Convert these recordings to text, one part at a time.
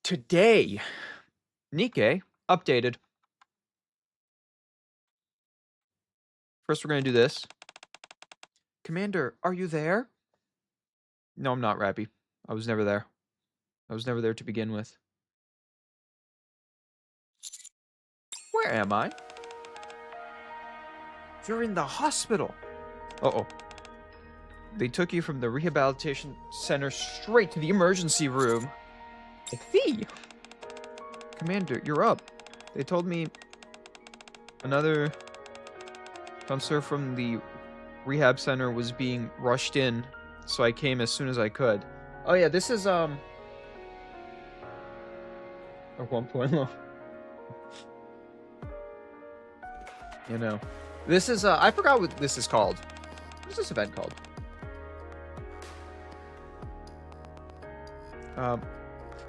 Today, Nikkei updated. First, we're going to do this. Commander, are you there? No, I'm not, Rapi. I was never there. I was never there to begin with. Where am I? You're in the hospital. Uh-oh. They took you from the rehabilitation center straight to the emergency room. I see. Commander, you're up. They told me another counselor from the rehab center was being rushed in, so I came as soon as I could. Oh yeah, this is at 1.0. You know. This is I forgot what this is called. What is this event called?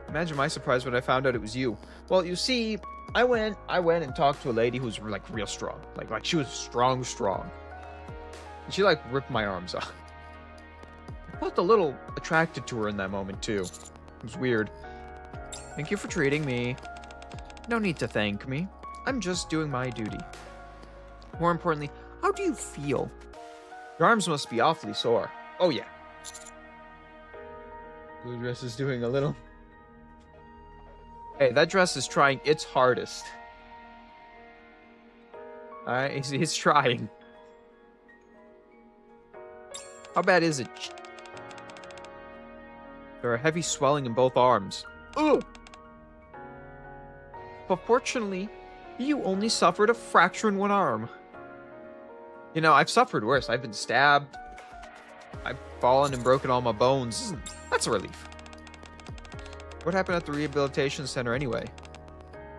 Imagine my surprise when I found out it was you. Well, you see, I went and talked to a lady who's like real strong. Like she was strong. And she like ripped my arms off. I felt a little attracted to her in that moment too. It was weird. Thank you for treating me. No need to thank me. I'm just doing my duty. More importantly, how do you feel? Your arms must be awfully sore. Oh yeah. Blue dress is doing a little. Hey, that dress is trying its hardest. Alright, he's trying. How bad is it? There are heavy swelling in both arms. Ooh! But fortunately, you only suffered a fracture in one arm. You know, I've suffered worse. I've been stabbed. I've fallen and broken all my bones. That's a relief. What happened at the rehabilitation center anyway?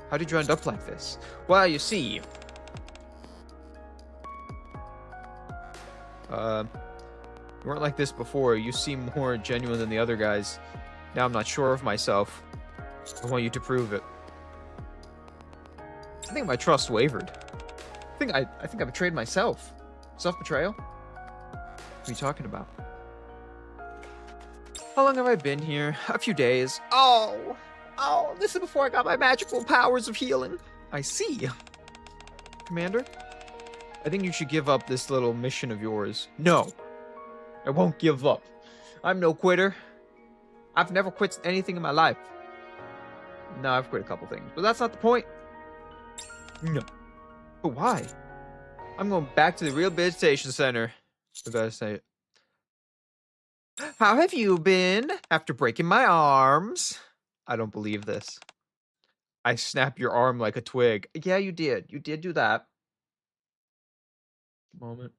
How did you end up like this? Well, you see... You weren't like this before. You seem more genuine than the other guys. Now I'm not sure of myself. I want you to prove it. I think my trust wavered. I think I betrayed myself. Self-betrayal? What are you talking about? How long have I been here? A few days. Oh, this is before I got my magical powers of healing. I see. Commander, I think you should give up this little mission of yours. No, I won't give up. I'm no quitter. I've never quit anything in my life. No, I've quit a couple things, but that's not the point. No. But why? I'm going back to the rehabilitation center. I gotta say it. How have you been after breaking my arms? I don't believe this. I snapped your arm like a twig. Yeah, you did. You did do that. Moment.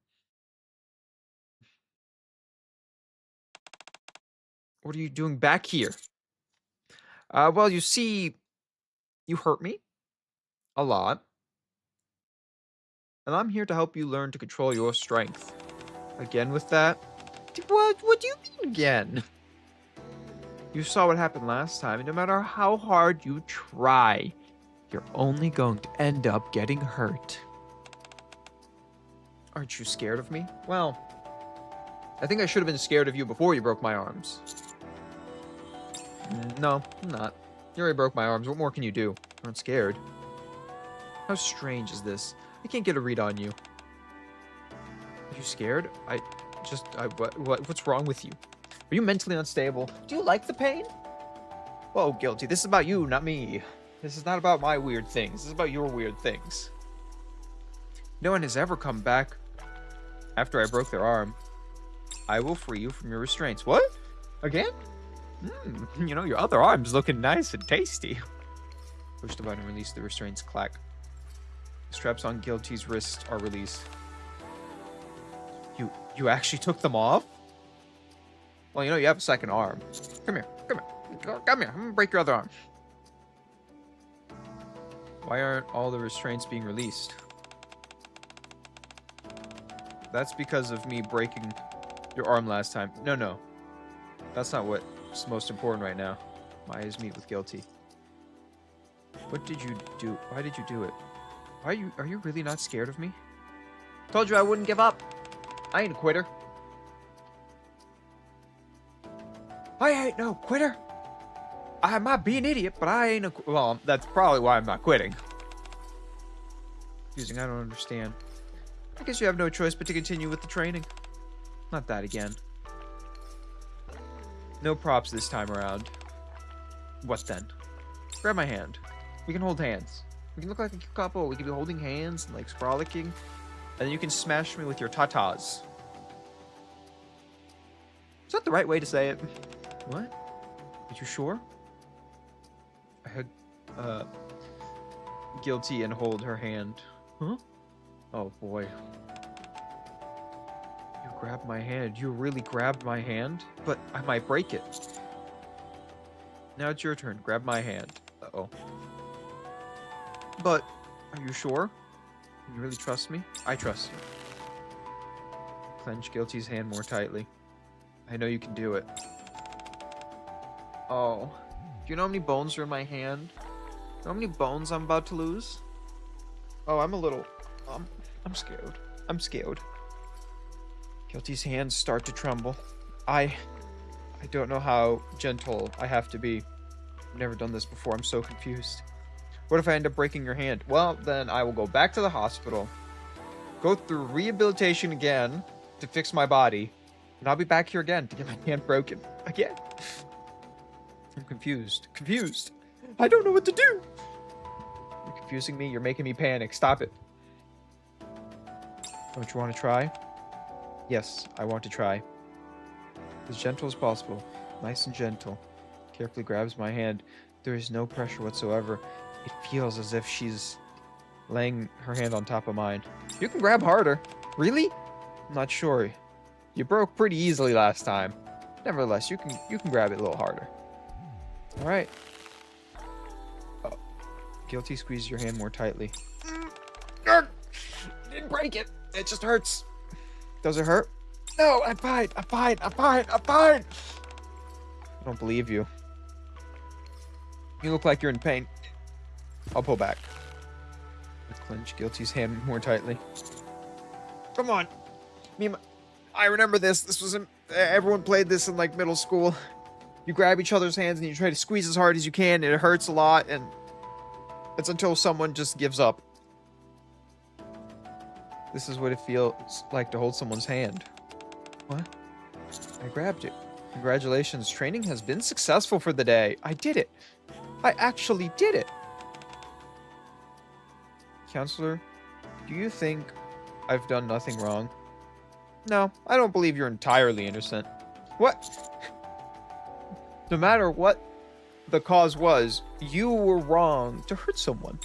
What are you doing back here? Well, you see, you hurt me a lot. And I'm here to help you learn to control your strength. Again with that? What do you mean again? You saw what happened last time, and no matter how hard you try, you're only going to end up getting hurt. Aren't you scared of me? Well, I think I should have been scared of you before you broke my arms. No, I'm not. You already broke my arms. What more can you do? You aren't scared. How strange is this? I can't get a read on you. Are you scared? What's wrong with you? Are you mentally unstable? Do you like the pain? Whoa, guilty. This is about you, not me. This is not about my weird things. This is about your weird things. No one has ever come back after I broke their arm. I will free you from your restraints. What? Again? You know, your other arm's looking nice and tasty. Push the button and release the restraints. Clack. The straps on Guilty's wrists are released. You actually took them off? Well, you know, you have a second arm. Come here. I'm gonna break your other arm. Why aren't all the restraints being released? That's because of me breaking your arm last time. No. That's not what's most important right now. My eyes meet with Guilty. What did you do? Why did you do it? Are you really not scared of me? Told you I wouldn't give up. I ain't a quitter. I ain't no quitter. I might be an idiot, but I ain't a... Well, that's probably why I'm not quitting. Confusing, I don't understand. I guess you have no choice but to continue with the training. Not that again. No props this time around. What then? Grab my hand. We can hold hands. We can look like a cute couple. We can be holding hands and like frolicking. And then you can smash me with your tatas. Is that the right way to say it? What? Are you sure? I had guilty and hold her hand. Huh? Oh boy. You grabbed my hand. You really grabbed my hand? But I might break it. Now it's your turn. Grab my hand. Uh-oh. But, are you sure? You really trust me? I trust you. Clench Guilty's hand more tightly. I know you can do it. Oh. Do you know how many bones are in my hand? You know how many bones I'm about to lose? Oh, I'm a little... I'm scared. I'm scared. Guilty's hands start to tremble. I don't know how gentle I have to be. I've never done this before. I'm so confused. What if I end up breaking your hand? Well, then I will go back to the hospital, go through rehabilitation again to fix my body, and I'll be back here again to get my hand broken. Again. I'm confused. Confused. I don't know what to do. You're confusing me. You're making me panic. Stop it. Don't you want to try? Yes, I want to try. As gentle as possible. Nice and gentle. Carefully grabs my hand. There is no pressure whatsoever. It feels as if she's laying her hand on top of mine. You can grab harder. Really? I'm not sure. You broke pretty easily last time. Nevertheless, you can grab it a little harder. All right. Oh. Guilty squeezes your hand more tightly. Didn't break it. It just hurts. Does it hurt? No, I'm fine. I'm fine. I'm fine. I'm fine. I don't believe you. You look like you're in pain. I'll pull back. I clench Guilty's hand more tightly. Come on. I remember this. This was everyone played this in like middle school. You grab each other's hands and you try to squeeze as hard as you can, and it hurts a lot, and it's until someone just gives up. This is what it feels like to hold someone's hand. What? I grabbed it. Congratulations. Training has been successful for the day. I did it. I actually did it. Counselor, do you think I've done nothing wrong? No, I don't believe you're entirely innocent. What? No matter what the cause was, you were wrong to hurt someone.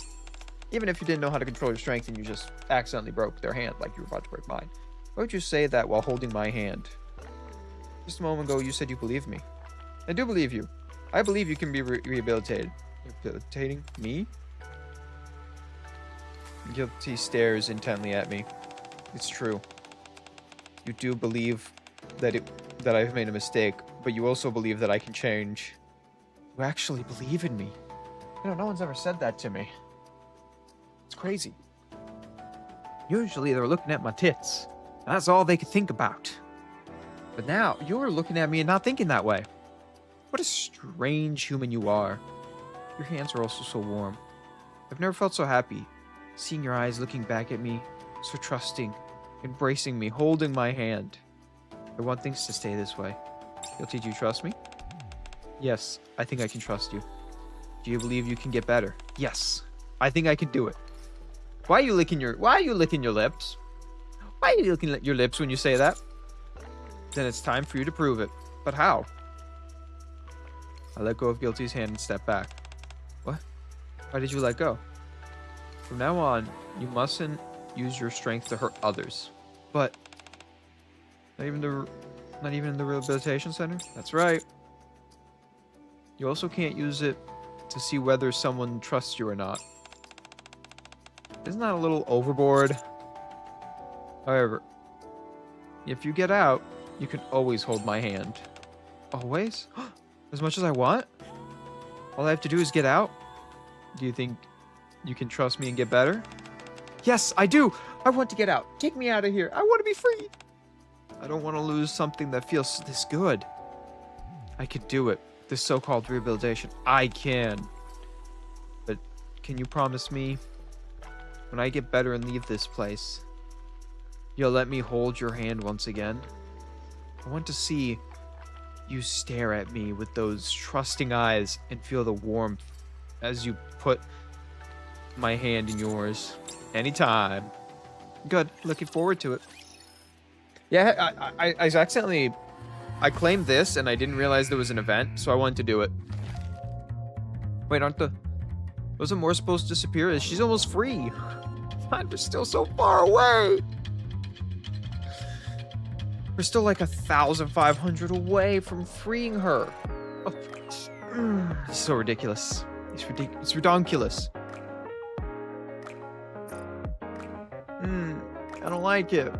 Even if you didn't know how to control your strength and you just accidentally broke their hand like you were about to break mine. Why would you say that while holding my hand? Just a moment ago, you said you believe me. I do believe you. I believe you can be rehabilitated. Rehabilitating me? Guilty stares intently at me. It's true. You do believe that I've made a mistake, but you also believe that I can change. You actually believe in me. You know, no one's ever said that to me. It's crazy. Usually they're looking at my tits. And that's all they could think about. But now, you're looking at me and not thinking that way. What a strange human you are. Your hands are also so warm. I've never felt so happy. Seeing your eyes looking back at me, so trusting, embracing me, holding my hand. I want things to stay this way. Guilty, do you trust me? Yes, I think I can trust you. Do you believe you can get better? Yes, I think I can do it. Why are you licking your lips? Why are you licking your lips when you say that? Then it's time for you to prove it. But how? I let go of Guilty's hand and step back. What? Why did you let go? From now on, you mustn't use your strength to hurt others. But not even in the rehabilitation center? That's right. You also can't use it to see whether someone trusts you or not. Isn't that a little overboard? However, if you get out, you can always hold my hand. Always? As much as I want? All I have to do is get out? Do you think you can trust me and get better? Yes, I do! I want to get out. Take me out of here. I want to be free. I don't want to lose something that feels this good. I could do it. this so-called rehabilitation. I can. But can you promise me, when I get better and leave this place, you'll let me hold your hand once again? I want to see you stare at me with those trusting eyes and feel the warmth as you put my hand in yours. Anytime. Good. Looking forward to it. Yeah, I accidentally... I claimed this, and I didn't realize there was an event, so I wanted to do it. Wait, wasn't more supposed to disappear? She's almost free. God, we're still so far away. We're still like 1,500 away from freeing her. Oh, it's so ridiculous. It's redonkulous. I don't like it.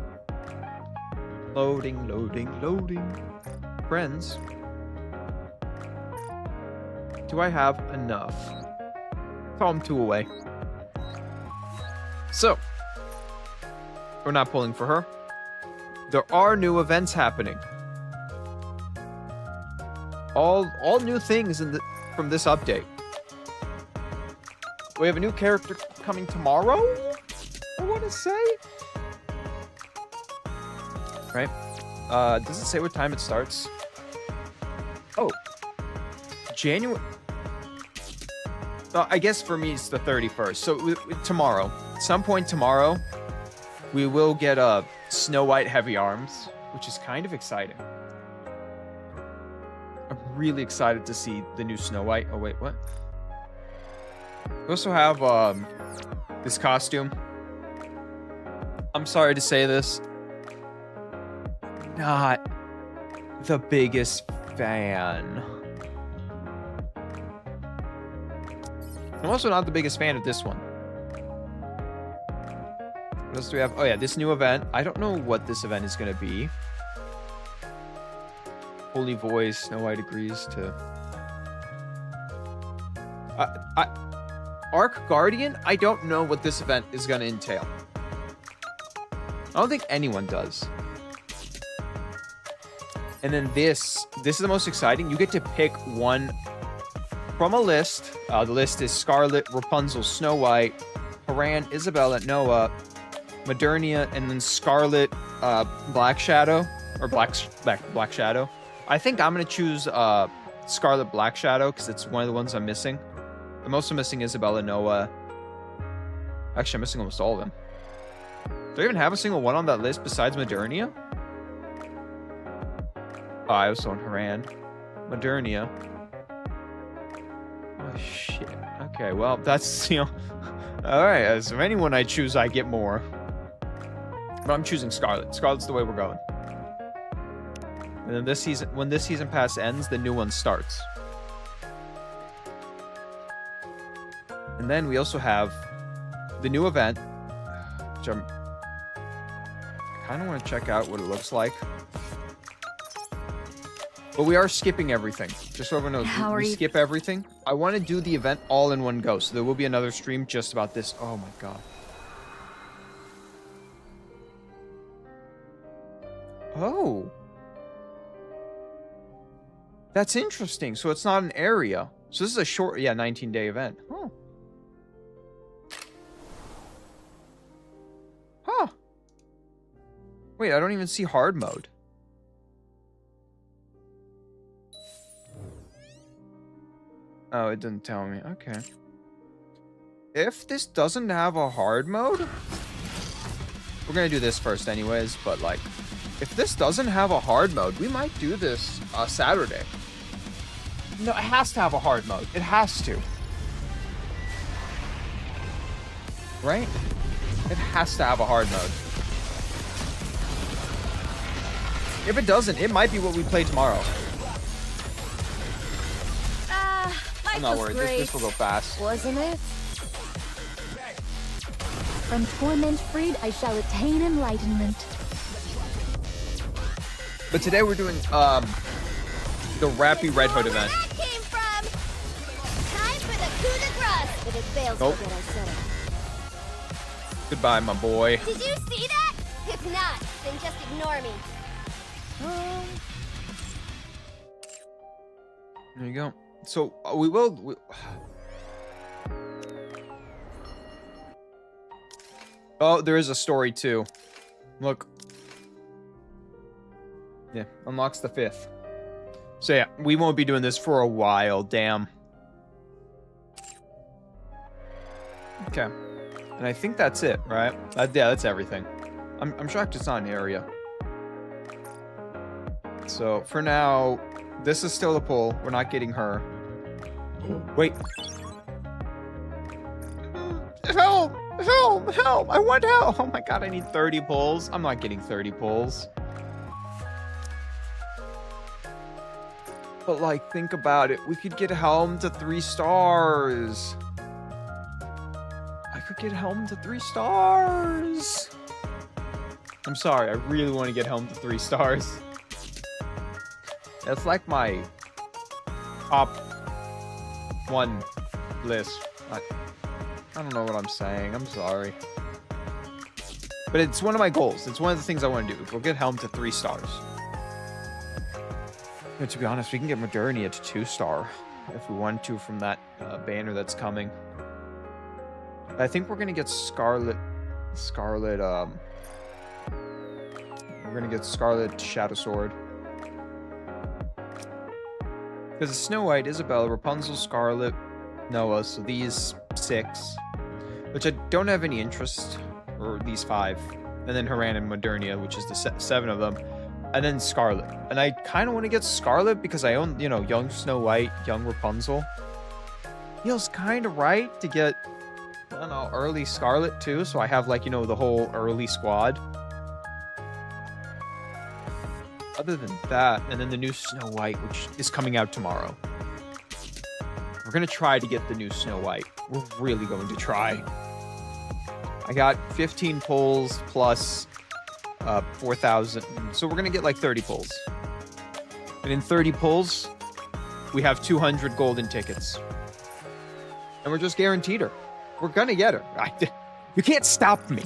Loading, loading, loading. Friends. Do I have enough? Oh, I'm 2 away. So, we're not pulling for her. There are new events happening. All new things from this update. We have a new character coming tomorrow, I want to say. Right? Does it say what time it starts? Oh. January. I guess for me it's the 31st. So tomorrow, at some point tomorrow, we will get a Snow White Heavy Arms, which is kind of exciting. I'm really excited to see the new Snow White. Oh wait, what? We also have this costume. I'm sorry to say this. Not the biggest fan. I'm also not the biggest fan of this one. What else do we have? Oh yeah, this new event. I don't know what this event is going to be. Holy Voice, Snow White agrees to... Arc Guardian? I don't know what this event is going to entail. I don't think anyone does. And then this is the most exciting. You get to pick one from a list. The list is Scarlet, Rapunzel, Snow White, Haran, Isabella, Noah, Modernia, and then Scarlet, Black Shadow, or Black Shadow. I think I'm gonna choose Scarlet Black Shadow because it's one of the ones I'm missing. I'm also missing Isabella, Noah. Actually, I'm missing almost all of them. Do I even have a single one on that list besides Modernia? Oh, I was on Haran. Modernia. Oh, shit. Okay, well, that's, you know... Alright, as of anyone I choose, I get more. But I'm choosing Scarlet. Scarlet's the way we're going. And then this season, when this season pass ends, the new one starts. And then we also have the new event, which I kind of want to check out what it looks like. But we are skipping everything. Just so everyone knows, we skip everything. I want to do the event all in one go. So there will be another stream just about this. Oh my god. Oh. That's interesting. So it's not an area. So this is a short, 19-day event. Huh. Huh. Wait, I don't even see hard mode. Oh, it didn't tell me. Okay. If this doesn't have a hard mode, we're gonna do this first anyways, but like, if this doesn't have a hard mode, we might do this Saturday. No, it has to have a hard mode. It has to. Right? It has to have a hard mode. If it doesn't, it might be what we play tomorrow. I'm not worried. This will go fast. Wasn't it? From torment freed, I shall attain enlightenment. But today we're doing the Rapi Red Hood event. That came from. Time for the coup de grace. If it fails, Nope. forget I said it. Goodbye, my boy. Did you see that? If not, then just ignore me. There you go. So we will. Oh, there is a story too. Look. Yeah, unlocks the 5th. So yeah, we won't be doing this for a while. Damn. Okay. And I think that's it, right? Yeah, that's everything. I'm shocked it's not an area. So for now, this is still the pull. We're not getting her. Wait. Help! Help! Help! I want help! Oh my god, I need 30 pulls. I'm not getting 30 pulls. But like, think about it. We could get Helm to 3 stars. I could get Helm to 3 stars. I'm sorry, I really want to get Helm to 3 stars. That's like my top 1 list. I don't know what I'm saying. I'm sorry. But it's one of my goals. It's one of the things I want to do. We'll get Helm to 3 stars. But to be honest, we can get Modernia to 2-star if we want to from that banner that's coming. I think we're gonna get Scarlet. We're gonna get Scarlet Shadow Sword. Because it's Snow White, Isabella, Rapunzel, Scarlet, Noah. So these 6, which I don't have any interest, or these 5, and then Haran and Modernia, which is the 7 of them. And then Scarlet. And I kind of want to get Scarlet because I own, you know, young Snow White, young Rapunzel. Feels kind of right to get, I don't know, early Scarlet too. So I have, like, you know, the whole early squad. Other than that, and then the new Snow White, which is coming out tomorrow. We're going to try to get the new Snow White. We're really going to try. I got 15 pulls plus 4,000. So we're going to get like 30 pulls. And in 30 pulls, we have 200 golden tickets. And we're just guaranteed her. We're going to get her. You can't stop me.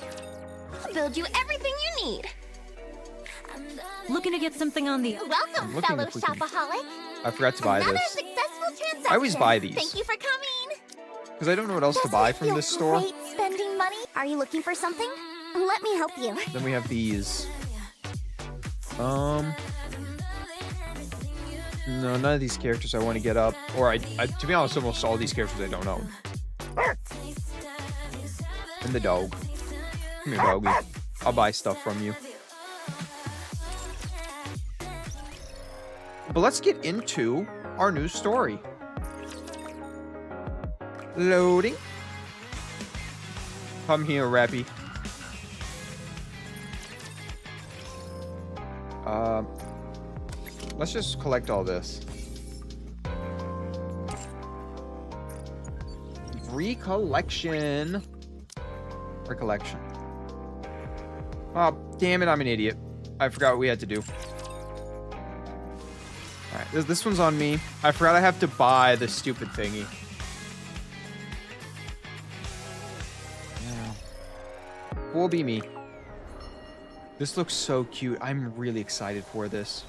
Build you everything you need. Looking to get something on the... Welcome, fellow shopaholic. I forgot to buy Another this. successful transaction. I always buy these. Thank you for coming. Because I don't know what else to buy from this store. Great spending money. Are you looking for something? Let me help you. Then we have these. No, none of these characters I want to get up. Or I to be honest, almost all these characters I don't own. And the dog. Come here, doggy. I'll buy stuff from you. But let's get into our new story. Loading. Come here, Rapi. Let's just collect all this. Recollection. Oh, damn it, I'm an idiot. I forgot what we had to do. Alright, this one's on me. I forgot I have to buy the stupid thingy. Yeah. Will be me. This looks so cute. I'm really excited for this.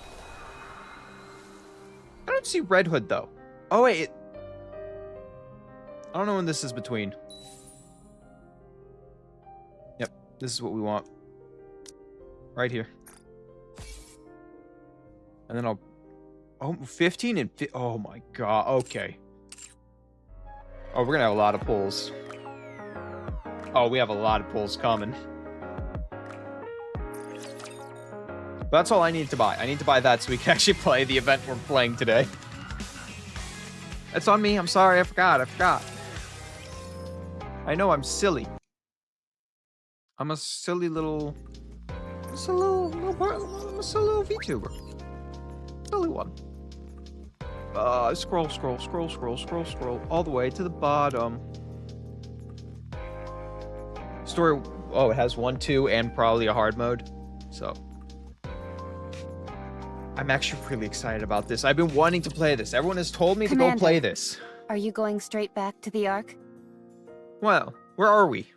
I don't see Red Hood, though. Oh, wait. I don't know when this is between. Yep, this is what we want. Right here. And then I'll... Oh, 15 and... Oh, my God. Okay. Oh, we're going to have a lot of pulls. Oh, we have a lot of pulls coming. But that's all I need to buy. I need to buy that so we can actually play the event we're playing today. That's on me. I'm sorry. I forgot. I know I'm silly. I'm a silly little... I'm a silly little VTuber. Silly one. Scroll all the way to the bottom. Story. Oh, it has 1, 2, and probably a hard mode. So I'm actually really excited about this. I've been wanting to play this. Everyone has told me to go play this. Are you going straight back to the Ark? Well, where are we?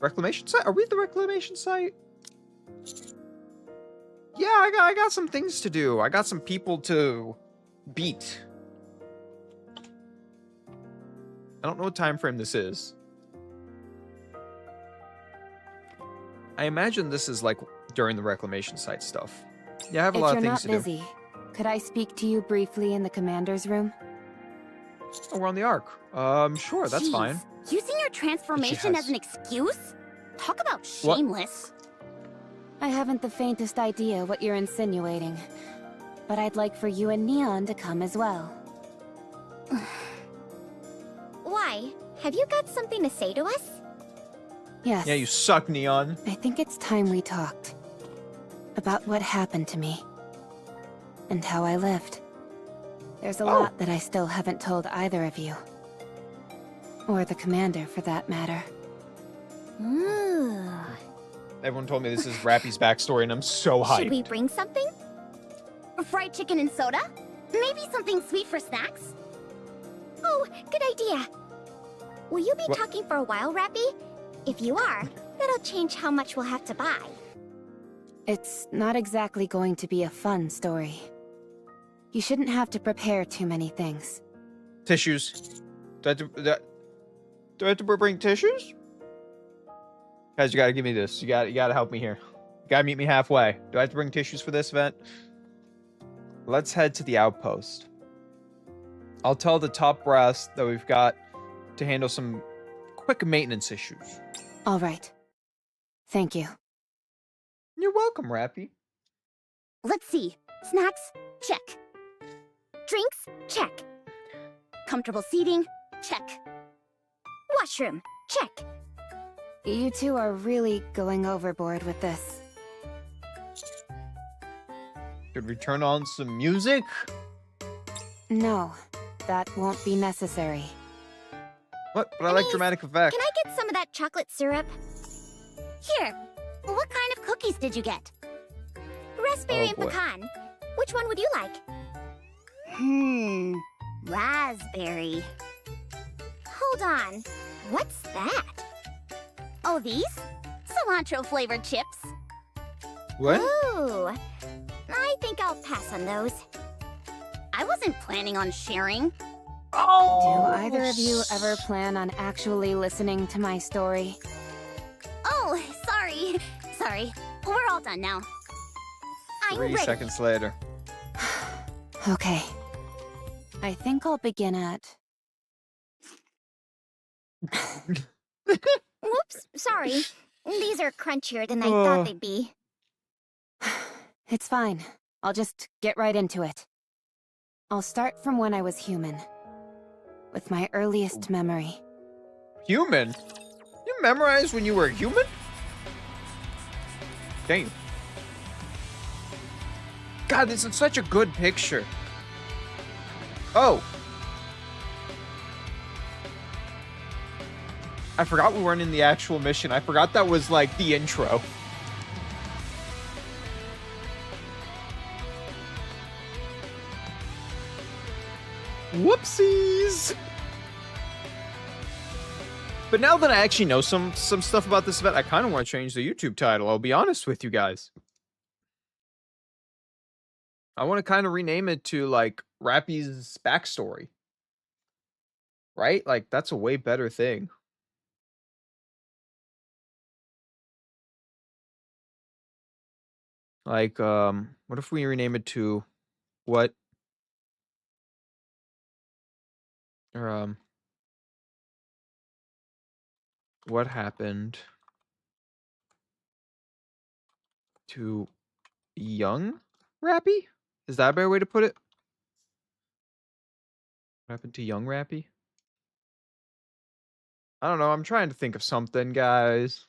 Reclamation site? Are we at the reclamation site? Yeah, I got some things to do. I got some people to beat. I don't know what time frame this is. I imagine this is like during the reclamation site stuff. Yeah, I have a lot of things to do. If you're not busy, could I speak to you briefly in the commander's room? Oh, we're on the Ark. Sure, that's Jeez, fine. Using your transformation has- as an excuse? Talk about shameless. I haven't the faintest idea what you're insinuating, but I'd like for you and Neon to come as well. Why? Have you got something to say to us? Yes. Yeah, you suck, Neon. I think it's time we talked. About what happened to me. And how I lived. There's a lot that I still haven't told either of you. Or the commander, for that matter. Ooh. Everyone told me this is Rapi's backstory, and I'm so hyped. Should we bring something? Fried chicken and soda? Maybe something sweet for snacks? Oh, good idea. Will you be talking for a while, Rapi? If you are, that'll change how much we'll have to buy. It's not exactly going to be a fun story. You shouldn't have to prepare too many things. Tissues. Do I have to bring tissues? Guys, you gotta give me this. You gotta help me here. You gotta meet me halfway. Do I have to bring tissues for this event? Let's head to the outpost. I'll tell the top brass that we've got to handle some quick maintenance issues. All right. Thank you. You're welcome, Rapi. Let's see. Snacks? Check. Drinks? Check. Comfortable seating? Check. Washroom? Check. You two are really going overboard with this. Should we turn on some music? No, that won't be necessary. What? But I like Please, dramatic effects. Can I get some of that chocolate syrup? Here. What kind of cookies did you get? Raspberry and boy. pecan. Which one would you like? Raspberry. Hold on. What's that? Oh, these? Cilantro-flavored chips. What? Ooh. I think I'll pass on those. I wasn't planning on sharing. Do Oh! either of you ever plan on actually listening to my story? Oh, sorry. Sorry. We're all done now. I'm 3 ready. seconds later. Okay. I think I'll begin at... Whoops, sorry. These are crunchier than I thought they'd be. It's fine. I'll just get right into it. I'll start from when I was human. With my earliest memory. Human? You memorized when you were human? Damn. God, this is such a good picture. Oh. I forgot we weren't in the actual mission. I forgot that was like the intro. Whoopsies! But now that I actually know some stuff about this event, I kind of want to change the YouTube title. I'll be honest with you guys. I want to kind of rename it to like Rapi's backstory. Right? Like that's a way better thing. Like what if we rename it to what or what happened to young Rapi? Is that a better way to put it? What happened to young Rapi? I don't know. I'm trying to think of something, guys.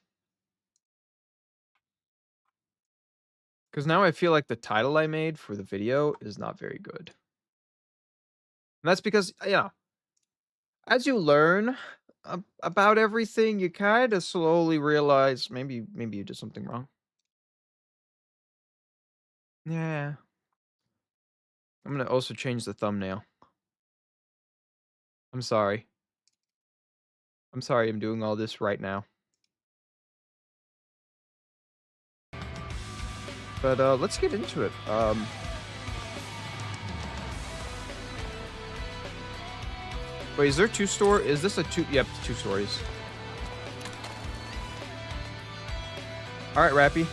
Because now I feel like the title I made for the video is not very good. And that's because, yeah, as you learn about everything, you kind of slowly realize maybe you did something wrong. Yeah. I'm going to also change the thumbnail. I'm sorry. I'm sorry I'm doing all this right now. But let's get into it. Wait, is there two store? Is this a two? Yep, 2 stories. All right, Rapi.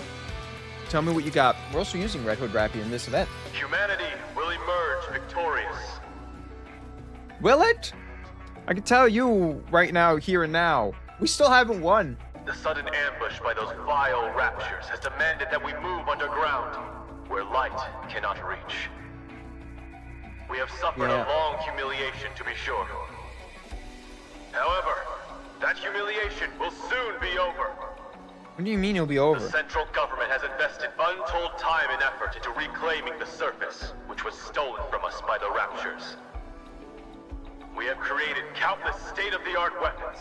Tell me what you got. We're also using Red Hood Rapi in this event. Humanity will emerge victorious. Will it? I can tell you right now, here and now, we still haven't won. The sudden ambush by those vile raptures has demanded that we move underground, where light cannot reach. We have suffered Yeah. a long humiliation, to be sure. However, that humiliation will soon be over. What do you mean it'll be The over? central government has invested untold time and effort into reclaiming the surface, which was stolen from us by the raptures. We have created countless state-of-the-art weapons,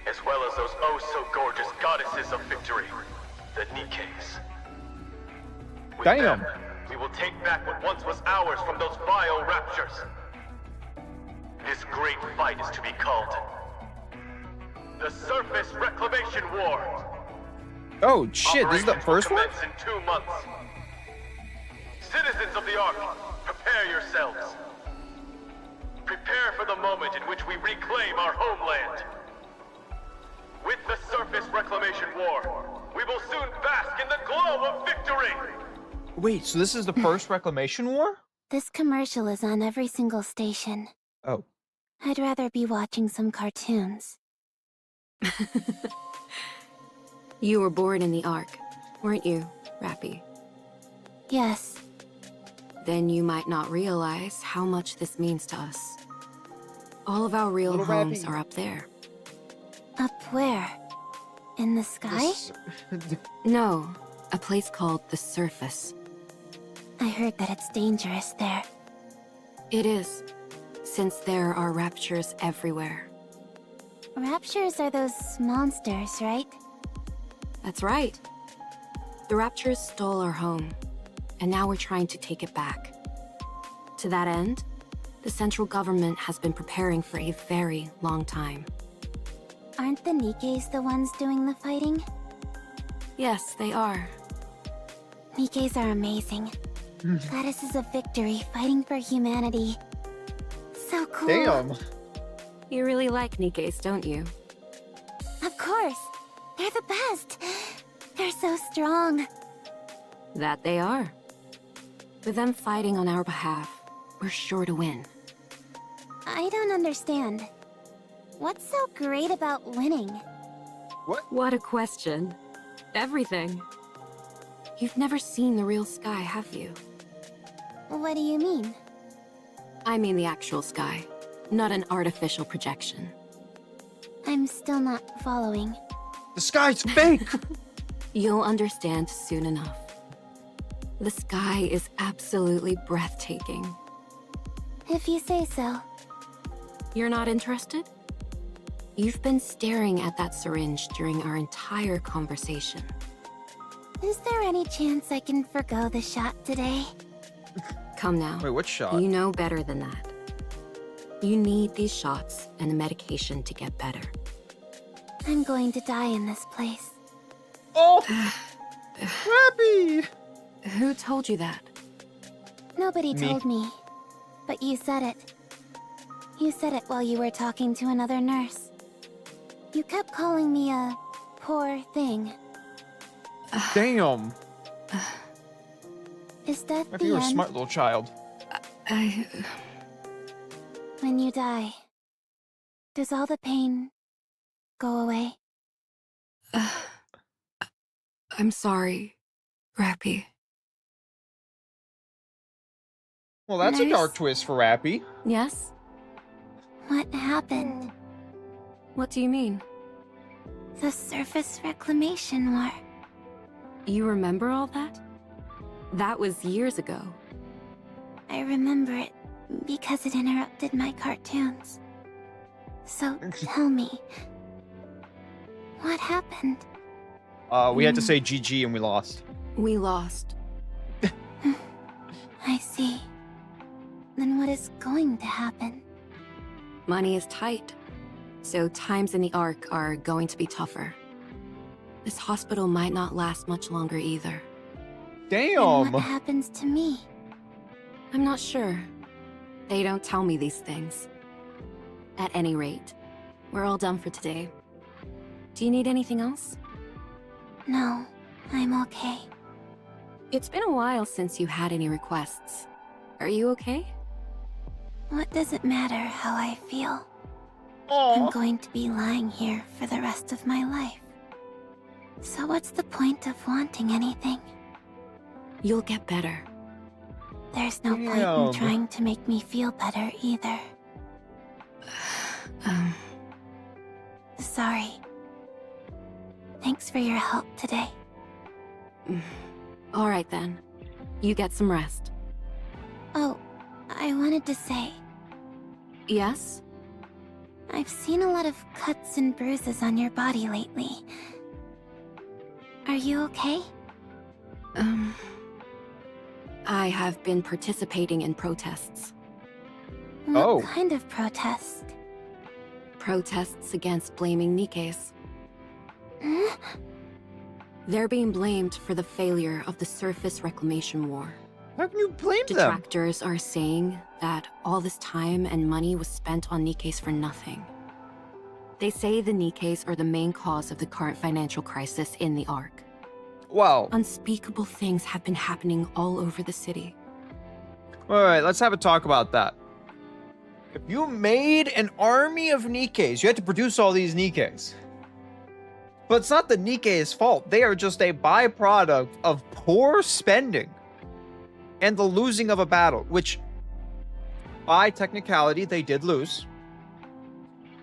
as well as those oh-so-gorgeous goddesses of victory, the Nikes. With Damn. them, we will take back what once was ours from those vile raptures. This great fight is to be called the Surface Reclamation War. Oh shit! This is the Operations will first one. commence in 2 months. Citizens of the Ark, prepare yourselves. Prepare for the moment in which we reclaim our homeland. With the Surface Reclamation War, we will soon bask in the glow of victory! Wait, so this is the first reclamation war? This commercial is on every single station. Oh. I'd rather be watching some cartoons. You were born in the Ark, weren't you, Rapi? Yes, Then you might not realize how much this means to us. All of our real Little homes Rapi. are up there. up where? In the sky? This- No, a place called the Surface. I heard that it's dangerous there. It is, since there are raptures everywhere. Raptures are those monsters, right? That's right. The raptures stole our home, and now we're trying to take it back. To that end, the central government has been preparing for a very long time. Aren't the Nikes the ones doing the fighting? Yes, they are. Nikes are amazing. Goddesses of victory fighting for humanity. So cool. Damn. You really like Nikes, don't you? Of course. They're the best. They're so strong. That they are. With them fighting on our behalf, we're sure to win. I don't understand. What's so great about winning? What a question. Everything. You've never seen the real sky, have you? What do you mean? I mean the actual sky, not an artificial projection. I'm still not following. The sky's fake. You'll understand soon enough. The sky is absolutely breathtaking. If you say so. You're not interested? You've been staring at that syringe during our entire conversation. Is there any chance I can forgo the shot today? Come now. Wait, what shot? You know better than that. You need these shots and the medication to get better. I'm going to die in this place. Oh, Rapi. Who told you that? Nobody Me. told me. But you said it. You said it while you were talking to another nurse. You kept calling me a poor thing. Damn. Is that Rapi, the you're a end? smart little child. When you die, does all the pain go away? I'm sorry, Rapi. Well, that's a Nurse. dark twist for Rapi. Yes? What happened? What do you mean? The Surface Reclamation War. You remember all that? That was years ago. I remember it because it interrupted my cartoons. So tell me, what happened? We had to say GG and we lost. We lost. I see. Then what is going to happen? Money is tight, so times in the Ark are going to be tougher. This hospital might not last much longer either. And Damn. what happens to me? I'm not sure. They don't tell me these things. At any rate, we're all done for today. Do you need anything else? No, I'm okay. It's been a while since you had any requests. Are you okay? What does it matter how I feel? I'm Aw. going to be lying here for the rest of my life. So what's the point of wanting anything? You'll get better. There's no point Damn. in trying to make me feel better either. Sorry. Thanks for your help today. All right then. You get some rest. Oh, I wanted to say, Yes? I've seen a lot of cuts and bruises on your body lately. Are you okay? I have been participating in protests. What Oh. kind of protest? Protests against blaming Nikkei's. Hmm? They're being blamed for the failure of the surface reclamation war. How can you blame them? Detractors are saying that all this time and money was spent on Nikkei's for nothing. They say the Nikkei's are the main cause of the current financial crisis in the Ark. Wow. Unspeakable things have been happening all over the city. All right, let's have a talk about that. If you made an army of Nikkeis, you had to produce all these Nikkeis. But it's not the Nikkei's fault. They are just a byproduct of poor spending and the losing of a battle, which, by technicality, they did lose.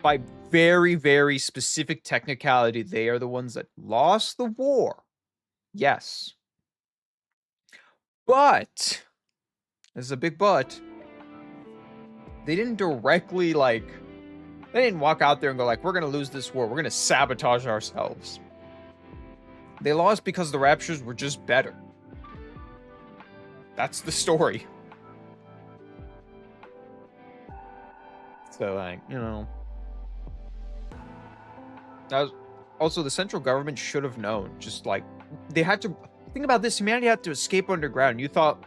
By very, very specific technicality, they are the ones that lost the war. Yes. But, there's a big but, they didn't directly, they didn't walk out there and go like, we're going to lose this war. We're going to sabotage ourselves. They lost because the Raptures were just better. That's the story. So, that was, also, the central government should have known. Just they had to think about this. Humanity had to escape underground. You thought,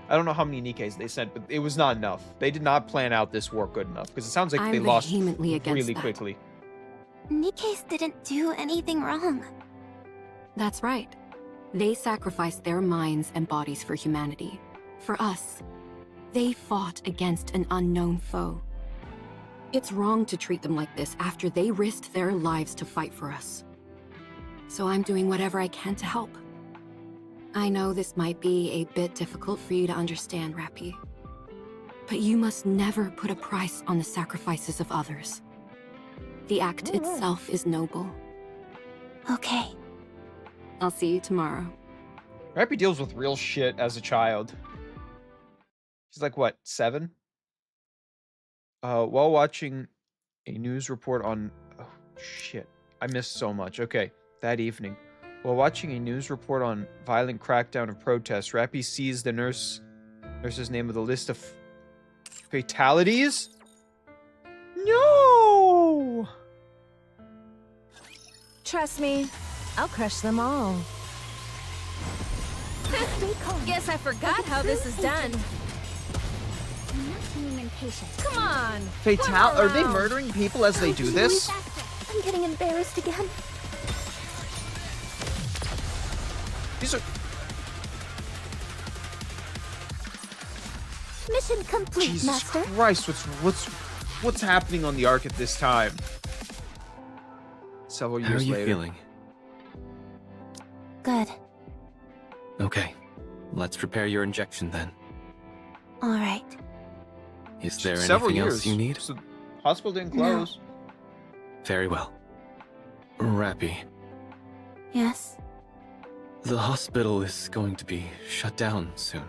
I don't know how many Nikkeis they sent, but it was not enough. They did not plan out this war good enough because it sounds like they I'm lost vehemently against really that. quickly. Nikkei's didn't do anything wrong. That's right. They sacrificed their minds and bodies for humanity. For us. They fought against an unknown foe. It's wrong to treat them like this after they risked their lives to fight for us. So I'm doing whatever I can to help. I know this might be a bit difficult for you to understand, Rapi. But you must never put a price on the sacrifices of others. The act itself is noble. Okay. I'll see you tomorrow. Rapi deals with real shit as a child. She's like, what, 7? While watching a news report on... Oh, shit. I missed so much. Okay, that evening. While watching a news report on violent crackdown of protests, Rapi sees the nurse's name of the list of fatalities? No! Trust me, I'll crush them all. Stay calm. Guess I forgot how this is done. I'm not being impatient. Come on! Are they around. murdering people as they do this? I'm getting embarrassed again. These are... Mission complete, Jesus Master. Christ, what's happening on the Ark at this time? Several years How are you later. feeling? Good. Okay, let's prepare your injection then. All right. Is there Several anything years. else you need? So, hospital didn't No. close. Very well. Rapi, Yes. the hospital is going to be shut down soon.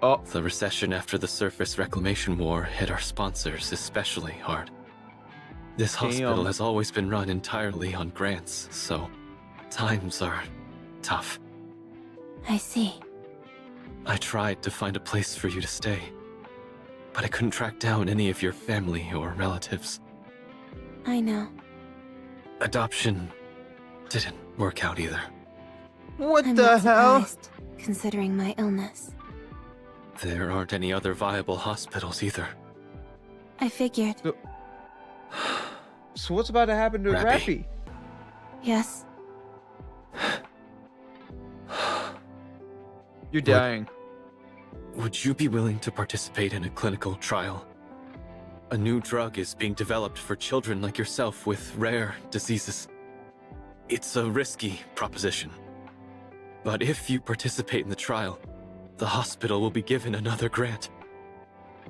Oh, The recession after the surface reclamation war hit our sponsors especially hard. This hospital Damn. has always been run entirely on grants, so times are tough. I see. I tried to find a place for you to stay, but I couldn't track down any of your family or relatives. I know. Adoption didn't work out either. What I'm the not hell? surprised, considering my illness. There aren't any other viable hospitals either. I figured. So what's about to happen to Rapi. Rapi? Yes, You're dying. Would you be willing to participate in a clinical trial? A new drug is being developed for children like yourself with rare diseases. It's a risky proposition. But if you participate in the trial, the hospital will be given another grant.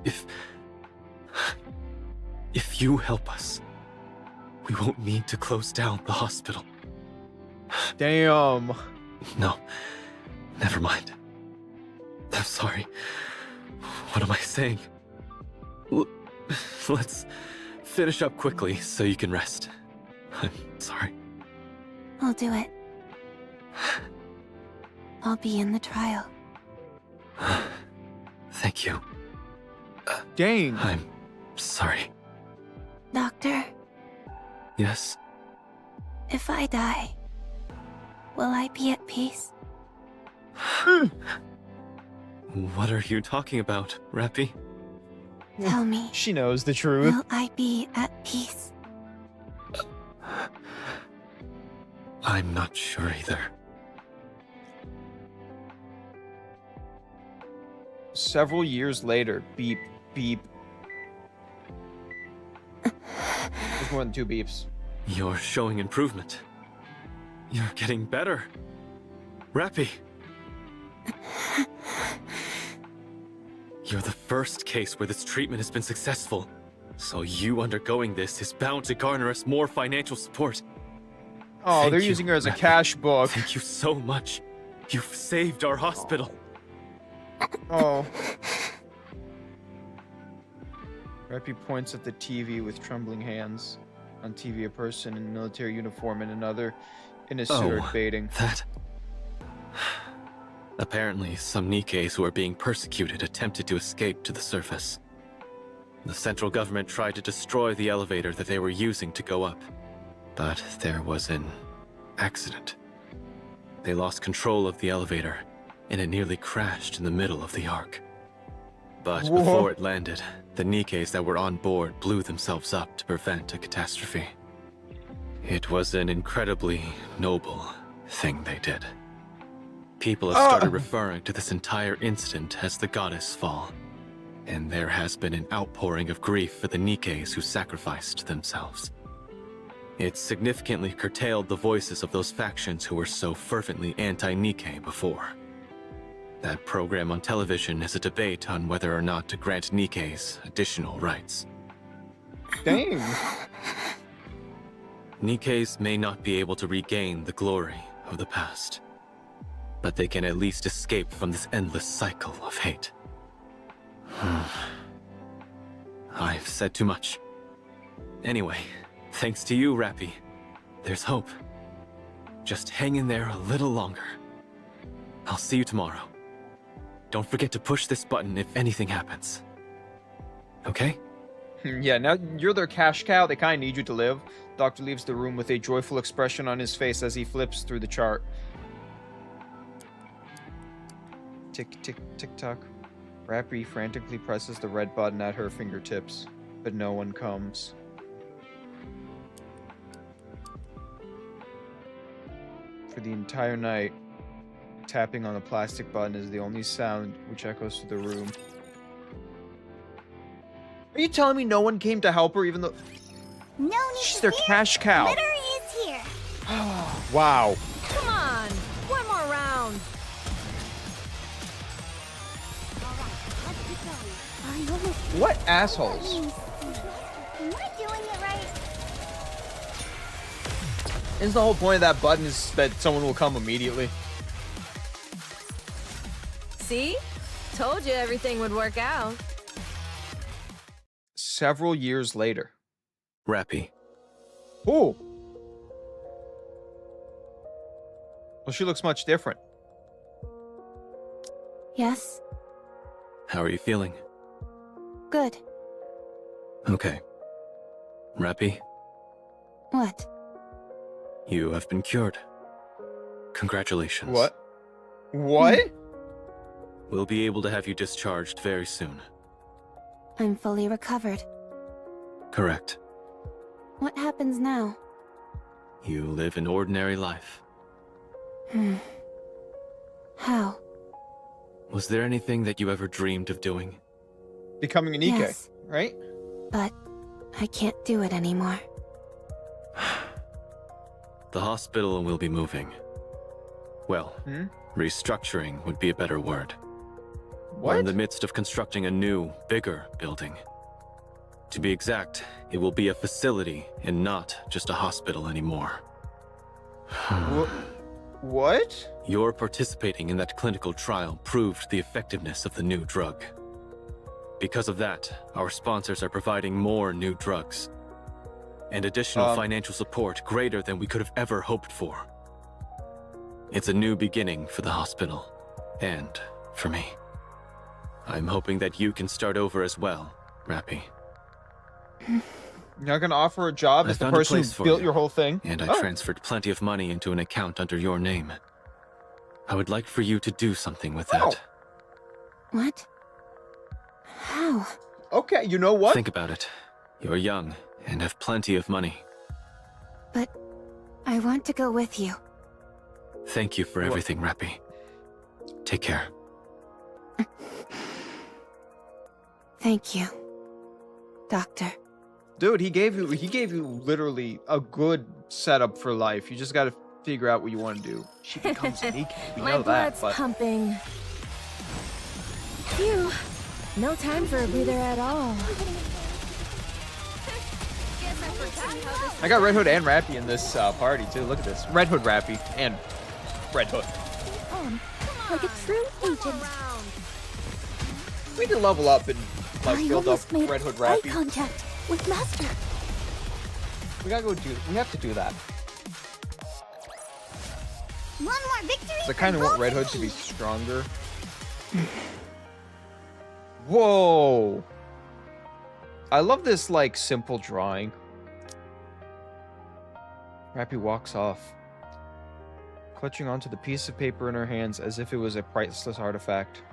If you help us, we won't need to close down the hospital. Damn. No, never mind. I'm sorry. What am I saying? Let's finish up quickly so you can rest. I'm sorry. I'll do it. I'll be in the trial. Thank you. Dang. I'm sorry. Doctor, Yes? if I die, will I be at peace? What are you talking about, Rapi? Tell me, She knows the truth. will I be at peace? I'm not sure either. Several years later, beep, beep. There's more than 2 beeps. You're showing improvement. You're getting better. Rapi! You're the first case where this treatment has been successful. So you undergoing this is bound to garner us more financial support. Oh, Thank they're you, using her as a Rapi. cash book. Thank you so much. You've saved our hospital. Oh. Rapi points at the TV with trembling hands. On TV, a person in military uniform and another in a suit are debating. That... Apparently, some Nikkeis who are being persecuted attempted to escape to the surface. The central government tried to destroy the elevator that they were using to go up. But there was an accident. They lost control of the elevator, and it nearly crashed in the middle of the arc. But Whoa. before it landed, the Nikkeis that were on board blew themselves up to prevent a catastrophe. It was an incredibly noble thing they did. People have started referring to this entire incident as the Goddess Fall, and there has been an outpouring of grief for the Nikkeis who sacrificed themselves. It significantly curtailed the voices of those factions who were so fervently anti-Nikkei before. That program on television is a debate on whether or not to grant Nikkeis additional rights. Dang. Nikkeis may not be able to regain the glory of the past, but they can at least escape from this endless cycle of hate. I've said too much. Anyway, thanks to you, Rapi, there's hope. Just hang in there a little longer. I'll see you tomorrow. Don't forget to push this button if anything happens. Okay? Yeah, now you're their cash cow. They kind of need you to live. Doctor leaves the room with a joyful expression on his face as he flips through the chart. Tick, tick, tick, tock. Rapi frantically presses the red button at her fingertips, but no one comes. For the entire night, tapping on the plastic button is the only sound which echoes through the room. Are you telling me no one came to help her even though No need she's to their fear. cash cow? Litter is here. Wow. Come on, one more round. Let's keep going. I almost What assholes? Am I doing it right? Isn't the whole point of that button is that someone will come immediately? See? Told you everything would work out. Several years later. Rapi, Oh. Well, she looks much different. Yes? how are you feeling? Good. Okay. Rapi, What? you have been cured. Congratulations. What? What? We'll be able to have you discharged very soon. I'm fully recovered. Correct. What happens now? You live an ordinary life. How? Was there anything that you ever dreamed of doing? Becoming a Nikke, Yes. right? But I can't do it anymore. The hospital will be moving. Well, Hmm? restructuring would be a better word. We're What? in the midst of constructing a new, bigger building. To be exact, it will be a facility and not just a hospital anymore. What? Your participating in that clinical trial proved the effectiveness of the new drug. Because of that, our sponsors are providing more new drugs and additional financial support greater than we could have ever hoped for. It's a new beginning for the hospital, and for me. I'm hoping that you can start over as well, Rapi. You're not gonna offer a job I as the found a person place who for built you, your whole thing? And I Oh. transferred plenty of money into an account under your name. I would like for you to do something with that. Oh. What? How? Okay, you know what? Think about it. You're young and have plenty of money. But I want to go with you. Thank you for everything, Rapi. Take care. Thank you, Doctor. Dude, he gave you literally a good setup for life. You just gotta figure out what you want to do. She becomes a Nikke. We My know that, blood's but pumping. Phew. No time for a breather at all. I got Red Hood and Rapi in this party too. Look at this. Red Hood, Rapi, and Red Hood. Like a true agent. We need to level up and like I build up almost made Red Hood, eye Rapi. contact with Master. We have to do that. One more victory. 'Cause I kind of for want Red both Hood to be me. stronger. Whoa! I love this like simple drawing. Rapi walks off, clutching onto the piece of paper in her hands as if it was a priceless artifact.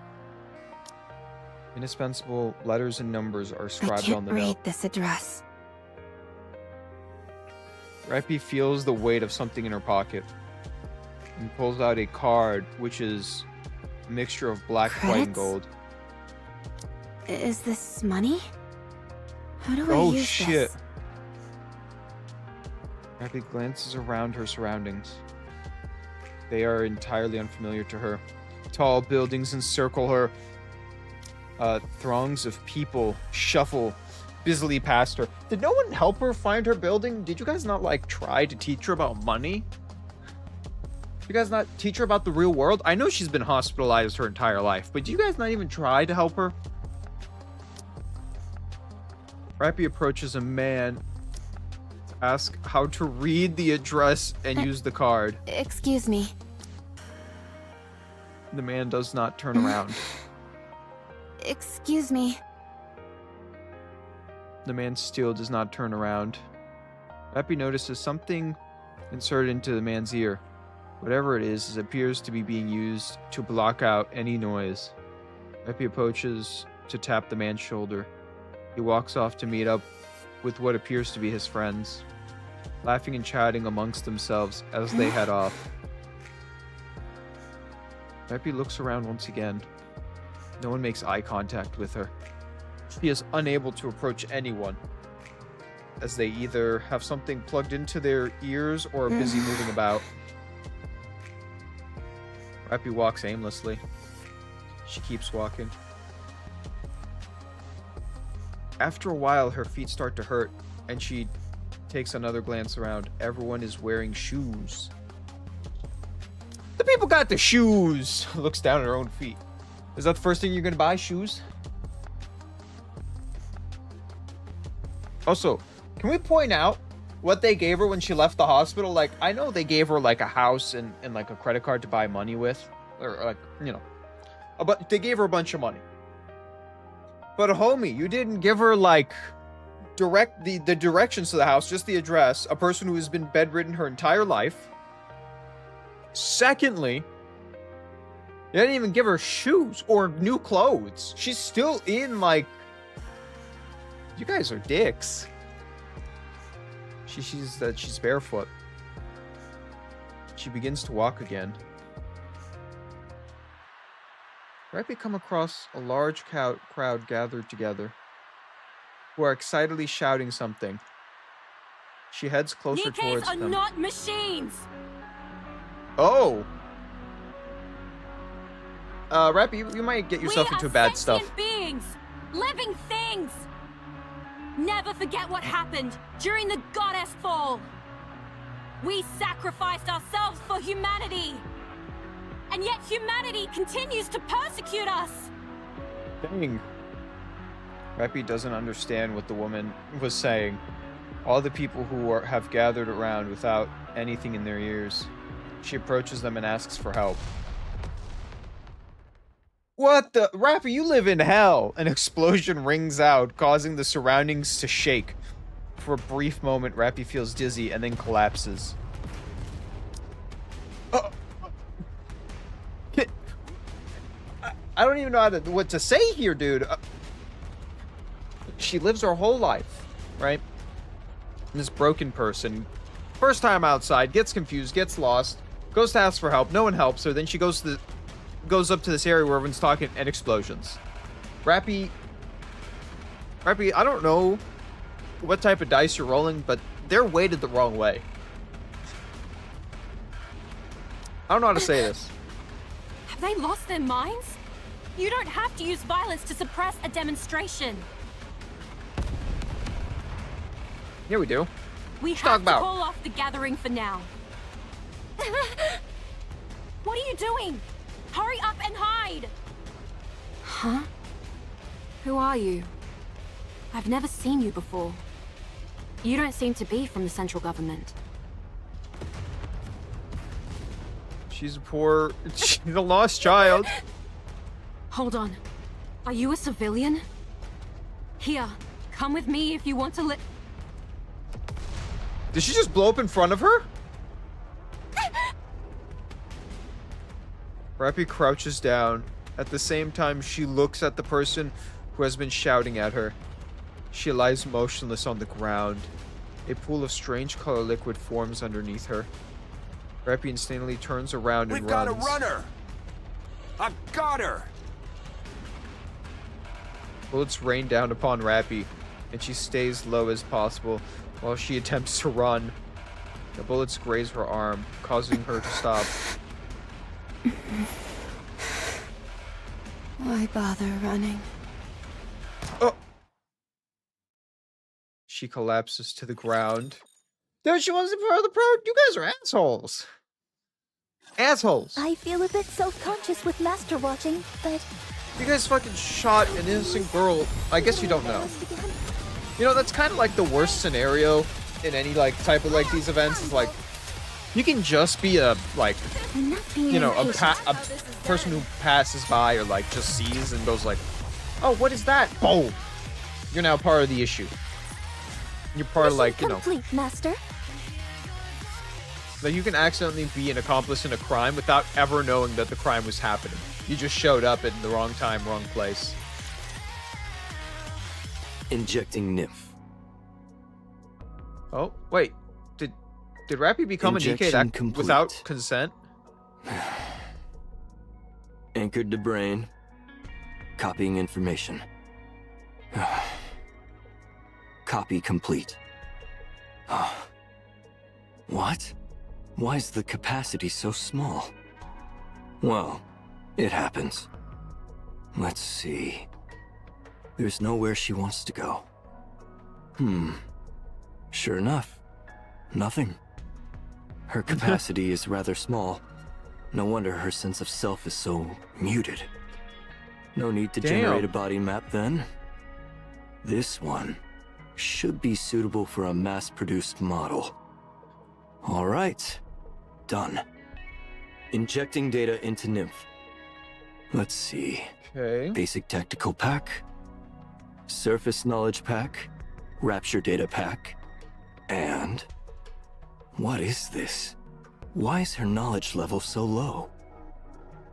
Indispensable letters and numbers are I scribed on can't the read note. this address. Rapi feels the weight of something in her pocket and pulls out a card, which is a mixture of black, white, and Credits? gold. Is this money? How do I Oh, use shit. this? Rapi glances around her surroundings. They are entirely unfamiliar to her. Tall buildings encircle her. Throngs of people shuffle busily past her. Did no one help her find her building? Did you guys not like try to teach her about money? You guys not teach her about the real world? I know she's been hospitalized her entire life, but do you guys not even try to help her? Rapi approaches a man to ask how to read the address and use the card. Excuse me. The man does not turn around. Excuse me. The man still does not turn around. Rapi notices something inserted into the man's ear. Whatever it is, it appears to be being used to block out any noise. Rapi approaches to tap the man's shoulder. He walks off to meet up with what appears to be his friends, laughing and chatting amongst themselves as they head off. Rapi looks around once again. No one makes eye contact with her. She is unable to approach anyone, as they either have something plugged into their ears or are busy moving about. Rapi walks aimlessly. She keeps walking. After a while, her feet start to hurt, and she takes another glance around. Everyone is wearing shoes. The people got the shoes! Looks down at her own feet. Is that the first thing you're gonna buy? Shoes? Also, can we point out what they gave her when she left the hospital? Like, I know they gave her like a house and like a credit card to buy money with, or like, you know, but they gave her a bunch of money. But homie, you didn't give her like the directions to the house, just the address. A person who has been bedridden her entire life, Secondly, they didn't even give her shoes or new clothes. She's still in, like... You guys are dicks. She sees that she's barefoot. She begins to walk again. Rapi come across a large crowd gathered together, who are excitedly shouting something. She heads closer towards them. Nikes are not machines! Oh! Rapi, you might get yourself into bad stuff. We are sentient beings! Living things! Never forget what happened during the goddess fall! We sacrificed ourselves for humanity! And yet humanity continues to persecute us! Dang. Rapi doesn't understand what the woman was saying. All the people who have gathered around without anything in their ears. She approaches them and asks for help. What the? Rapi, you live in hell! An explosion rings out, causing the surroundings to shake. For a brief moment, Rapi feels dizzy and then collapses. I don't even know what to say here, dude. She lives her whole life, right? This broken person, first time outside, gets confused, gets lost, goes to ask for help. No one helps her. Then she goes up to this area where everyone's talking, and explosions. Rapi, I don't know what type of dice you're rolling, but they're weighted the wrong way. I don't know how to say this. Have they lost their minds? You don't have to use violence to suppress a demonstration. Yeah, we do. We have to call off the gathering for now. What are you doing? Hurry up and hide! Huh? Who are you? I've never seen you before. You don't seem to be from the central government. She's a lost child. Hold on. Are you a civilian? Here, come with me if you want to Did she just blow up in front of her? Rapi crouches down. At the same time, she looks at the person who has been shouting at her. She lies motionless on the ground. A pool of strange color liquid forms underneath her. Rapi instantly turns around and runs. We've got a runner! I've got her! Bullets rain down upon Rapi, and she stays low as possible while she attempts to run. The bullets graze her arm, causing her to stop. Why bother running? Oh! She collapses to the ground. Dude, she wasn't part of the pro. You guys are assholes. Assholes. I feel a bit self-conscious with Master watching, but... You guys fucking shot an innocent girl. I guess you don't know. You know, that's kind of like the worst scenario in any, like, type of, like, these events. Is like, you can just be a, like, you know, a person who passes by or, like, just sees and goes like, oh, what is that? Boom. You're now part of the issue. You're part of, like, you know... complete, Master. Like, you can accidentally be an accomplice in a crime without ever knowing that the crime was happening. You just showed up in the wrong time, wrong place. Injecting nymph. Oh, wait. Did Rapi become a Nikkei without consent? Anchored to brain. Copying information. Copy complete. What? Why is the capacity so small? Well, it happens. Let's see. There's nowhere she wants to go. Sure enough. Nothing. Her capacity is rather small. No wonder her sense of self is so muted. No need to generate a body map then. This one should be suitable for a mass-produced model. All right. Done. Injecting data into Nymph. Let's see. Okay. Basic tactical pack. Surface knowledge pack. Rapture data pack. And... what is this? Why is her knowledge level so low?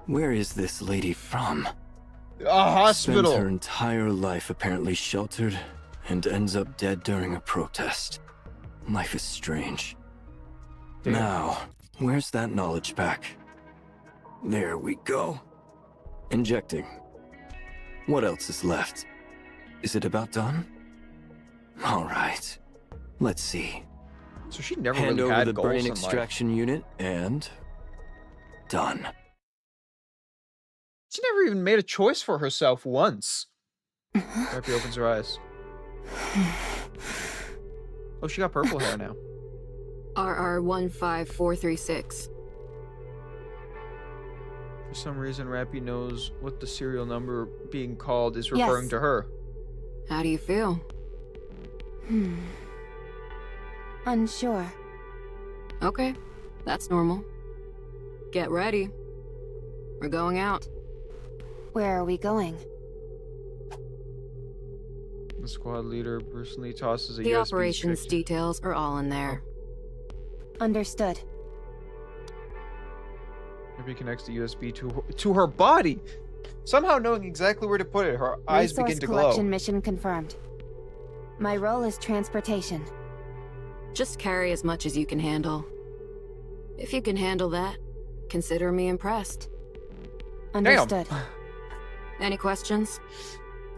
Where is this lady from? A hospital. Spends her entire life apparently sheltered and ends up dead during a protest. Life is strange. Damn. Now, where's that knowledge pack? There we go. Injecting. What else is left? Is it about done? All right. Let's see. So she never Hand really over had the goals brain in life. extraction unit and done. She never even made a choice for herself once. Rapi opens her eyes. Oh, she got purple hair now. RR15436. For some reason, Rapi knows what the serial number being called is referring to her. How do you feel? Unsure. Okay, that's normal. Get ready. We're going out. Where are we going? The squad leader personally tosses a The USB operations stick. details are all in there. Understood. Rapi connects the USB to her body. Somehow knowing exactly where to put it, her eyes Resource begin to glow. collection mission confirmed. My role is transportation. Just carry as much as you can handle. If you can handle that, consider me impressed. Understood. Any questions?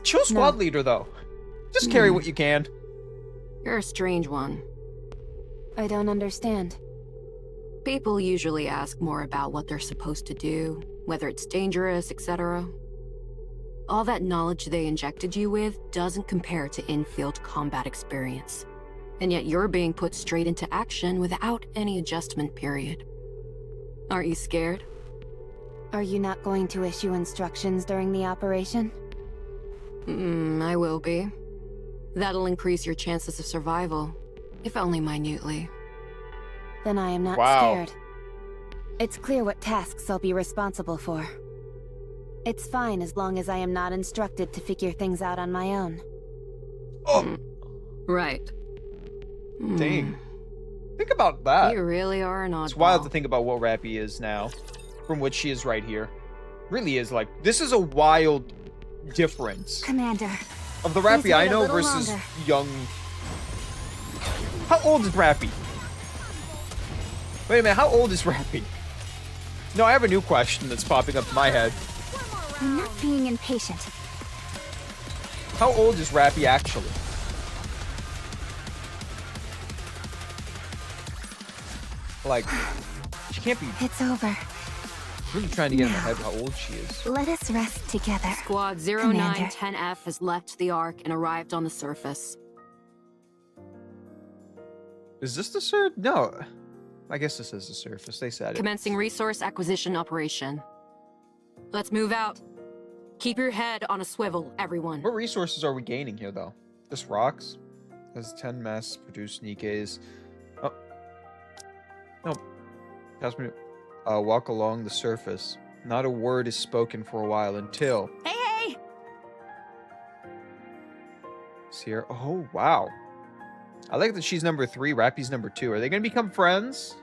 Chill squad leader, though. Just carry what you can. You're a strange one. I don't understand. People usually ask more about what they're supposed to do, whether it's dangerous, etc. All that knowledge they injected you with doesn't compare to in-field combat experience. And yet you're being put straight into action without any adjustment period. Aren't you scared? Are you not going to issue instructions during the operation? I will be. That'll increase your chances of survival, if only minutely. Then I am not Wow. scared. It's clear what tasks I'll be responsible for. It's fine as long as I am not instructed to figure things out on my own. Oh, Right. dang. Think about that. You really are an oddball. It's wild to think about what Rapi is now, from what she is right here. Really is like, this is a wild difference Commander. of the Please Rapi I wait a know little versus longer. young. How old is Rapi? Wait a minute, how old is Rapi? No, I have a new question that's popping up in my head. I'm not being impatient. How old is Rapi actually? Like, she can't be It's over. really trying to get in my head how old she is. Let us rest together. Squad Commander. 0910F has left the Ark and arrived on the surface. Is this the surface? No. I guess this is the surface. They said it. Commencing resource acquisition operation. Let's move out. Keep your head on a swivel, everyone. What resources are we gaining here, though? Just rocks? Has 10 mass produced Nikes. Oh. Nope. Pass me. Walk along the surface. Not a word is spoken for a while until. Hey! Sierra. Oh, wow. I like that she's number 3, Rapi's number 2. Are they going to become friends?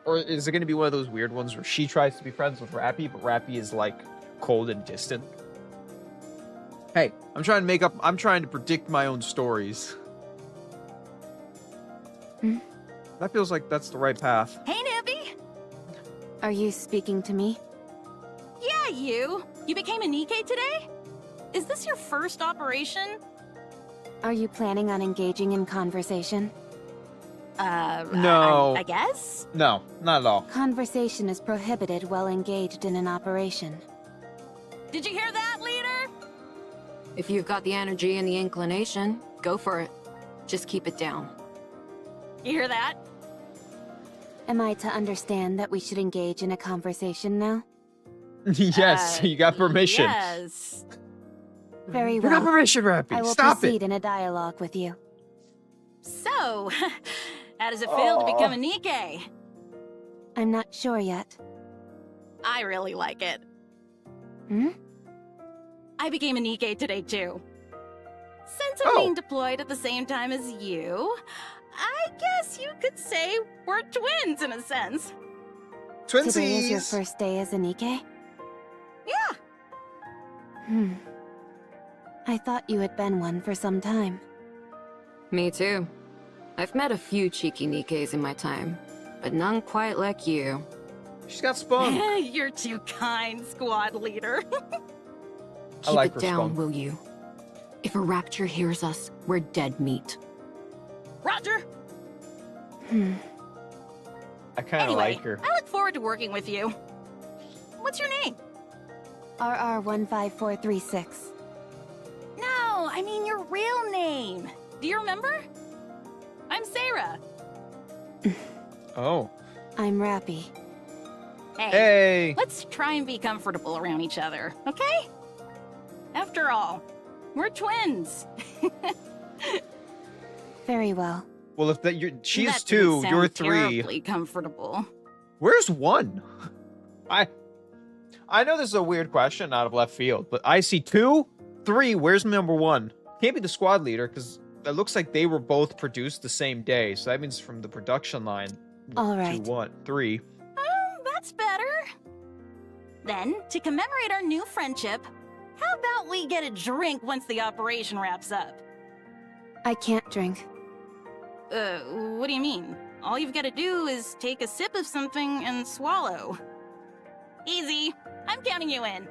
Or is it going to be one of those weird ones where she tries to be friends with Rapi, but Rapi is, like, cold and distant? Hey, I'm trying to predict my own stories. That feels like that's the right path. Hey, newbie! Are you speaking to me? Yeah, you! You became a Nikkei today? Is this your first operation? Are you planning on engaging in conversation? No. I guess? No, not at all. Conversation is prohibited while engaged in an operation. Did you hear that, leader? If you've got the energy and the inclination, go for it. Just keep it down. You hear that? Am I to understand that we should engage in a conversation now? Yes, you got permission. Yes. Very You got well. permission, I Rapi. will Stop proceed it. in a dialogue with you. So, how does it feel to become a Nikkei? I'm not sure yet. I really like it. Hmm? I became a Nikkei today, too. Since I'm Oh. being deployed at the same time as you, I guess you could say we're twins in a sense. Today is your Twinsies! first day as a Nikkei? Yeah. I thought you had been one for some time. Me too. I've met a few cheeky Nikkeis in my time, but none quite like you. She's got spunk. You're too kind, squad leader. Keep like it her down, spunk. will you? If a rapture hears us, we're dead meat. Roger. I kind of Anyway, like her. I look forward to working with you. What's your name? RR15436. No, I mean your real name. Do you remember? I'm Sarah. Oh. I'm Rapi. Hey! Let's try and be comfortable around each other, okay? After all, we're twins. Very well. Well, if she's That didn't 2, sound you're 3. terribly comfortable. Where's 1? I know this is a weird question out of left field, but I see 2, 3. Where's number 1? Can't be the squad leader because it looks like they were both produced the same day. So that means from the production line. All right. 2, 1, 3. That's better. Then, to commemorate our new friendship, how about we get a drink once the operation wraps up? I can't drink. What do you mean? All you've got to do is take a sip of something and swallow. Easy. I'm counting you in.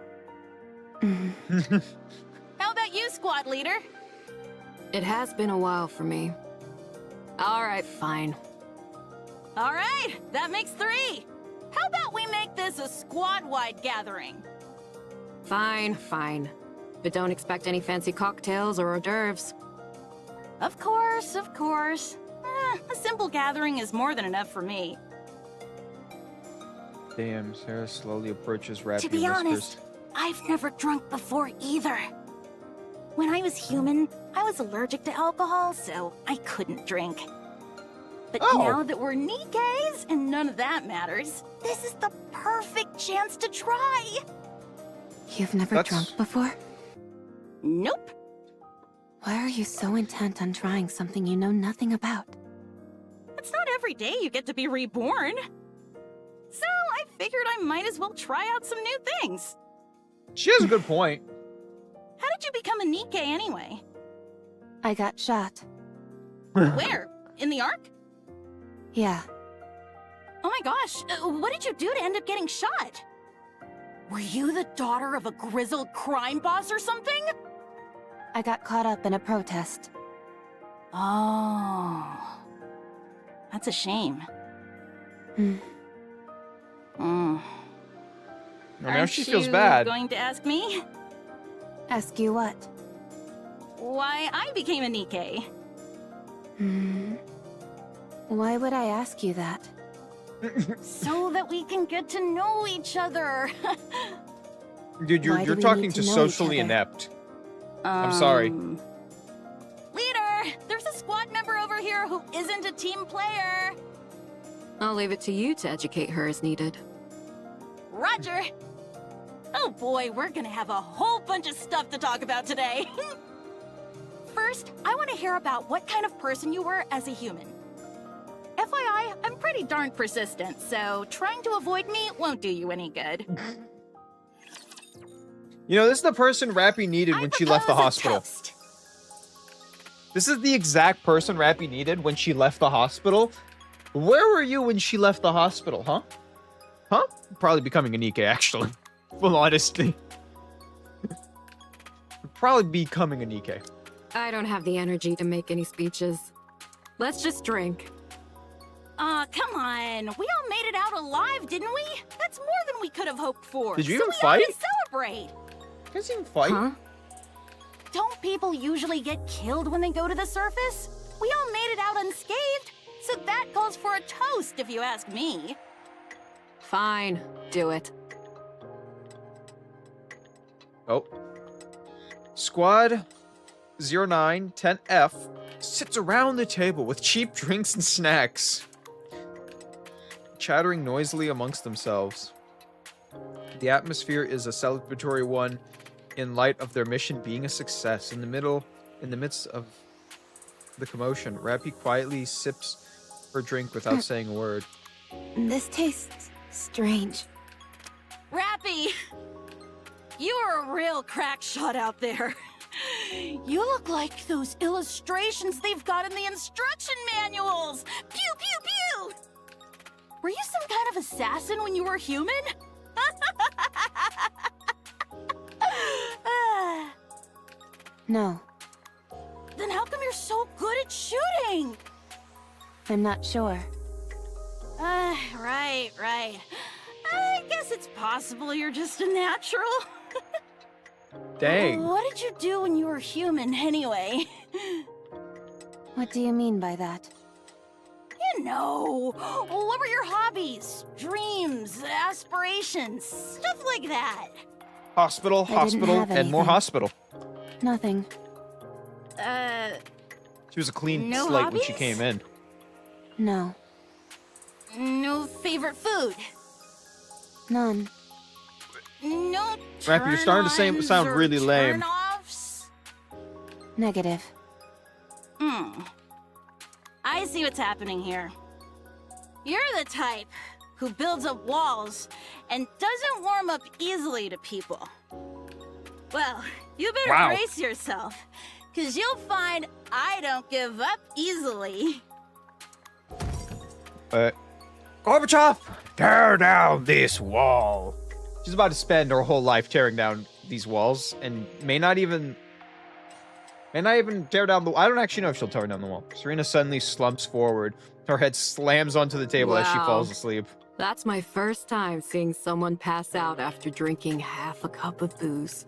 How about you, squad leader? It has been a while for me. All right, fine. All right, that makes 3. How about we make this a squad-wide gathering? Fine, fine. But don't expect any fancy cocktails or hors d'oeuvres. Of course, of course. A simple gathering is more than enough for me. Damn, Sarah slowly approaches Rapi To be and whispers. honest, I've never drunk before either. When I was human, I was allergic to alcohol, so I couldn't drink. But Oh. now that we're Nikkeis and none of that matters, this is the perfect chance to try. You've never That's- drunk before? Nope. Why are you so intent on trying something you know nothing about? It's not every day you get to be reborn. So I figured I might as well try out some new things. She has a good point. How did you become a Nikkei anyway? I got shot. Where? In the Ark? Yeah. Oh my gosh, what did you do to end up getting shot? Were you the daughter of a grizzled crime boss or something? I got caught up in a protest. Oh. That's a shame. Hmm. Mm. Well, now Aren't she feels you bad. going to ask me Ask you what? why I became a Nikkei? Why would I ask you that? So that we can get to know each other. Dude, Why do you're we talking need to to know each socially other? inept. I'm sorry. Leader, there's a squad member over here who isn't a team player. I'll leave it to you to educate her as needed. Roger. Oh boy, we're gonna have a whole bunch of stuff to talk about today. First, I want to hear about what kind of person you were as a human. FYI, I'm pretty darn persistent, so trying to avoid me won't do you any good. You know, this is the person Rapi needed when she left the propose a hospital. toast. This is the exact person Rapi needed when she left the hospital. Where were you when she left the hospital, huh? Huh? Probably becoming a Nikkei, actually. Full honesty. Probably becoming a Nikkei. I don't have the energy to make any speeches. Let's just drink. Aw, come on. We all made it out alive, didn't we? That's more than we could have hoped for. Did you so even we fight? ought to celebrate. You guys even fight? Huh? Don't people usually get killed when they go to the surface? We all made it out unscathed, so that calls for a toast, if you ask me. Fine, do it. Oh. Squad 0910F sits around the table with cheap drinks and snacks, chattering noisily amongst themselves. The atmosphere is a celebratory one in light of their mission being a success. In the midst of the commotion, Rapi quietly sips her drink without saying a word. This tastes strange. Rapi! You are a real crack shot out there. You look like those illustrations they've got in the instruction manuals! Pew pew pew! Were you some kind of assassin when you were human? No, Then how come you're so good at shooting? I'm not sure. Right. I guess it's possible you're just a natural. Dang. What did you do when you were human, anyway? What do you mean by that? You know, what were your hobbies, dreams, aspirations, stuff like that? Hospital, I didn't hospital, have and more anything. hospital. Nothing. She was a clean No slate when she hobbies? came in. No. No favorite food? None. No Rapi, you're starting to turn-ons sound or really lame. turn-offs? Negative. I see what's happening here. You're the type who builds up walls and doesn't warm up easily to people. Well, you better Wow. brace yourself, because you'll find I don't give up easily. Gorbachev, tear down this wall. She's about to spend her whole life tearing down these walls and may not even tear down the. I don't actually know if she'll tear down the wall. Serena suddenly slumps forward. Her head slams onto the table as she Wow. falls asleep. That's my first time seeing someone pass out after drinking half a cup of booze.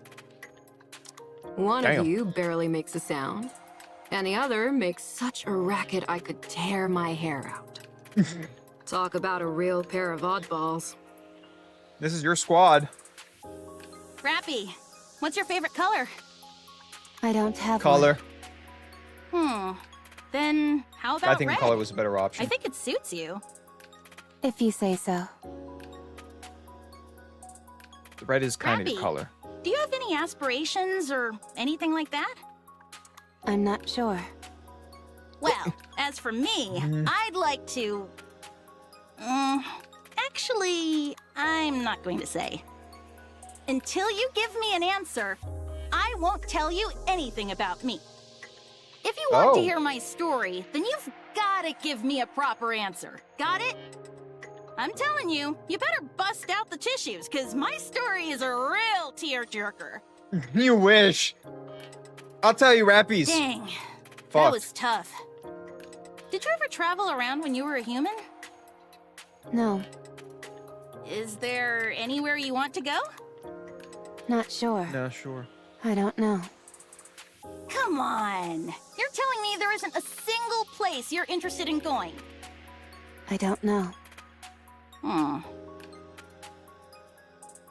One Damn. of you barely makes a sound, and the other makes such a racket I could tear my hair out. Talk about a real pair of oddballs. This is your squad. Rapi, what's your favorite color? I don't have Color. Then how about I think red? color was a better option. I think it suits you. one. If you say so. The red is kind of Rapi. your color. Do you have any aspirations or anything like that? I'm not sure. Well, as for me, I'd like to... actually, I'm not going to say. Until you give me an answer, I won't tell you anything about me. If you want to Oh. hear my story, then you've got to give me a proper answer. Got it? I'm telling you, you better bust out the tissues, because my story is a real tearjerker. You wish. I'll tell you, Rappies. Dang, that Fuck. was tough. Did you ever travel around when you were a human? No, Is there anywhere you want to go? not sure. No, sure. I don't know. Come on. You're telling me there isn't a single place you're interested in going? I don't know.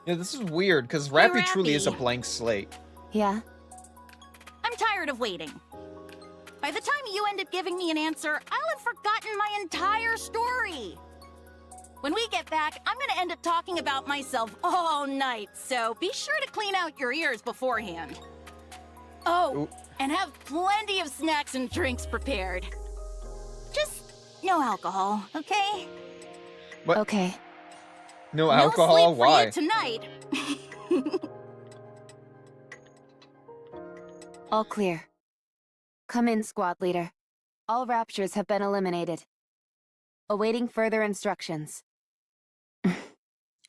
Yeah, this is weird because Rappy truly is a Rappy. blank slate. Yeah? I'm tired of waiting. By the time you end up giving me an answer, I'll have forgotten my entire story. When we get back, I'm gonna end up talking about myself all night, so be sure to clean out your ears beforehand. Oh, Ooh. and have plenty of snacks and drinks prepared. Just no alcohol, okay? What? Okay. No No alcohol? sleep Why? for you tonight. All clear. Come in, squad leader. All raptures have been eliminated. Awaiting further instructions.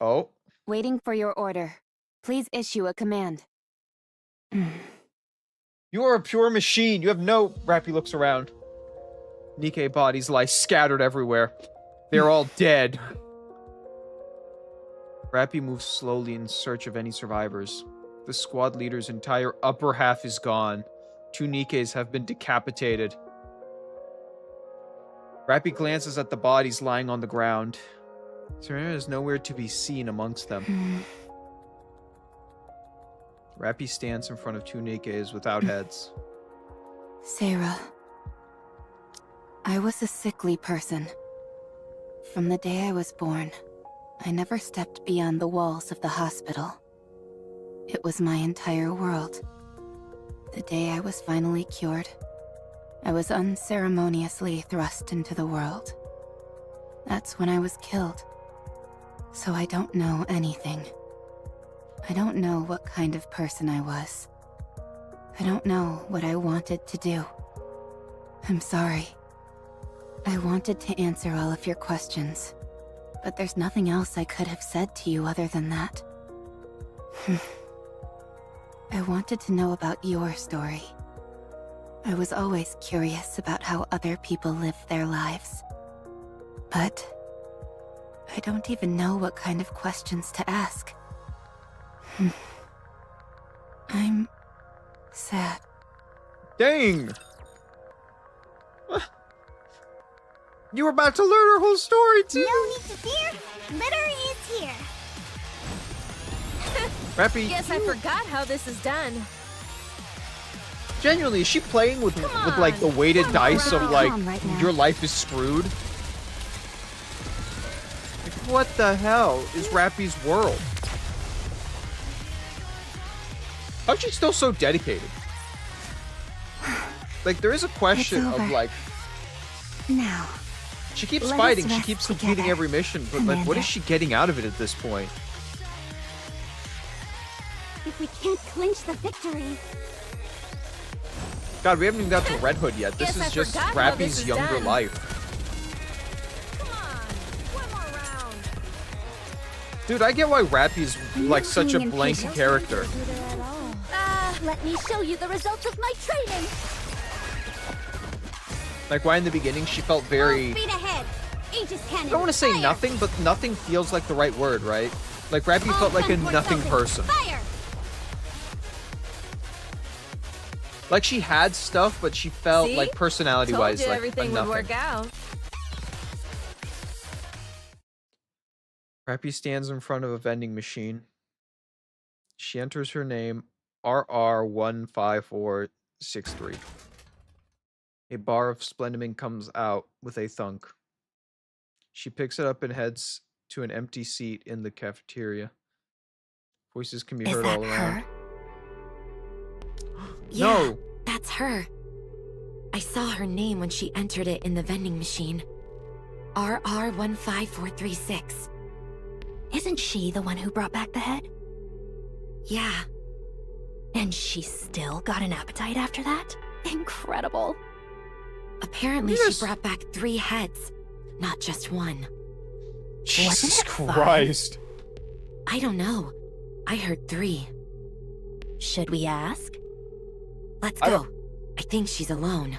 Oh. Waiting for your order. Please issue a command. You are a pure machine. You have no... Rappy looks around. Nikkei bodies lie scattered everywhere. They're all dead. Rappy moves slowly in search of any survivors. The squad leader's entire upper half is gone. 2 Nikkeis have been decapitated. Rappy glances at the bodies lying on the ground. Serena is nowhere to be seen amongst them. Rappy stands in front of 2 Nikkeis without heads. Sarah. I was a sickly person. From the day I was born, I never stepped beyond the walls of the hospital. It was my entire world. The day I was finally cured, I was unceremoniously thrust into the world. That's when I was killed. So I don't know anything. I don't know what kind of person I was. I don't know what I wanted to do. I'm sorry. I wanted to answer all of your questions, but there's nothing else I could have said to you other than that. I wanted to know about your story. I was always curious about how other people live their lives. But I don't even know what kind of questions to ask. I'm sad. Dang! You were about to learn her whole story, too! No need to fear. Litter is here. Rapi, Guess I forgot how this is done. genuinely, is she playing with Come like the on. weighted Come dice on, of like Calm right now. your life is screwed? Like, what the hell is Rapi's world? How's she still so dedicated? Like, there is a question It's of over. like, Now, she keeps Let us fighting, she rest keeps completing together, every mission, but like, what Commander. is she getting out of it at this point? If we can't clinch the victory, God, we haven't even got to Red Hood yet. This Guess I is just forgot how this Rapi's is younger done. life. Come on, one more round. Dude, I get why Rapi's like such a being blank impatient. character. let me show you the results of my training. Like, why in the beginning she felt very... Full speed ahead. Aegis cannon. I don't want to say Fire. nothing, but nothing feels like the right word, right? Like, Rapi All felt like a transport nothing falcons, person. Fire. Like, she had stuff, but she felt, See? like, personality-wise, Told you like, everything a would nothing. work out. Rapi stands in front of a vending machine. She enters her name, RR15463. A bar of Splendiming comes out with a thunk. She picks it up and heads to an empty seat in the cafeteria. Voices can be is heard that all around. her? Yeah, No! that's her. I saw her name when she entered it in the vending machine. RR15436. Isn't she the one who brought back the head? Yeah, And she still got an appetite after that? Incredible. apparently Yes. she brought back 3 heads, not just one. Jesus it fun? Christ. I don't know. I heard 3. Should we ask? Let's I go. I think she's alone.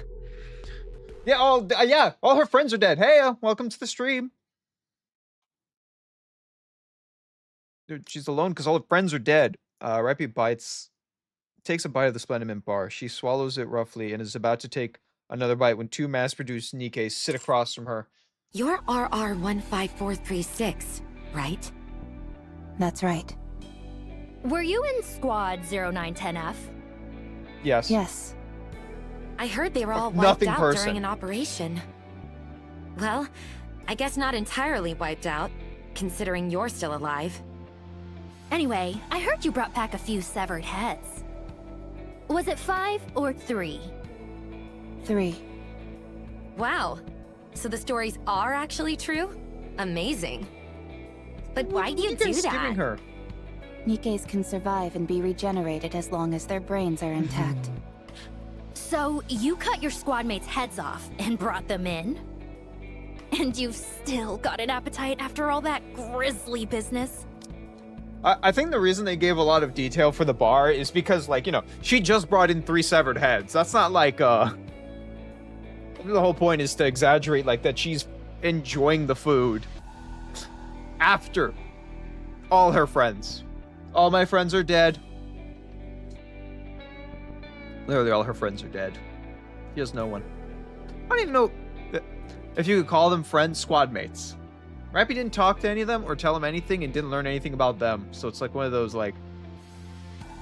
Yeah, all her friends are dead. Hey, welcome to the stream. Dude, she's alone because all her friends are dead. Rapi takes a bite of the Splendimint bar. She swallows it roughly and is about to take another bite when 2 mass-produced Nikkes sit across from her. You're RR15436, right? That's right. Were you in Squad 0910F? Yes. Yes. I heard they were all Nothing wiped out person. during an operation. Well, I guess not entirely wiped out, considering you're still alive. Anyway, I heard you brought back a few severed heads. Was it 5 or 3? 3. Wow. So the stories are actually true? Amazing. But why do you do Nikkes that? giving her? Nikkes can survive and be regenerated as long as their brains are intact. So you cut your squad mates' heads off and brought them in? And you've still got an appetite after all that grisly business? I think the reason they gave a lot of detail for the bar is because, like, you know, she just brought in 3 severed heads. That's not like, the whole point is to exaggerate, like, that she's enjoying the food after all her friends. All my friends are dead. Literally all her friends are dead. She has no one. I don't even know if you could call them friends, squad mates. Rapi didn't talk to any of them or tell them anything and didn't learn anything about them. So it's like one of those, like,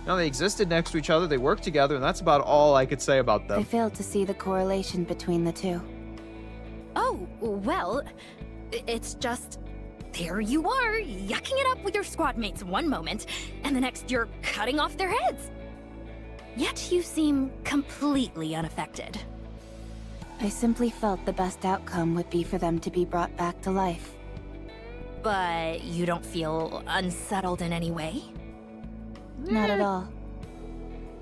you know, they existed next to each other, they worked together, and that's about all I could say about I them. failed to see the correlation between the two. Oh, well, it's just... There you are, yucking it up with your squad mates one moment, and the next you're cutting off their heads. Yet you seem completely unaffected. I simply felt the best outcome would be for them to be brought back to life. But you don't feel unsettled in any way? Not at all.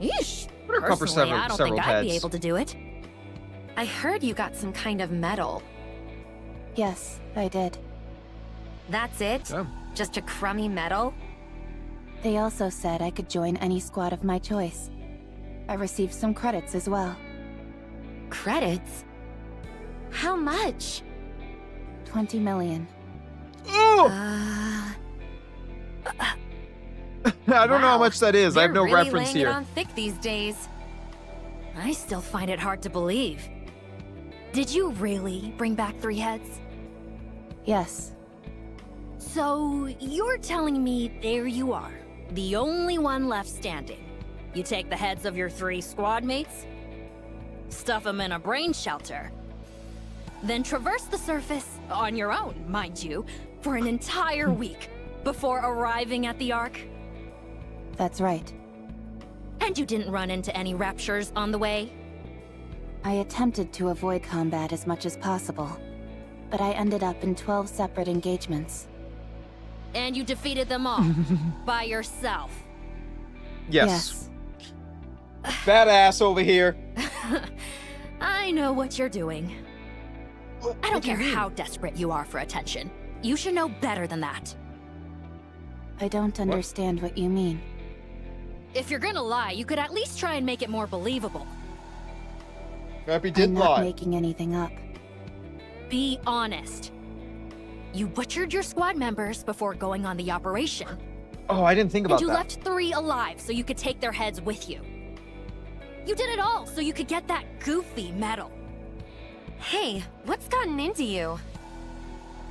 Yeesh. Better cover Personally, I don't think several I'd be heads. able to do it. I heard you got some kind of medal. Yes, I did. That's it? Oh. Just a crummy medal? They also said I could join any squad of my choice. I received some credits as well. Credits? How much? 20 million. Oh! Uh, I don't know how wow. much that is. I have no They're really reference laying here. it on thick these days. I still find it hard to believe. Did you really bring back 3 heads? Yes, So, you're telling me there you are, the only one left standing. You take the heads of your 3 squad mates, stuff them in a brain shelter, then traverse the surface, on your own, mind you, for an entire week before arriving at the Ark. that's right. And you didn't run into any raptures on the way? I attempted to avoid combat as much as possible, but I ended up in 12 separate engagements. And you defeated them all, by yourself. Yes. Badass over here. I know what you're doing. I don't What do you care mean? how desperate you are for attention. You should know better than that. I don't understand what you mean. If you're gonna lie, you could at least try and make it more believable. Rapi did I'm not lie. making anything up. Be honest. You butchered your squad members before going on the operation, Oh, I didn't think and about you that. left 3 alive so you could take their heads with you. You did it all so you could get that goofy medal. Hey, what's gotten into you?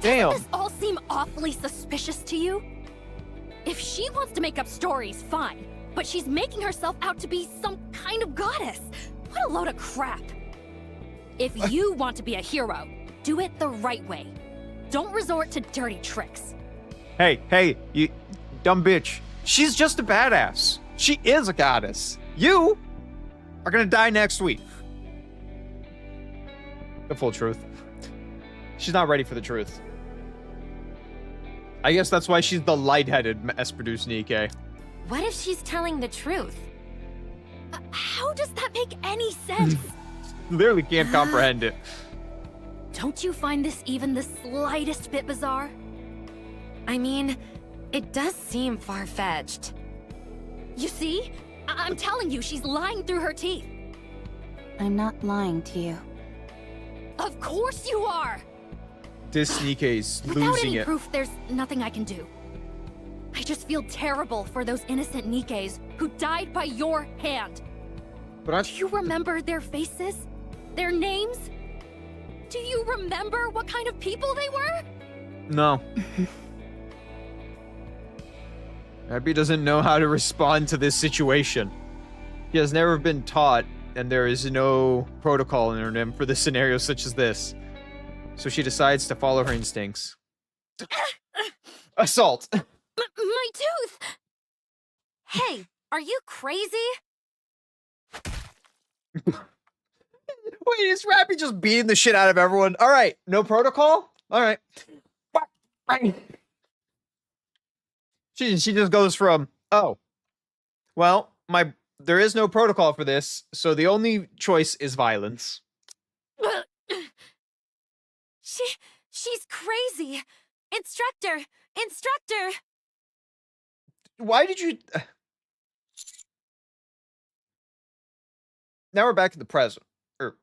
Damn. Does this all seem awfully suspicious to you? If she wants to make up stories, fine. But she's making herself out to be some kind of goddess. What a load of crap. If you want to be a hero, do it the right way. Don't resort to dirty tricks. Hey, you dumb bitch. She's just a badass. She is a goddess. You are gonna die next week. The full truth. She's not ready for the truth. I guess that's why she's the lightheaded mass-produced Nikke. What if she's telling the truth? How does that make any sense? Literally can't comprehend it. Don't you find this even the slightest bit bizarre? I mean, it does seem far-fetched. You see? I'm telling you, she's lying through her teeth. I'm not lying to you. Of course you are! This Nikke's Without losing any it. proof, there's nothing I can do. I just feel terrible for those innocent Nikkes who died by your hand. But Do you remember their faces? Their names? Do you remember what kind of people they were? No. Rapi doesn't know how to respond to this situation. He has never been taught, and there is no protocol in him for the scenarios such as this. So she decides to follow her instincts. Assault! My tooth! Hey, are you crazy? Wait, is Rapi just beating the shit out of everyone? Alright, no protocol? Alright. She just goes from, oh, well, there is no protocol for this, so the only choice is violence. She's crazy. Instructor! Why did you... Now we're back to the present. Or,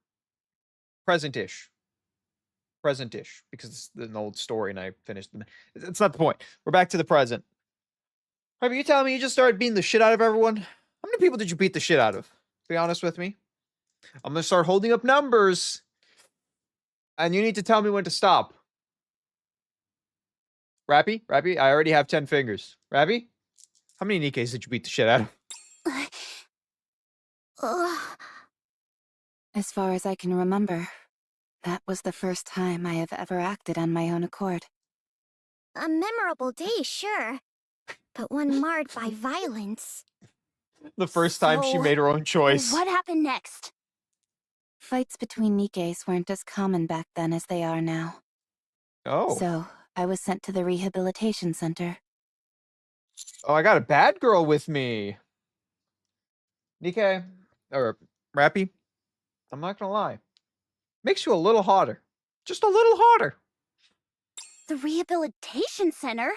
present-ish. Present-ish. Because it's an old story and I finished... It's not the point. We're back to the present. Are you telling me you just started beating the shit out of everyone? How many people did you beat the shit out of? Be honest with me. I'm gonna start holding up numbers. And you need to tell me when to stop. Rapi? I already have 10 fingers. Rapi? How many Nikkes did you beat the shit out of? As far as I can remember, that was the first time I have ever acted on my own accord. A memorable day, sure. But one marred by violence. The first time she So, made her own choice. What happened next? Fights between Nikes weren't as common back then as they are now. Oh. So, I was sent to the rehabilitation center. Oh, I got a bad girl with me. Nikkei, or Rapi, I'm not gonna lie. Makes you a little hotter. Just a little hotter. The rehabilitation center?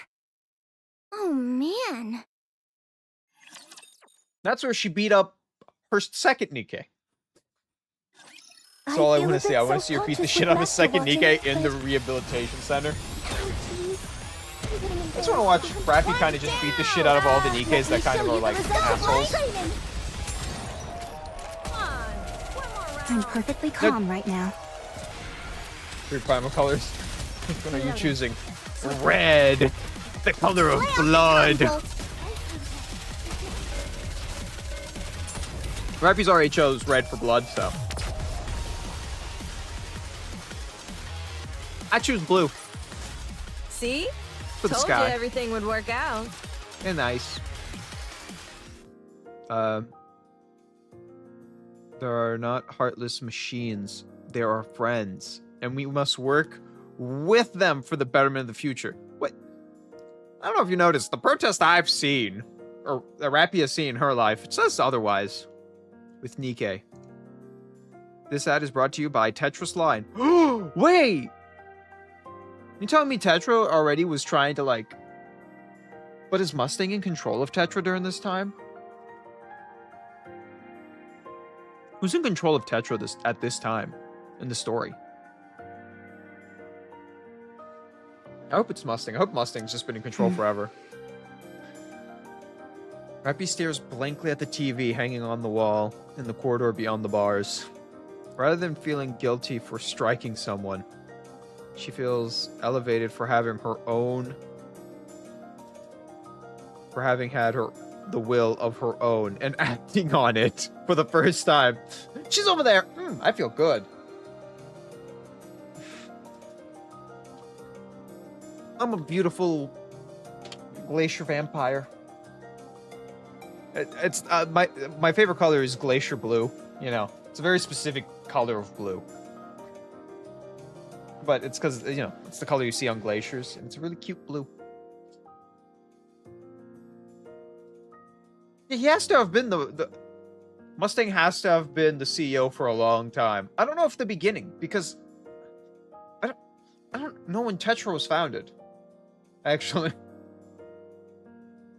Oh, man. That's where she beat up her second Nikkei. That's all I want to see. I want to see her beat the shit out of a second Nikkei in the rehabilitation center. I just want to watch Rapi kind of just beat the shit out of all the Nikkeis that kind of are like assholes. I'm perfectly calm right now. Three primal colors. Which one are you choosing? Red. The color of blood. Rapi's already chose red for blood, so. I choose blue. See? For the Told sky. you everything would work out. And nice. There are not heartless machines. There are friends. And we must work with them for the betterment of the future. What? I don't know if you noticed, the protest I've seen, or that Rapi has seen in her life, it says otherwise. With Nikkei. This ad is brought to you by Tetris Line. Wait! You telling me Tetra already was trying to, like... But is Mustang in control of Tetra during this time? Who's in control of Tetra at this time in the story? I hope it's Mustang. I hope Mustang's just been in control forever. Rapi stares blankly at the TV hanging on the wall in the corridor beyond the bars. Rather than feeling guilty for striking someone, she feels elevated for having her own... For having had the will of her own and acting on it for the first time. She's over there. I feel good. I'm a beautiful glacier vampire. It's my favorite color is glacier blue. You know, it's a very specific color of blue. But it's because, you know, it's the color you see on glaciers, and it's a really cute blue. He has to have been the Mustang has to have been the CEO for a long time. I don't know if the beginning, because I don't know when Tetra was founded. Actually,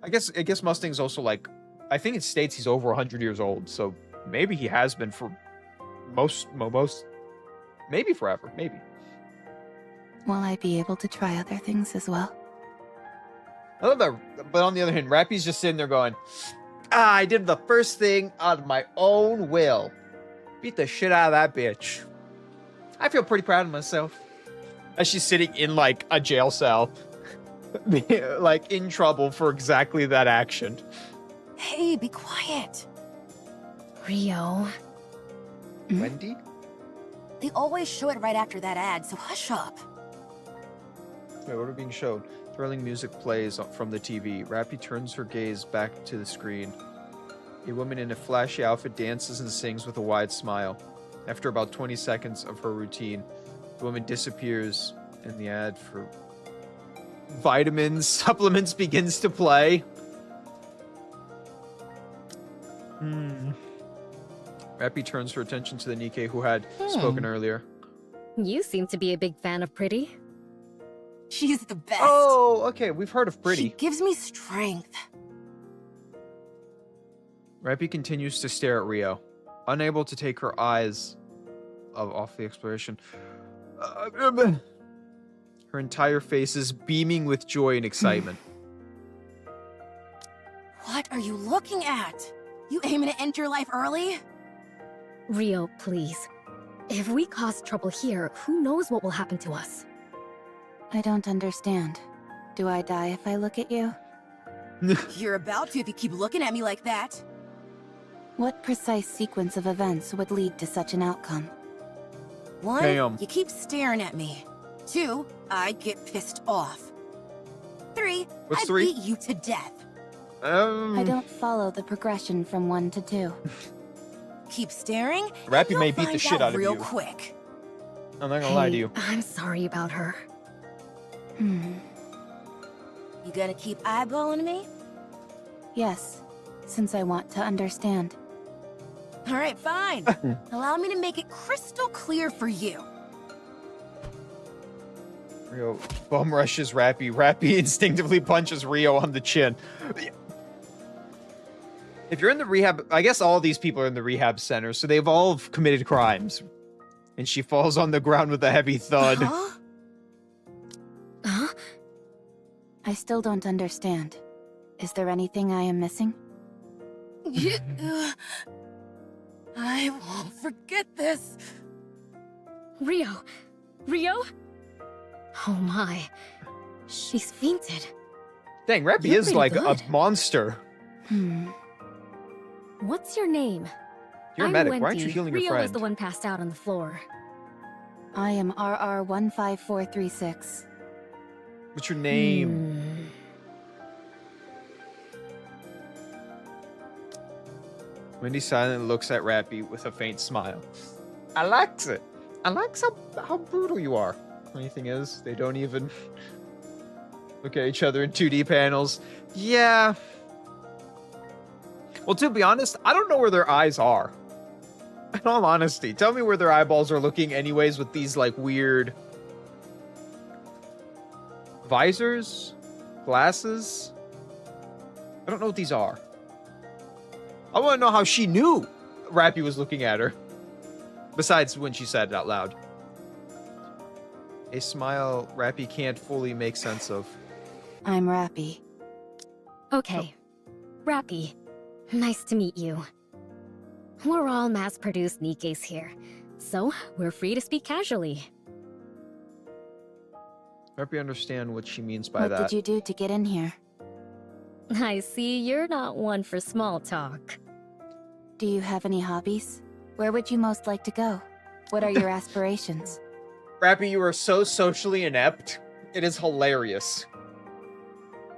I guess Mustang's also like, I think it states he's over 100 years old, so maybe he has been for most maybe forever, maybe. Will I be able to try other things as well? I love that, but on the other hand, Rapi's just sitting there going, I did the first thing out of my own will. Beat the shit out of that bitch. I feel pretty proud of myself. As she's sitting in, like, a jail cell. Like, in trouble for exactly that action. Hey, be quiet. Rio. Wendy? They always show it right after that ad, so hush up. Wait, what are being shown? Thrilling music plays from the TV. Rapi turns her gaze back to the screen. A woman in a flashy outfit dances and sings with a wide smile. After about 20 seconds of her routine, the woman disappears and the ad for vitamin supplements begins to play. Rapi turns her attention to the Nikkei who had spoken earlier. You seem to be a big fan of Pretty. She's the best. Oh, okay, we've heard of Pretty. She gives me strength. Rapi continues to stare at Rio, unable to take her eyes off the exploration. Her entire face is beaming with joy and excitement. What are you looking at? You aiming to end your life early? Rio, please. If we cause trouble here, who knows what will happen to us? I don't understand. Do I die if I look at you? You're about to if you keep looking at me like that. What precise sequence of events would lead to such an outcome? 1, Damn. you keep staring at me. 2, I get pissed off. 3, What's I 3? beat you to death. I don't follow the progression from 1 to 2. Keep staring. Rapi and may you'll beat the find shit out of real you. quick. I'm not gonna lie to you. I'm sorry about her. You gonna keep eyeballing me? Yes, since I want to understand. All right, fine. Allow me to make it crystal clear for you. Rio bum rushes Rapi. Rapi instinctively punches Rio on the chin. If you're in the rehab, I guess all these people are in the rehab center, so they've all committed crimes. And she falls on the ground with a heavy thud. Huh? Huh? I still don't understand. Is there anything I am missing? I won't forget this. Rio? Rio? Oh my. She's fainted. Dang, Rapi You're is pretty like good. a monster. What's your name? You're a I'm medic. Wendy. Why aren't you healing Rio your friend? was the one passed out on the floor. I am RR15436. What's your name? Wendy silently looks at Rapi with a faint smile. I likes it. I likes how brutal you are. Funny thing is, they don't even look at each other in 2D panels. Yeah. Well, to be honest, I don't know where their eyes are. In all honesty, tell me where their eyeballs are looking anyways with these, like, weird visors? Glasses? I don't know what these are. I want to know how she knew Rapi was looking at her. Besides when she said it out loud. A smile Rapi can't fully make sense of. I'm Rapi. Okay. Rapi. Nice to meet you. We're all mass-produced Nikes here, so we're free to speak casually. Rapi understand what she means by What that. did you do to get in here? I see you're not one for small talk. Do you have any hobbies? Where would you most like to go? What are your aspirations? Rapi, you are so socially inept. It is hilarious.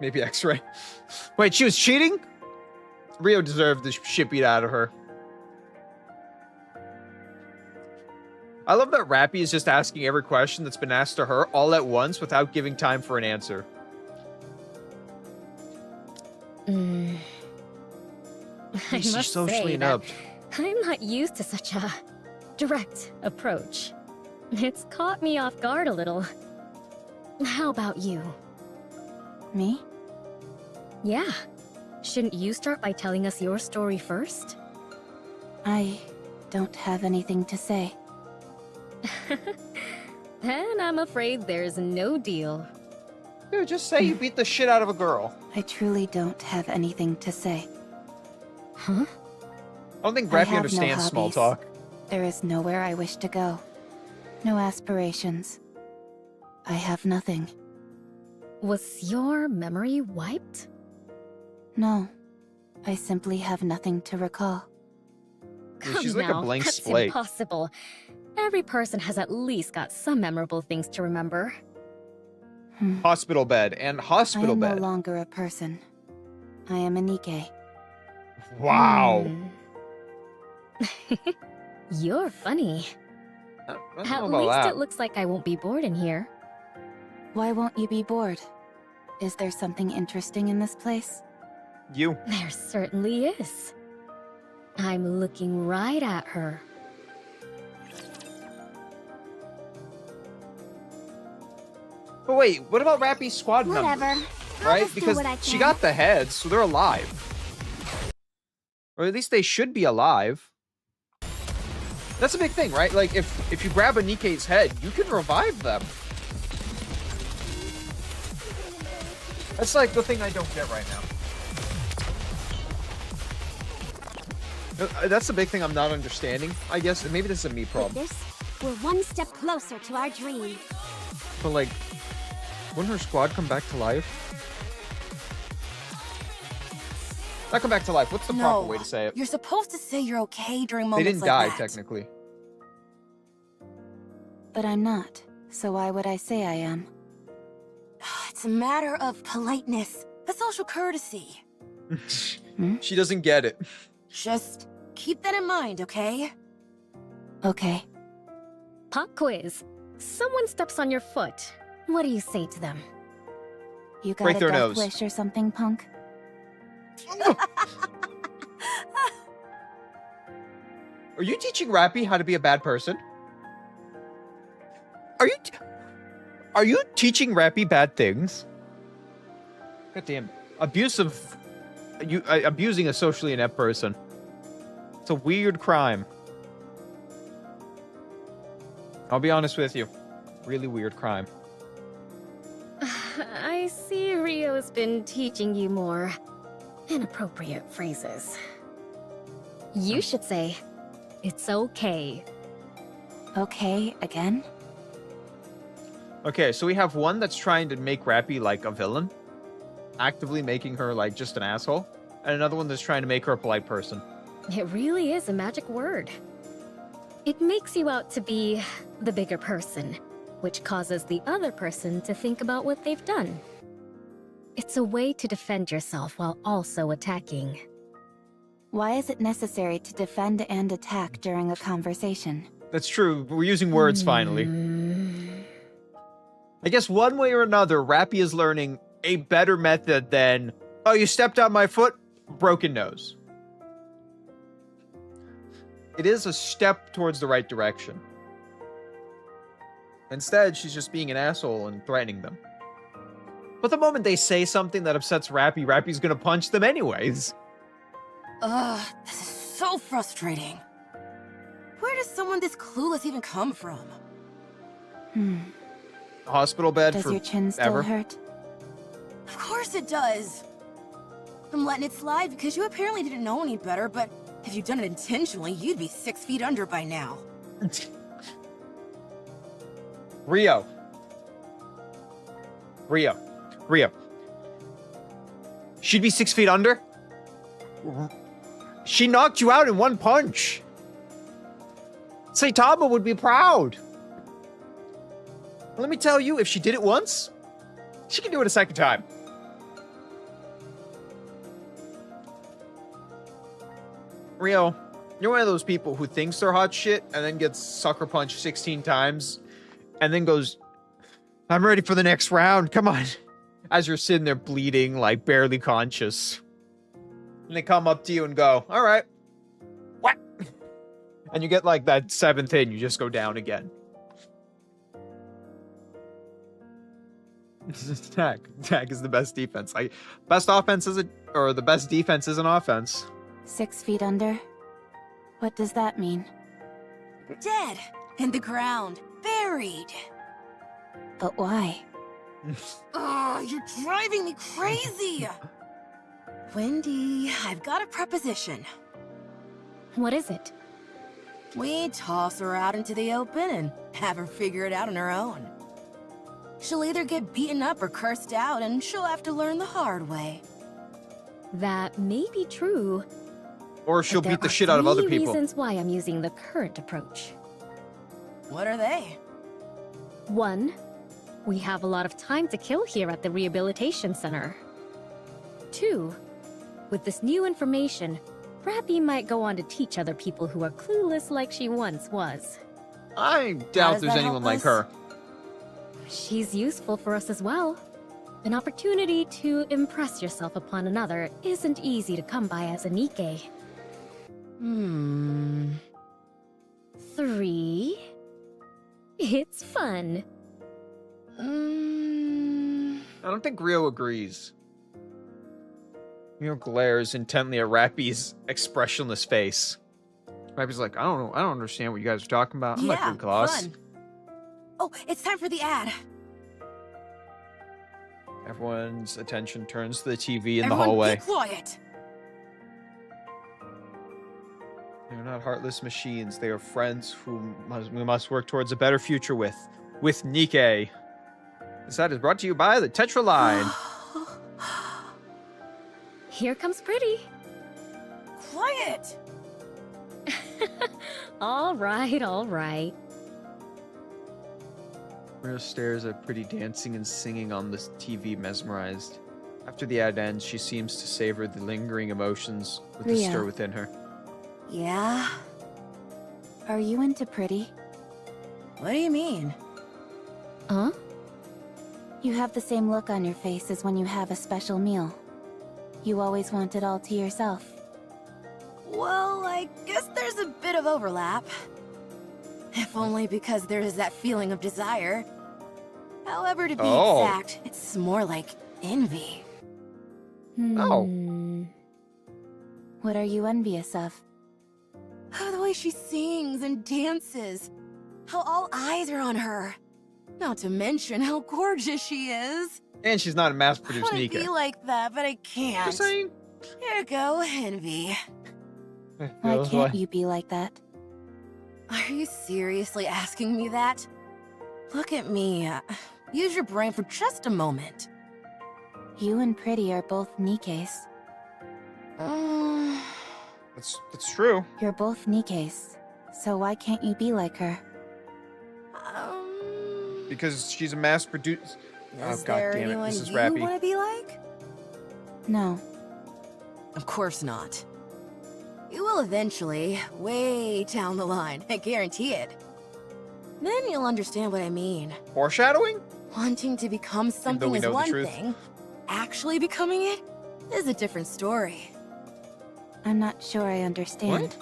Maybe X-ray. Wait, she was cheating? Rio deserved the shit beat out of her. I love that Rapi is just asking every question that's been asked to her all at once without giving time for an answer. I She's must socially say that inept. I'm not used to such a direct approach. It's caught me off guard a little. How about you? Me? Yeah. Shouldn't you start by telling us your story first? I don't have anything to say. Then I'm afraid there's no deal. Dude, just say you beat the shit out of a girl. I truly don't have anything to say. Huh? I don't think I Rapi have no understands small hobbies. talk. There is nowhere I wish to go. No aspirations. I have nothing. Was your memory wiped? No. I simply have nothing to recall. Yeah, Come she's like a now, blank that's slate. impossible. Every person has at least got some memorable things to remember. Hospital bed and I hospital am bed. no longer a person. I am a Nike. Wow. You're funny. I don't At know about least that. it looks like I won't be bored in here. Why won't you be bored? Is there something interesting in this place? You. There certainly is. I'm looking right at her. But wait, what about Rapi's squad Whatever. members? I'll Right? just do Because what I she can. got the heads, so they're alive. Or at least they should be alive. That's a big thing, right? Like, if you grab a Nikke's head, you can revive them. That's like the thing I don't get right now. That's the big thing I'm not understanding, I guess. Maybe this is a me With problem. this, we're one step closer to our dream. But like, wouldn't her squad come back to life? Not come back to life. What's the proper way to say it? You're supposed to say you're okay during They moments didn't like die, that. technically. But I'm not. So why would I say I am? It's a matter of politeness, a social courtesy. She doesn't get it. Just keep that in mind, okay? Okay. Pop quiz. Someone steps on your foot. What do you say to them? You got Break a their death nose. wish or something, punk? Are you teaching Rapi how to be a bad person? Are you teaching Rapi bad things? God damn. Abusing a socially inept person. It's a weird crime. I'll be honest with you. Really weird crime. I see Rio's been teaching you more inappropriate phrases. You should say, "It's okay." Okay, again? Okay, so we have one that's trying to make Rapi like a villain, actively making her like just an asshole, and another one that's trying to make her a polite person. It really is a magic word. It makes you out to be the bigger person, which causes the other person to think about what they've done. It's a way to defend yourself while also attacking. Why is it necessary to defend and attack during a conversation? That's true. We're using words finally. Mm. I guess one way or another, Rapi is learning a better method than, oh, you stepped on my foot, broken nose. It is a step towards the right direction. Instead, she's just being an asshole and threatening them. But the moment they say something that upsets Rapi, Rapi's gonna punch them anyways. Ugh, this is so frustrating. Where does someone this clueless even come from? Hospital bed Does for your chin still ever. hurt? Of course it does. I'm letting it slide because you apparently didn't know any better, but if you'd done it intentionally, you'd be 6 feet under by now. Rio. She'd be 6 feet under? She knocked you out in one punch. Saitama would be proud. Let me tell you, if she did it once, she can do it a second time. Rio, you're one of those people who thinks they're hot shit and then gets sucker punched 16 times and then goes, I'm ready for the next round. Come on. As you're sitting there bleeding, like barely conscious. And they come up to you and go, all right. What? And you get like that 7th hit and you just go down again. Attack is the best defense. Best offense or the best defense is an offense. 6 feet under? What does that mean? Dead. In the ground. Buried. But why? Ugh, you're driving me crazy! Wendy, I've got a proposition. What is it? We toss her out into the open and have her figure it out on her own. She'll either get beaten up or cursed out, and she'll have to learn the hard way. That may be true. Or she'll but there beat the are shit out of other 3 people. reasons why I'm using the current approach. What are they? 1, we have a lot of time to kill here at the rehabilitation center. 2, with this new information, Rapi might go on to teach other people who are clueless like she once was. I How doubt does there's that anyone help like us? her. She's useful for us as well. An opportunity to impress yourself upon another isn't easy to come by as a Nikkei. 3, it's fun. I don't think Rio agrees. Rio glares intently at Rapi's expressionless face. Rapi's like, I don't understand what you guys are talking about. I'm not good class. fun. Oh, it's time for the ad. Everyone's attention turns to the TV in Everyone the hallway. be quiet. They're not heartless machines. They are friends who we must work towards a better future with Nikkei. This ad is brought to you by the Tetra Line. Here comes Pretty. Quiet. All right. Rio stares at Pretty dancing and singing on the TV, mesmerized. After the ad ends, she seems to savor the lingering emotions with the Rio. stir within her. Yeah? Are you into Pretty? What do you mean? Huh? You have the same look on your face as when you have a special meal. You always want it all to yourself. Well, I guess there's a bit of overlap. If only because there is that feeling of desire. However, to be exact, it's more like envy. What are you envious of? Oh, the way she sings and dances. How all eyes are on her. Not to mention how gorgeous she is. And she's not a I mass-produced want to Nika. be like that, but I can't. Just saying. Here you go, envy. Why can't you be like that? Are you seriously asking me that? Look at me. Use your brain for just a moment. You and Pretty are both Nikes. That's true. You're both Nikes. So why can't you be like her? Because she's a mass-produced... Oh, Is god there damn it. anyone This is you Rapi. want to be like? No. Of course not. You will eventually, way down the line, I guarantee it. Then you'll understand what I mean. Foreshadowing? Wanting to become we something is know the one truth. thing. Actually becoming it is a different story. I'm not sure I understand.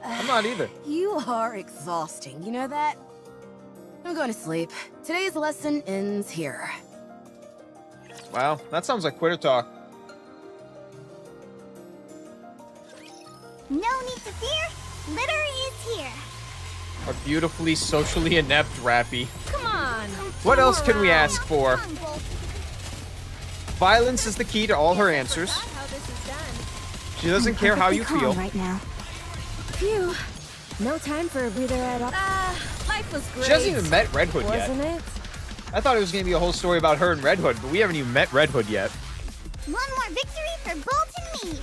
I'm not either. You are exhausting, you know that? I'm going to sleep. Today's lesson ends here. Wow, that sounds like quitter talk. No need to fear. Litter is here. A beautifully socially inept Rapi. Come on! What else can we ask for? Come, Bolt. Violence is the key to all her answers. How this is done. She doesn't care how you feel. Right now. Phew. No time for a breather at all. Life was great. She hasn't even met Red Hood yet. Wasn't it? I thought it was going to be a whole story about her and Red Hood, but we haven't even met Red Hood yet. One more victory for Bolt and me.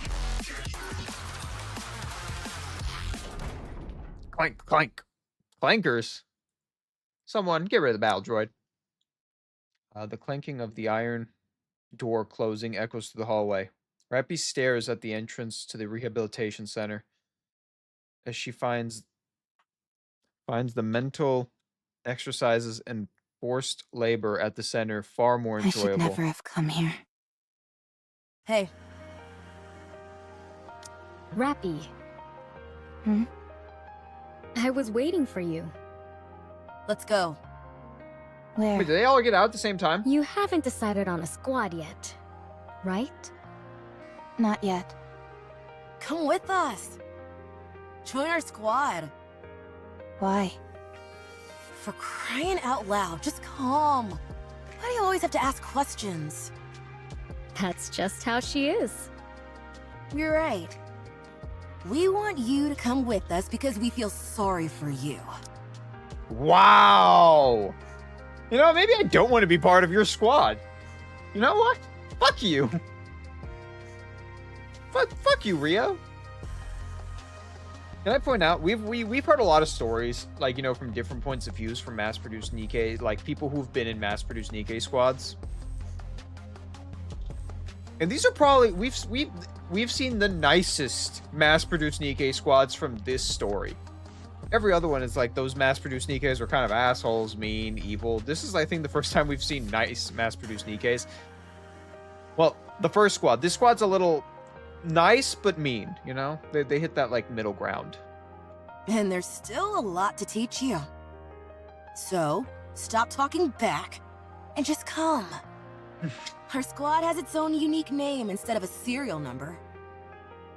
Clank, clank. Clankers. Someone, get rid of the battle droid. The clanking of the iron door closing echoes through the hallway. Rapi stares at the entrance to the rehabilitation center as she finds the mental exercises and forced labor at the center far more I should enjoyable. never have come here. Hey, Rapi. Hmm? I was waiting for you. let's go. Where? Wait, did they all get out at the same time? You haven't decided on a squad yet, right? Not yet. Come with us. Join our squad. Why? For crying out loud, just calm. Why do you always have to ask questions? That's just how she is. You're right. We want you to come with us because we feel sorry for you. Wow. You know, maybe I don't want to be part of your squad. You know what? Fuck you. Fuck you, Rio. Can I point out, we've heard a lot of stories, like, you know, from different points of views from mass-produced Nikkei, like people who've been in mass-produced Nikkei squads. And these are probably, we've seen the nicest mass-produced Nikkei squads from this story. Every other one is like those mass-produced Nikkeis are kind of assholes, mean, evil. This is, I think, the first time we've seen nice mass-produced Nikkeis. Well, the first squad. This squad's a little nice but mean, you know? They hit that, like, middle ground. And there's still a lot to teach you. So, stop talking back and just come. Our squad has its own unique name instead of a serial number.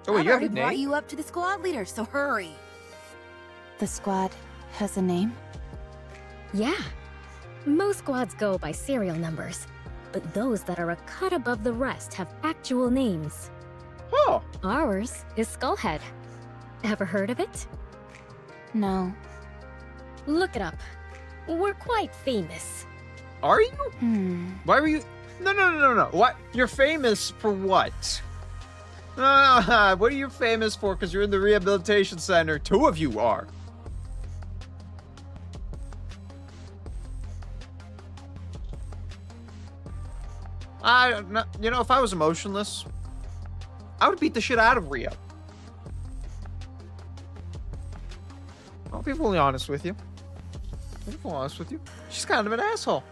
Oh, wait, I've you have already a brought name? you up to the squad leader, so hurry. The squad has a name? Yeah. Most squads go by serial numbers, but those that are a cut above the rest have actual names. Oh. Ours is Skullhead. Ever heard of it? No. Look it up. We're quite famous. Are you? Why were you... No. What? You're famous for what? What are you famous for? Because you're in the rehabilitation center. Two of you are. You know, if I was emotionless, I would beat the shit out of Rio. I'll be fully honest with you. I'll be fully honest with you. She's kind of an asshole.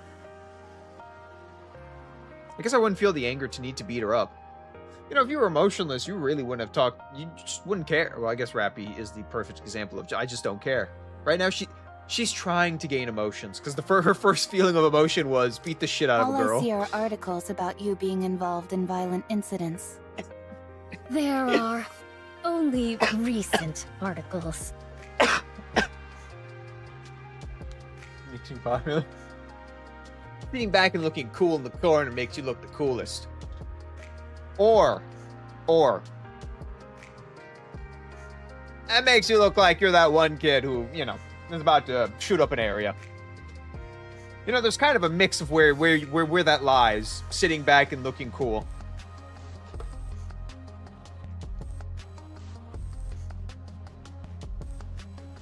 I guess I wouldn't feel the anger to need to beat her up. You know, if you were emotionless, you really wouldn't have talked. You just wouldn't care. Well, I guess Rapi is the perfect example of I just don't care. Right now, she's trying to gain emotions because her first feeling of emotion was beat the shit out of a girl. All I see are articles about you being involved in violent incidents. There are only recent articles. Makes you popular. Sitting back and looking cool in the corner makes you look the coolest. Or, that makes you look like you're that one kid who, you know, is about to shoot up an area. You know, there's kind of a mix of where that lies, sitting back and looking cool.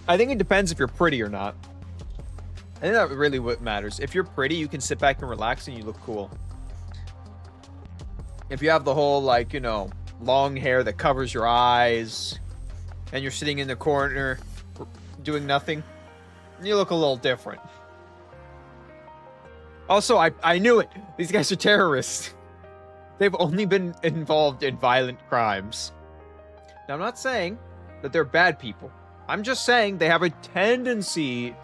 I think it depends if you're pretty or not. I think that really what matters. If you're pretty, you can sit back and relax and you look cool. If you have the whole, like, you know, long hair that covers your eyes and you're sitting in the corner doing nothing, you look a little different. Also, I knew it. These guys are terrorists. They've only been involved in violent crimes. Now, I'm not saying that they're bad people. I'm just saying they have a tendency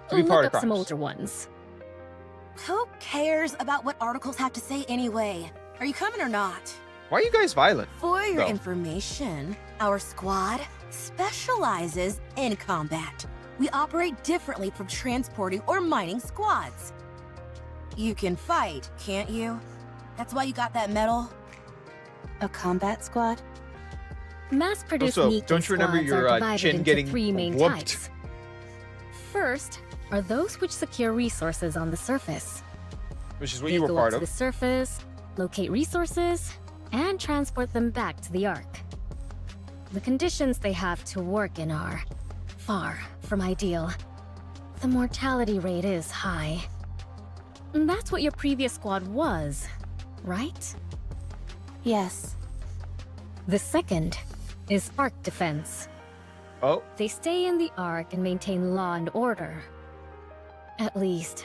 to be part of crimes. Look up some older ones. Who cares about what articles have to say anyway? Are you coming or not? Why are you guys violent? For your though? information, our squad specializes in combat. We operate differently from transporting or mining squads. You can fight, can't you? That's why you got that medal? A combat squad? Mass-produced Also, Nikke don't you remember squads your, are divided chin into getting 3 main whooped? types. First are those which secure resources on the surface. Which is what They you were go part up to of. the surface, locate resources, and transport them back to the Ark. The conditions they have to work in are far from ideal. The mortality rate is high. And that's what your previous squad was, right? Yes. The second is Ark defense. Oh, They stay in the Ark and maintain law and order. At least,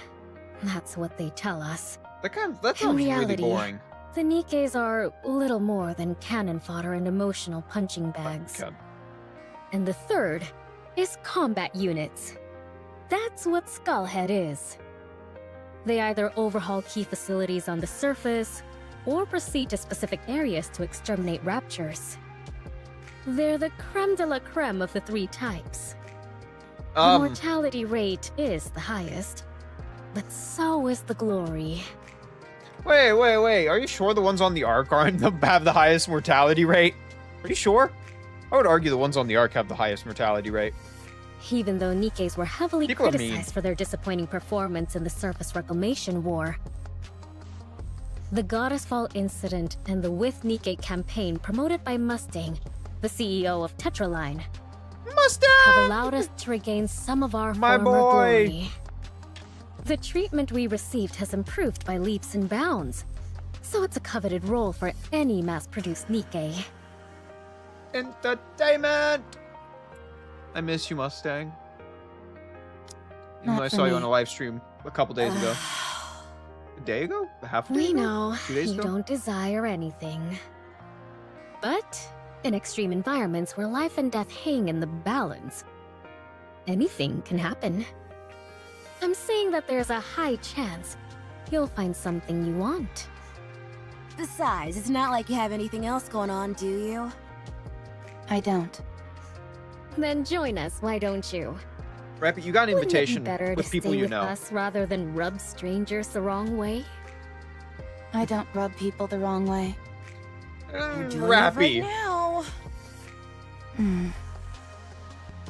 that's what they tell us. that In sounds really reality, boring. The Nikkes are little more than cannon fodder and emotional punching bags. God. And the third is combat units. That's what Skullhead is. They either overhaul key facilities on the surface, or proceed to specific areas to exterminate raptures. They're the creme de la creme of the 3 types. The mortality rate is the highest, but so is the glory. Wait. Are you sure the ones on the Ark have the highest mortality rate? Are you sure? I would argue the ones on the Ark have the highest mortality rate. Even though Nikkes were heavily People are mean. criticized for their disappointing performance in the Surface Reclamation War, the Goddessfall incident and the With Nikke campaign promoted by Mustang, the CEO of Tetraline, Mustang! have allowed us to regain some of our My former boy. glory. The treatment we received has improved by leaps and bounds, so it's a coveted role for any mass-produced Nikke. Entertainment! I miss you, Mustang. Even Not though I for saw you me. on a live stream a couple days ago. A day ago? A half a day We ago? know 2 days you ago? don't desire anything. But in extreme environments where life and death hang in the balance, anything can happen. I'm saying that there's a high chance you'll find something you want. Besides, it's not like you have anything else going on, do you? I don't. Then join us, why don't you? Rapi, you got an Wouldn't it be invitation better with to people stay you with know. us rather than rub strangers the wrong way? I don't rub people the wrong way. You're doing it right Rapi. now.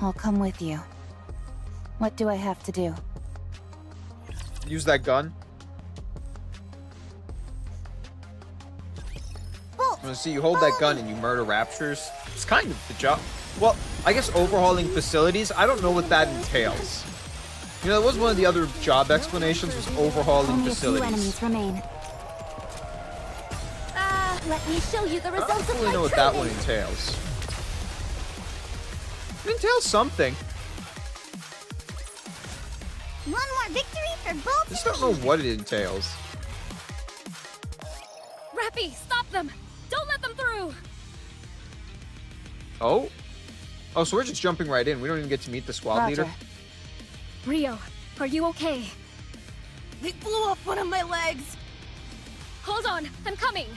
I'll come with you. What do I have to do? Use that gun. I'm gonna see you hold that gun and you murder raptors. It's kind of the job. Well, I guess overhauling facilities, I don't know what that entails. You know, that was one of the other job explanations, was overhauling Only a few facilities. enemies remain. Let me show you the I don't results of really my know what that one training. entails. It entails something. One more victory for both. Just don't know what it entails. Rapi, stop them! Don't let them through! Oh? Oh, so we're just jumping right in. We don't even get to meet the squad leader. Rio, are you okay? They blew off one of my legs. Hold on, I'm coming!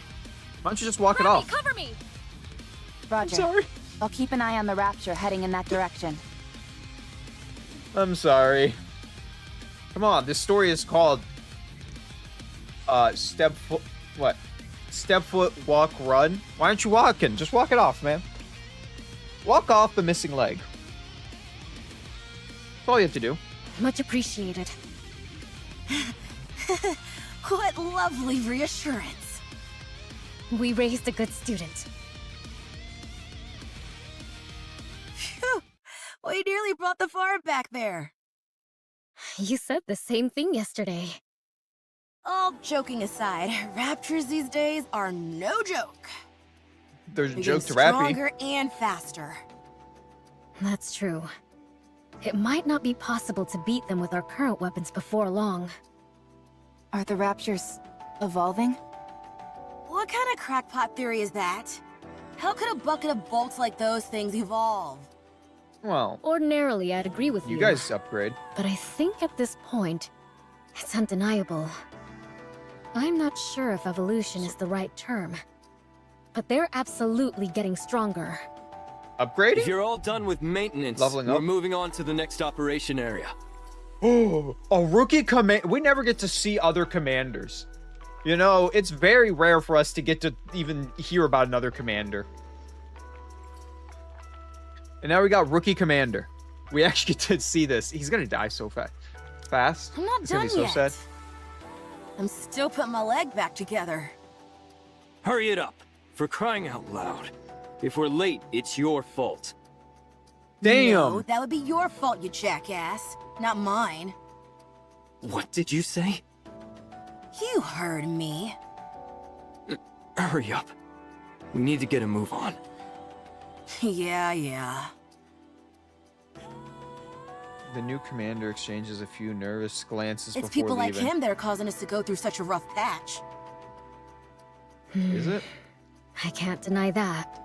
Why don't you just walk it Rapi, off? cover me! Roger. Sorry. I'll keep an eye on the Rapture heading in that direction. I'm sorry. Come on, this story is called Step Foot Walk Run. Why aren't you walking? Just walk it off, man. Walk off the missing leg. That's all you have to do. Much appreciated. What lovely reassurance. We raised a good student. Phew. We nearly brought the farm back there. You said the same thing yesterday. All joking aside, raptures these days are no joke. There's a They're joke getting to Rapi. stronger and faster. That's true. It might not be possible to beat them with our current weapons before long. Are the Raptures evolving? What kind of crackpot theory is that? How could a bucket of bolts like those things evolve? Well, Ordinarily, I'd agree with you. you guys upgrade. But I think at this point, it's undeniable. I'm not sure if evolution is the right term. But they're absolutely getting stronger. Upgrading? If you're all done with maintenance, Leveling we're up? moving on to the next operation area. Oh, a rookie command. We never get to see other commanders. You know, it's very rare for us to get to even hear about another commander. And now we got rookie commander. We actually get to see this. He's gonna die so fast. I'm not It's gonna done be so yet. sad. I'm still putting my leg back together. Hurry it up, for crying out loud. If we're late, it's your fault. Damn. No, that would be your fault, you jackass. Not mine. What did you say? You heard me. Hurry up. We need to get a move on. Yeah. The new commander exchanges a few nervous glances It's before people like leaving. him that are causing us to go through such a rough patch. Is it? I can't deny that.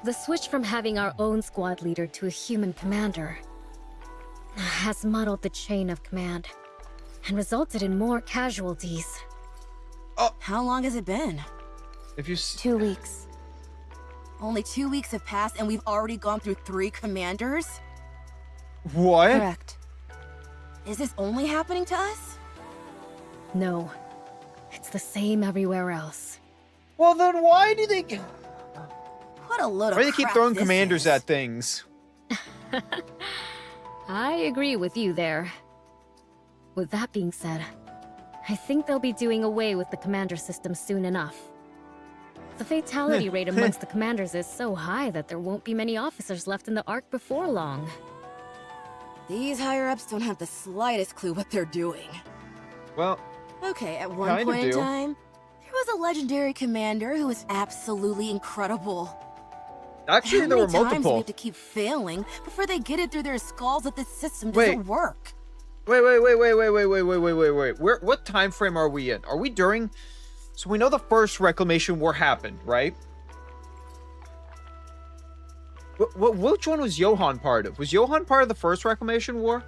The switch from having our own squad leader to a human commander has muddled the chain of command and resulted in more casualties. How long has it been? If you 2 weeks. Only 2 weeks have passed and we've already gone through 3 commanders? what? Correct. Is this only happening to us? No, it's the same everywhere else. Well, then why do they? What a load of Why do they keep crap throwing this commanders is. at things? I agree with you there. With that being said, I think they'll be doing away with the commander system soon enough. The fatality rate amongst the commanders is so high that there won't be many officers left in the Ark before long. These higher-ups don't have the slightest clue what they're doing. Well, Okay, at one Kinda point in do. time, there was a legendary commander who was absolutely incredible. actually, How there were many times do we multiple. have to keep failing before they get it through their skulls that this system Wait. doesn't work? Wait. What time frame are we in? Are we during? So we know the first Reclamation War happened, right? Which one was Johan part of? Was Johan part of the first Reclamation War?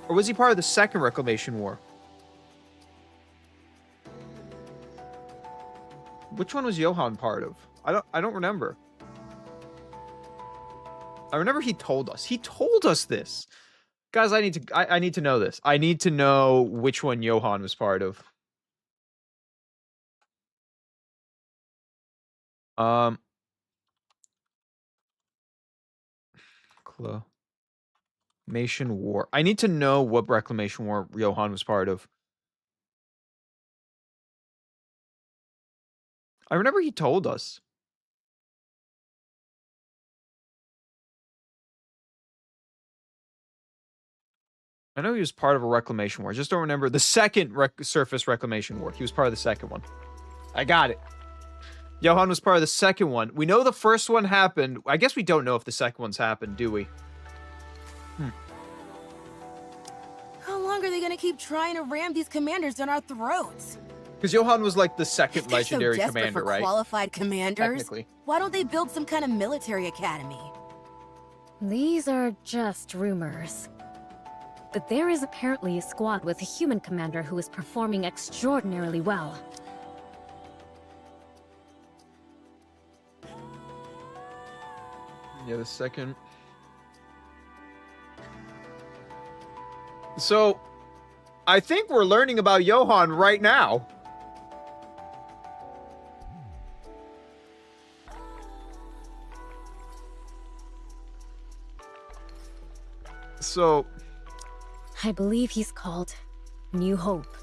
Or was he part of the second Reclamation War? Which one was Johan part of? I don't remember. I remember he told us. He told us this. Guys, I need to know this. I need to know which one Johan was part of. Reclamation War. I need to know what Reclamation War Johan was part of. I remember he told us. I know he was part of a Reclamation War. I just don't remember the second Surface Reclamation War. He was part of the second one. I got it. Johan was part of the second one. We know the first one happened. I guess we don't know if the second one's happened, do we? How long are they gonna keep trying to ram these commanders down our throats? Because Johan was like the second If they're legendary so desperate commander, for right? qualified commanders, Technically. why don't they build some kind of military academy? These are just rumors. But there is apparently a squad with a human commander who is performing extraordinarily well. Yeah, the second. So, I think we're learning about Johan right now. So, I believe he's called New Hope.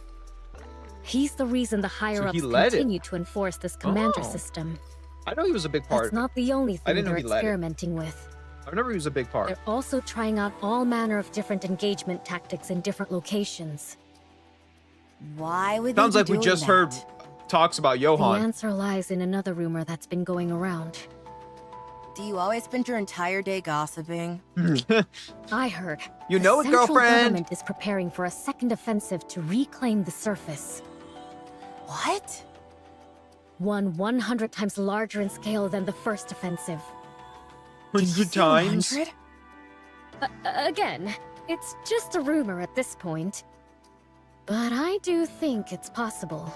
He's the reason the higher-ups he led it. continue to enforce this commander Oh. system. I know he was a big part. That's not the only I thing didn't know they're he led it. experimenting with. I remember he was a big part. They're also trying out all manner of different engagement tactics in different locations. Why would they Sounds be like we doing just that? heard talks about The Johan. answer lies in another rumor that's been going around. Do you always spend your entire day gossiping? I heard You the know it, central girlfriend. government is preparing for a second offensive to reclaim the surface. What? One 100 times larger in scale than the first offensive. 100 times. 100? Again, it's just a rumor at this point. But I do think it's possible.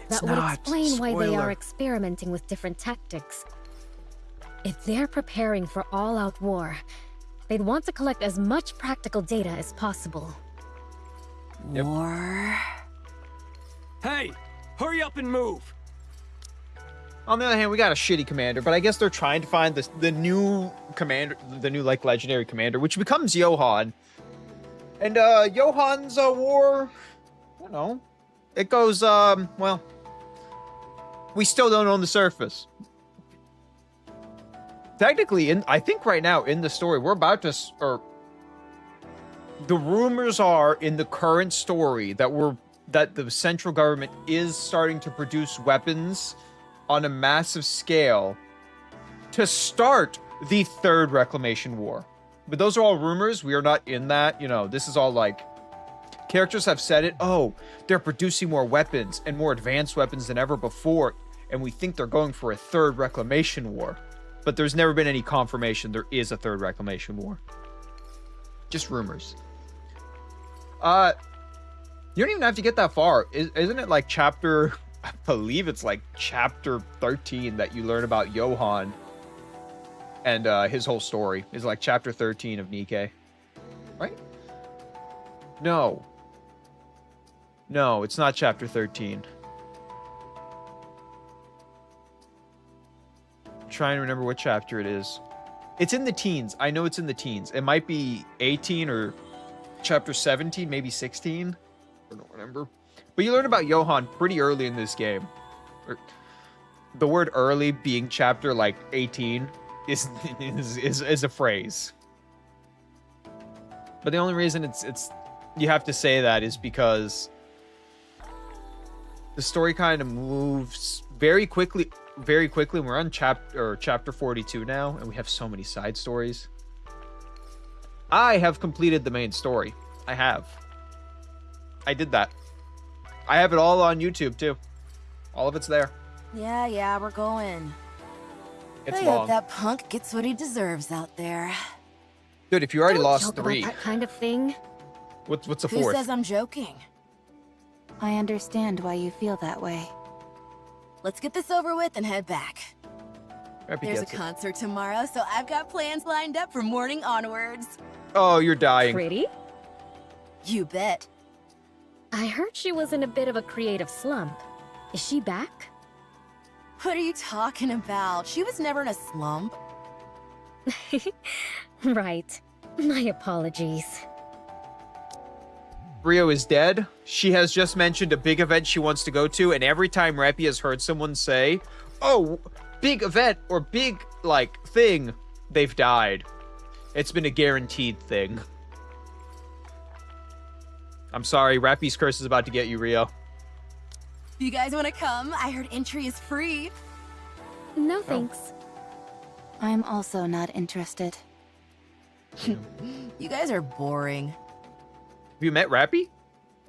That would explain why they are experimenting with different tactics. If they're preparing for all-out war, they'd want to collect as much practical data as possible. Yep. War? Hey, hurry up and move. On the other hand, we got a shitty commander, but I guess they're trying to find the new commander, the new like legendary commander, which becomes Johan. And Johan's war, you know, it goes well. We still don't own the surface. Technically, I think right now in the story we're about to, or the rumors are in the current story that the central government is starting to produce weapons on a massive scale to start the third reclamation war. But those are all rumors. We are not in that. You know, this is all like characters have said it. Oh, they're producing more weapons and more advanced weapons than ever before. And we think they're going for a third reclamation war. But there's never been any confirmation there is a third reclamation war. Just rumors. You don't even have to get that far. Isn't it like chapter, I believe it's like chapter 13 that you learn about Johan and his whole story is like chapter 13 of Nikkei, right? No, it's not chapter 13. I'm trying to remember what chapter it is. It's in the teens. I know it's in the teens. It might be 18 or chapter 17, maybe 16. I don't remember. But you learn about Johan pretty early in this game. The word early being chapter like 18 is a phrase. But the only reason it's you have to say that is because the story kind of moves very quickly. We're on chapter 42 now, and we have so many side stories. I have completed the main story. I did that. I have it all on YouTube too. All of it's there. Yeah, we're going. It's I long. hope that punk gets what he deserves out there. Dude, if you already Don't lost joke about 3, that kind of thing. what's the Who fourth? says I'm joking? I understand why you feel that way. Let's get this over with and head back. Rapi There's a gets it. concert tomorrow, so I've got plans lined up from morning onwards. Oh, you're dying. Pretty? You bet. I heard she was in a bit of a creative slump. Is she back? What are you talking about? She was never in a slump. Right. My apologies. Rio is dead. She has just mentioned a big event she wants to go to, and every time Rapi has heard someone say, "Oh, big event" or "big like thing," they've died. It's been a guaranteed thing. I'm sorry, Rapi's curse is about to get you, Rio. You guys want to come? I heard entry is free. No thanks. I'm also not interested. You guys are boring. Have you met Rapi?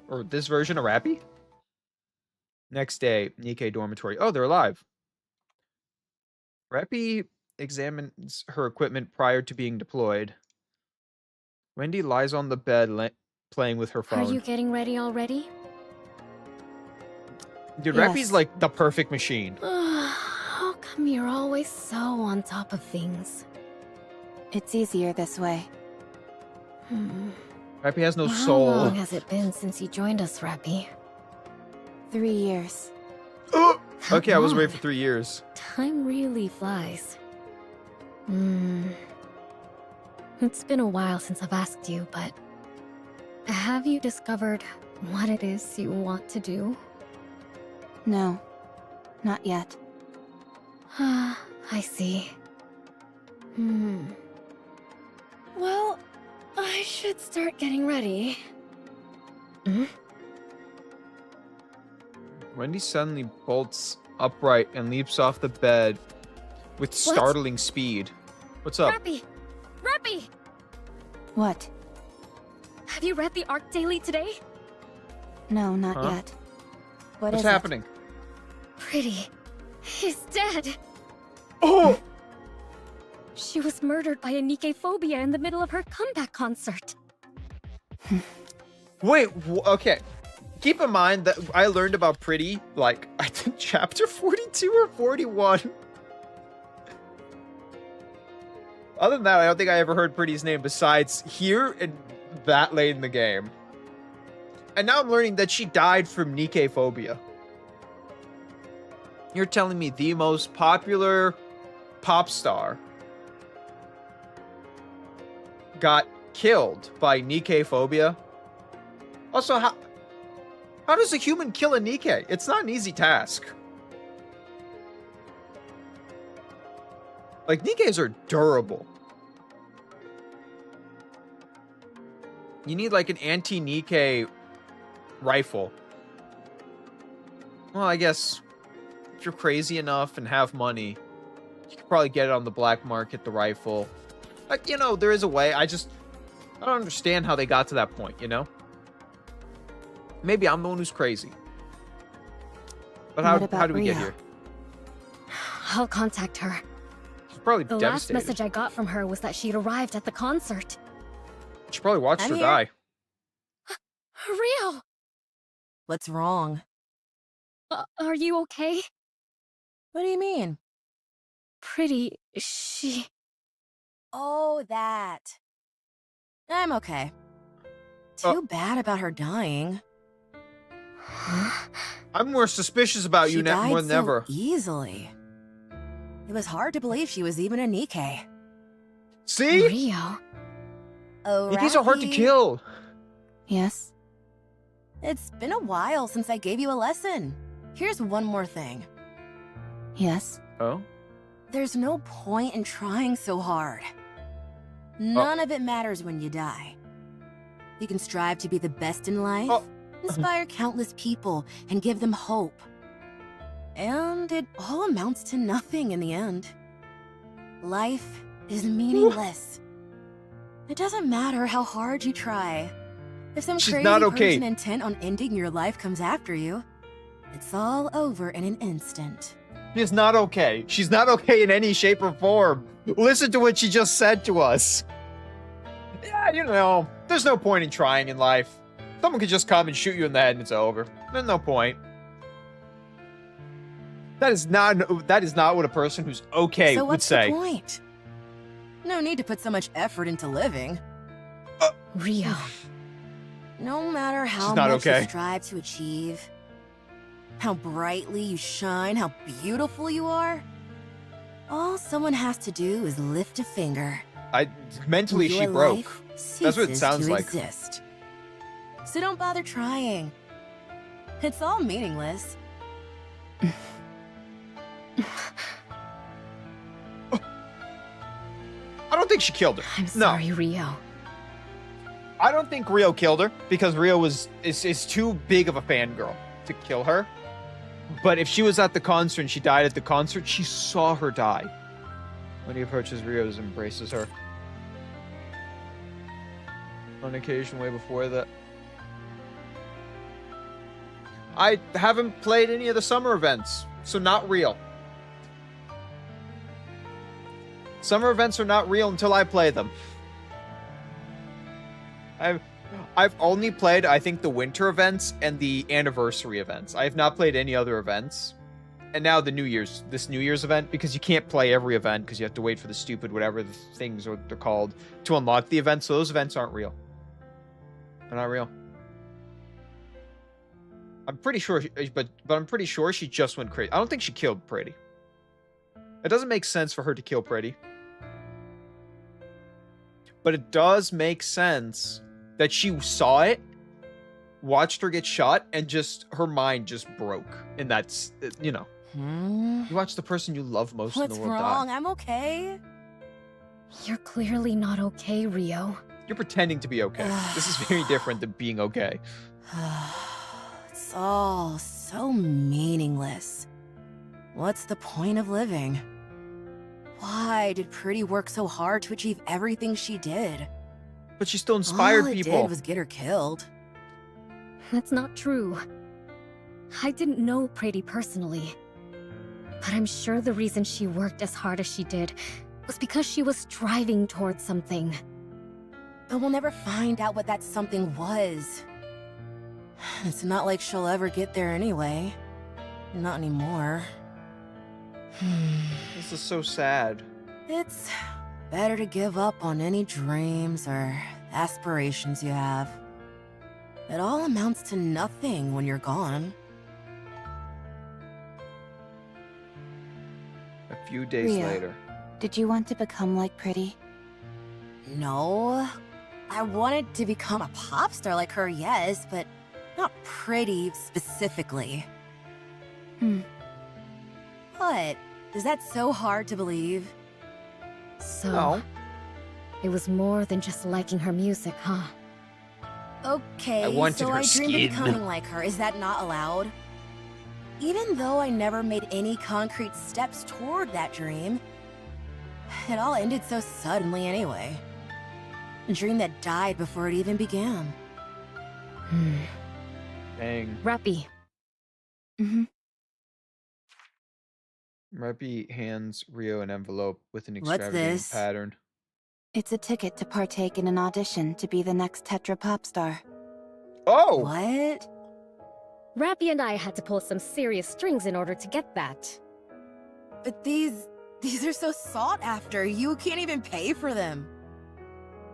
Or this version of Rapi? Next day, Nikkei dormitory. Oh, they're alive. Rapi examines her equipment prior to being deployed. Wendy lies on the bed playing with her phone. Are you getting ready already? Dude, Yes. Rapi's like the perfect machine. How come you're always so on top of things? It's easier this way. Rapi has no How soul. long has it been since you joined us, Rapi? 3 years. Okay, I was away long? for 3 years. Time really flies. It's been a while since I've asked you, but have you discovered what it is you want to do? No, not yet. I see. Well, I should start getting ready. Wendy suddenly bolts upright and leaps off the bed with startling speed. What's up? Rapi! Rapi! What? Have you read the Arc Daily today? No, not Huh? yet. What What's is happening? Pretty is dead. Oh! She was murdered by a Nikkei phobia in the middle of her comeback concert. Wait, okay. Keep in mind that I learned about Pretty, like, I think chapter 42 or 41. Other than that, I don't think I ever heard Pretty's name besides here and that late in the game. And now I'm learning that she died from Nikkei phobia. You're telling me the most popular pop star got killed by Nikkei phobia? Also, how does a human kill a Nikkei? It's not an easy task. Like, Nikkeis are durable. You need, like, an anti-Nikkei rifle. Well, I guess if you're crazy enough and have money, you could probably get it on the black market, the rifle. Like, you know, there is a way. I don't understand how they got to that point, you know? Maybe I'm the one who's crazy. But how do we get here? I'll contact her. She's probably The last devastated. message I got from her was that she'd arrived at the concert. She probably watched I'm her here. die. Rio! What's wrong? Are you okay? What do you mean? Pretty, she... Oh, that. I'm okay. Too bad about her dying. I'm more suspicious about She you now died more than so ever. easily. It was hard to believe she was even a Nikkei. See? Rio? Oh, Nikkeis are hard to Rapi. kill. Yes? It's been a while since I gave you a lesson. Here's one more thing. Yes? Oh? There's no point in trying so hard. None of it matters when you die. You can strive to be the best in life, inspire countless people, and give them hope. And it all amounts to nothing in the end. Life is meaningless. It doesn't matter how hard you try. If some She's crazy not okay. person intent on ending your life comes after you, it's all over in an instant. She's not okay. She's not okay in any shape or form. Listen to what she just said to us. Yeah, you know, there's no point in trying in life. Someone could just come and shoot you in the head and it's over. There's no point. That is not what a person who's okay So would what's say. the point? No need to put so much effort into living. Rio. No matter how She's not much okay. you strive to achieve, how brightly you shine, how beautiful you are, all someone has to do is lift a finger. Mentally, and she your broke. life That's what it ceases sounds to like. Exist. So don't bother trying. It's all meaningless. I don't think she killed her. I'm No. sorry, Rio. I don't think Rio killed her because Rio is too big of a fangirl to kill her. But if she was at the concert and she died at the concert, she saw her die. When he approaches, Ryo embraces her. On occasion, way before that. I haven't played any of the summer events, so not real. Summer events are not real until I play them. I've only played, I think, the winter events and the anniversary events. I have not played any other events. And now this New Year's event, because you can't play every event because you have to wait for the stupid whatever the things are they're called to unlock the events. So those events aren't real. They're not real. I'm pretty sure, but I'm pretty sure she just went crazy. I don't think she killed Pretty. It doesn't make sense for her to kill Pretty. But it does make sense that she saw it, watched her get shot, and just her mind just broke. And that's, you know. You watch the person you love most in the world die. What's wrong? I'm okay. You're clearly not okay, Ryo. You're pretending to be okay. This is very different than being okay. It's all so meaningless. What's the point of living? Why did Pretty work so hard to achieve everything she did? But she still inspired all people. All it did was get her killed. That's not true. I didn't know Pretty personally. But I'm sure the reason she worked as hard as she did was because she was striving towards something. But we'll never find out what that something was. It's not like she'll ever get there anyway. Not anymore. This is so sad. It's better to give up on any dreams or aspirations you have. It all amounts to nothing when you're gone. A few days Ryo, later. Did you want to become like Pretty? No. I wanted to become a pop star like her, yes, but not Pretty specifically. What? Is that so hard to believe? So, No. it was more than just liking her music, huh? Okay, I wanted so her I dreamed of skin. becoming like her. Is that not allowed? Even though I never made any concrete steps toward that dream, it all ended so suddenly anyway. A dream that died before it even began. Dang. Rapi. Rapi hands Ryo an envelope with an What's extravagant this? pattern. It's a ticket to partake in an audition to be the next Tetra pop star. Oh! What? Rapi and I had to pull some serious strings in order to get that. But these are so sought after. You can't even pay for them.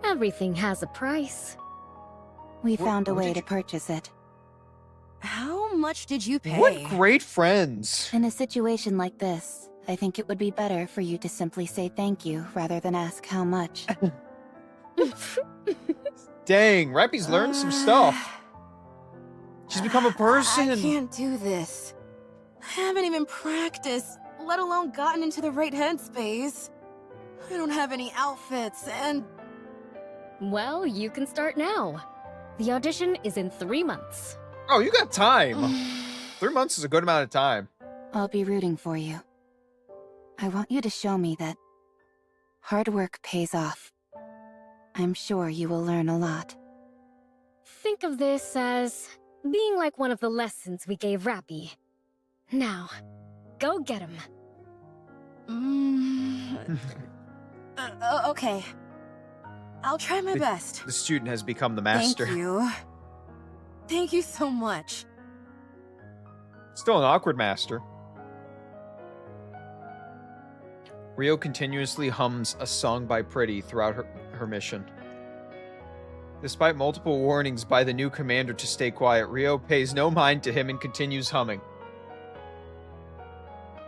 Everything has a price. We found a what way did to you- purchase it. How much did you pay? What great friends! In a situation like this, I think it would be better for you to simply say thank you rather than ask how much. Dang, Rapi's learned some stuff. She's become a person. I can't do this. I haven't even practiced, let alone gotten into the right headspace. I don't have any outfits, and... Well, you can start now. The audition is in 3 months. Oh, you got time. 3 months is a good amount of time. I'll be rooting for you. I want you to show me that hard work pays off. I'm sure you will learn a lot. Think of this as being like one of the lessons we gave Rapi. Now, go get him. Okay. I'll try my best. The student has become the master. Thank you. Thank you so much. Still an awkward master. Ryo continuously hums a song by Pretty throughout her mission. Despite multiple warnings by the new commander to stay quiet, Ryo pays no mind to him and continues humming.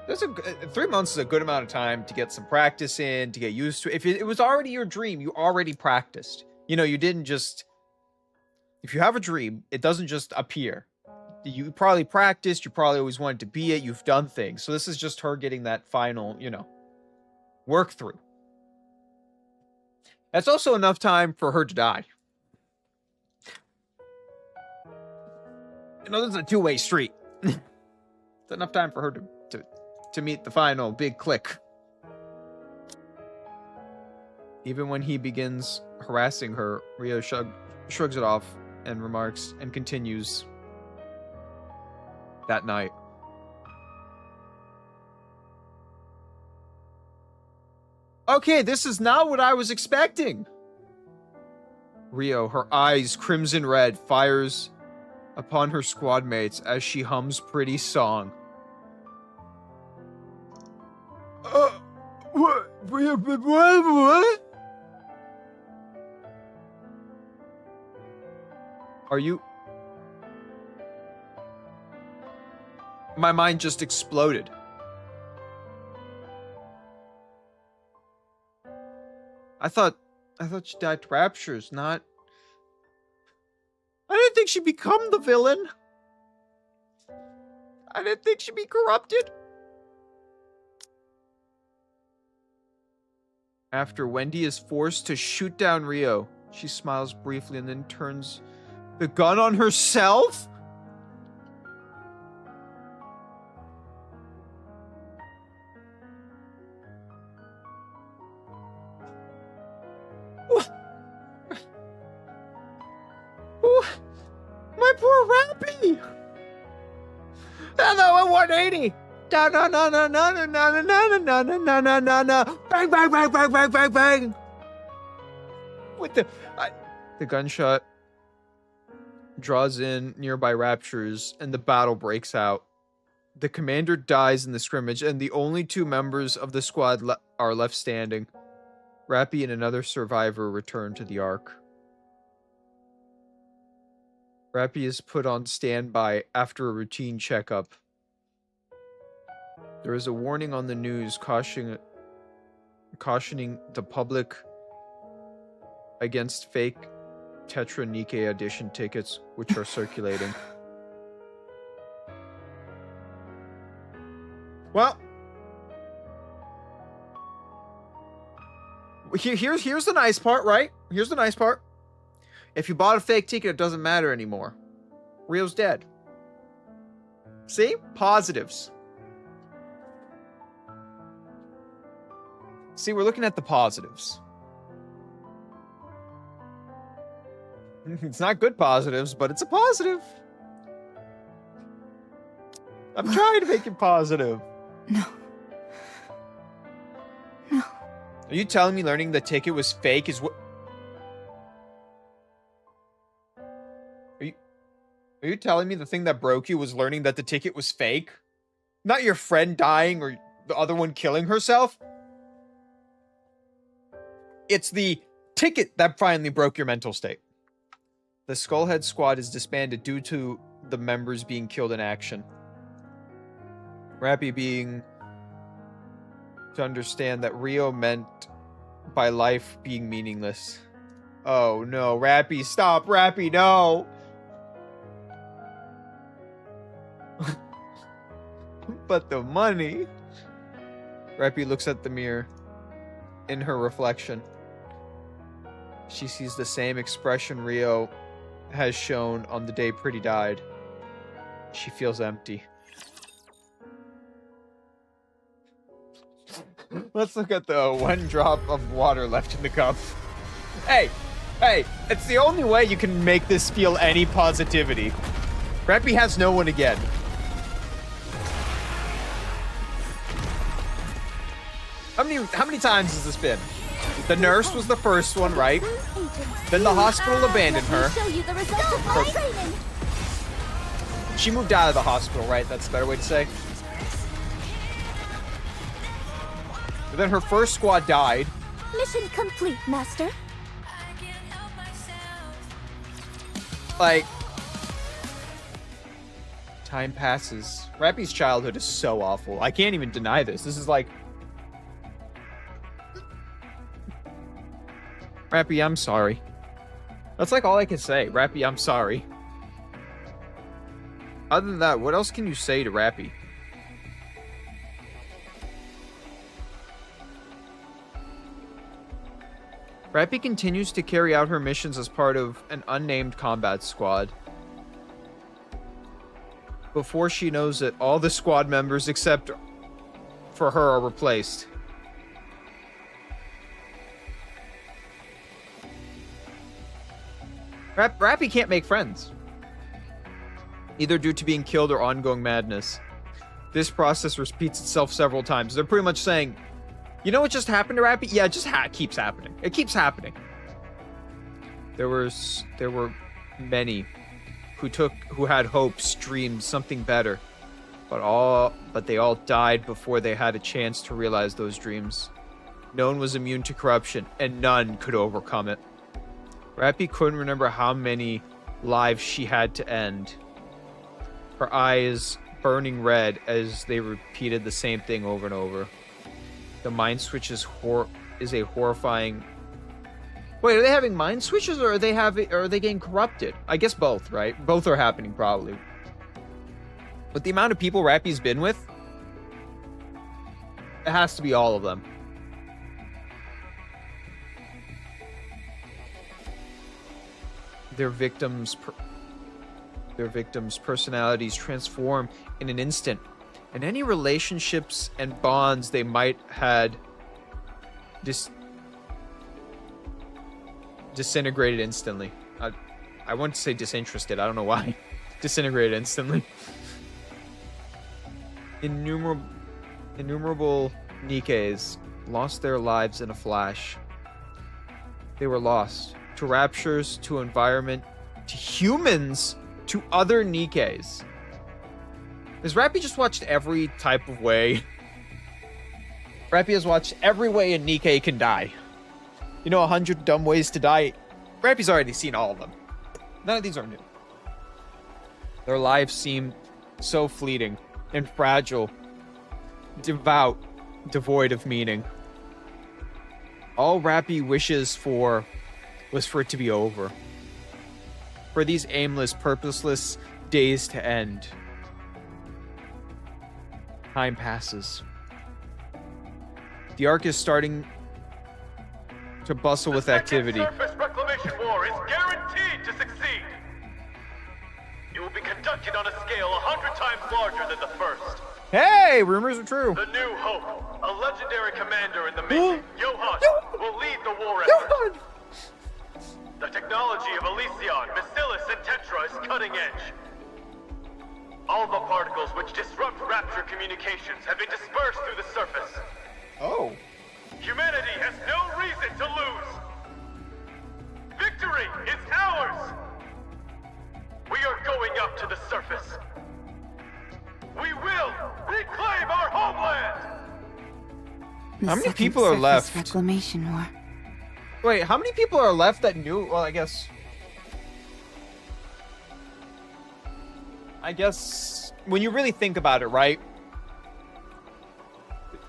3 months is a good amount of time to get some practice in, to get used to it. If it was already your dream, you already practiced. You know, you didn't just... If you have a dream, it doesn't just appear. You probably practiced, you probably always wanted to be it, you've done things. So this is just her getting that final, you know, work through. That's also enough time for her to die. You know, this is a two-way street. It's enough time for her to meet the final big click. Even when he begins harassing her, Rio shrugs it off and remarks and continues that night. Okay, this is not what I was expecting. Rio, her eyes crimson red, fires upon her squad mates as she hums Pretty Song. What? Are you... My mind just exploded. I thought she died to raptures, not... I didn't think she'd become the villain. I didn't think she'd be corrupted. After Wendy is forced to shoot down Rio, she smiles briefly and then turns the gun on herself? My poor Rapi! Hello at 180! No, no, no, no, no, no, no, no, no, no, no, no, no, no, no. Bang, bang, bang, bang, bang, bang, bang. With the gunshot draws in nearby raptures and the battle breaks out. The commander dies in the scrimmage and the only two members of the squad are left standing. Rapi and another survivor return to the Ark. Rapi is put on standby after a routine checkup. There is a warning on the news cautioning the public against fake Tetra Nike edition tickets which are circulating. Well, here's the nice part, right? Here's the nice part. If you bought a fake ticket, it doesn't matter anymore. Rio's dead. See? Positives. See, we're looking at the positives. It's not good positives, but it's a positive. I'm trying to make it positive. No. No. Are you telling me learning the ticket was fake is what... Are you telling me the thing that broke you was learning that the ticket was fake? Not your friend dying or the other one killing herself? It's the ticket that finally broke your mental state. The Skullhead Squad is disbanded due to the members being killed in action. Rapi being to understand that Rio meant by life being meaningless. Oh no, Rapi, stop, Rapi, no! But the money... Rapi looks at the mirror. In her reflection, she sees the same expression Rio has shown on the day Pretty died. She feels empty. Let's look at the one drop of water left in the cup. Hey, it's the only way you can make this feel any positivity. Rapi has no one again. How many times has this been? The nurse was the first one, right? Then the hospital abandoned her. She moved out of the hospital, right? That's a better way to say. But then her first squad died. Mission complete, Master. Like, time passes. Rapi's childhood is so awful. I can't even deny this. This is like... Rapi, I'm sorry. That's like all I can say. Rapi, I'm sorry. Other than that, what else can you say to Rapi? Rapi continues to carry out her missions as part of an unnamed combat squad. Before she knows it, all the squad members except for her are replaced. Rapi can't make friends, either due to being killed or ongoing madness. This process repeats itself several times. They're pretty much saying, you know what just happened to Rapi? Yeah, it just keeps happening. It keeps happening. There were many who had hopes, dreams, something better, but they all died before they had a chance to realize those dreams. No one was immune to corruption, and none could overcome it. Rapi couldn't remember how many lives she had to end. Her eyes burning red as they repeated the same thing over and over. The mind switch is a horrifying. Wait, are they having mind switches, or are they getting corrupted? I guess both, right? Both are happening probably. But the amount of people Rapi's been with, it has to be all of them. Their victims' personalities transform in an instant, and any relationships and bonds they might had disintegrated instantly. I want to say disinterested. I don't know why. Disintegrated instantly. Innumerable Nikkes lost their lives in a flash. They were lost to raptures, to environment, to humans, to other Nikkes. Has Rapi just watched every type of way? Rapi has watched every way a Nikke can die. You know, 100 dumb ways to die. Rapi's already seen all of them. None of these are new. Their lives seem so fleeting and fragile, devout, devoid of meaning. All Rapi wishes for was for it to be over. For these aimless, purposeless days to end. Time passes. The Ark is starting to bustle with activity. The surface reclamation war is guaranteed to succeed. It will be conducted on a scale 100 times larger than the first. Hey, rumors are true. The New Hope, a legendary commander in the making, Johan, will lead the war effort. The technology of Elysion, Bacillus, and Tetra is cutting edge. All the particles which disrupt Rapture communications have been dispersed through the surface. Oh. Humanity has no reason to lose. Victory is ours. We are going up to the surface. We will reclaim our homeland. How many people are left? Reclamation War. Wait, how many people are left that knew? Well, I guess when you really think about it, right?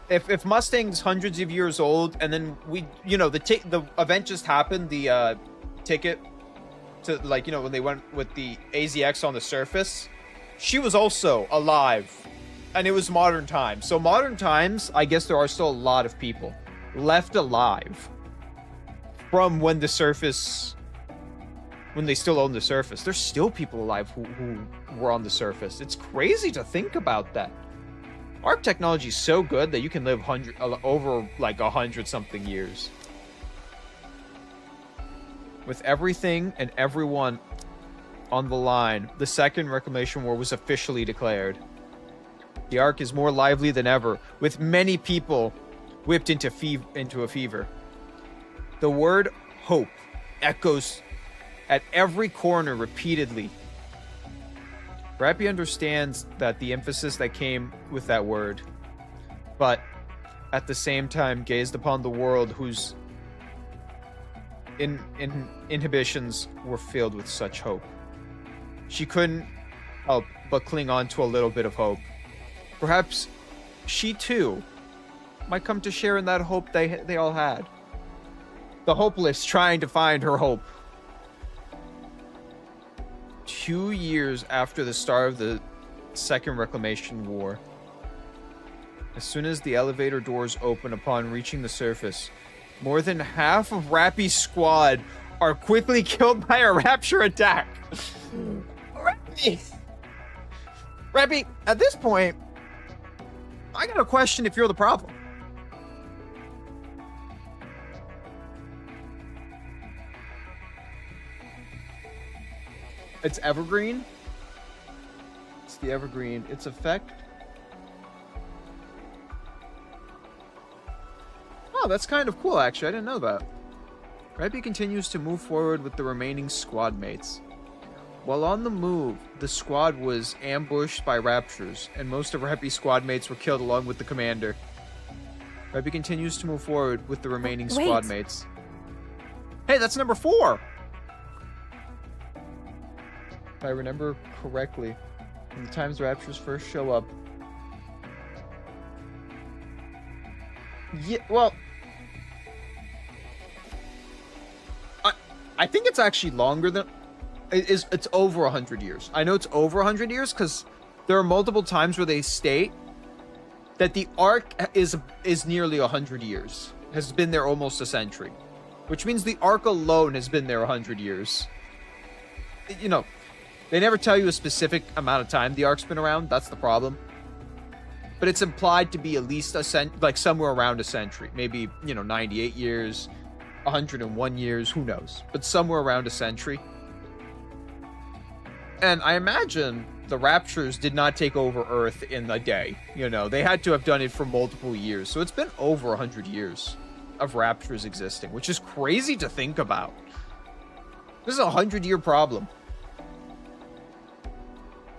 If Mustang's hundreds of years old, and then the event just happened, the ticket to, like, you know, when they went with the AZX on the surface, she was also alive, and it was modern times. So modern times, I guess there are still a lot of people left alive from when they still own the surface. There's still people alive who were on the surface. It's crazy to think about that. Arc technology is so good that you can live over like 100 something years. With everything and everyone on the line, the Second Reclamation War was officially declared. The Ark is more lively than ever, with many people whipped into a fever. The word hope echoes at every corner repeatedly. Rapi understands that the emphasis that came with that word, but at the same time gazed upon the world whose inhibitions were filled with such hope. She couldn't help but cling on to a little bit of hope. Perhaps she too might come to share in that hope they all had. The hopeless trying to find her hope. 2 years after the start of the Second Reclamation War, as soon as the elevator doors open upon reaching the surface, more than half of Rapi's squad are quickly killed by a Rapture attack. Rapi, at this point, I gotta question if you're the problem. It's evergreen. It's the evergreen. Its effect. Oh, that's kind of cool, actually. I didn't know that. Rapi continues to move forward with the remaining squad mates. While on the move, the squad was ambushed by raptures, and most of Rapi's squad mates were killed along with the commander. Rapi continues to move forward with the remaining squad mates. Hey, that's number 4! If I remember correctly, from the times raptures first show up. Yeah, well, I think it's actually longer than... It's over 100 years. I know it's over 100 years because there are multiple times where they state that the Ark is nearly 100 years. Has been there almost a century. Which means the Ark alone has been there 100 years. You know, they never tell you a specific amount of time the Ark's been around. That's the problem. But it's implied to be at least like somewhere around a century. Maybe, 98 years, 101 years, who knows. But somewhere around a century. And I imagine the Raptures did not take over Earth in a day. They had to have done it for multiple years. So it's been over 100 years of Raptures existing, which is crazy to think about. This is a 100-year problem.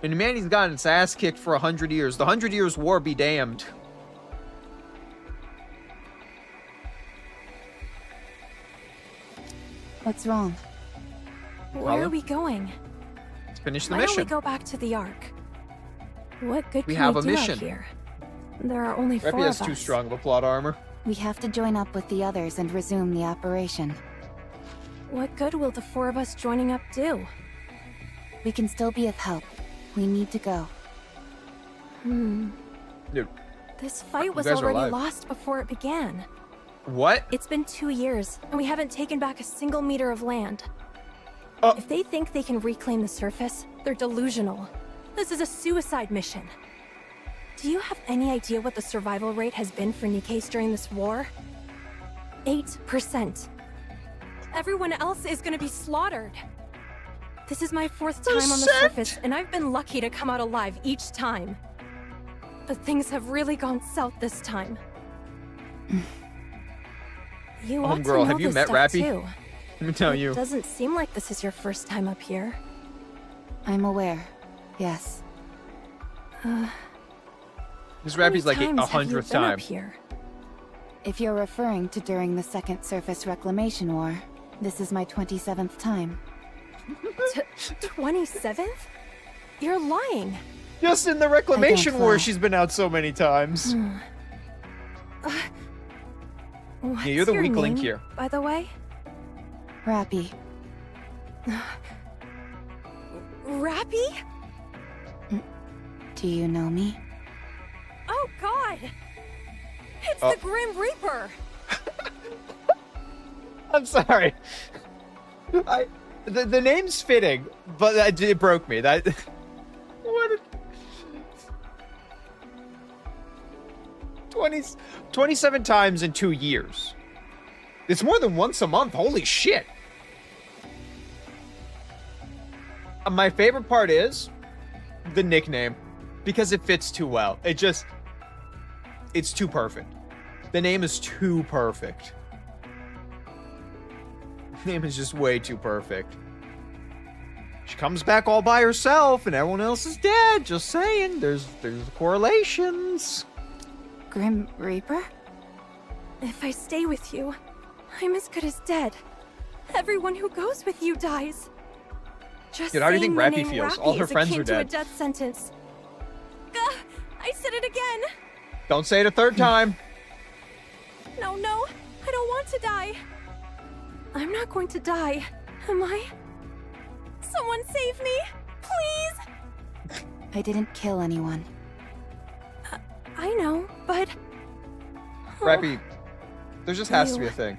And humanity's gotten its ass kicked for 100 years. The 100 Years' War be damned. What's wrong? Where are we going? Let's finish the Why mission. don't we go back to the Ark? What good We can have we a do mission. out here? There are only 4 Rapi has of too us. strong of a plot armor. We have to join up with the others and resume the operation. What good will the 4 of us joining up do? We can still be of help. We need to go. Dude, This fight was guys are already alive. lost before it began. what? It's been 2 years, and we haven't taken back a single meter of land. Oh. If they think they can reclaim the surface, they're delusional. This is a suicide mission. Do you have any idea what the survival rate has been for Nikes during this war? 8%. Everyone else is gonna be slaughtered. This is my 4th time on the surface, and I've been lucky to come out alive each time. But things have really gone south this time. You ought to Homegirl, know have you this met stuff Rapi? too. Let me tell It you. doesn't seem like this is your first time up here. I'm aware. Yes. This How many Rapi's like times have you 100th been up time. here? If you're referring to during the Second Surface Reclamation War, this is my 27th time. 27th? You're lying. Just in the Reclamation War, fly. she's been out so many times. What's Yeah, you're the your weak link name, here. by the way? Rapi, Rapi? do you know me? Oh god! It's Oh. the Grim Reaper! I'm sorry. The name's fitting, but it broke me. That what? 27 times in 2 years. It's more than once a month. Holy shit. My favorite part is the nickname because it fits too well. It's too perfect. The name is too perfect. Name is just way too perfect. She comes back all by herself and everyone else is dead. Just saying. There's correlations. Grim Reaper? If I stay with you, I'm as good as dead. Everyone who goes with you dies. Just Dude, how do you saying think my Rapi name feels? Rapi All her is friends akin are to a dead. death sentence. Gah! I said it again! Don't say it a third time. No, I don't want to die. I'm not going to die, am I? Someone save me, please! I didn't kill anyone. I know, but... Rapi, there just has to be You- a thing.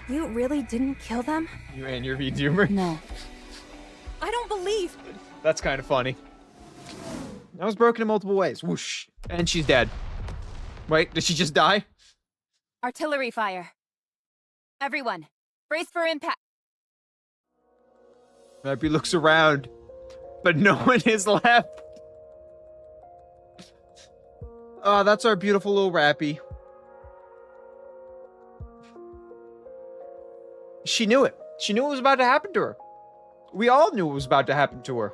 You really didn't kill them? You and your VTuber. No. I don't believe... That's kind of funny. That was broken in multiple ways. Whoosh. And she's dead. Wait, did she just die? Artillery fire. Everyone, brace for impact. Rapi looks around. but no one is left. Oh, that's our beautiful little Rapi. She knew it. She knew it was about to happen to her. We all knew it was about to happen to her.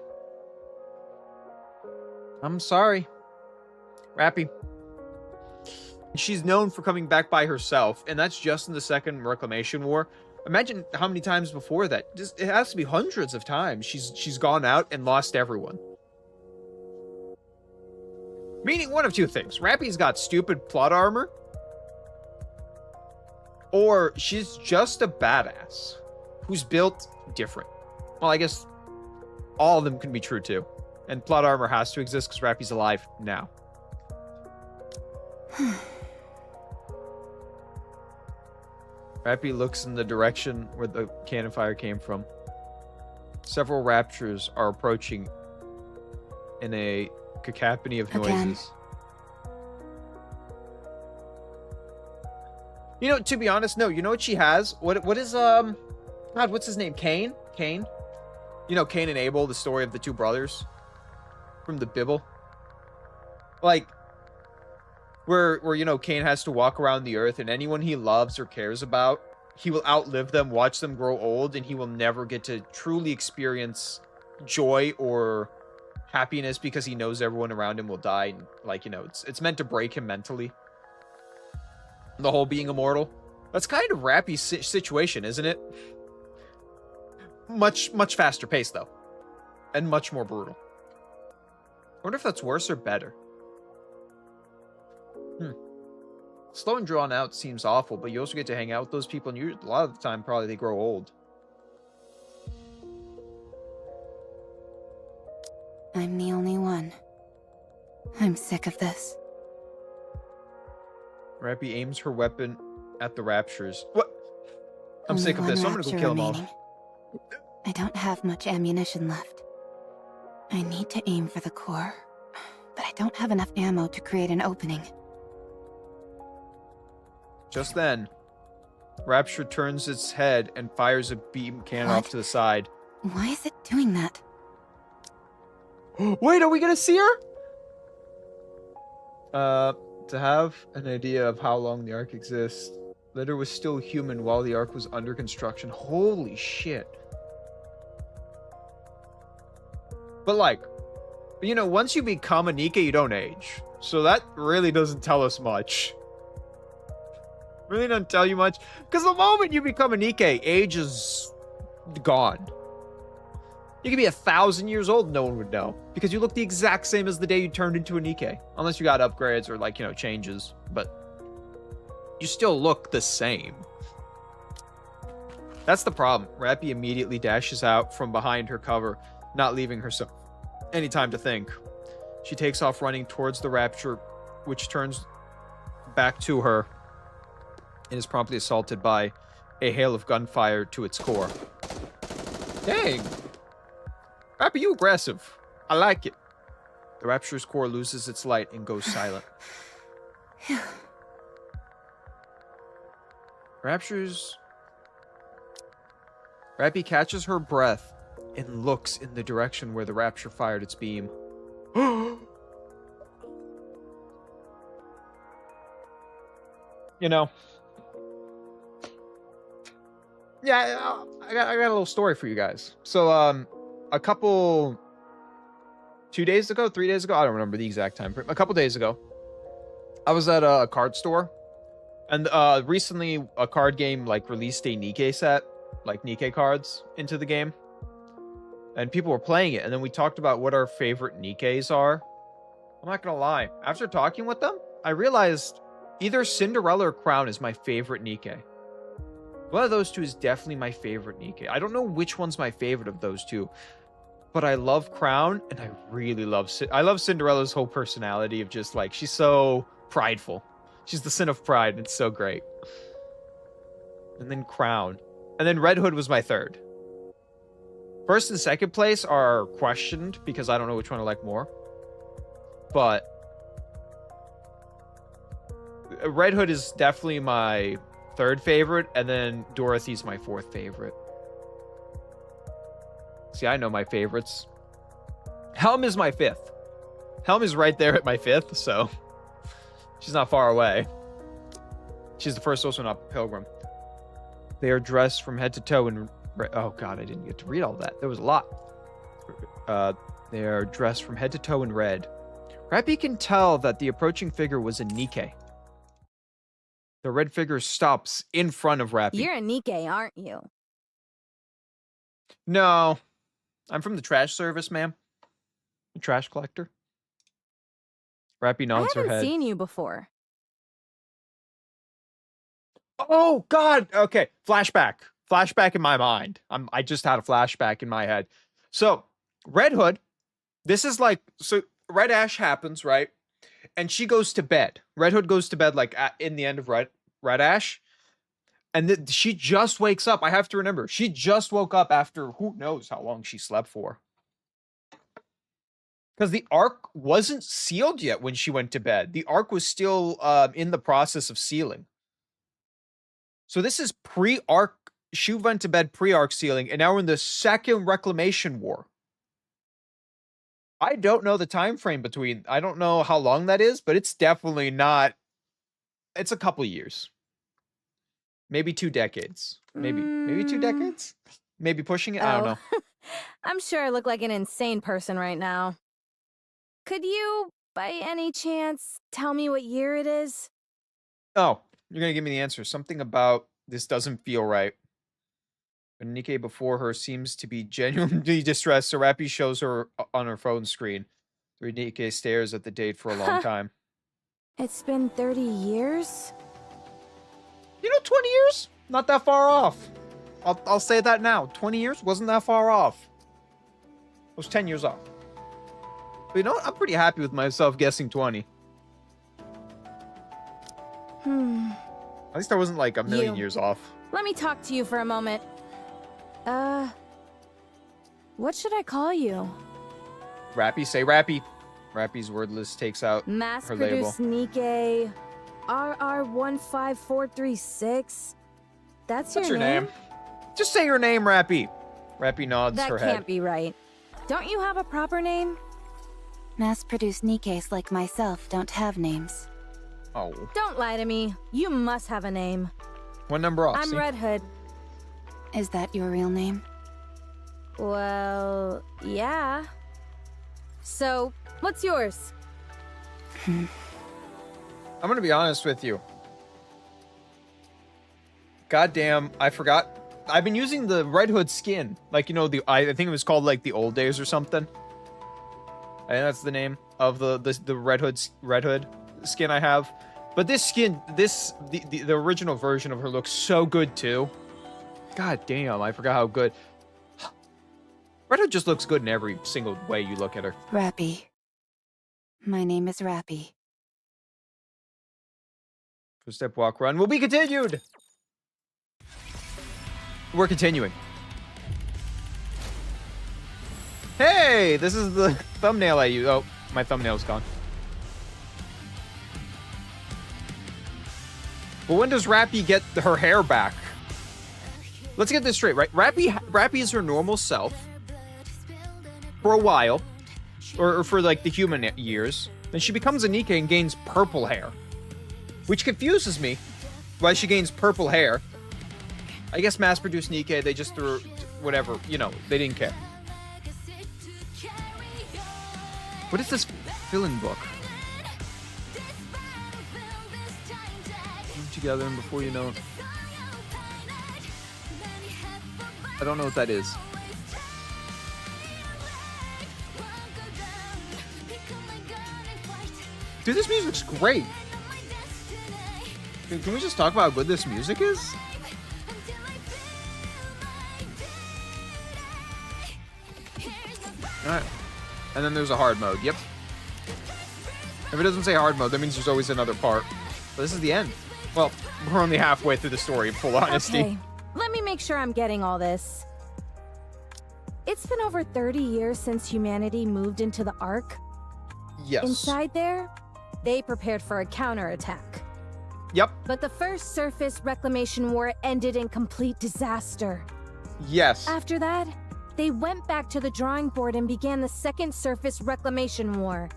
I'm sorry, Rapi. She's known for coming back by herself, and that's just in the Second Reclamation War. Imagine how many times before that. It has to be hundreds of times she's gone out and lost everyone. Meaning one of two things. Rapi's got stupid plot armor, or she's just a badass who's built different. Well, I guess all of them can be true too. And plot armor has to exist because Rapi's alive now. Rapi looks in the direction where the cannon fire came from. Several raptures are approaching in a cacophony of noises. Again. You know, to be honest, no. You know what she has? What is God? What's his name? Cain. You know, Cain and Abel, the story of the two brothers from the Bible. Like, where you know, Cain has to walk around the earth, and anyone he loves or cares about, he will outlive them, watch them grow old, and he will never get to truly experience joy or happiness because he knows everyone around him will die. And, like, you know, it's meant to break him mentally. The whole being immortal. That's kind of Rapi's situation, isn't it? Much faster pace, though. And much more brutal. I wonder if that's worse or better. Slow and drawn out seems awful, but you also get to hang out with those people, and a lot of the time, probably they grow old. I'm the only one. I'm sick of this. Rapi aims her weapon at the raptures. What? I'm Only sick of one this, so I'm gonna go rapture kill them remaining. all. I don't have much ammunition left. I need to aim for the core, but I don't have enough ammo to create an opening. Just then, Rapture turns its head and fires a beam cannon off to the side. Why is it doing that? Wait, are we gonna see her? To have an idea of how long the Ark exists, Litter was still human while the Ark was under construction. Holy shit. But like, you know, once you become a Nikke, you don't age. So that really doesn't tell us much. Really doesn't tell you much. Because the moment you become a Nikke, age is gone. You could be 1,000 years old and no one would know. Because you look the exact same as the day you turned into a Nikke. Unless you got upgrades or, like, you know, changes. But you still look the same. That's the problem. Rapi immediately dashes out from behind her cover, not leaving herself any time to think. She takes off running towards the Rapture, which turns back to her and is promptly assaulted by a hail of gunfire to its core. Dang! Rapi, you aggressive. I like it. The Rapture's core loses its light and goes silent. Rapi catches her breath and looks in the direction where the Rapture fired its beam. You know. Yeah, I got a little story for you guys. So, a couple 3 days ago, I don't remember the exact time frame. A couple days ago, I was at a card store, and recently a card game like released a Nikke set, like Nikke cards into the game, and people were playing it. And then we talked about what our favorite Nikkes are. I'm not gonna lie, after talking with them, I realized either Cinderella or Crown is my favorite Nikke. One of those two is definitely my favorite Nikke. I don't know which one's my favorite of those two, but I love Crown, and I really love Cinderella's whole personality of just like, she's so prideful. She's the sin of pride, and it's so great. And then Crown. And then Red Hood was my third. First and second place are questioned because I don't know which one I like more. But Red Hood is definitely my third favorite, and then Dorothy's my fourth favorite. See, I know my favorites. Helm is my 5th. Helm is right there at my 5th, so she's not far away. She's the first Oceanop pilgrim. They are dressed from head to toe in... Oh, God, I didn't get to read all that. There was a lot. They are dressed from head to toe in red. Rapi can tell that the approaching figure was a Nikke. The red figure stops in front of Rapi. You're a Nikke, aren't you? No. I'm from the trash service, ma'am. The trash collector. Rapi nods her I head. haven't seen you before. Oh, God. Okay. Flashback. Flashback in my mind. I just had a flashback in my head. So, Red Hood, this is like, so Red Ash happens, right? And she goes to bed. Red Hood goes to bed like in the end of Red Ash. And she just wakes up. I have to remember. She just woke up after who knows how long she slept for. Because the Ark wasn't sealed yet when she went to bed. The Ark was still in the process of sealing. So this is pre-Ark. She went to bed pre-Ark sealing, and now we're in the second Reclamation War. I don't know the time frame between. I don't know how long that is, but it's definitely not. It's a couple years. Maybe 2 decades. Maybe 2 decades? Maybe pushing it? I don't know. I'm sure I look like an insane person right now. Could you, by any chance, tell me what year it is? Oh, you're going to give me the answer. Something about this doesn't feel right. But Nikke before her seems to be genuinely distressed, so Rapi shows her on her phone screen. Nikke stares at the date for a long time. It's been 30 years? 20 years? Not that far off. I'll say that now. 20 years wasn't that far off. It was 10 years off. But you know what? I'm pretty happy with myself guessing 20. At least I wasn't like a million years off. Let me talk to you for a moment. What should I call you? Rapi, say Rapi. Rapi's word list takes out her label. Mass-produced Nikke RR15436. That's your name? Just say your name, Rapi. Rapi nods her head. That can't be right. Don't you have a proper name? Mass-produced Nikkes like myself don't have names. Oh. Don't lie to me. You must have a name. One number off. I'm Red Hood. Is that your real name? Well, yeah. So, what's yours? I'm gonna be honest with you. Goddamn, I forgot. I've been using the Red Hood skin. Like, you know, I think it was called like the old days or something. I think that's the name of the Red Hood skin I have. But this skin, the original version of her looks so good too. God damn, I forgot how good. Red Hood just looks good in every single way you look at her. Rapi. My name is Rapi. Footstep, walk, run will be continued. We're continuing. Hey, this is the thumbnail I use. Oh, my thumbnail's gone. But when does Rapi get her hair back? Let's get this straight, right? Rapi is her normal self for a while, or for like the human years. Then she becomes a Nikke and gains purple hair, which confuses me. Why she gains purple hair? I guess mass-produced Nikke, they just threw whatever, you know, they didn't care. What is this fill-in book? Move together and before you know it. I don't know what that is. Dude, this music's great. Can we just talk about how good this music is? Alright. And then there's a hard mode. Yep. If it doesn't say hard mode, that means there's always another part. But this is the end. Well, we're only halfway through the story, in full honesty. Okay, let me make sure I'm getting all this. It's been over 30 years since humanity moved into the Ark. Yes. Inside there, they prepared for a counterattack. Yep. But the first surface reclamation war ended in complete disaster. Yes. After that, They went back to the drawing board and began the Second Surface Reclamation War.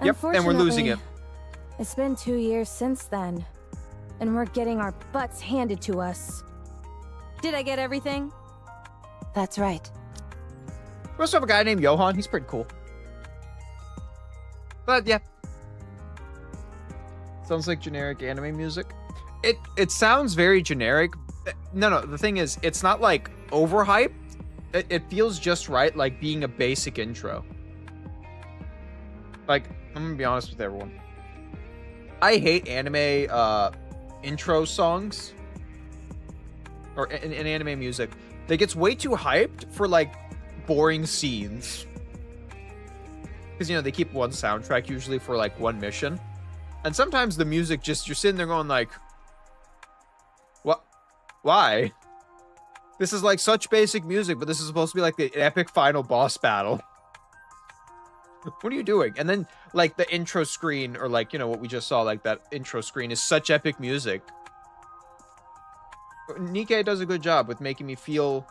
Yep, and we're losing it. It's been 2 years since then, and we're getting our butts handed to us. Did I get everything? That's right. We also have a guy named Johan. He's pretty cool. But yeah. Sounds like generic anime music. It sounds very generic. No, the thing is, it's not like overhyped. It feels just right, like being a basic intro. Like, I'm gonna be honest with everyone. I hate anime intro songs. Or in anime music. That gets way too hyped for like boring scenes. Because, you know, they keep one soundtrack usually for like one mission. And sometimes the music just, you're sitting there going like, what? Why? This is like such basic music, but this is supposed to be like the epic final boss battle. What are you doing? And then like the intro screen, or like, you know, what we just saw, like that intro screen is such epic music. Nikke does a good job with making me feel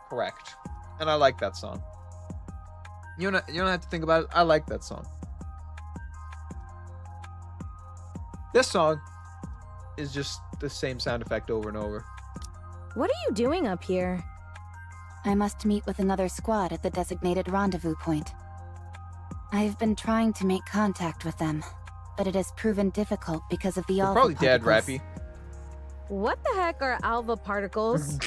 correct. And I like that song. You don't have to think about it. I like that song. This song is just the same sound effect over and over. What are you doing up here? I must meet with another squad at the designated rendezvous point. I've been trying to make contact with them, but it has proven difficult because of the You're alpha probably dead, particles. Rapi. What the heck are alpha particles?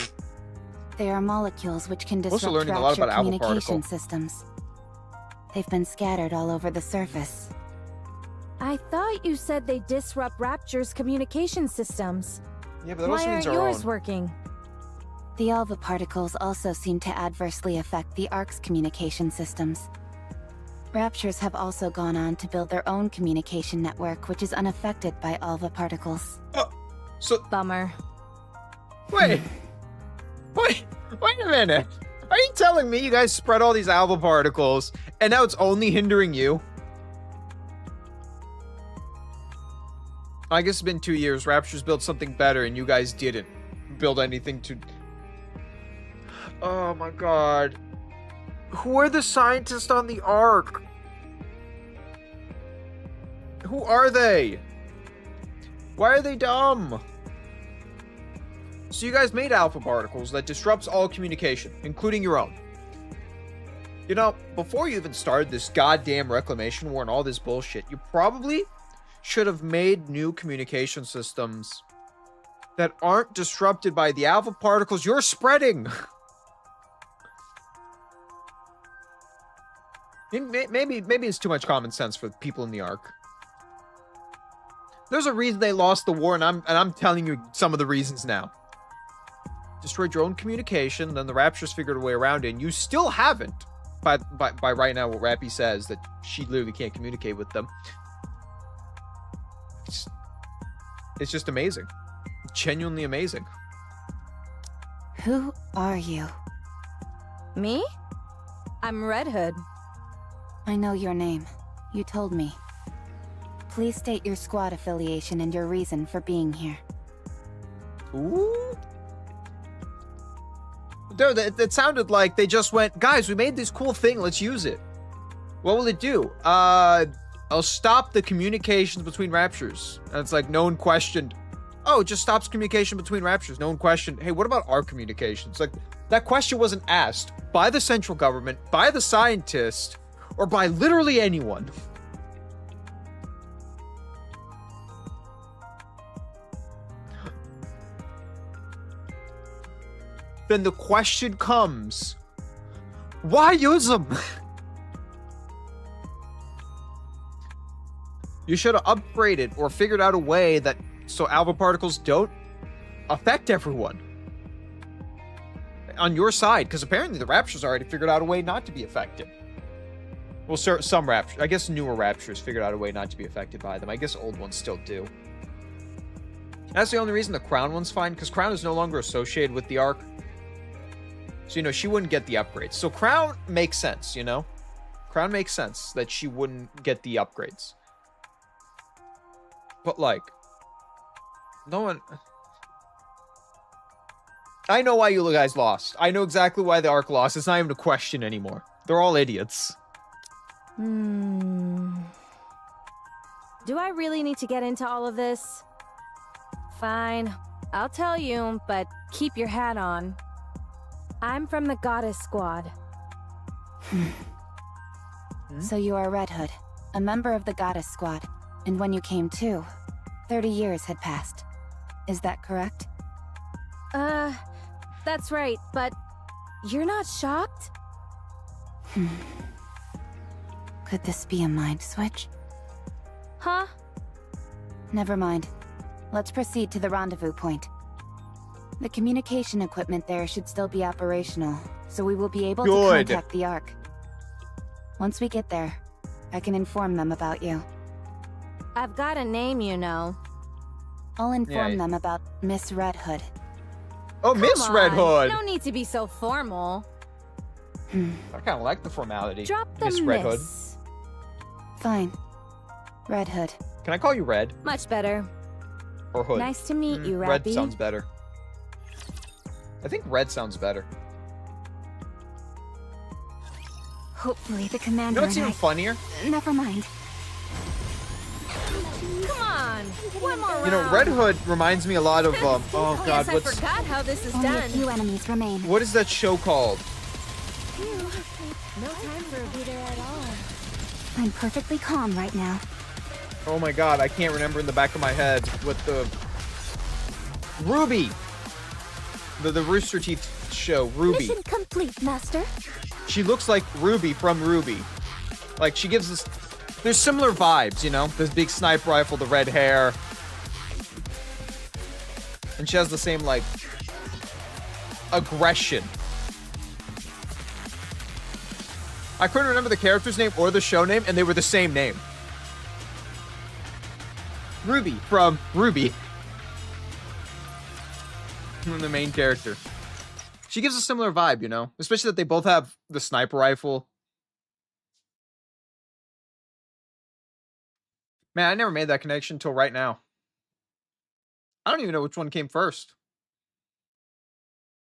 They are molecules which can disrupt Also learning a lot Rapture about alpha communication particle. systems. They've been scattered all over the surface. I thought you said they disrupt Rapture's communication systems. Yeah, but that Why also means aren't our yours own. working? The alpha particles also seem to adversely affect the Ark's communication systems. Raptures have also gone on to build their own communication network, which is unaffected by alpha particles. So, Bummer. wait a minute. Are you telling me you guys spread all these alpha particles and now it's only hindering you? I guess it's been 2 years. Rapture's built something better and you guys didn't build anything to... Oh my god. Who are the scientists on the Ark? Who are they? Why are they dumb? So you guys made alpha particles that disrupts all communication, including your own. You know, before you even started this goddamn reclamation war and all this bullshit, you probably should have made new communication systems that aren't disrupted by the alpha particles you're spreading. Maybe it's too much common sense for people in the Ark. There's a reason they lost the war, and I'm telling you some of the reasons now. Destroyed your own communication, then the Raptures figured a way around it, and you still haven't. By right now, what Rapi says, that she literally can't communicate with them. It's just amazing. Genuinely amazing. Who are you? Me? I'm Red Hood. I know your name. You told me. Please state your squad affiliation and your reason for being here. Ooh. Dude, that sounded like they just went, guys, we made this cool thing, let's use it. What will it do? I'll stop the communications between Raptures. And it's like, no one questioned. Oh, it just stops communication between Raptures. No one questioned, hey, what about our communications? Like, that question wasn't asked by the central government, by the scientist, or by literally anyone. Then the question comes, why use them? You should have upgraded or figured out a way that so alpha particles don't affect everyone on your side, because apparently the Raptures already figured out a way not to be affected. Well, some Raptures, I guess newer Raptures figured out a way not to be affected by them. I guess old ones still do. That's the only reason the Crown one's fine, because Crown is no longer associated with the Ark. So, you know, she wouldn't get the upgrades. So Crown makes sense, you know? Crown makes sense that she wouldn't get the upgrades. But, like, no one... I know why you guys lost. I know exactly why the Ark lost. It's not even a question anymore. They're all idiots. Do I really need to get into all of this? Fine, I'll tell you, but keep your hat on. I'm from the Goddess Squad. So you are Red Hood, a member of the Goddess Squad. And when you came to, 30 years had passed. Is that correct? That's right, but you're not shocked? Could this be a mind switch? Huh? Never mind. Let's proceed to the rendezvous point. The communication equipment there should still be operational, so we will be able to contact the Ark. Once we get there, I can inform them about you. I've got a name, you know. I'll inform them about Miss Red Hood. Oh, Miss Red Hood! No need to be so formal. I kind of like the formality. Drop the Miss Red Hood. Fine. Red Hood. Can I call you Red? Much better. Or Hood? Nice to meet you, Rapi. Red sounds better. I think Red sounds better. Hopefully the You commander know what's even funnier? Never mind. Come on, one more round. You know, Red Hood reminds me a lot of, oh god, Yes, I what's... forgot how this is Only done. a few enemies remain. What is that show called? No time for a beater at all. I'm perfectly calm right now. Oh my god, I can't remember in the back of my head what the... Ruby! The Rooster Teeth show, Ruby. Mission complete, Master. She looks like Ruby from Ruby. Like, she gives us... There's similar vibes, you know? This big sniper rifle, the red hair. And she has the same, like... aggression. I couldn't remember the character's name or the show name, and they were the same name. Ruby from Ruby. The main character. She gives a similar vibe, you know? Especially that they both have the sniper rifle. Man, I never made that connection until right now. I don't even know which one came first.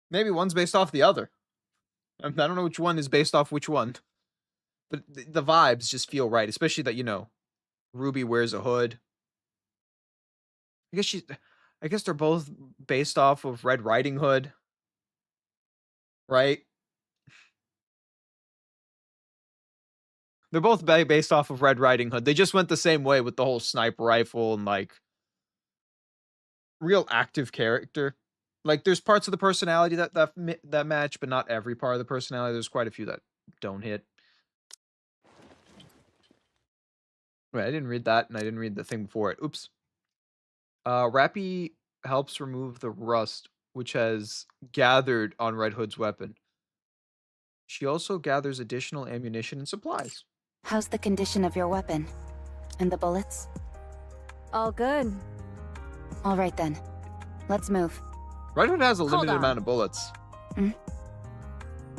Maybe one's based off the other. I don't know which one is based off which one. But the vibes just feel right, especially that, you know, Ruby wears a hood. I guess they're both based off of Red Riding Hood. Right? They're both based off of Red Riding Hood. They just went the same way with the whole sniper rifle and, like, real active character. Like, there's parts of the personality that match, but not every part of the personality. There's quite a few that don't hit. Wait, I didn't read that, and I didn't read the thing before it. Oops. Rapi helps remove the rust, which has gathered on Red Hood's weapon. She also gathers additional ammunition and supplies. How's the condition of your weapon? And the bullets? All good. All right then. Let's move. Red Hood has a Hold limited on. amount of bullets.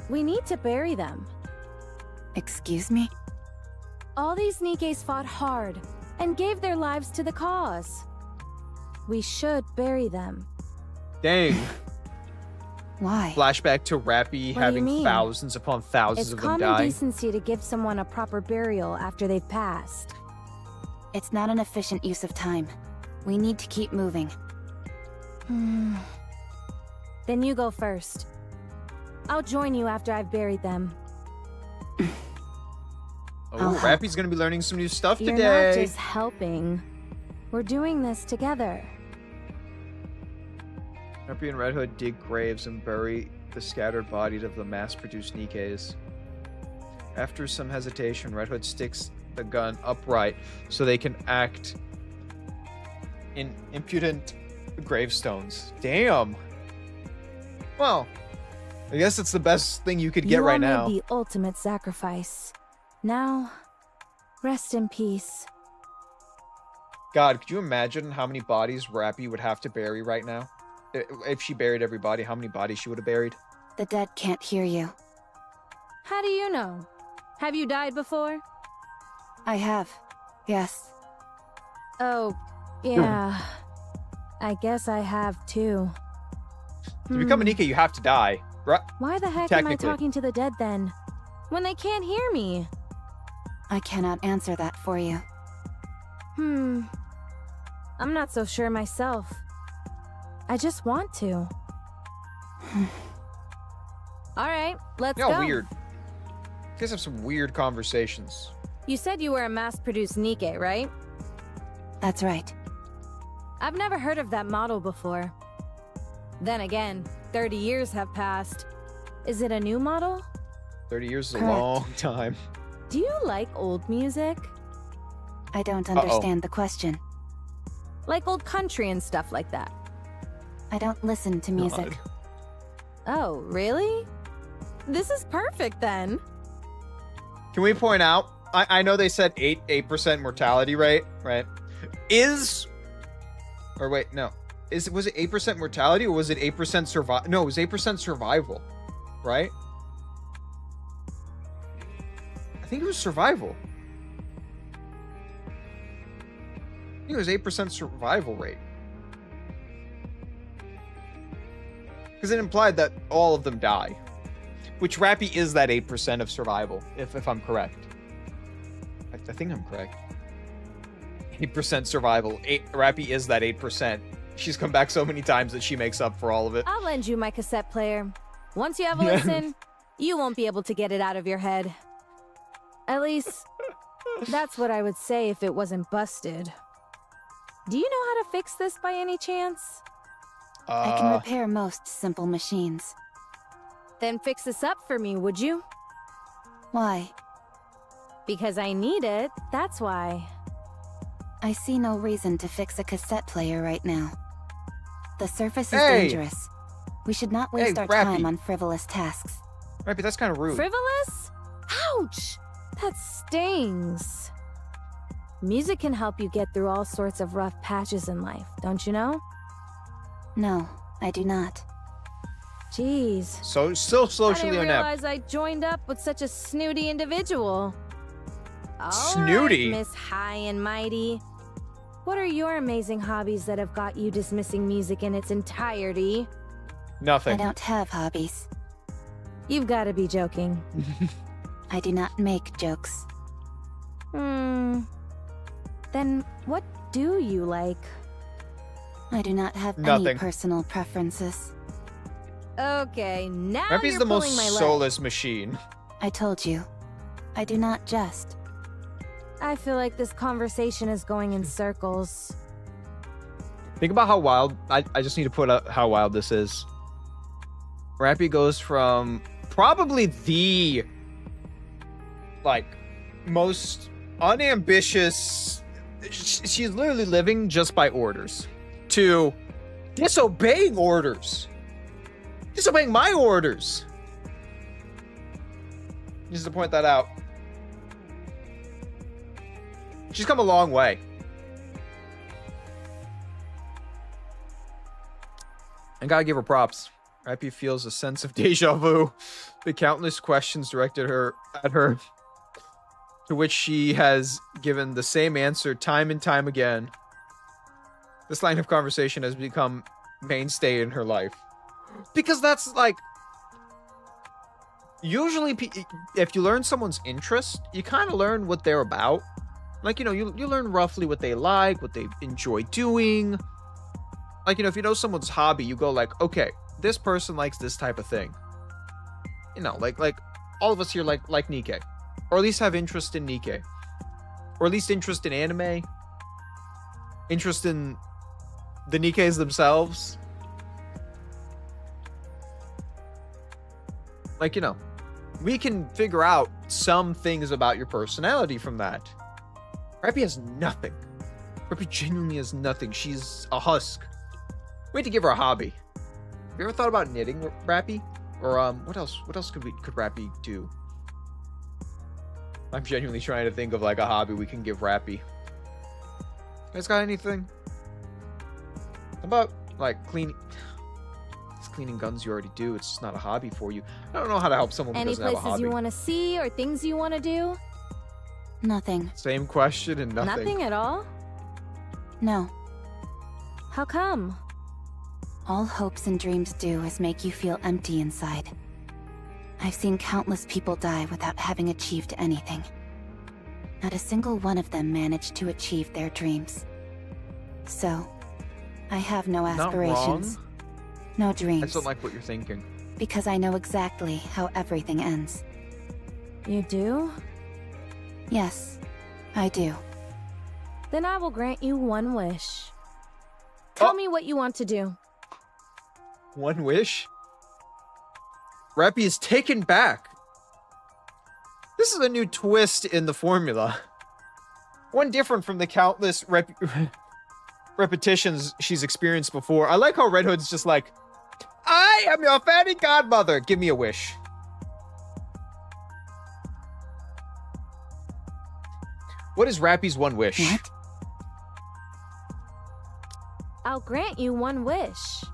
We need to bury them. Excuse me? All these Nikes fought hard and gave their lives to the cause. We should bury them. Dang. Why? Flashback to Rapi What do you having mean? thousands upon thousands It's of them common die. decency to give someone a proper burial after they've passed. It's not an efficient use of time. We need to keep moving. Then you go first. I'll join you after I've buried them. Oh, Rapi's gonna be learning some new stuff You're today. not just helping. We're doing this together. Rapi and Red Hood dig graves and bury the scattered bodies of the mass-produced Nikes. After some hesitation, Red Hood sticks the gun upright so they can act in impudent gravestones. Damn. Well, I guess it's the best thing you could get right now. You made the ultimate sacrifice. Now, rest in peace. God, could you imagine how many bodies Rapi would have to bury right now? If she buried every body, how many bodies she would have buried? The dead can't hear you. How do you know? Have you died before? I have. Yes. Oh, yeah. I guess I have too. To become a Nikke, you have to die. Why the heck am I talking to the dead then? When they can't hear me? I cannot answer that for you. I'm not so sure myself. I just want to. Alright, let's go. Weird. You guys have some weird conversations. You said you were a mass-produced Nikke, right? That's right. I've never heard of that model before. Then again, 30 years have passed. Is it a new model? 30 years is Correct. a long time. Do you like old music? I don't understand the question. Like old country and stuff like that. I don't listen to music. God. Oh, really? This is perfect then. Can we point out, I know they said 8% mortality rate, right? Was it 8% mortality or was it 8% survival? No, it was 8% survival, right? I think it was survival. I think it was 8% survival rate. Because it implied that all of them die. Which Rapi is that 8% of survival, if I'm correct. I think I'm correct. 8% survival. Rapi is that 8%. She's come back so many times that she makes up for all of it. I'll lend you my cassette player. Once you have a listen, you won't be able to get it out of your head. At least, that's what I would say if it wasn't busted. Do you know how to fix this by any chance? I can repair most simple machines. Then fix this up for me, would you? Why? Because I need it, that's why. I see no reason to fix a cassette player right now. The surface is Hey! dangerous. We should not waste our Rapi. time on frivolous tasks. Rapi, that's kind of rude. Frivolous? Ouch! That stings. Music can help you get through all sorts of rough patches in life, don't you know? No, I do not. Jeez. So still socially I didn't inept. realize I joined up with such a snooty individual. Snooty? All right, Miss High and Mighty. What are your amazing hobbies that have got you dismissing music in its entirety? Nothing. I don't have hobbies. You've got to be joking. I do not make jokes. Then what do you like? I do not have any Nothing. personal preferences. Okay, now Rapi's you're the pulling most my leg. soulless machine. I told you. I do not jest. I feel like this conversation is going in circles. Think about how wild. I just need to put up how wild this is. Rapi goes from probably the most unambitious. She's literally living just by orders to disobeying orders. Disobeying my orders. Just to point that out. She's come a long way. I gotta give her props. Rapi feels a sense of deja vu. The countless questions directed at her, to which she has given the same answer time and time again. This line of conversation has become mainstay in her life. Because that's usually if you learn someone's interest, you kind of learn what they're about. You learn roughly what they like, what they enjoy doing. If you know someone's hobby, you go okay, this person likes this type of thing. All of us here like Nikke. Or at least have interest in Nikke. Or at least interest in anime. Interest in the Nikkes themselves. We can figure out some things about your personality from that. Rapi has nothing. Rapi genuinely has nothing. She's a husk. We had to give her a hobby. Have you ever thought about knitting, Rapi? Or what else could Rapi do? I'm genuinely trying to think of a hobby we can give Rapi. You guys got anything? How about cleaning? It's cleaning guns you already do. It's just not a hobby for you. I don't know how to help someone who Any doesn't have a places hobby. you want to see or things you want to do? Nothing. Same question and nothing. Nothing at all? No. How come? All hopes and dreams do is make you feel empty inside. I've seen countless people die without having achieved anything. Not a single one of them managed to achieve their dreams. So, I have no aspirations. No dreams. I still like what you're thinking. Because I know exactly how everything ends. You do? Yes, I do. Then I will grant you one wish. Tell me what you want to do. One wish? Rapi is taken back. This is a new twist in the formula. One different from the countless repetitions she's experienced before. I like how Red Hood's just like, I am your fairy godmother. Give me a wish. What is Rapi's one wish? What? I'll grant you one wish.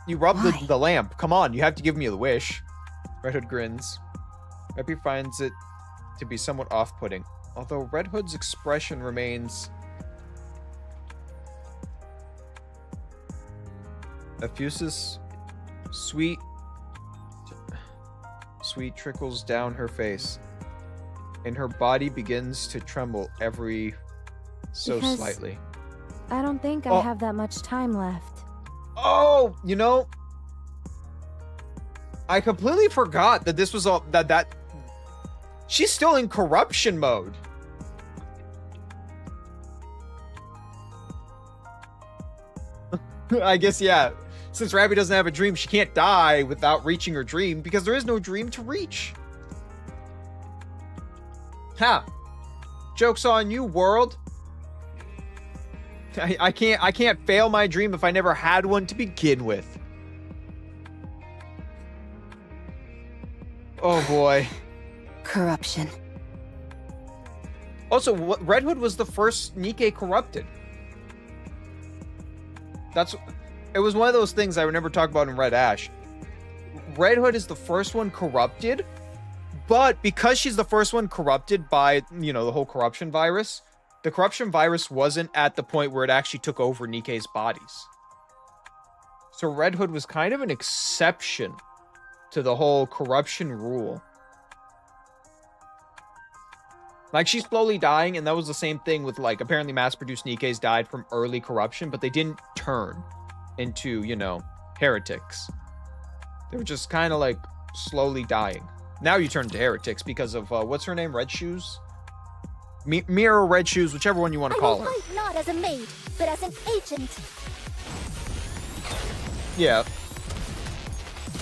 You rub the lamp. Come on, you have to give me the wish. Red Hood grins. Rapi finds it to be somewhat off-putting, although Red Hood's expression remains effusive. Sweet trickles down her face, and her body begins to tremble every so slightly. I don't think I have that much time left. Oh, you know, I completely forgot that this was all that she's still in corruption mode. I guess, yeah. Since Rapi doesn't have a dream, she can't die without reaching her dream because there is no dream to reach. Ha! Joke's on you, world. I can't fail my dream if I never had one to begin with. Oh boy. Corruption. Also, Red Hood was the first Nikke corrupted. It was one of those things I remember talking about in Red Ash. Red Hood is the first one corrupted, but because she's the first one corrupted by, you know, the whole corruption virus, the corruption virus wasn't at the point where it actually took over Nikke's bodies. So Red Hood was kind of an exception to the whole corruption rule. Like, she's slowly dying, and that was the same thing with, like, apparently mass-produced Nikkes died from early corruption, but they didn't turn into, you know, heretics. They were just kind of, like, slowly dying. Now you turn to heretics because of, what's her name? Red Shoes? Mirror Red Shoes, whichever one you want to call her. I will fight not as a maid, but as an agent. Yeah.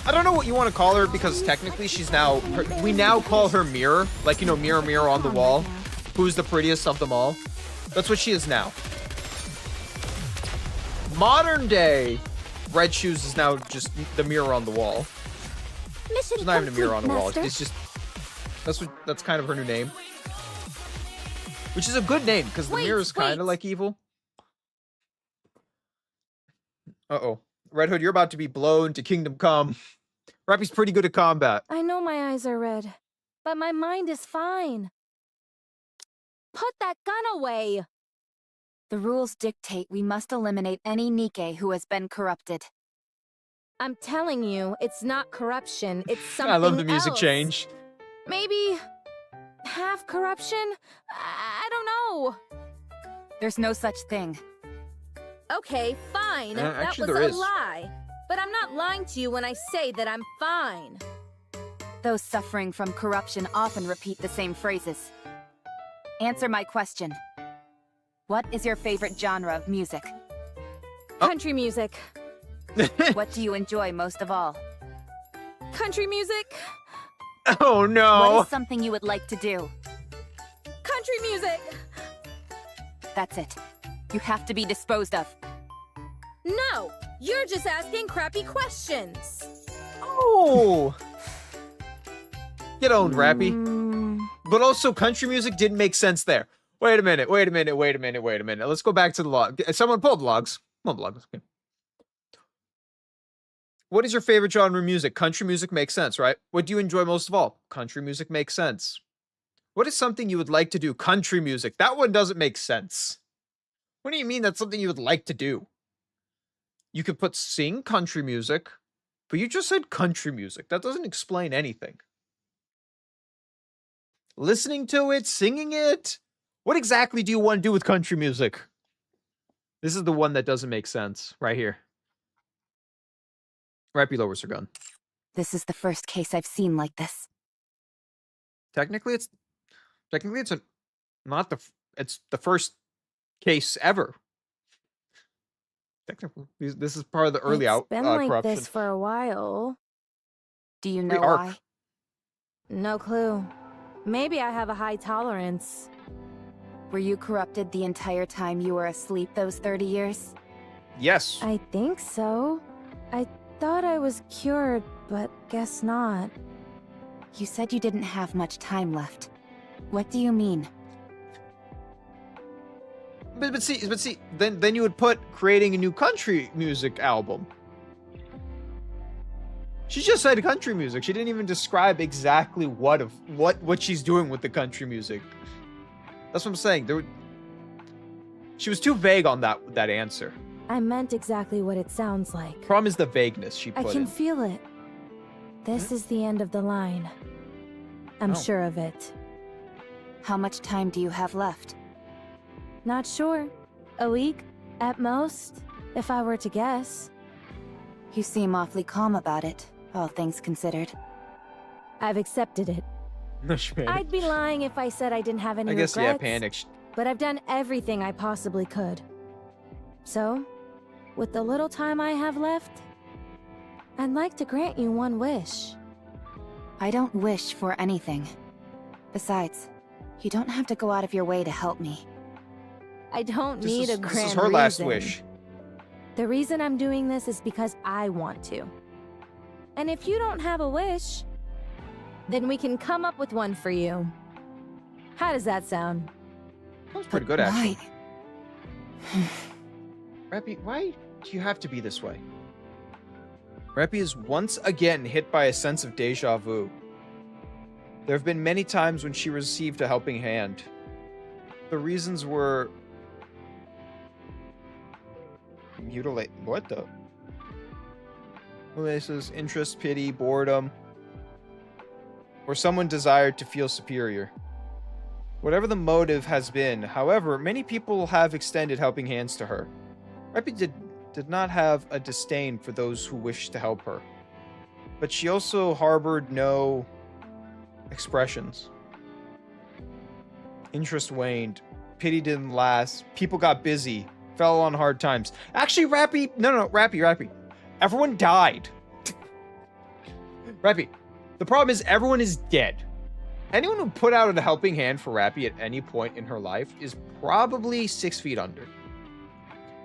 I don't know what you want to call her because technically she's now... we now call her Mirror. Like, you know, mirror, mirror on the wall. Who's the prettiest of them all? That's what she is now. Modern day Red Shoes is now just the mirror on the wall. Mission She's not even a mirror on the wall. Master. It's just... That's kind of her new name. Which is a good name because the mirror is kind of like evil. Uh-oh. Red Hood, you're about to be blown to Kingdom Come. Rapi's pretty good at combat. I know my eyes are red, but my mind is fine. Put that gun away! The rules dictate we must eliminate any Nikke who has been corrupted. I'm telling you, it's not corruption, it's something I love the music else. change. Maybe... half corruption? I don't know. There's no such thing. Okay, fine. That actually, was there a is. lie. But I'm not lying to you when I say that I'm fine. Those suffering from corruption often repeat the same phrases. Answer my question. What is your favorite genre of music? Country music. What do you enjoy most of all? Country music. Oh no! What is something you would like to do? Country music. That's it. You have to be disposed of. No, you're just asking crappy questions. Oh! Get owned, Rapi. But also, country music didn't make sense there. Wait a minute. Let's go back to the log. Someone pull up the logs. Pull up the logs. Okay. What is your favorite genre of music? Country music makes sense, right? What do you enjoy most of all? Country music makes sense. What is something you would like to do? Country music. That one doesn't make sense. What do you mean that's something you would like to do? You could put sing country music, but you just said country music. That doesn't explain anything. Listening to it, singing it. What exactly do you want to do with country music? This is the one that doesn't make sense right here. Rapi lowers her gun. This is the first case I've seen like this. Technically, it's it's the first case ever. Technically, this is part of the early It's been like corruption. this for a while. Do you know Arc. why? No clue. Maybe I have a high tolerance. Were you corrupted the entire time you were asleep those 30 years? Yes. I think so. I thought I was cured, but guess not. You said you didn't have much time left. What do you mean? But see, then you would put creating a new country music album. She just said country music. She didn't even describe exactly what she's doing with the country music. That's what I'm saying. She was too vague on that answer. I meant exactly what it sounds like. Problem is the vagueness she I put can in. feel it. This is the end of the line. I'm Oh. sure of it. How much time do you have left? Not sure. A week, at most, if I were to guess. You seem awfully calm about it, all things considered. I've accepted it. No, she panicked. I'd be lying if I said I didn't have any I guess regrets. yeah, panic. But I've done everything I possibly could. So, with the little time I have left, I'd like to grant you one wish. I don't wish for anything. Besides, you don't have to go out of your way to help me. I don't need a grand This is her last reason. wish. The reason I'm doing this is because I want to. And if you don't have a wish, then we can come up with one for you. How does that sound? That was pretty good, actually. Rapi, why do you have to be this way? Rapi is once again hit by a sense of deja vu. There have been many times when she received a helping hand. The reasons were... mutilate... what the? Melissa's interest, pity, boredom, or someone desired to feel superior. Whatever the motive has been, however, many people have extended helping hands to her. Rapi did not have a disdain for those who wished to help her, but she also harbored no expressions. Interest waned, pity didn't last, people got busy, fell on hard times. Actually, Rapi. Everyone died. Rapi, the problem is everyone is dead. Anyone who put out a helping hand for Rapi at any point in her life is probably 6 feet under.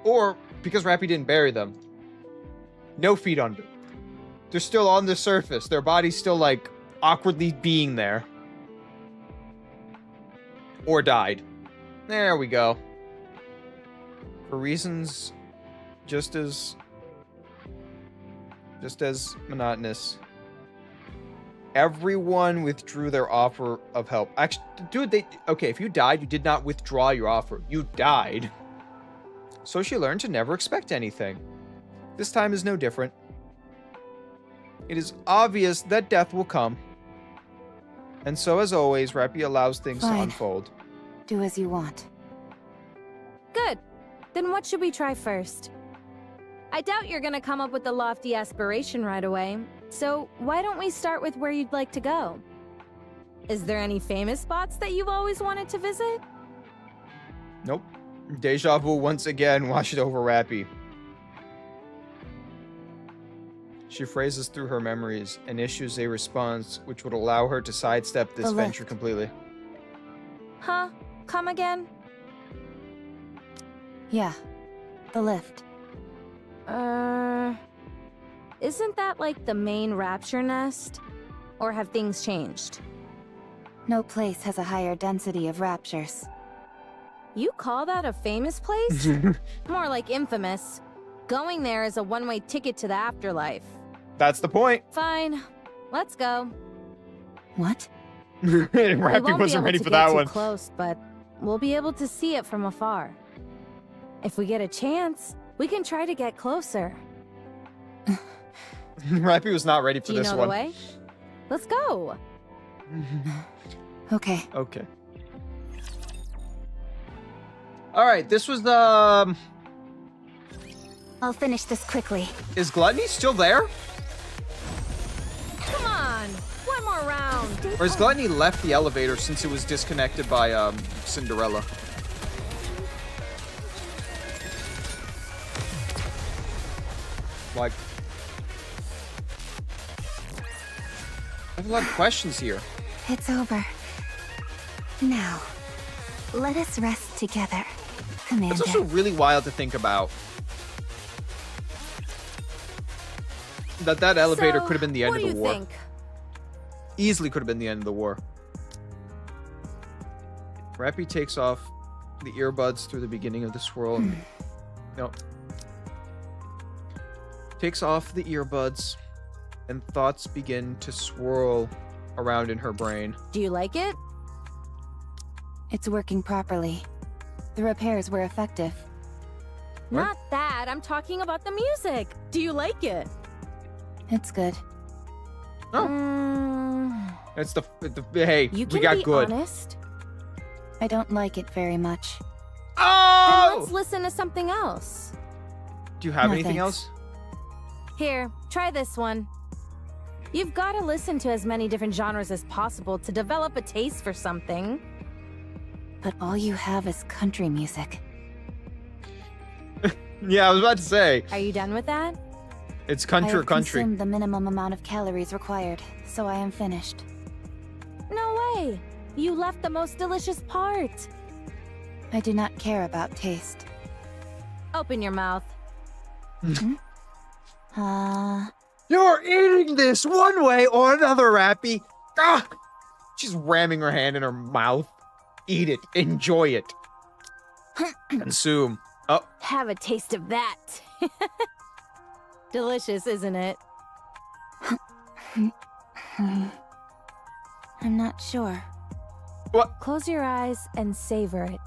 Or, because Rapi didn't bury them, no feet under. They're still on the surface. Their body's still, like, awkwardly being there. Or died. There we go. For reasons just as monotonous. Everyone withdrew their offer of help. Actually, dude, okay, if you died, you did not withdraw your offer. You died. So she learned to never expect anything. This time is no different. It is obvious that death will come. And so, as always, Rapi allows things to Fine. unfold. Do as you want. Good. Then what should we try first? I doubt you're gonna come up with the lofty aspiration right away, so why don't we start with where you'd like to go? Is there any famous spots that you've always wanted to visit? Nope. Deja vu once again washed over Rapi. She phrases through her memories and issues a response which would allow her to sidestep this The venture lift. completely. Huh? Come again? Yeah, the lift. Isn't that like the main rapture nest? Or have things changed? No place has a higher density of raptures. You call that a famous place? More like infamous. Going there is a one-way ticket to the afterlife. That's the point. Fine, let's go. What? We Rapi won't wasn't be ready able for to get that too one. close, but we'll be able to see it from afar. If we get a chance, We can try to get closer. Rapi was not ready for Do you this know one. the way? Let's go. Okay. Okay. All right, this was the. I'll finish this quickly. Is Gluttony still there? Come on. One more round. Or has Gluttony left the elevator since it was disconnected by Cinderella? Like, I have a lot of questions here. It's over. Now, let us rest together, Commander. It's also really wild to think about. That elevator So, could have been the end what of the do you war. think? Easily could have been the end of the war. Rapi takes off the earbuds through the beginning of the swirl. And, no. Takes off the earbuds, and thoughts begin to swirl around in her brain. Do you like it? It's working properly. The repairs were effective. What? Not that. I'm talking about the music. Do you like it? It's good. That's the hey, You we can got be good. honest. I don't like it very much. Then Oh! let's listen to something else. Do you have No, anything thanks. else? Here, try this one. You've got to listen to as many different genres as possible to develop a taste for something. But all you have is country music. Yeah, I was about to say. Are you done with that? It's I country or have country. consumed the minimum amount of calories required, so I am finished. No way! You left the most delicious part! I do not care about taste. Open your mouth. You're eating this one way or another, Rapi. Ah! She's ramming her hand in her mouth. Eat it. Enjoy it. Consume. Oh, Have a taste of that. Delicious, isn't it? I'm not sure. what? Close your eyes and savor it.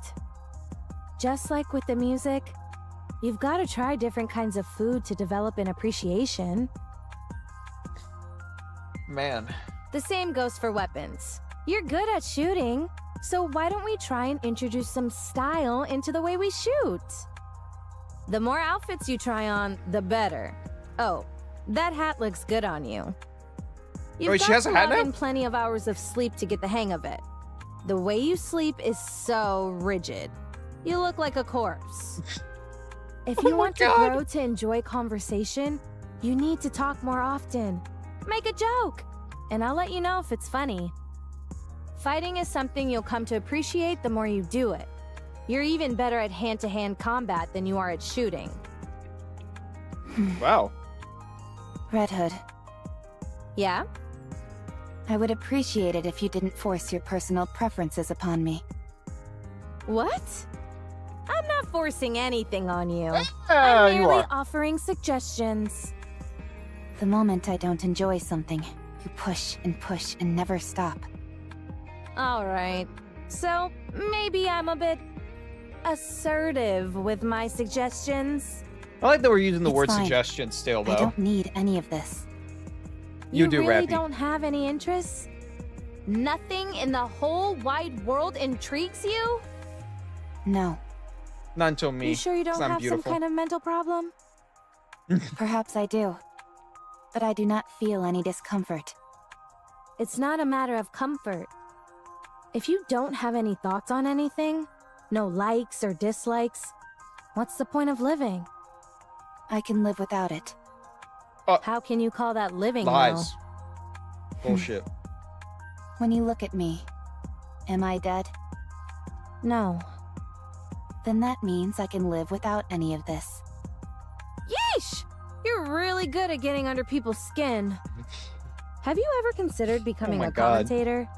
Just like with the music, you've got to try different kinds of food to develop an appreciation. Man. The same goes for weapons. You're good at shooting, so why don't we try and introduce some style into the way we shoot? The more outfits you try on, the better. Oh, that hat looks good on you. You've Wait, she got has a to hat log now? in plenty of hours of sleep to get the hang of it. The way you sleep is so rigid. You look like a corpse. If you want to grow to enjoy conversation, you need to talk more often. Make a joke, and I'll let you know if it's funny. Fighting is something you'll come to appreciate the more you do it. You're even better at hand-to-hand combat than you are at shooting. Wow. Red Hood, Yeah? I would appreciate it if you didn't force your personal preferences upon me. What? I'm not forcing anything on you. Ah, I'm you merely are. offering suggestions. The moment I don't enjoy something, you push and never stop. All right. So, maybe I'm a bit assertive with my suggestions. I like that we're using the It's word fine. suggestion still, I though. don't need any of this. You do, really Rapi. don't have any interests? Nothing in the whole wide world intrigues you? No. Not until me. You sure you 'cause don't I'm have beautiful. some kind of mental problem? Perhaps I do. But I do not feel any discomfort. It's not a matter of comfort. If you don't have any thoughts on anything, no likes or dislikes, what's the point of living? I can live without it. How can you call that living, though? Lies. Bullshit. When you look at me, am I dead? No. Then that means I can live without any of this. Yeesh! You're really good at getting under people's skin. Have you ever considered becoming my a God. commentator?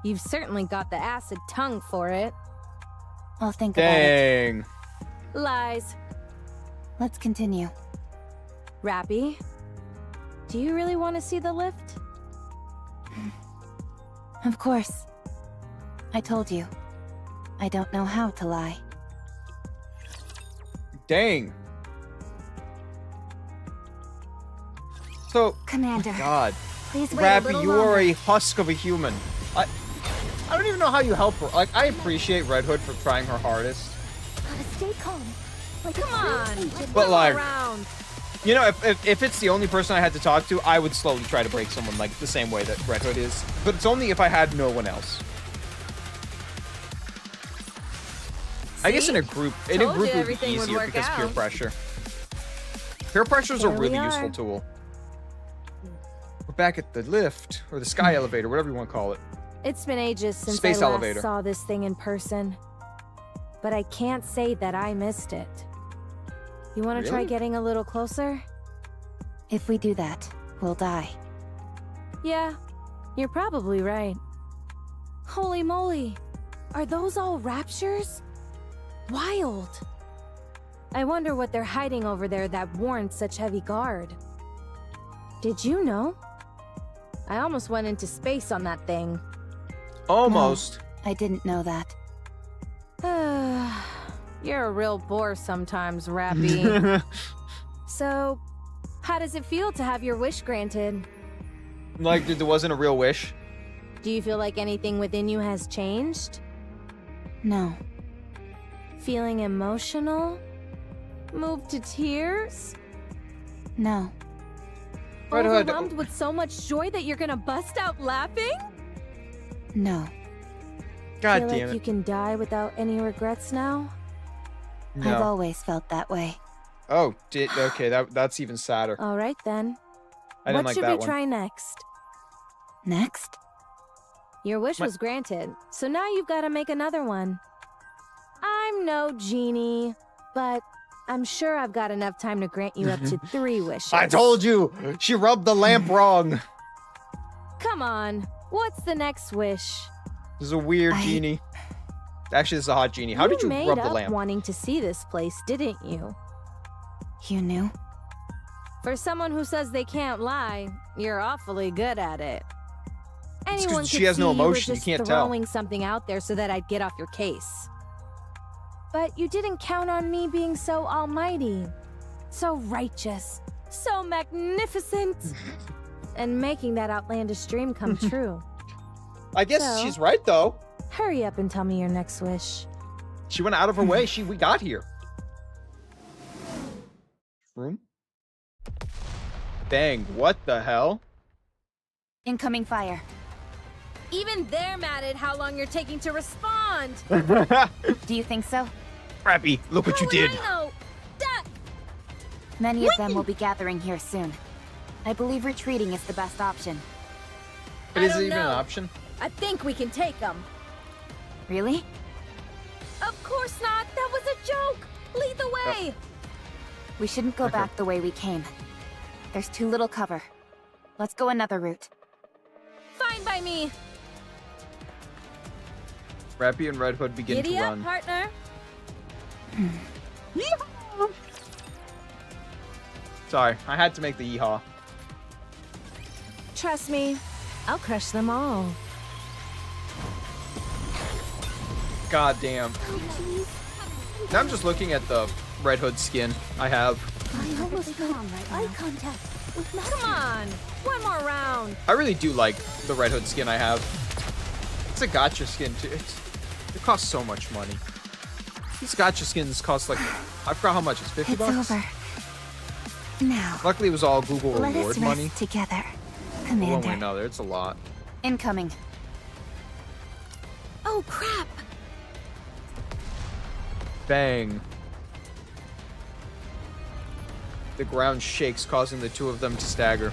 You've certainly got the acid tongue for it. I'll think about it. Dang. Lies. Let's continue. Rapi, do you really want to see the lift? Of course. I told you. I don't know how to lie. Dang. So, Commander, God, please wait a little Rapi, you're longer. a husk of a human. I don't even know how you help her. Like, I appreciate Red Hood for trying her hardest. Gotta stay calm. Like Come on. But like, Around. you know, if it's the only person I had to talk to, I would slowly try to break someone like the same way that Red Hood is. But it's only if I had no one else. I guess in a group, it would be easier because of peer pressure. Peer pressure is a really useful tool. We're back at the lift or the sky elevator, whatever you want to call it. It's been ages since Space I last elevator. saw this thing in person. But I can't say that I missed it. You want to try Really? getting a little closer? If we do that, we'll die. Yeah, you're probably right. Holy moly, are those all raptures? Wild. I wonder what they're hiding over there that warrants such heavy guard. Did you know? I almost went into space on that thing. Almost. No, I didn't know that. You're a real bore sometimes, Rapi. So, how does it feel to have your wish granted? Like, there wasn't a real wish. Do you feel like anything within you has changed? No. Feeling emotional? Moved to tears? No. Red Hood. Overwhelmed with so much joy that you're gonna bust out laughing? No. God Feel damn like it. you can die without any regrets now? I've No. always felt that way. Oh, okay, that's even sadder. All right then. I didn't What like should that we one. try next? Next? Your wish was granted, so now you've got to make another one. I'm no genie, but I'm sure I've got enough time to grant you up to 3 wishes. I told you! She rubbed the lamp wrong. Come on, what's the next wish? This is a weird genie. Actually, this is a hot genie. How did you made rub the up lamp? wanting to see this place, didn't you? You knew? For someone who says they can't lie, you're awfully good at it. It's 'cause Anyone she could has no see you were emotion, you just can't tell. throwing something out there so that I'd get off your case. But you didn't count on me being so almighty, so righteous, so magnificent, and making that outlandish dream come true. I guess So- she's right, though. Hurry up and tell me your next wish. She went out of her way. We got here. Room? Dang, what the hell? Incoming fire. Even they're mad at how long you're taking to respond. Do you think so? Rapi, look what you did. Many of them will be gathering here soon. I believe retreating is the best option. But is it even an option? I think we can take them. Really? Of course not. That was a joke. Lead the way. We shouldn't go back the way we came. There's too little cover. Let's go another route. Fine by me. Rapi and Red Hood begin Giddy to up, run. partner. Sorry, I had to make the yeehaw. Trust me, I'll crush them all. God damn. Now I'm just looking at the Red Hood skin I have. I almost made eye contact with Come on, one more round. I really do like the Red Hood skin I have. It's a gacha skin too. It costs so much money. These gacha skins cost like, I forgot how much, it's 50 It's bucks? over. Now, Luckily it was all Google let us reward rest money. together, One way or Commander. another, it's a lot. Incoming. Oh crap! Bang. The ground shakes, causing the two of them to stagger.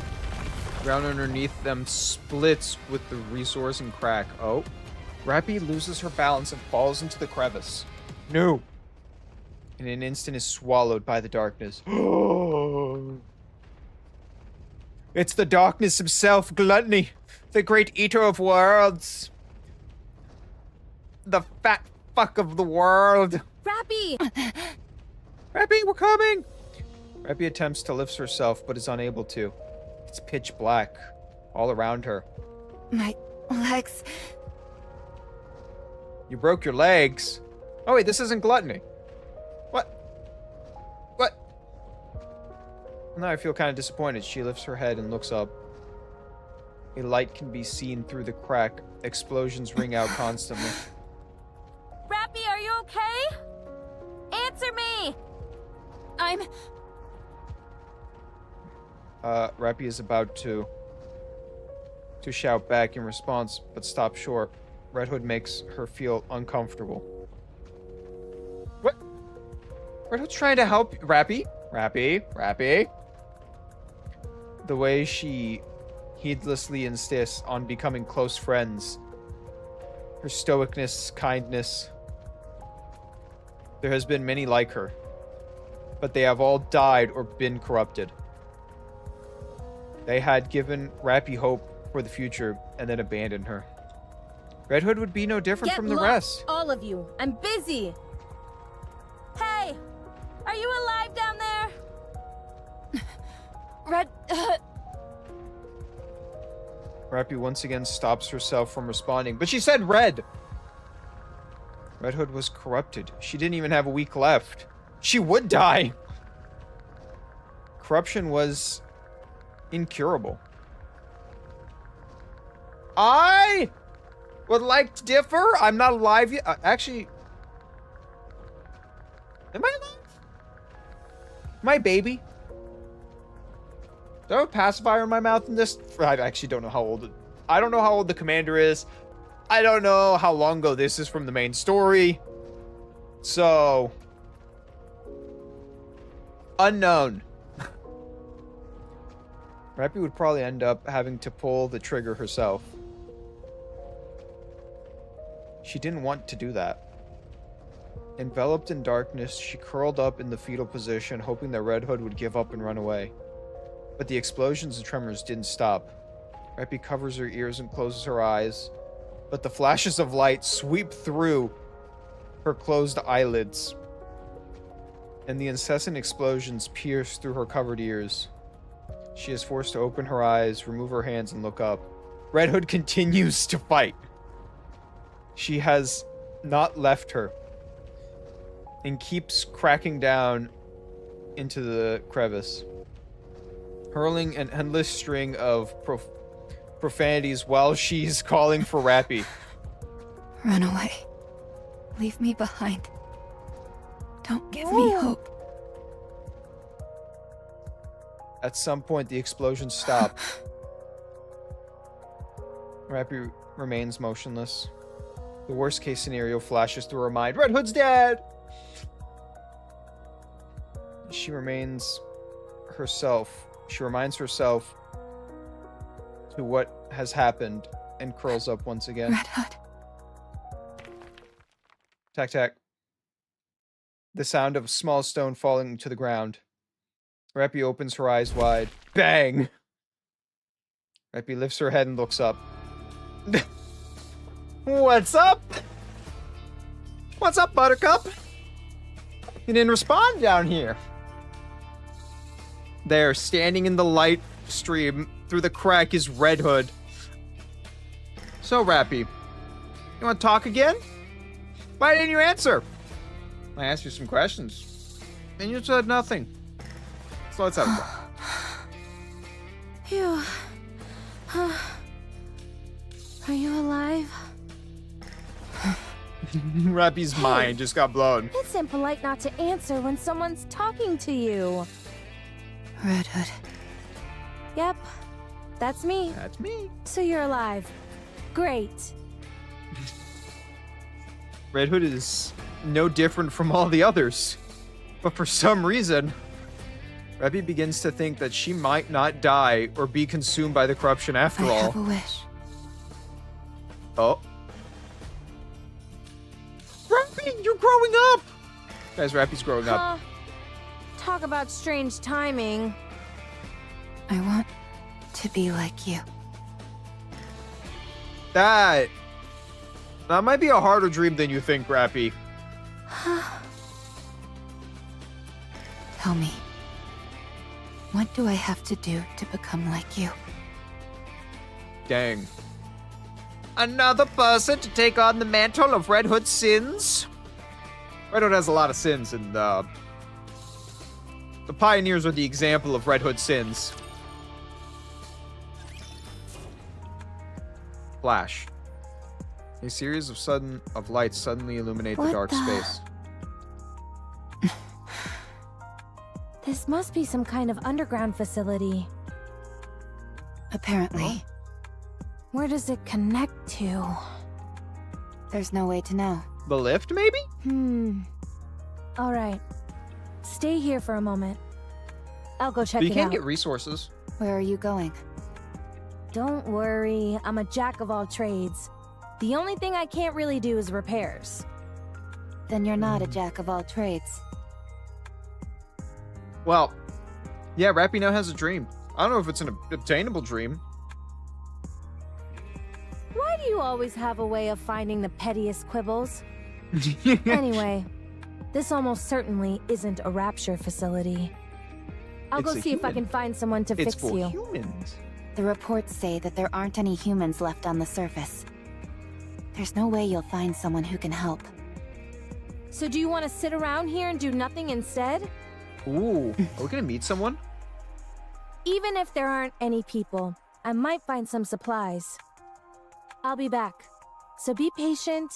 The ground underneath them splits with the resource and crack. Oh. Rapi loses her balance and falls into the crevice. No. In an instant is swallowed by the darkness. It's the darkness himself, Gluttony, the great eater of worlds. The fat fuck of the world. Rapi! Rapi, we're coming! Rapi attempts to lift herself, but is unable to. It's pitch black all around her. My legs. You broke your legs. Oh wait, this isn't Gluttony. What? Now I feel kind of disappointed. She lifts her head and looks up. A light can be seen through the crack. Explosions ring out constantly. Rapi, are you okay? Answer me! Rapi is about to shout back in response, but stops short. Red Hood makes her feel uncomfortable. What? Red Hood's trying to help Rapi. Rapi. The way she heedlessly insists on becoming close friends. Her stoicness, kindness. There has been many like her, but they have all died or been corrupted. They had given Rapi hope for the future and then abandoned her. Red Hood would be no different from the rest. All of you. I'm busy. Hey! Are you alive down there? Red... Rapi once again stops herself from responding, but she said red! Red Hood was corrupted. She didn't even have a week left. She would die! Corruption was incurable. I would like to differ. I'm not alive yet. Actually, am I alive? My baby? Do I have a pacifier in my mouth in this? I actually don't know how old I don't know how old the commander is. I don't know how long ago this is from the main story. So, unknown. Rapi would probably end up having to pull the trigger herself. She didn't want to do that. Enveloped in darkness, she curled up in the fetal position, hoping that Red Hood would give up and run away. But the explosions and tremors didn't stop. Rapi covers her ears and closes her eyes, but the flashes of light sweep through her closed eyelids, and the incessant explosions pierce through her covered ears. She is forced to open her eyes, remove her hands, and look up. Red Hood continues to fight. She has not left her and keeps cracking down into the crevice, hurling an endless string of profanities while she's calling for Rapi. Run away. Leave me behind. Don't give me hope. At some point, the explosions stop. Rapi remains motionless. The worst case scenario flashes through her mind. Red Hood's dead! She reminds herself to what has happened and curls up once again. Red Hood. Tack, tack. The sound of a small stone falling to the ground. Rapi opens her eyes wide. Bang! Rapi lifts her head and looks up. What's up? What's up, Buttercup? You didn't respond down here. There, standing in the light stream through the crack is Red Hood. So, Rapi, you want to talk again? Why didn't you answer? I asked you some questions, and you said nothing. So let's have a talk. Phew. Are you alive? Rapi's mind just got blown. It's impolite not to answer when someone's talking to you. Red Hood. Yep, that's me. That's me. So you're alive. Great. Red Hood is no different from all the others. But for some reason, Rapi begins to think that she might not die or be consumed by the corruption after all. I have a wish. Oh. Rapi, you're growing up! Guys, Rapi's growing up. Talk about strange timing. I want to be like you. That might be a harder dream than you think, Rapi. Tell me, what do I have to do to become like you? Dang. Another person to take on the mantle of Red Hood's sins? Red Hood has a lot of sins in The pioneers are the example of Red Hood sins. Flash. A series of lights suddenly illuminate the dark space. This must be some kind of underground facility. Apparently. Where does it connect to? There's no way to know. The lift, maybe? Alright. Stay here for a moment. I'll go check But you it can't out. get resources. Where are you going? Don't worry, I'm a jack of all trades. The only thing I can't really do is repairs. Then you're not a jack of all trades. Well, yeah, Rapi now has a dream. I don't know if it's an obtainable dream. Why do you always have a way of finding the pettiest quibbles? Anyway, this almost certainly isn't a rapture facility. I'll go see if I can find someone to fix you. It's for humans. The reports say that there aren't any humans left on the surface. There's no way you'll find someone who can help. So do you want to sit around here and do nothing instead? Ooh, are we gonna meet someone? Even if there aren't any people, I might find some supplies. I'll be back. So be patient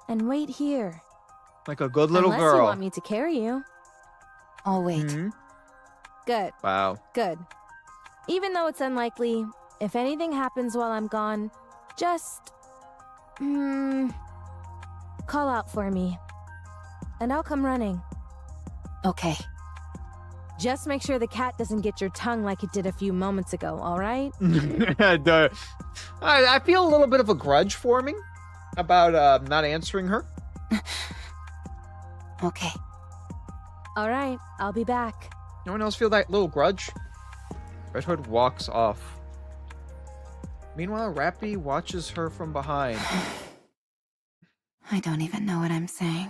and wait here. Like a good little Unless girl. you want me to carry you. I'll wait. Good. Wow. Good. Even though it's unlikely, if anything happens while I'm gone, just... call out for me. And I'll come running. Okay. Just make sure the cat doesn't get your tongue like it did a few moments ago, alright? I feel a little bit of a grudge forming about not answering her. Okay. Alright, I'll be back. No one else feel that little grudge? Red Hood walks off. Meanwhile, Rapi watches her from behind. I don't even know what I'm saying.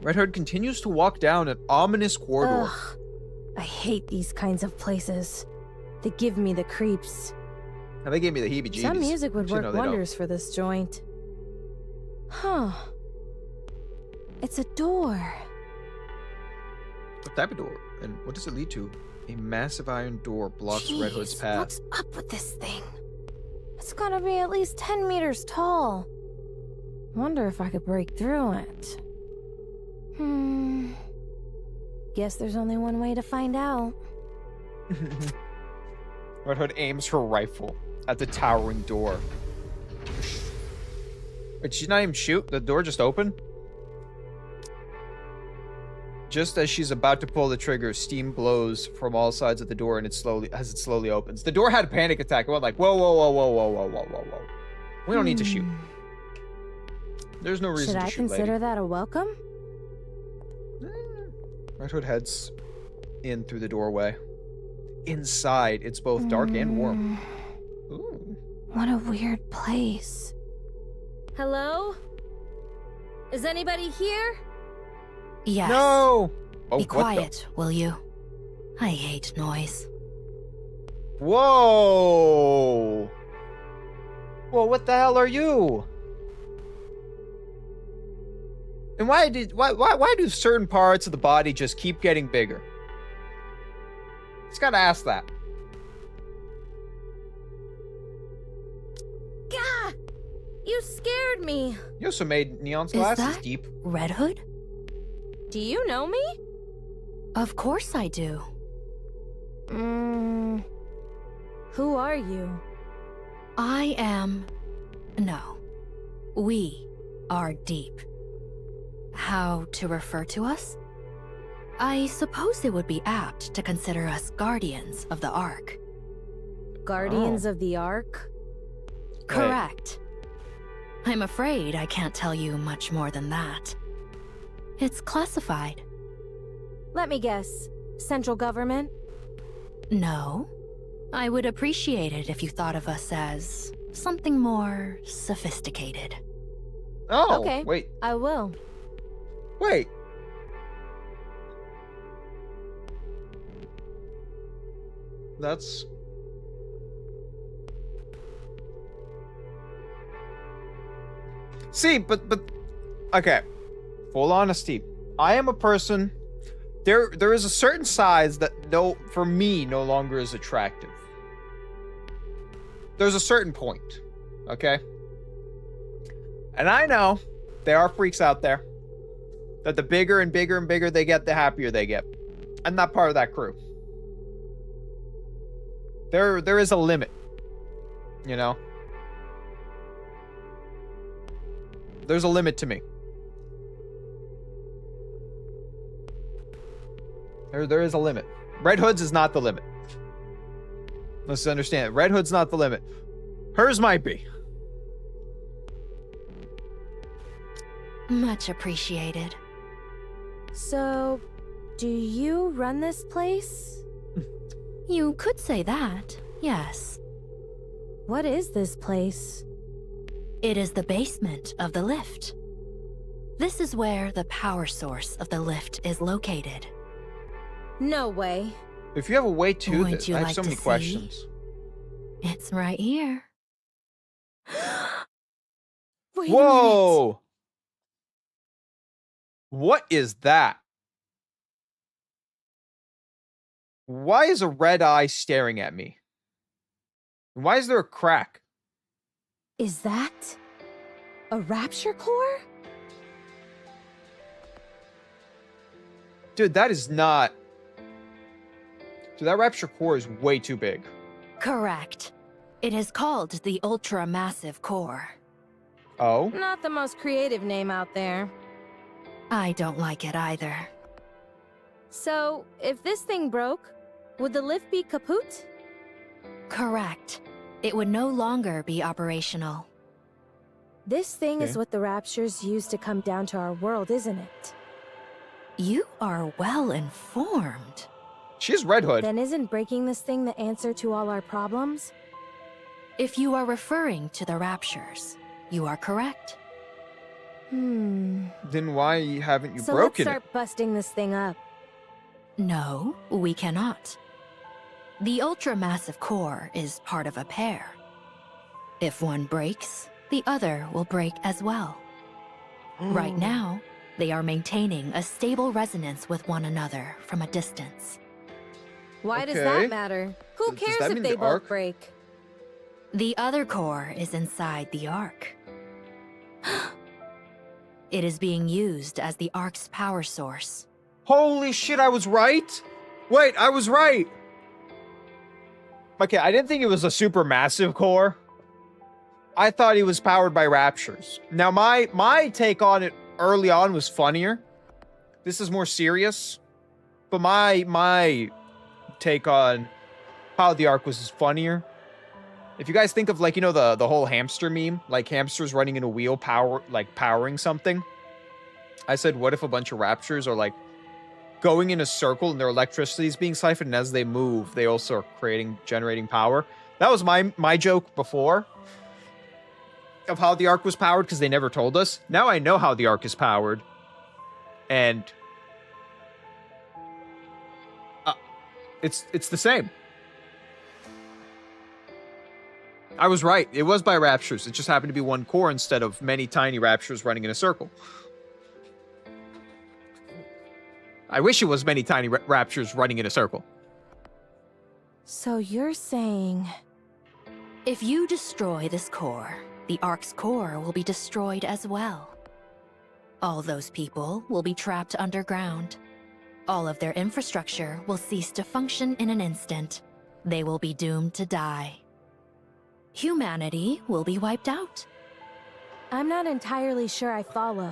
Red Hood continues to walk down an ominous corridor. Ugh, I hate these kinds of places. They give me the creeps. Now, they gave me the heebie-jeebies. Some music would Actually, work no, they don't. wonders for this joint. Huh. It's a door. What type of door? And what does it lead to? A massive iron door blocks Red Hood's Jeez, path. What's up with this thing? It's gotta be at least 10 meters tall. Wonder if I could break through it. Guess there's only one way to find out. Red Hood aims her rifle at the towering door. Wait, she's not even shoot? The door just opened? Just as she's about to pull the trigger, steam blows from all sides of the door and it slowly opens. The door had a panic attack. It went like, whoa, whoa, whoa, whoa, whoa, whoa, whoa, whoa, whoa. We don't need to shoot. There's no reason Should to I shoot, consider lady. that a welcome? Red Hood heads in through the doorway. Inside, it's both dark and warm. Ooh. What a weird place. Hello? Is anybody here? Yes. No! Oh, Be what the- quiet, will you? I hate noise. Whoa! Whoa, what the hell are you? And why do certain parts of the body just keep getting bigger? Just gotta ask that. Gah! You scared me. You also made Neon's Is glasses that deep. Red Hood? Do you know me? Of course I do. Who are you? I am... No. We are deep. How to refer to us? I suppose it would be apt to consider us guardians of the Ark. Guardians of the Ark? Correct. I'm afraid I can't tell you much more than that. It's classified. Let me guess. Central government? No. I would appreciate it if you thought of us as something more sophisticated. Oh, Okay. wait. I will. Wait. That's... See, but Okay. Full honesty. I am a person. There is a certain size that for me no longer is attractive. There's a certain point. Okay? And I know there are freaks out there that the bigger and bigger and bigger they get, the happier they get. I'm not part of that crew. There is a limit. You know? There's a limit to me. There is a limit. Red Hood's is not the limit. Let's understand. Red Hood's not the limit. Hers might be. Much appreciated. So, do you run this place? You could say that, yes. What is this place? It is the basement of the lift. This is where the power source of the lift is located. No way. If you have a way to Would this, you I have like so to many see? questions. It's right here. Wait a minute. Whoa! What is that? Why is a red eye staring at me? Why is there a crack? Is that a rapture core? Dude, that is not... Dude, that rapture core is way too big. Correct. It is called the Ultra-Massive Core. Oh? Not the most creative name out there. I don't like it either. So, if this thing broke, would the lift be kaput? Correct. It would no longer be operational. This thing is Okay. what the raptures use to come down to our world, isn't it? You are well informed. She's Red Hood. Then isn't breaking this thing the answer to all our problems? If you are referring to the raptures, you are correct. Hmm. Then why haven't you So let's broken start busting this thing up. No, we cannot. The ultra-massive core is part of a pair. If one breaks, the other will break as well. Right now, they are maintaining a stable resonance with one another from a distance. Why does Okay. that matter? Who Does cares that if mean they the both arc- break? The other core is inside the Ark. It is being used as the Ark's power source. Holy shit, I was right? Wait, I was right. Okay, I didn't think it was a super massive core. I thought he was powered by raptures. Now, my take on it early on was funnier. This is more serious. But my take on how the Ark was funnier. If you guys think of, like, you know, the whole hamster meme, like hamsters running in a wheel powering something. I said, what if a bunch of raptures are like going in a circle and their electricity is being siphoned, and as they move, they also are generating power. That was my joke before of how the Ark was powered, because they never told us. Now I know how the Ark is powered. And it's the same. I was right. It was by raptures. It just happened to be one core instead of many tiny raptures running in a circle. I wish it was many tiny raptures running in a circle. So you're saying... If you destroy this core, the Ark's core will be destroyed as well. All those people will be trapped underground. All of their infrastructure will cease to function in an instant. They will be doomed to die. Humanity will be wiped out. I'm not entirely sure I follow.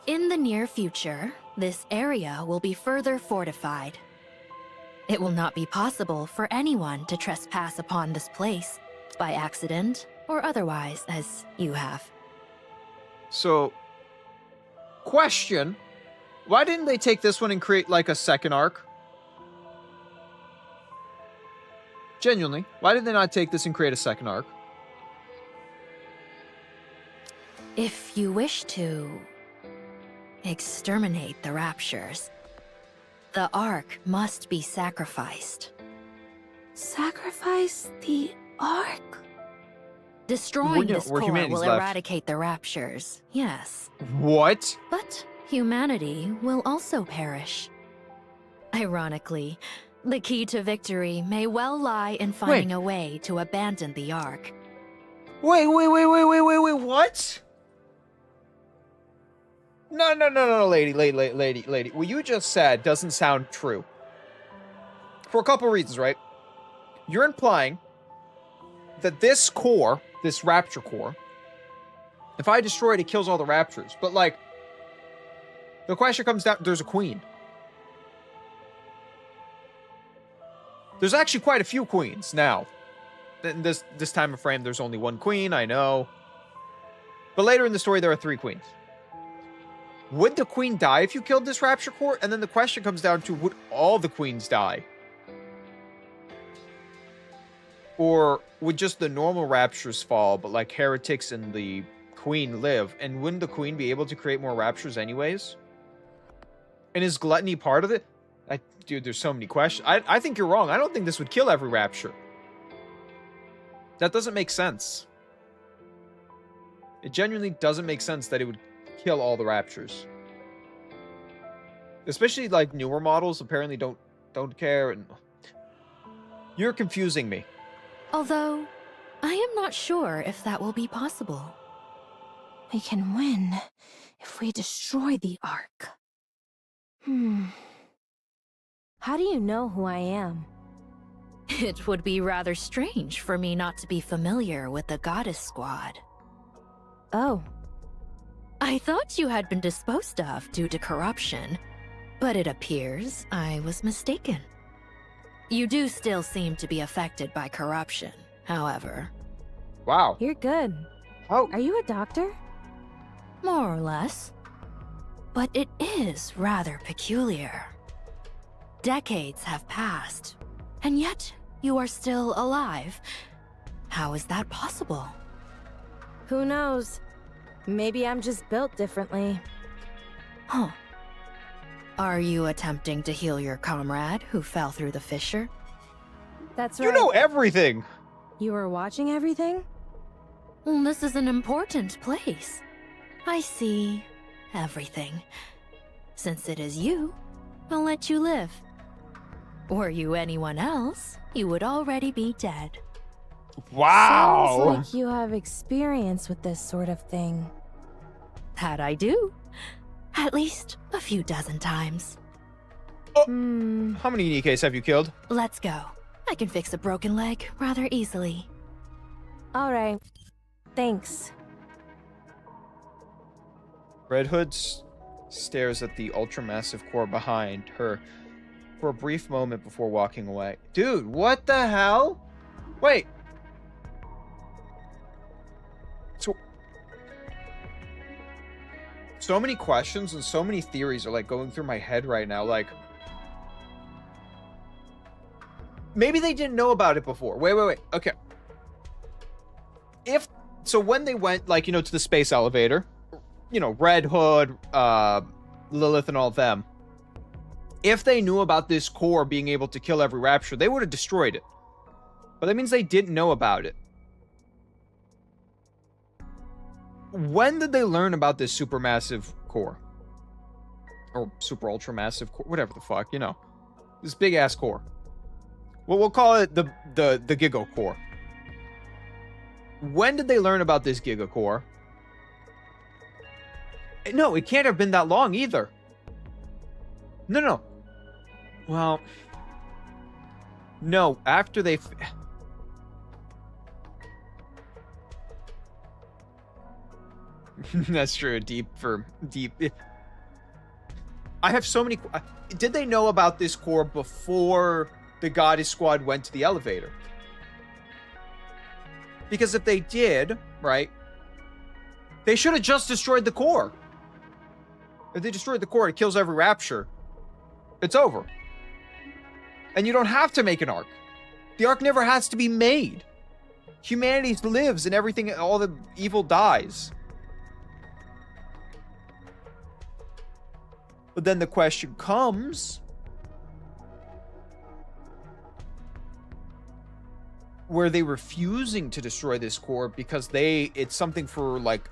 In the near future, this area will be further fortified. It will not be possible for anyone to trespass upon this place, by accident or otherwise, as you have. So, question. Why didn't they take this one and create, like, a second Ark? Genuinely, why did they not take this and create a second Ark? If you wish to exterminate the raptures, the Ark must be sacrificed. Sacrifice the Ark? Destroying this we're core humanity's will left. eradicate the Raptures, yes. What? But humanity will also perish. Ironically, the key to victory may well lie in finding a way to abandon the Ark. Wait, what? No, lady. What you just said doesn't sound true. For a couple reasons, right? You're implying that this core, this Rapture core, if I destroy it, it kills all the Raptures. But, like, the question comes down, there's a queen. There's actually quite a few queens now. In this time of frame, there's only one queen, I know. But later in the story, there are 3 queens. Would the queen die if you killed this Rapture core? And then the question comes down to, would all the queens die? Or would just the normal Raptures fall, but like heretics and the queen live? And wouldn't the queen be able to create more Raptures anyways? And is gluttony part of it? Dude, there's so many questions. I think you're wrong. I don't think this would kill every Rapture. That doesn't make sense. It genuinely doesn't make sense that it would kill all the Raptures. Especially like newer models apparently don't care, and you're confusing me. Although, I am not sure if that will be possible. We can win if we destroy the Ark. How do you know who I am? It would be rather strange for me not to be familiar with the Goddess Squad. Oh. I thought you had been disposed of due to corruption, but it appears I was mistaken. You do still seem to be affected by corruption, however. Wow. You're good. How? Are you a doctor? More or less. But it is rather peculiar. Decades have passed, and yet you are still alive. How is that possible? Who knows? Maybe I'm just built differently. Huh. Are you attempting to heal your comrade who fell through the fissure? That's right. You know everything! You were watching everything? Well, this is an important place. I see everything. Since it is you, I'll let you live. Were you anyone else, you would already be dead. Wow! Sounds like you have experience with this sort of thing. That I do. At least a few dozen times. How many Nikes have you killed? Let's go. I can fix a broken leg rather easily. Alright. Thanks. Red Hood stares at the ultra-massive core behind her for a brief moment before walking away. Dude, what the hell? Wait. So many questions and so many theories are like going through my head right now. Like, maybe they didn't know about it before. Wait. Okay. So when they went, like, to the space elevator, Red Hood, Lilith and all of them, if they knew about this core being able to kill every Rapture, they would have destroyed it. But that means they didn't know about it. When did they learn about this supermassive core? Or super ultra massive core, whatever the fuck, this big ass core. Well, we'll call it the Giga core. When did they learn about this Giga core? No, it can't have been that long either. No. Well, no, after they... That's true. Deep. I have so many... Did they know about this core before the Goddess Squad went to the elevator? Because if they did, right, they should have just destroyed the core. If they destroyed the core, it kills every Rapture. It's over. And you don't have to make an Ark. The Ark never has to be made. Humanity lives and everything, all the evil dies. But then the question comes, were they refusing to destroy this core because it's something for, like,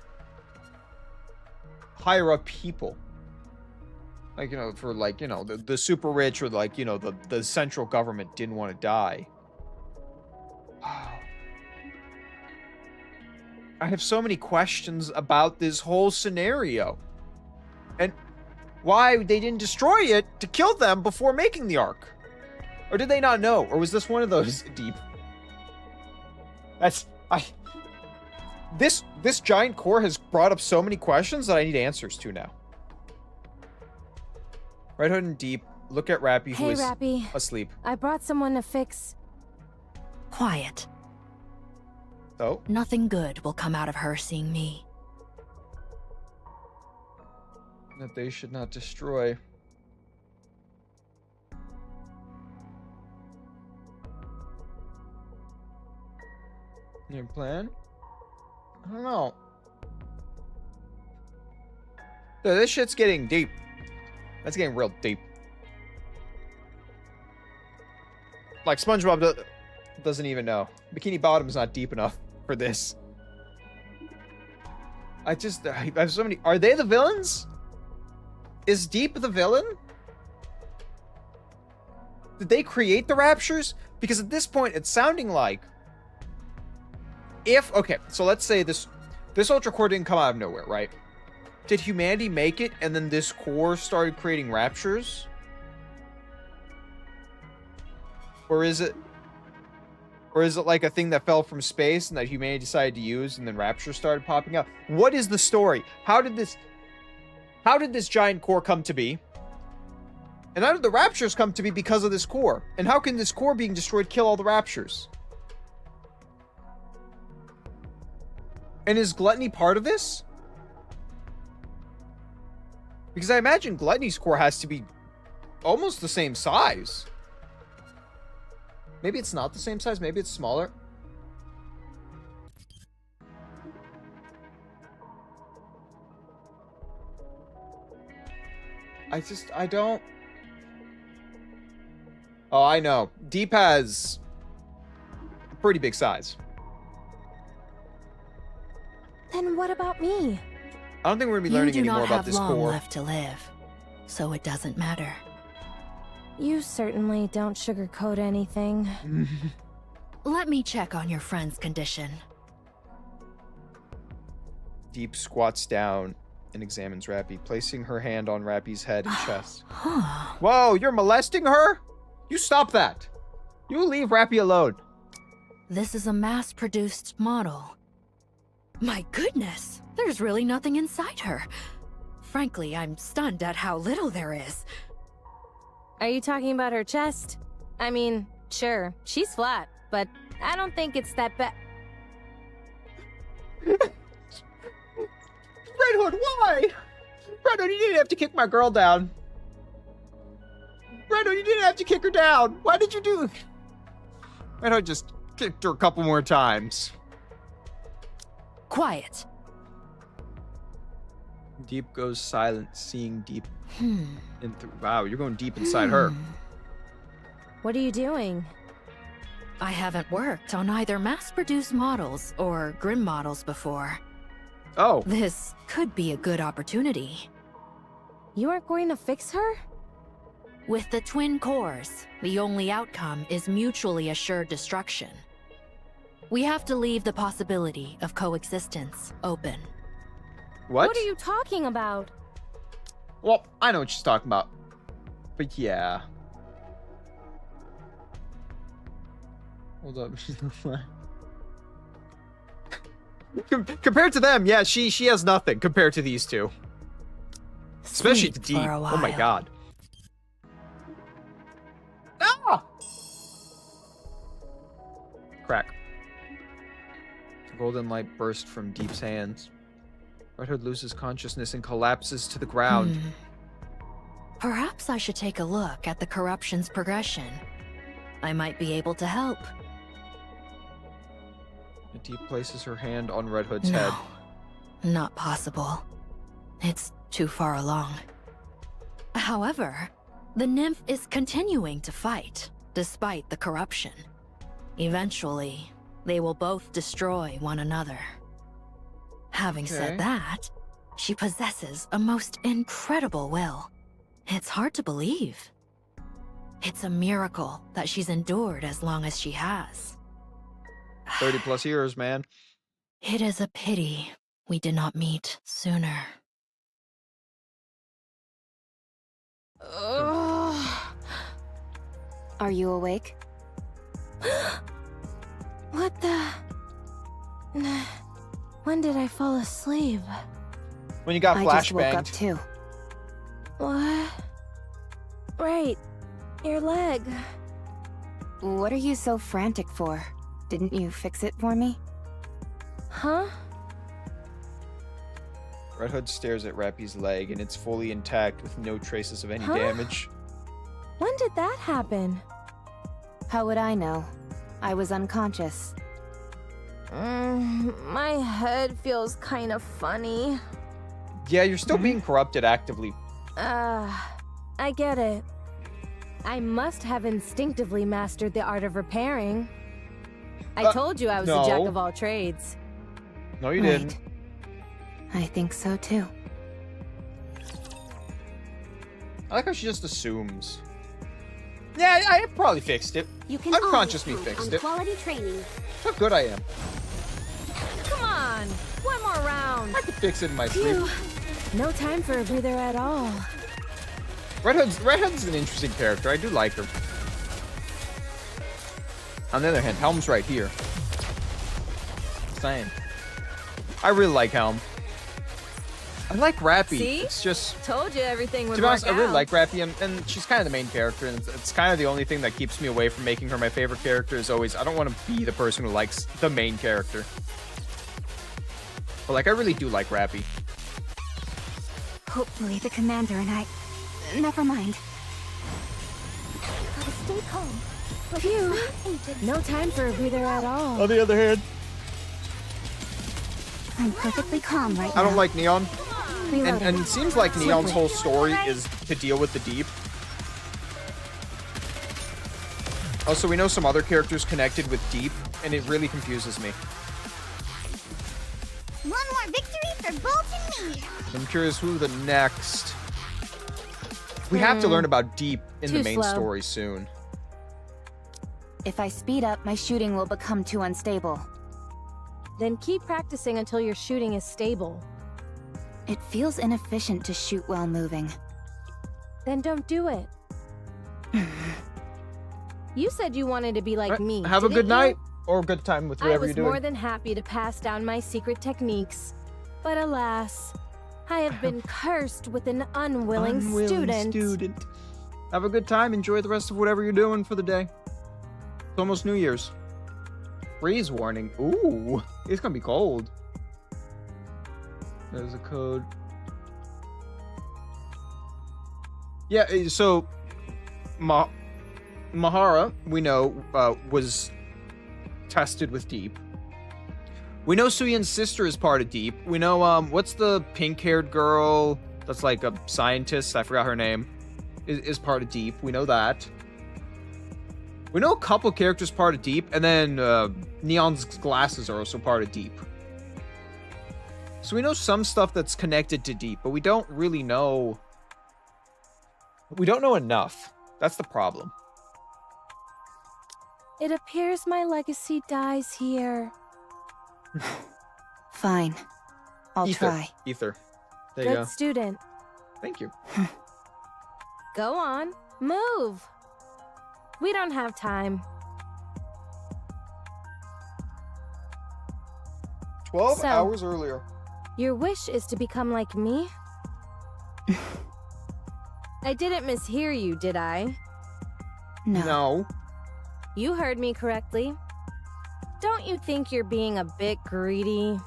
higher up people? Like, you know, for, like, you know, the super rich, or, like, you know, the central government didn't want to die. I have so many questions about this whole scenario. And why they didn't destroy it to kill them before making the Ark. Or did they not know? Or was this one of those deep? This giant core has brought up so many questions that I need answers to now. Red Hood and Deep look at Rapi, who is Rapi. asleep. I brought someone to fix... Quiet. Oh? Nothing good will come out of her seeing me. That they should not destroy. Your plan? I don't know. Dude, this shit's getting deep. That's getting real deep. Like, SpongeBob doesn't even know. Bikini Bottom's not deep enough for this. I have so many... Are they the villains? Is Deep the villain? Did they create the Raptures? Because at this point, it's sounding like... Okay, so let's say this Ultra Core didn't come out of nowhere, right? Did humanity make it, and then this core started creating Raptures? Or is it like a thing that fell from space and that humanity decided to use, and then Raptures started popping up? What is the story? How did this giant core come to be? And how did the Raptures come to be because of this core? And how can this core being destroyed kill all the Raptures? And is Gluttony part of this? Because I imagine Gluttony's core has to be almost the same size. Maybe it's not the same size. Maybe it's smaller. I don't... Oh, I know. Deep has a pretty big size. Then what about me? I don't think we're going to be learning any more about this core. You do not have long left to live, so it doesn't matter. You certainly don't sugarcoat anything. Let me check on your friend's condition. Deep squats down and examines Rapi, placing her hand on Rapi's head and chest. Whoa, you're molesting her? You stop that. You leave Rapi alone. This is a mass-produced model. My goodness, there's really nothing inside her. Frankly, I'm stunned at how little there is. Are you talking about her chest? I mean, sure, she's flat, but I don't think it's that bad. Red Hood, why? Red Hood, you didn't have to kick my girl down. Red Hood, you didn't have to kick her down. Why did you do... Red Hood just kicked her a couple more times. Quiet. Deep goes silent, seeing Deep. Wow, you're going deep inside her. What are you doing? I haven't worked on either mass-produced models or Grim models before. Oh. This could be a good opportunity. You aren't going to fix her? With the twin cores, the only outcome is mutually assured destruction. We have to leave the possibility of coexistence open. What? What are you talking about? Well, I know what she's talking about. But yeah. Hold up. She's not fine. Compared to them, yeah, she has nothing compared to these two. Especially to Deep. Oh my god. Ah! Crack. The golden light burst from Deep's hands. Red Hood loses consciousness and collapses to the ground. Perhaps I should take a look at the corruption's progression. I might be able to help. Deep places her hand on Red Hood's head. Not possible. It's too far along. However, the nymph is continuing to fight, despite the corruption. Eventually, they will both destroy one another. Having said that, she possesses a most incredible will. It's hard to believe. It's a miracle that she's endured as long as she has. 30 plus years, man. It is a pity we did not meet sooner. Are you awake? What the... When did I fall asleep? When you got I just woke up flashbanged. too. What? Right. Your leg. What are you so frantic for? Didn't you fix it for me? Huh? Red Hood stares at Rapi's leg, and it's fully intact with no traces of any Huh? damage. When did that happen? How would I know? I was unconscious. My head feels kind of funny. Yeah, you're still being corrupted actively. I get it. I must have instinctively mastered the art of repairing. I told you I was a jack no. of all trades. No, you Right. didn't. I think so too. I like how she just assumes. Yeah, I probably fixed it. You can Unconscious me always count fixed on it. quality training. Look how good I am. Come on! One more round! I could fix it in my sleep. No time for a breather at all. Red Hood's an interesting character. I do like her. On the other hand, Helm's right here. Same. I really like Helm. I like Rapi. See? It's just... Told you everything would To be honest, I work really out. like Rapi, and she's kind of the main character, and it's kind of the only thing that keeps me away from making her my favorite character is always, I don't want to be the person who likes the main character. But, like, I really do like Rapi. Hopefully the commander and I... Never mind. Gotta stay calm. Phew. No time for a breather at all. On the other hand, I'm perfectly calm right now. I don't like Neon. Reloading. And it seems like Neon's whole story is to deal with the Deep. Also, we know some other characters connected with Deep, and it really confuses me. One more victory for Bolt and me. I'm curious who the next... We have to learn about Deep in the Too main slow. story soon. If I speed up, my shooting will become too unstable. Then keep practicing until your shooting is stable. It feels inefficient to shoot while moving. Then don't do it. You said you wanted to be like me. Have a didn't good you? night, or a good time with I whatever was you're doing. more than happy to pass down my secret techniques. But alas, I have been cursed with an unwilling student. Have a good time. Enjoy the rest of whatever you're doing for the day. It's almost New Year's. Freeze warning. Ooh, it's gonna be cold. There's a code. Yeah, so Mahara, we know, was tested with Deep. We know Suyen's sister is part of Deep. We know, what's the pink-haired girl that's like a scientist? I forgot her name. Is part of Deep. We know that. We know a couple characters part of Deep, and then Neon's glasses are also part of Deep. So we know some stuff that's connected to Deep, but we don't really know... We don't know enough. That's the problem. It appears my legacy dies here. Fine. I'll try. Ether. There you go. Good student. Thank you. Go on. Move. We don't have time. 12 So- hours earlier. Your wish is to become like me? I didn't mishear you, did I? No. You heard me correctly. Don't you think you're being a bit greedy?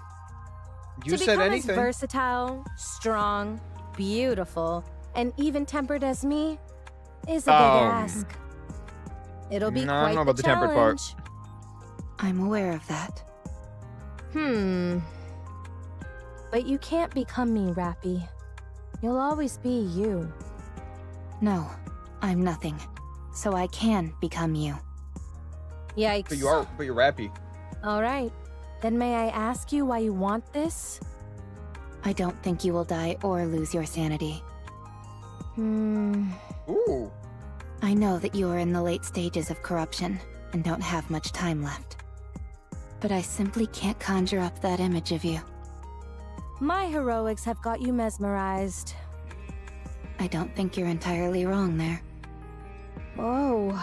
You To said become anything. as versatile, strong, beautiful, and even-tempered as me is a big ask. It'll be No, I don't quite know about the tempered part. challenge. I'm aware of that. But you can't become me, Rapi. You'll always be you. No, I'm nothing. So I can become you. Yikes. But you're Rapi. All right. Then may I ask you why you want this? I don't think you will die or lose your sanity. Ooh. I know that you are in the late stages of corruption and don't have much time left. But I simply can't conjure up that image of you. My heroics have got you mesmerized. I don't think you're entirely wrong there. Whoa.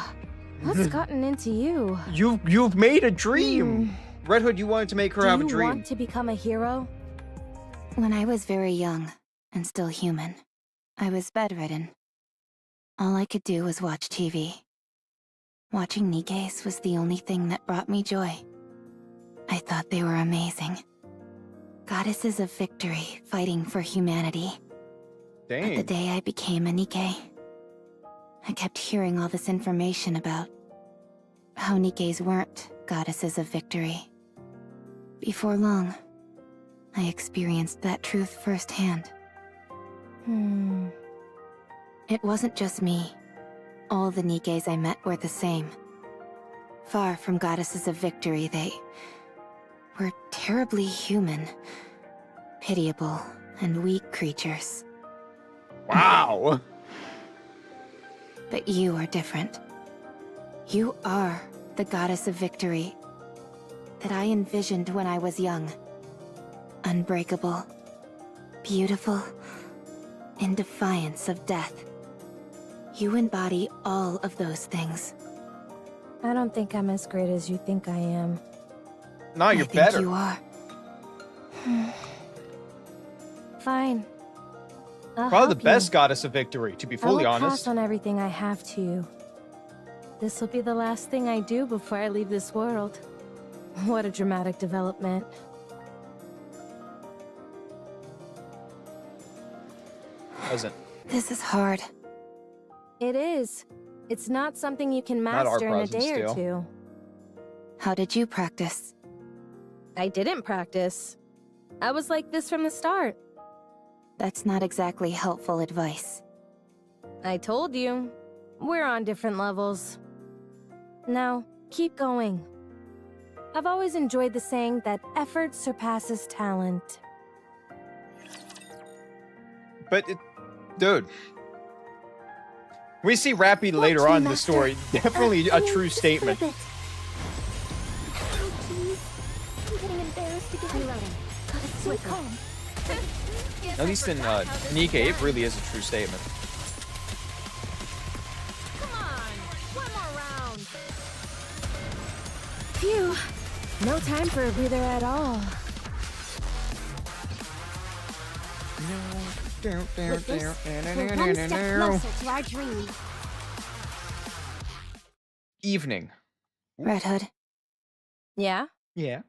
What's gotten into you? You've made a dream. Red Hood, you wanted to make her have a Do you dream. want to become a hero? When I was very young, and still human, I was bedridden. All I could do was watch TV. Watching Nikes was the only thing that brought me joy. I thought they were amazing. Goddesses of victory, fighting for humanity. Dang. But the day I became a Nikke, I kept hearing all this information about how Nikkes weren't goddesses of victory. Before long, I experienced that truth firsthand. It wasn't just me. All the Nikkes I met were the same. Far from goddesses of victory, they were terribly human, pitiable, and weak creatures. Wow. But you are different. You are the goddess of victory that I envisioned when I was young. Unbreakable, beautiful, in defiance of death. You embody all of those things. I don't think I'm as great as you think I am. No, you're I think better. you are. Fine. I'll Probably the help best you. goddess of victory, to be I fully will honest. pass on everything I have to you. This will be the last thing I do before I leave this world. What a dramatic development. Doesn't. This is hard. It is. It's not something you can Not our master in a presence, day or still. two. How did you practice? I didn't practice. I was like this from the start. That's not exactly helpful advice. I told you. We're on different levels. Now, keep going. I've always enjoyed the saying that effort surpasses talent. But, dude. We see Rapi later on in the story. Definitely a true statement. Oh, jeez. I'm getting embarrassed to get reloading. Gotta stay calm. At least in Nikke, it really is a true statement. Come on, one more round. Phew, no time for a breather at all. With this, we're one step closer to our dream. Evening. Red Hood, Yeah? Yeah.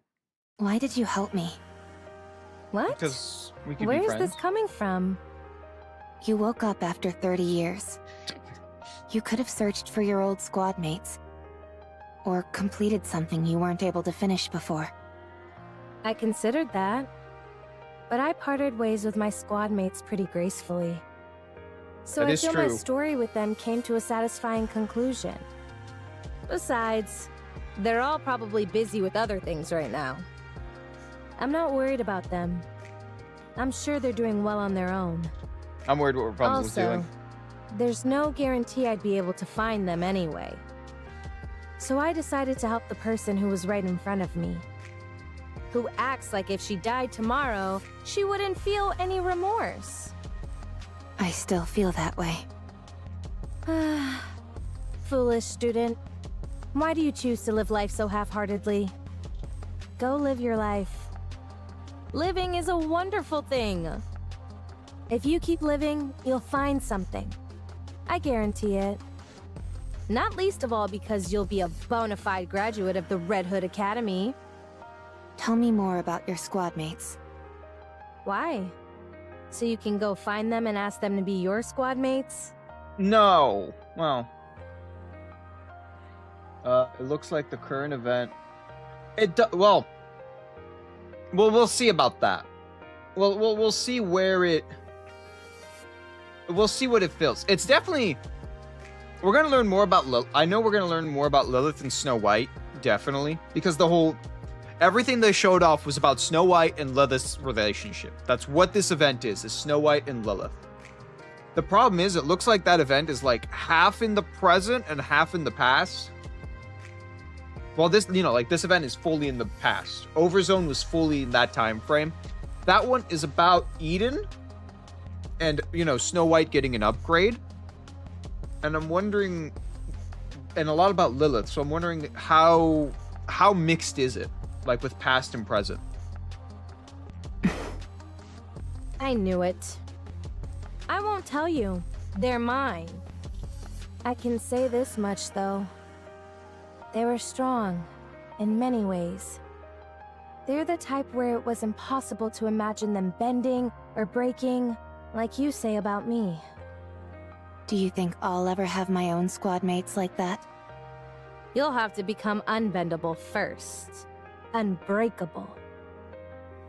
why did you help me? What? Because we could Where be is friends. this coming from? You woke up after 30 years. You could have searched for your old squad mates. Or completed something you weren't able to finish before. I considered that. But I parted ways with my squad mates pretty gracefully. So That I is feel my true. story with them came to a satisfying conclusion. Besides, they're all probably busy with other things right now. I'm not worried about them. I'm sure they're doing well on their own. I'm worried what Rapunzel's Also, doing. there's no guarantee I'd be able to find them anyway. So I decided to help the person who was right in front of me. Who acts like if she died tomorrow, she wouldn't feel any remorse. I still feel that way. Foolish student. Why do you choose to live life so half-heartedly? Go live your life. Living is a wonderful thing. If you keep living, you'll find something. I guarantee it. Not least of all because you'll be a bona fide graduate of the Red Hood Academy. Tell me more about your squad mates. Why? So you can go find them and ask them to be your squad mates? No. Well. It looks like the current event. Well, we'll see about that. We'll see where it. We'll see what it feels. It's definitely. We're gonna learn more about I know we're gonna learn more about Lilith and Snow White definitely, because everything they showed off was about Snow White and Lilith's relationship. That's what this event is Snow White and Lilith. The problem is, it looks like that event is like half in the present and half in the past. Well, this, this event is fully in the past. Overzone was fully in that time frame. That one is about Eden and, Snow White getting an upgrade. And I'm wondering, and a lot about Lilith, so I'm wondering how mixed is it, like with past and present? I knew it. I won't tell you. They're mine. I can say this much, though. They were strong, in many ways. They're the type where it was impossible to imagine them bending or breaking, like you say about me. Do you think I'll ever have my own squad mates like that? You'll have to become unbendable first. Unbreakable.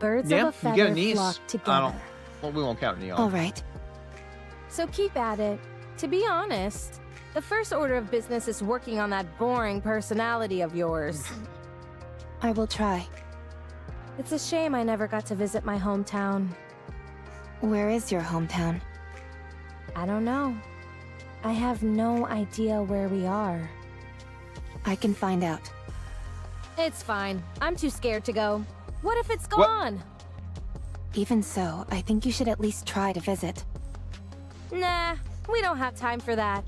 Birds of a feather flock together. Well, we won't count any on. All right. So keep at it. To be honest, the first order of business is working on that boring personality of yours. I will try. It's a shame I never got to visit my hometown. Where is your hometown? I don't know. I have no idea where we are. I can find out. It's fine. I'm too scared to go. What if it's gone? Even so, I think you should at least try to visit. Nah, we don't have time for that.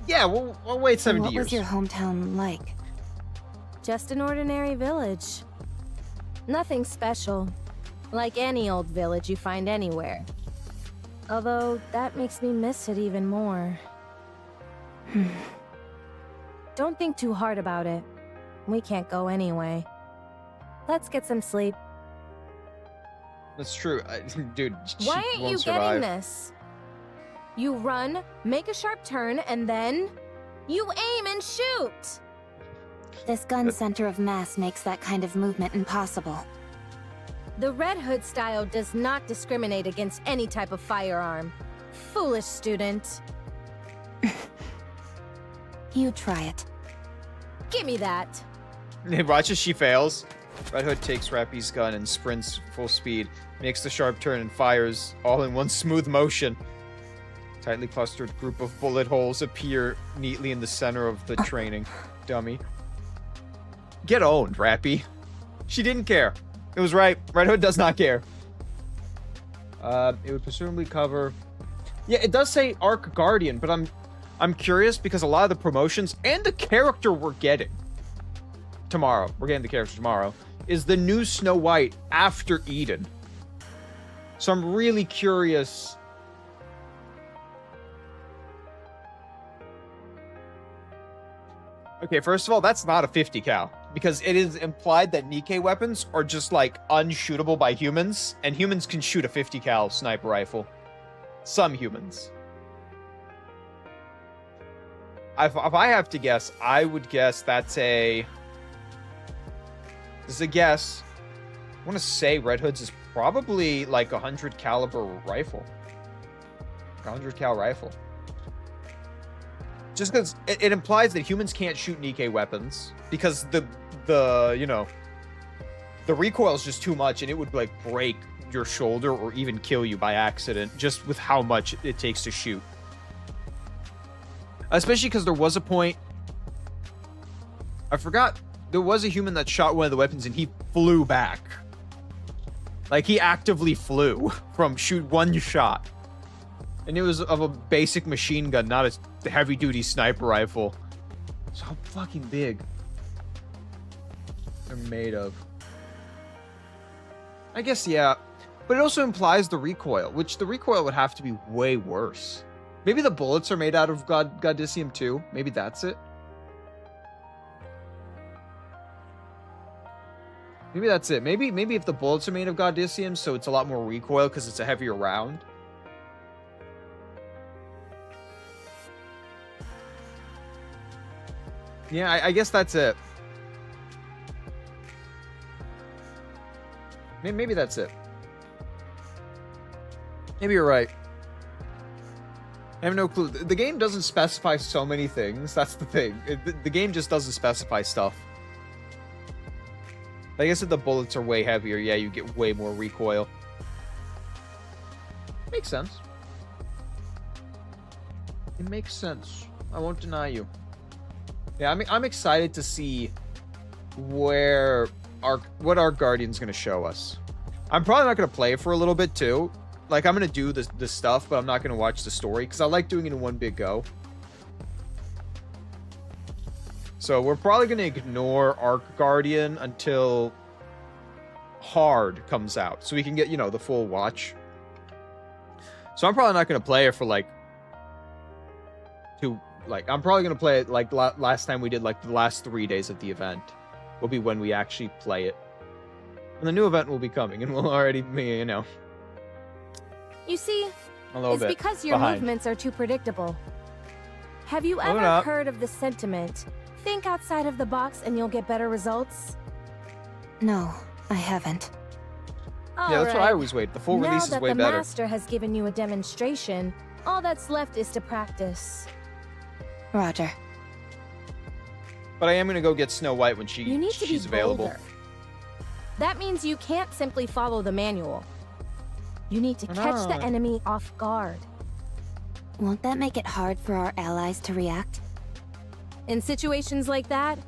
Yeah, we'll wait 70 years. What was your hometown like? Just an ordinary village. Nothing special. Like any old village you find anywhere. Although, that makes me miss it even more. Don't think too hard about it. We can't go anyway. Let's get some sleep. That's true. Dude, why aren't you getting this? You run, make a sharp turn, and then... you aim and shoot! This gun center of mass makes that kind of movement impossible. The Red Hood style does not discriminate against any type of firearm. Foolish student. You try it. Give me that. Watch as she fails. Red Hood takes Rapi's gun and sprints full speed, makes the sharp turn and fires all in one smooth motion. Tightly clustered group of bullet holes appear neatly in the center of the training. Dummy. Get owned, Rapi. She didn't care. It was right. Red Hood does not care. It would presumably cover... Yeah, it does say Arc Guardian, but I'm curious because a lot of the promotions and the character we're getting tomorrow, is the new Snow White after Eden. So I'm really curious. Okay, first of all, that's not a 50 cal because it is implied that Nikkei weapons are just like unshootable by humans, and humans can shoot a 50 cal sniper rifle. Some humans. If I have to guess, I would guess that's a... This is a guess. I want to say Red Hood's is probably like a 100 caliber rifle. 100 cal rifle. Just because it implies that humans can't shoot Nikkei weapons because the recoil is just too much and it would like break your shoulder or even kill you by accident just with how much it takes to shoot. Especially because there was a point, I forgot, there was a human that shot one of the weapons and he flew back. Like he actively flew from shoot one shot. And it was of a basic machine gun, not a heavy duty sniper rifle. So how fucking big they're made of. I guess, yeah. But it also implies the recoil, which the recoil would have to be way worse. Maybe the bullets are made out of Godicium too. Maybe that's it. Maybe that's it. Maybe if the bullets are made of Godicium, so it's a lot more recoil because it's a heavier round. Yeah, I guess that's it. Maybe that's it. Maybe you're right. I have no clue. The game doesn't specify so many things. That's the thing. The game just doesn't specify stuff. I guess if the bullets are way heavier, yeah, you get way more recoil. Makes sense. It makes sense. I won't deny you. Yeah, I'm excited to see what our Guardian's gonna show us. I'm probably not gonna play it for a little bit too. Like, I'm gonna do this stuff, but I'm not gonna watch the story because I like doing it in one big go. So we're probably gonna ignore Arc Guardian until Hard comes out, so we can get, you know, the full watch. So I'm probably not gonna play it for like I'm probably gonna play it like last time we did, like the last 3 days of the event will be when we actually play it, and the new event will be coming, and we'll already be, you know. You see, It's because your behind. movements are too predictable. Have you ever up. heard of the sentiment, think outside of the box and you'll get better results? No, I haven't. Yeah, that's what I always wait. The full release is way Now that the better. master has given you a demonstration, all that's left is to practice. Roger. But I am gonna go get Snow White when You need to she's be available. bolder. That means you can't simply follow the manual. You need to catch the Ah. enemy off guard. Won't that make it hard for our allies to react? In situations like that,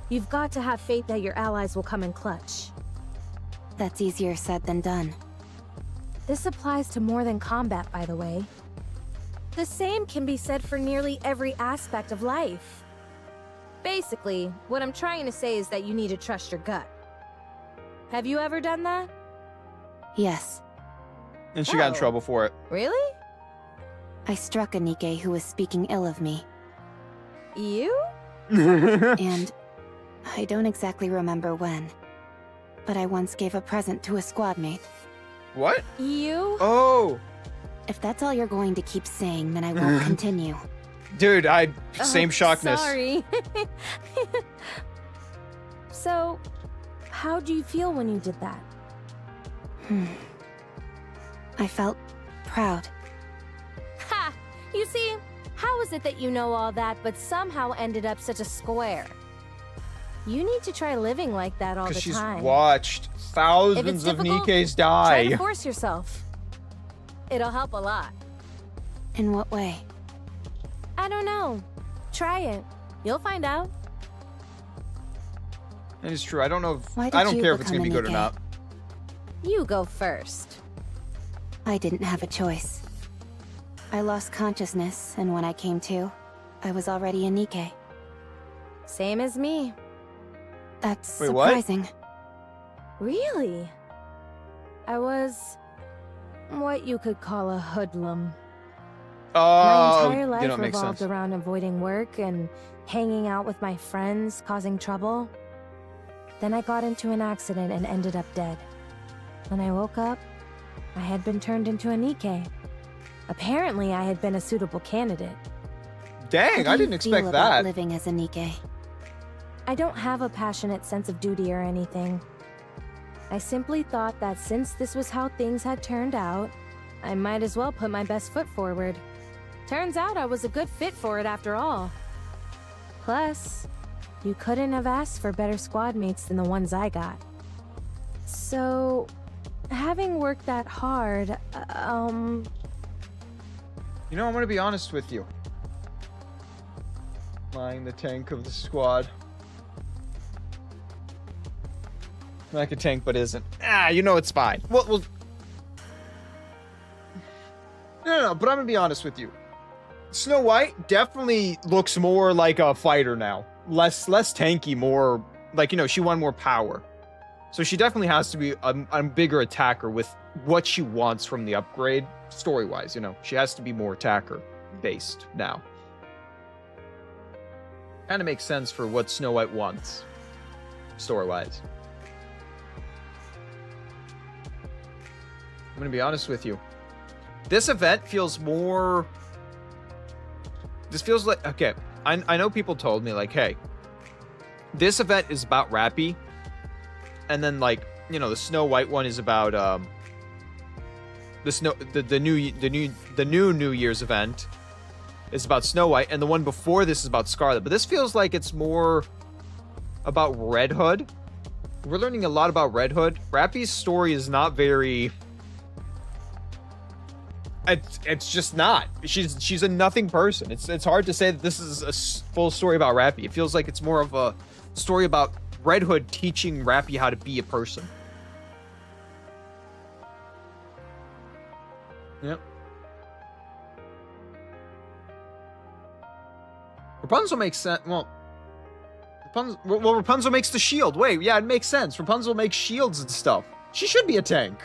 you've got to have faith that your allies will come in clutch. That's easier said than done. This applies to more than combat, by the way. The same can be said for nearly every aspect of life. Basically, what I'm trying to say is that you need to trust your gut. Have you ever done that? Yes. And she got in Oh. trouble for it. Really? I struck a Nikke who was speaking ill of me. You? And I don't exactly remember when, but I once gave a present to a squad mate. What? You? Oh, If that's all you're going to keep saying, then I won't continue. dude, same shockness. Sorry. So, how do you feel when you did that? I felt proud. Ha! You see, how is it that you know all that but somehow ended up such a square? You need to try living like that all the Because she's time. watched If thousands it's of difficult, Nikkes try die. to force yourself. It'll help a lot. In what way? I don't know. Try it. You'll find out. That is true. I don't know if Why I did don't you care if it's gonna be become a good or Nikke? not. You go first. I didn't have a choice. I lost consciousness, and when I came to, I was already a Nikke. Same as me. That's Wait, what? surprising. Really? I was what you could call a hoodlum. My Oh, entire you life don't make revolved sense. around avoiding work and hanging out with my friends, causing trouble. Then I got into an accident and ended up dead. When I woke up, I had been turned into a Nikke. Apparently, I had been a suitable candidate. How Dang, do I you didn't feel expect about that. living as a Nikke? I don't have a passionate sense of duty or anything. I simply thought that since this was how things had turned out, I might as well put my best foot forward. Turns out I was a good fit for it after all. Plus, you couldn't have asked for better squad mates than the ones I got. So, having worked that hard, You know, I'm gonna be honest with you. Flying the tank of the squad. Like a tank, but isn't. Ah, you know it's fine. Well. No, but I'm gonna be honest with you. Snow White definitely looks more like a fighter now. Less tanky, more like, you know, she won more power. So she definitely has to be a bigger attacker with what she wants from the upgrade, story-wise, you know. She has to be more attacker-based now. Kind of makes sense for what Snow White wants, story-wise. I'm gonna be honest with you. This event feels more... This feels like... Okay, I know people told me, like, hey, this event is about Rapi, and then, like, you know, the Snow White one is about the new New Year's event, is about Snow White, and the one before this is about Scarlet. But this feels like it's more about Red Hood. We're learning a lot about Red Hood. Rappy's story is not very... It's just not. She's a nothing person. It's hard to say that this is a full story about Rapi. It feels like it's more of a story about Red Hood teaching Rapi how to be a person. Yep. Rapunzel makes sense. Well, Rapunzel makes the shield. Wait, yeah, it makes sense. Rapunzel makes shields and stuff. She should be a tank.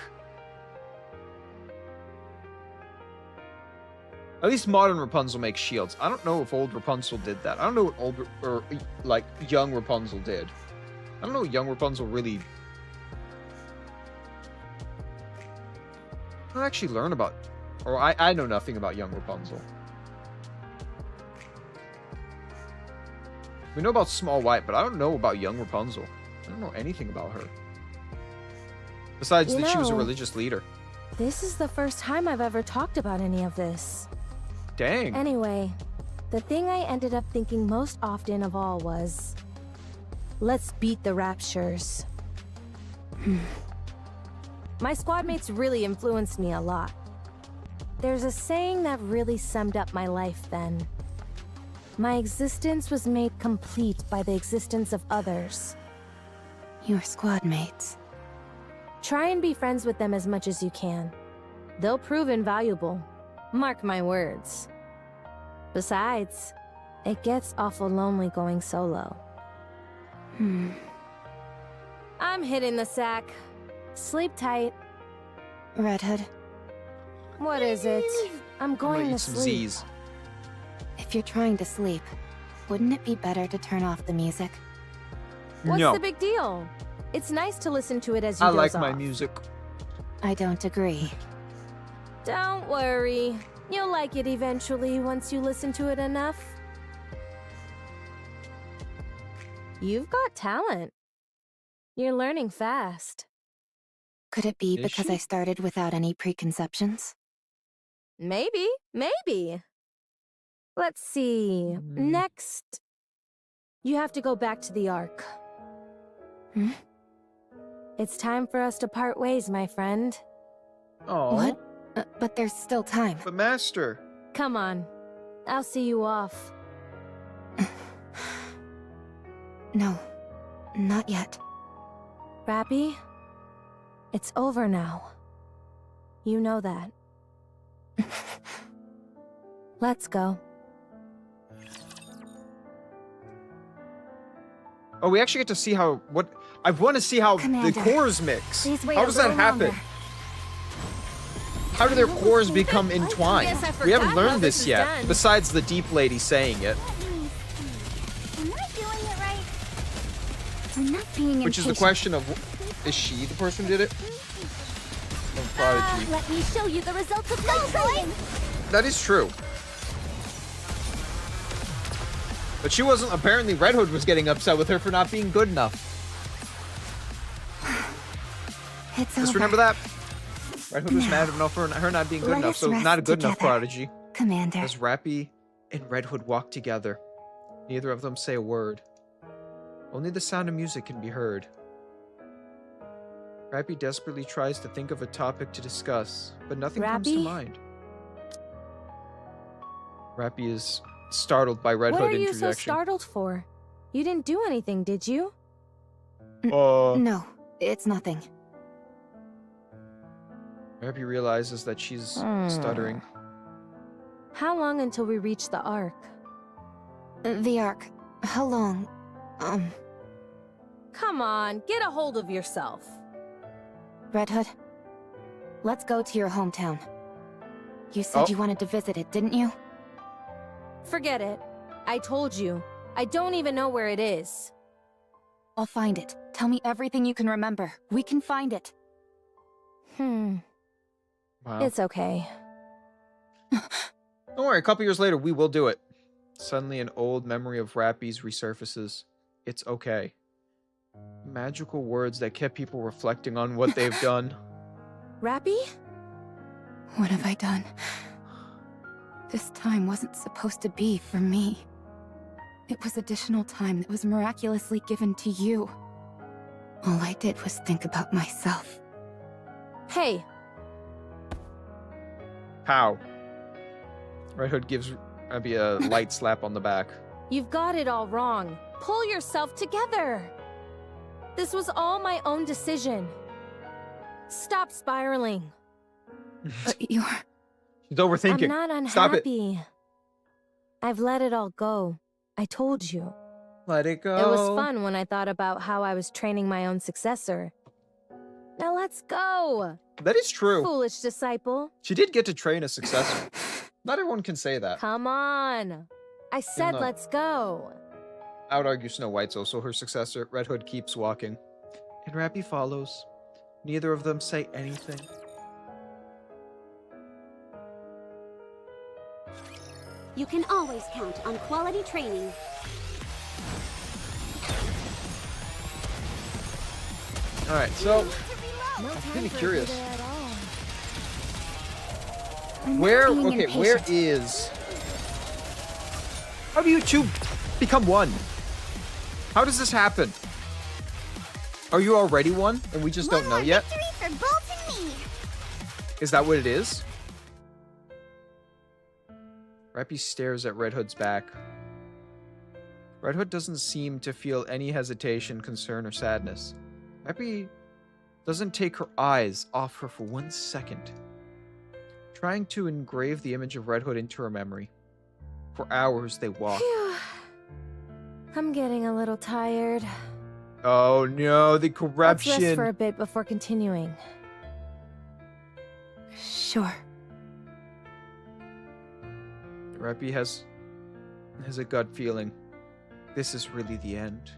At least modern Rapunzel makes shields. I don't know if old Rapunzel did that. I don't know what old or like young Rapunzel did. I don't know what young Rapunzel really... I don't actually learn about... Or I know nothing about young Rapunzel. We know about Small White, but I don't know about young Rapunzel. I don't know anything about her. Besides that she was a religious leader. This is the first time I've ever talked about any of this. Dang. Anyway, the thing I ended up thinking most often of all was... let's beat the Raptures. My squad mates really influenced me a lot. There's a saying that really summed up my life then. My existence was made complete by the existence of others. Your squad mates. Try and be friends with them as much as you can. They'll prove invaluable. Mark my words. Besides, it gets awful lonely going solo. I'm hitting the sack. Sleep tight. Red Hood. What is it? I'm going to some sleep. Z's. If you're trying to sleep, wouldn't it be better to turn off the music? What's No. the big deal? It's nice to listen to it as you I doze like my off. music. I don't agree. Don't worry. You'll like it eventually once you listen to it enough. You've got talent. You're learning fast. Could it be Is because she? I started without any preconceptions? Maybe, maybe. Let's see. Next, you have to go back to the Ark. It's time for us to part ways, my friend. Oh. What? But there's still time. But Master. Come on. I'll see you off. No, not yet. Rapi, it's over now. You know that. Let's go. Oh, we actually get to see how... What... I want to see how Commander, the cores mix. please wait How a does that little happen? longer. How do their cores become entwined? Guess I We haven't forgot how learned this this is yet, done. besides the deep lady saying it. Am I doing it right? I'm not being Which is the impatient. question of, is she the person who did it? Or Prodigy? Let me show you the results of my training. That is true. But she wasn't, apparently Red Hood was getting upset with her for not being good enough. It's Just over. remember that. Red Hood was mad enough for her not being good Let enough, us so rest not a good enough together. Prodigy. Commander. As Rapi and Red Hood walk together, neither of them say a word. Only the sound of music can be heard. Rapi desperately tries to think of a topic to discuss, but nothing comes to Rapi? mind. Rapi is startled by Red What Hood are you so interjection. startled for? You didn't do anything, did you? No, it's nothing. Rapi realizes that she's stuttering. How long until we reach the Ark? The Ark. How long? Come on, get a hold of yourself. Red Hood, let's go to your hometown. You said Oh. you wanted to visit it, didn't you? Forget it. I told you. I don't even know where it is. I'll find it. Tell me everything you can remember. We can find it. Wow. It's okay. Don't worry, a couple years later, we will do it. Suddenly, an old memory of Rapi's resurfaces. It's okay. Magical words that kept people reflecting on what they've done. Rapi? What have I done? This time wasn't supposed to be for me. It was additional time that was miraculously given to you. All I did was think about myself. Hey, How? Red Hood gives Abby a light slap on the back. you've got it all wrong. Pull yourself together. This was all my own decision. Stop spiraling. But you're... She's overthinking. I'm not unhappy. Stop it. I've let it all go. I told you. Let it go. It was fun when I thought about how I was training my own successor. Now let's go. That is true. Foolish disciple. She did get to train a successor. Not everyone can say that. Come on. I said no. let's go. I would argue Snow White's also her successor. Red Hood keeps walking. And Rapi follows. Neither of them say anything. You can always count on quality training. Alright, so No I'm time really for a curious. breather at all. Where being okay, where impatient. is how do you two become one? How does this happen? Are you already one and we just don't know yet? Victory for Bolt and me. Is that what it is? Rapi stares at Red Hood's back. Red Hood doesn't seem to feel any hesitation, concern, or sadness. Rapi doesn't take her eyes off her for 1 second, trying to engrave the image of Red Hood into her memory. For hours they walk. Phew. I'm getting a little tired. Oh no, the Let's corruption! rest for a bit before continuing. Sure. Rapi has a gut feeling. This is really the end.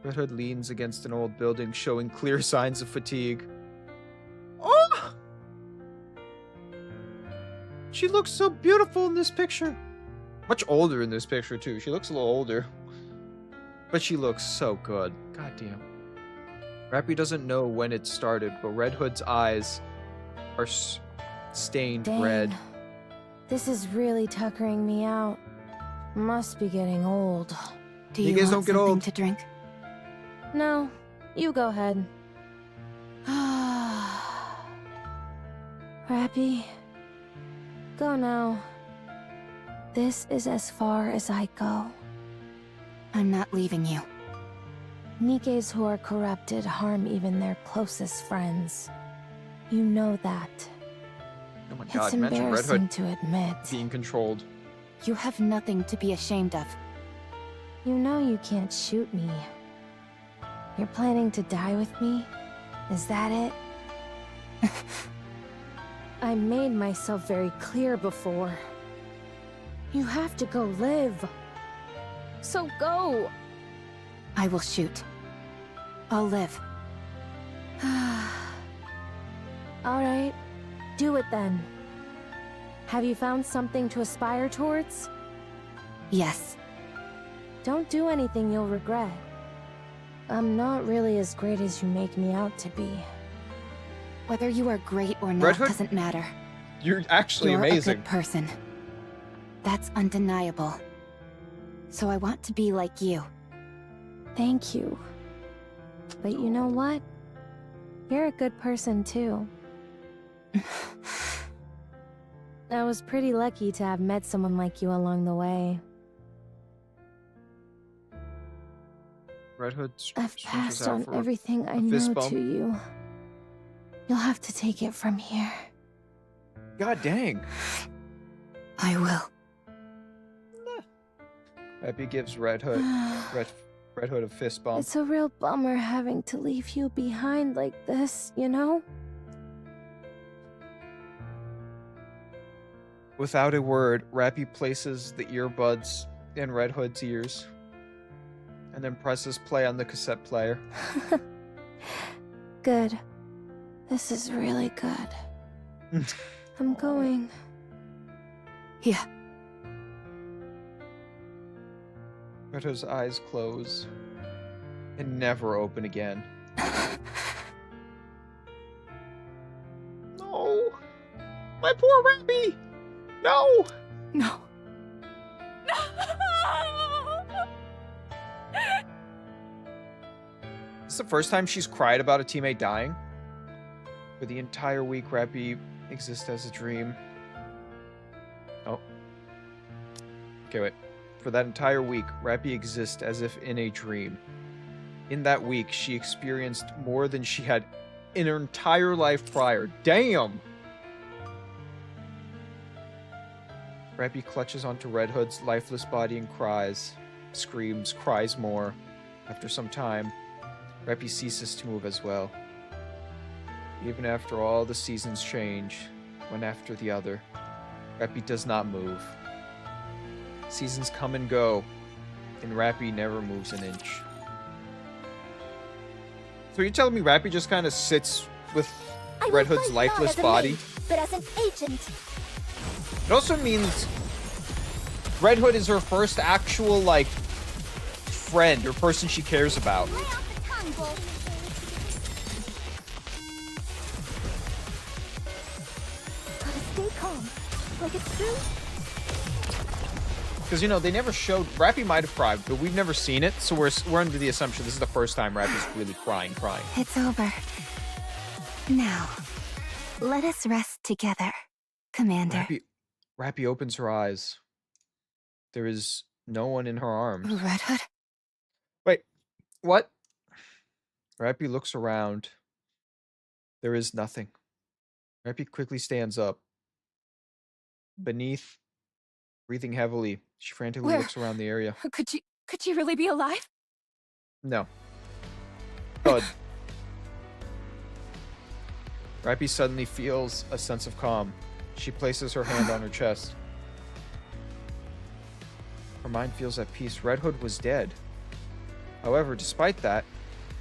Red Hood leans against an old building, showing clear signs of fatigue. Oh! She looks so beautiful in this picture. Much older in this picture, too. She looks a little older. But she looks so good. God damn. Rapi doesn't know when it started, but Red Hood's eyes are stained Dang. red. This is really tuckering me out. Must be getting old. Do You you guys want don't get something old. to drink? No, you go ahead. Rapi, go now. This is as far as I go. I'm not leaving you. Nikes who are corrupted harm even their closest friends. You know that. Oh my It's god, imagine Red embarrassing Hood to admit. being controlled. You have nothing to be ashamed of. You know you can't shoot me. You're planning to die with me? Is that it? I made myself very clear before. You have to go live. So go! I will shoot. I'll live. Alright, do it then. Have you found something to aspire towards? Yes. Don't do anything you'll regret. I'm not really as great as you make me out to be. Whether you are great or Red not Hood? doesn't matter. You're actually You're a amazing. good person. That's undeniable. So I want to be like you. Thank you. But you know what? You're a good person too. I was pretty lucky to have met someone like you along the way. Red Hood I've stretches passed out on for everything I a fist know bump. to you. You'll have to take it from here. God dang. I will. Rapi gives Red Hood Red Hood a fist bump. It's a real bummer having to leave you behind like this, you know? Without a word, Rapi places the earbuds in Red Hood's ears and then presses play on the cassette player. Good. This is really good. I'm going. Yeah. Red Hood's eyes close and never open again. No! My poor Rapi! No! No. This is the first time she's cried about a teammate dying. For the entire week, Rapi exists as a dream. Oh. Okay, wait. For that entire week, Rapi exists as if in a dream. In that week, she experienced more than she had in her entire life prior. Damn! Rapi clutches onto Red Hood's lifeless body and cries. Screams, cries more. After some time, Rapi ceases to move as well. Even after all the seasons change, one after the other, Rapi does not move. Seasons come and go, and Rapi never moves an inch. So you're telling me Rapi just kind of sits with Red Hood's lifeless body? But as an agent. It also means Red Hood is her first actual, like, friend or person she cares about. Gotta stay calm. Like it's true. Because, you know, they never showed... Rapi might have cried, but we've never seen it, so we're under the assumption this is the first time Rapi's really crying. It's over. Now, let us rest together, Commander. Rapi opens her eyes. There is no one in her arms. Red Hood? Wait, what? Rapi looks around. There is nothing. Rapi quickly stands up. Beneath, breathing heavily, she frantically looks around the area. Could you really be alive? No. Thud. Rapi suddenly feels a sense of calm. She places her hand on her chest. Her mind feels at peace. Red Hood was dead. However, despite that,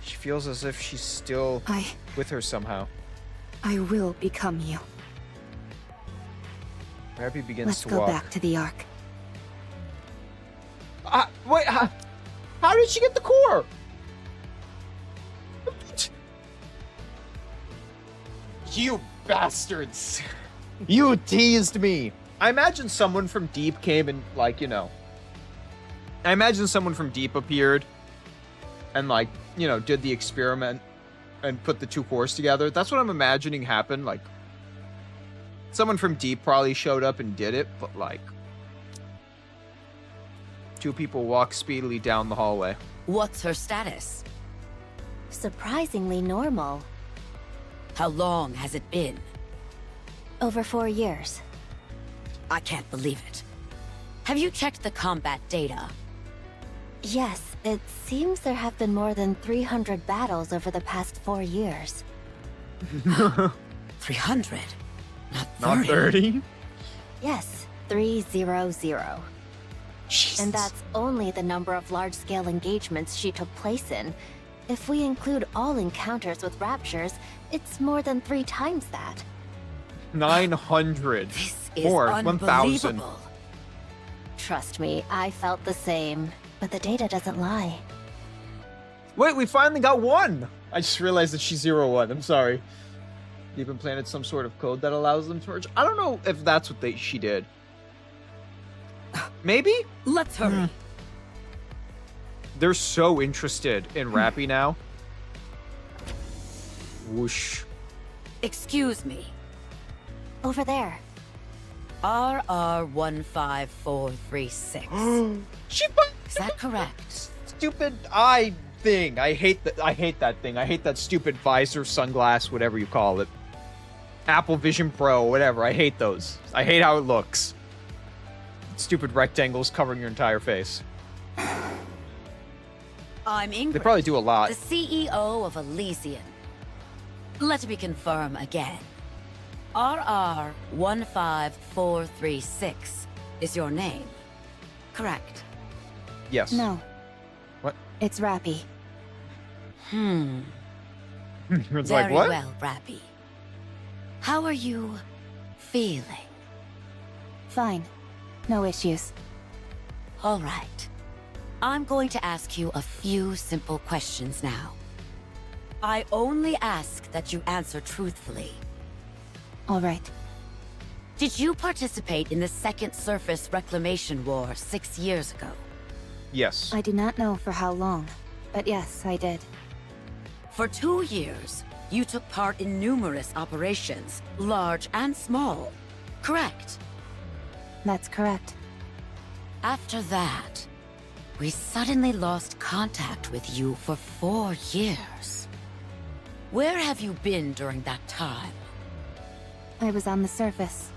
she feels as if she's still with her somehow. I will become you. Rapi begins Let's to go walk. back to the Ark. Wait, how did she get the core? You bastards! You teased me! I imagine someone from Deep came and, like, you know... I imagine someone from Deep appeared and, like, you know, did the experiment and put the two cores together. That's what I'm imagining happened. Like, someone from Deep probably showed up and did it, but, like... Two people walk speedily down the hallway. What's her status? Surprisingly normal. How long has it been? Over 4 years. I can't believe it. Have you checked the combat data? Yes, it seems there have been more than 300 battles over the past 4 years. 300? Not 30? Not 30? Yes, 300. Jesus. And that's only the number of large-scale engagements she took place in. If we include all encounters with raptures, it's more than 3 times that. 900. This is More, 1,000. unbelievable. Trust me, I felt the same. But the data doesn't lie. Wait, we finally got one! I just realized that she's 01. I'm sorry. They've implanted some sort of code that allows them to merge. I don't know if that's what she did. Maybe? Let's hurry. They're so interested in Rapi now. Whoosh. Excuse me. Over there. RR15436. Is that correct? Stupid eye thing. I hate that thing. I hate that stupid visor, sunglass, whatever you call it. Apple Vision Pro, whatever. I hate those. I hate how it looks. Stupid rectangles covering your entire face. I'm Ingrid. They probably do a lot. The CEO of Elysian. Let me confirm again. RR15436 is your name, correct? Yes. No. What? It's Rapi. It's Very like, what? well, Rapi. How are you feeling? Fine. No issues. All right. I'm going to ask you a few simple questions now. I only ask that you answer truthfully. All right. Did you participate in the Second Surface Reclamation War 6 years ago? Yes. I do not know for how long, but yes, I did. For 2 years, you took part in numerous operations, large and small, correct? That's correct. After that, we suddenly lost contact with you for 4 years. Where have you been during that time? I was on the surface.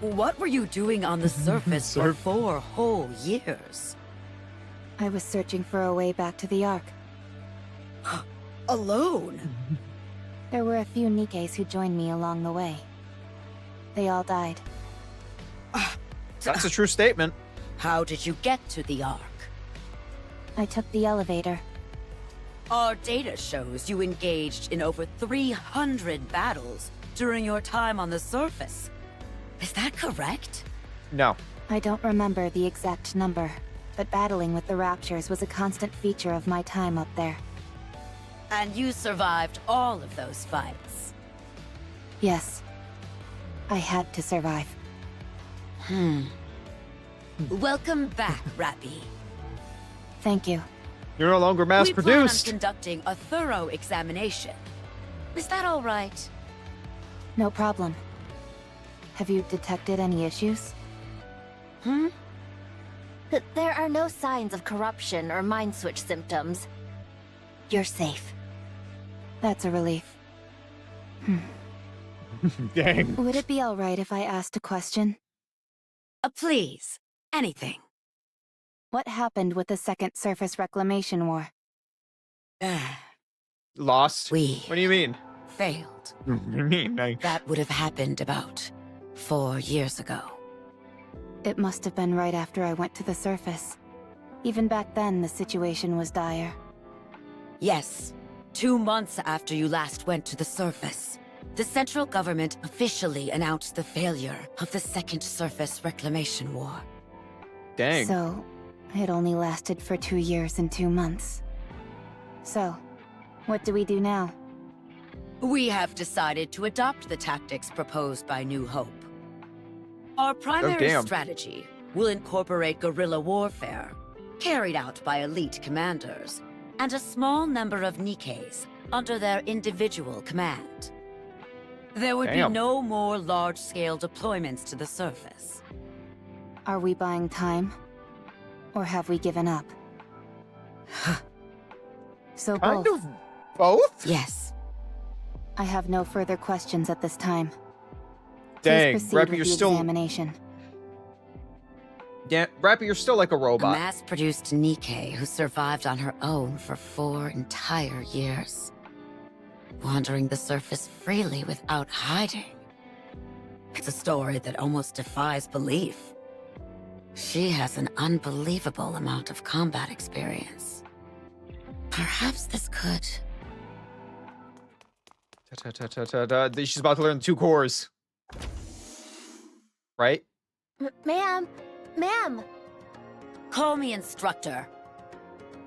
What were you doing on the surface for 4 whole years? I was searching for a way back to the Ark. Alone? There were a few Nikes who joined me along the way. They all died. That's a true statement. How did you get to the Ark? I took the elevator. Our data shows you engaged in over 300 battles during your time on the surface. Is that correct? No. I don't remember the exact number, but battling with the Raptures was a constant feature of my time up there. And you survived all of those fights? Yes. I had to survive. Welcome back, Rapi. Thank you. You're no longer mass We produced. plan on conducting a thorough examination. Is that all right? No problem. Have you detected any issues? There are no signs of corruption or mind switch symptoms. You're safe. That's a relief. Dang. Would it be alright if I asked a question? Please. Anything. What happened with the Second Surface Reclamation War? Lost? We What do you mean? failed. What do you mean? That would have happened about 4 years ago. It must have been right after I went to the surface. Even back then, the situation was dire. Yes. 2 months after you last went to the surface, the central government officially announced the failure of the Second Surface Reclamation War. Dang. So, it only lasted for 2 years and 2 months. So, what do we do now? We have decided to adopt the tactics proposed by New Hope. Our primary damn. strategy will incorporate guerrilla warfare, carried out by elite commanders, and a small number of Nikes under their individual command. There would Damn. be no more large-scale deployments to the surface. Are we buying time? Or have we given up? So Kind both. of both? Yes. I have no further questions at this time. Dang, Please proceed Rapi, with you're the still. examination. Yeah, Rapi, you're still like a A robot. mass-produced Nike who survived on her own for 4 entire years. Wandering the surface freely without hiding. It's a story that almost defies belief. She has an unbelievable amount of combat experience. Perhaps this could... She's about to learn 2 cores. Right? Ma'am! Ma'am! Call me instructor.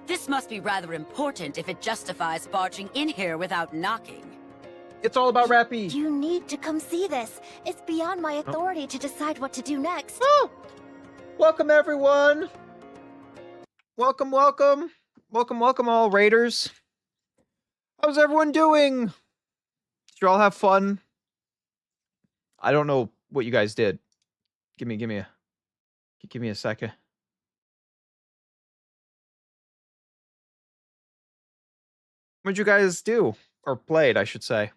This must be rather important if it justifies barging in here without knocking. It's all about Rapi. You need to come see this. It's beyond my authority to decide what to do next. Oh! Welcome, everyone. Welcome, welcome. Welcome, welcome, all raiders. How's everyone doing? Did you all have fun? I don't know what you guys did. Give me a second. What'd you guys do? Or played, I should say.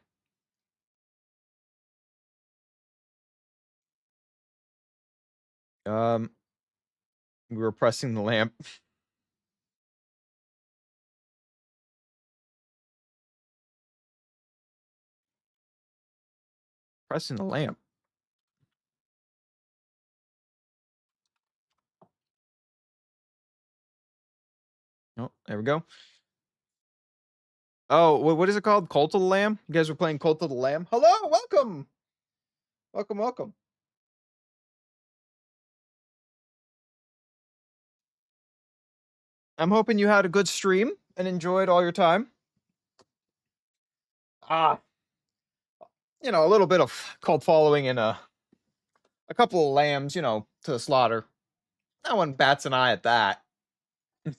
We were pressing the lamp. Pressing the lamp. Oh, there we go. Oh, what is it called? Cult of the Lamb? You guys were playing Cult of the Lamb? Hello, welcome. Welcome, welcome. I'm hoping you had a good stream and enjoyed all your time. You know, a little bit of cult following and a couple of lambs, you know, to the slaughter. No one bats an eye at that. It's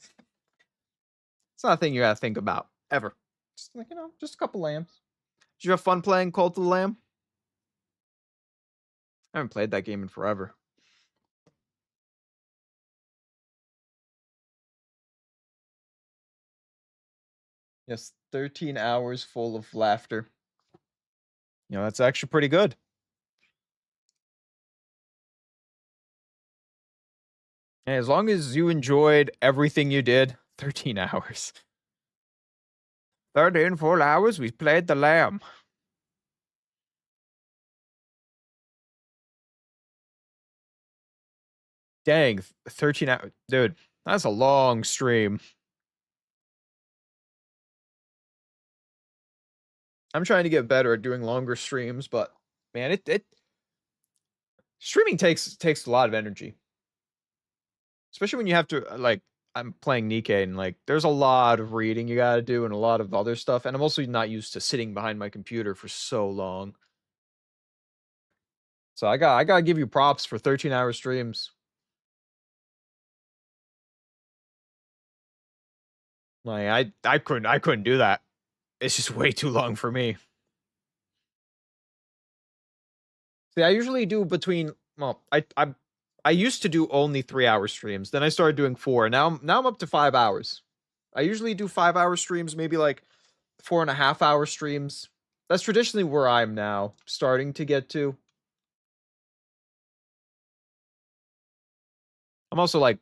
not a thing you gotta think about, ever. Just like, you know, just a couple lambs. Did you have fun playing Cult of the Lamb? I haven't played that game in forever. Yes, 13 hours full of laughter. You know, that's actually pretty good. Hey, as long as you enjoyed everything you did, 13 hours. 13 full hours, we played the lamb. Dang, 13 hours. Dude, that's a long stream. I'm trying to get better at doing longer streams, but man, it streaming takes a lot of energy. Especially when you have to like I'm playing Nikkei and like there's a lot of reading you got to do and a lot of other stuff, and I'm also not used to sitting behind my computer for so long. So I got to give you props for 13-hour streams. Like I couldn't do that. It's just way too long for me. See, I usually do between well, I used to do only 3-hour streams. Then I started doing 4. And now I'm up to 5 hours. I usually do 5-hour streams, maybe like 4.5-hour streams. That's traditionally where I'm now starting to get to. I'm also like,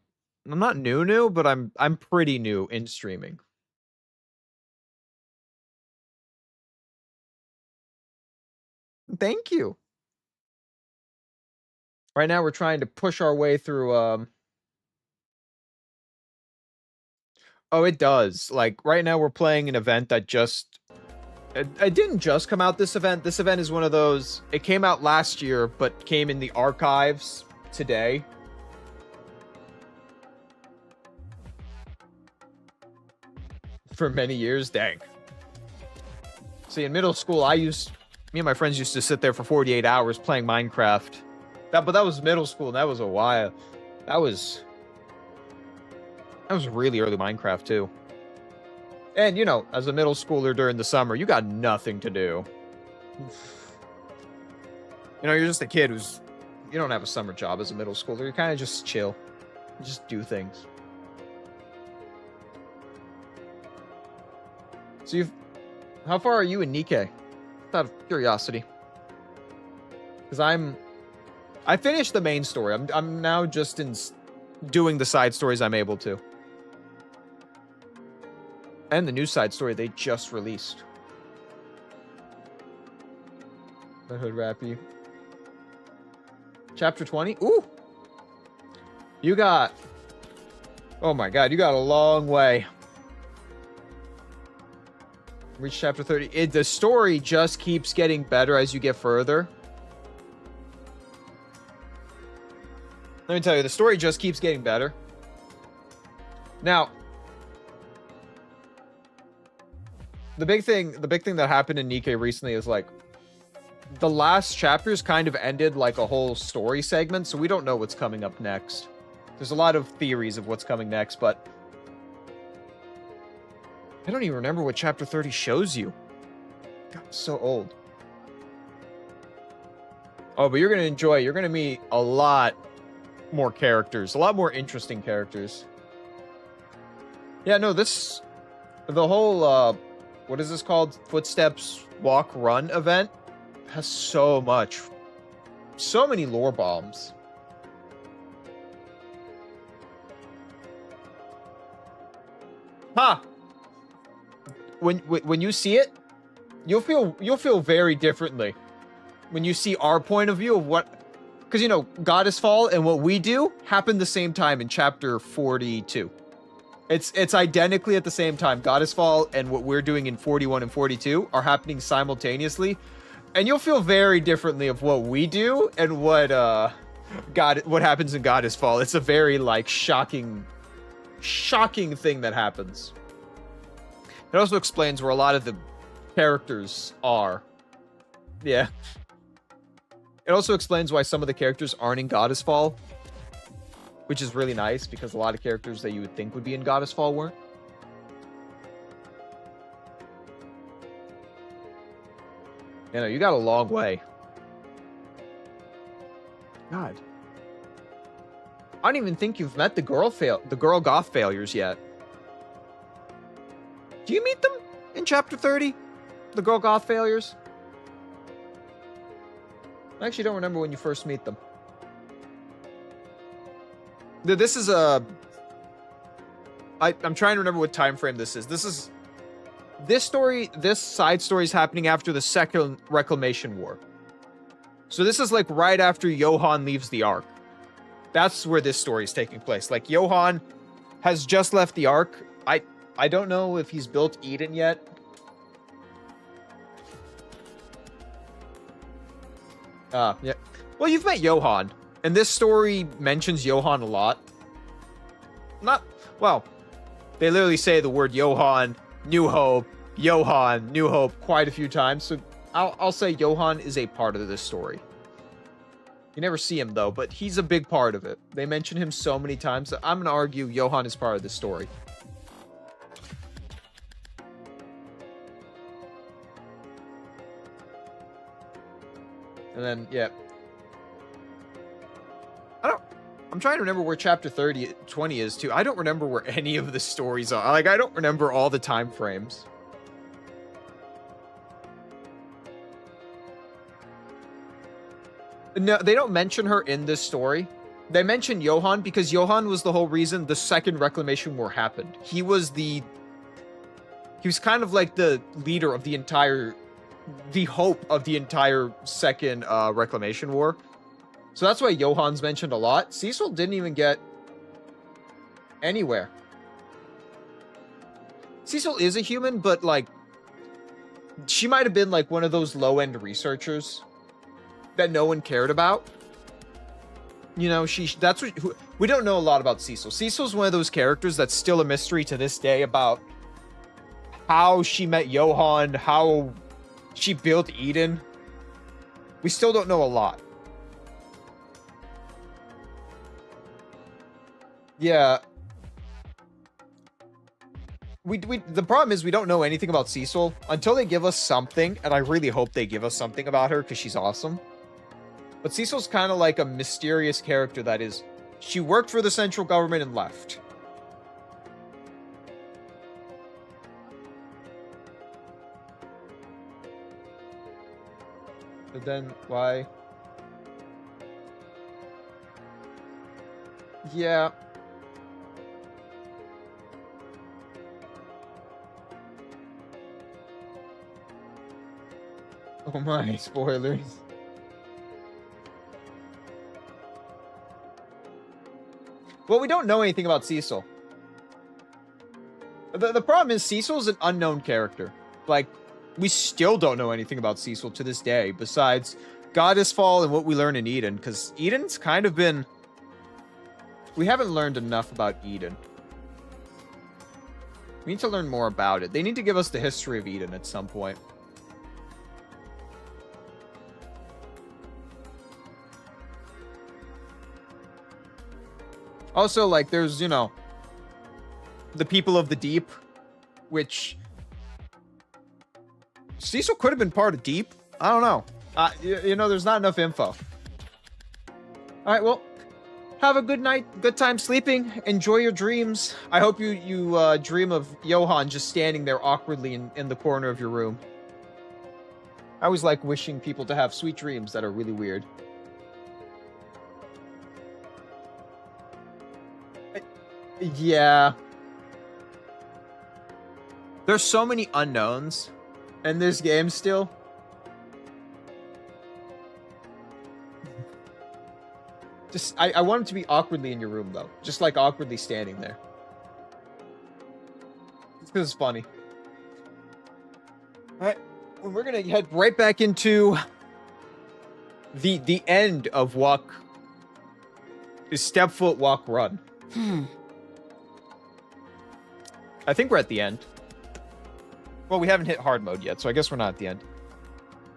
I'm not new, but I'm pretty new in streaming. Thank you. Right now we're trying to push our way through Oh, it does. Like right now we're playing an event that just it didn't just come out this event. This event is one of those it came out last year but came in the archives today. For many years, dang. See, in middle school, me and my friends used to sit there for 48 hours playing Minecraft. But that was middle school, and that was a while. That was really early Minecraft, too. And, you know, as a middle schooler during the summer, you got nothing to do. You know, you're just a kid you don't have a summer job as a middle schooler. You kind of just chill. You just do things. So how far are you in Nikkei? Out of curiosity. Because I finished the main story. I'm now just doing the side stories I'm able to. And the new side story they just released. The Hood Rapi. Chapter 20? Ooh! Oh my god, you got a long way. Reach chapter 30. The story just keeps getting better as you get further. Let me tell you, the story just keeps getting better. Now, the big thing that happened in Nikkei recently is like the last chapters kind of ended like a whole story segment, so we don't know what's coming up next. There's a lot of theories of what's coming next, but I don't even remember what chapter 30 shows you. God, I'm so old. Oh, but you're going to enjoy it. You're going to meet a lot more characters. A lot more interesting characters. Yeah, no, the whole, what is this called? Footsteps Walk Run event has so many lore bombs. Ha! When you see it, you'll feel very differently when you see our point of view of what, because you know Goddess Fall and what we do happened the same time in chapter 42. It's identically at the same time. Goddess Fall and what we're doing in 41 and 42 are happening simultaneously, and you'll feel very differently of what we do and what happens in Goddess Fall. It's a very like shocking thing that happens. It also explains where a lot of the characters are. Yeah. It also explains why some of the characters aren't in Goddess Fall, which is really nice because a lot of characters that you would think would be in Goddess Fall weren't. You know, you got a long way. God. I don't even think you've met the girl goth failures yet. Do you meet them in chapter 30? The girl goth failures? I actually don't remember when you first meet them. This is a... I'm trying to remember what time frame this is. This side story is happening after the second Reclamation War. So this is like right after Johann leaves the Ark. That's where this story is taking place. Like, Johann has just left the Ark. I don't know if he's built Eden yet. Yeah. Well, you've met Johann, and this story mentions Johann a lot. Well, they literally say the word Johann, New Hope, Johann, New Hope quite a few times, so I'll say Johann is a part of this story. You never see him, though, but he's a big part of it. They mention him so many times that I'm going to argue Johann is part of this story. And then, yeah. I'm trying to remember where chapter 20 is, too. I don't remember where any of the stories are. Like, I don't remember all the time frames. No, they don't mention her in this story. They mention Johann because Johann was the whole reason the second Reclamation War happened. He was kind of like the leader of the hope of the entire second Reclamation War. So that's why Johann's mentioned a lot. Cecil didn't even get anywhere. Cecil is a human, but like, she might have been like one of those low-end researchers that no one cared about. You know, we don't know a lot about Cecil. Cecil's one of those characters that's still a mystery to this day about how she met Johann, how she built Eden. We still don't know a lot. Yeah. The problem is we don't know anything about Cecil until they give us something, and I really hope they give us something about her because she's awesome. But Cecil's kind of like a mysterious character that is... She worked for the central government and left. But then, why? Yeah. Oh my, spoilers. Well, we don't know anything about Cecil. The problem is Cecil's an unknown character. Like, we still don't know anything about Cecil to this day, besides Goddess Fall and what we learn in Eden, because Eden's kind of been... We haven't learned enough about Eden. We need to learn more about it. They need to give us the history of Eden at some point. Also, like, there's, you know, the people of the Deep, which... Cecil could have been part of Deep. I don't know. You know, there's not enough info. Alright, well, have a good night, good time sleeping, enjoy your dreams. I hope you dream of Johann just standing there awkwardly in the corner of your room. I always like wishing people to have sweet dreams that are really weird. Yeah. There's so many unknowns in this game still. I want it to be awkwardly in your room, though. Just, like, awkwardly standing there. It's because it's funny. Alright. Well, we're gonna head right back into the end of Walk... Step, Foot, Walk, Run. I think we're at the end. Well, we haven't hit hard mode yet, so I guess we're not at the end.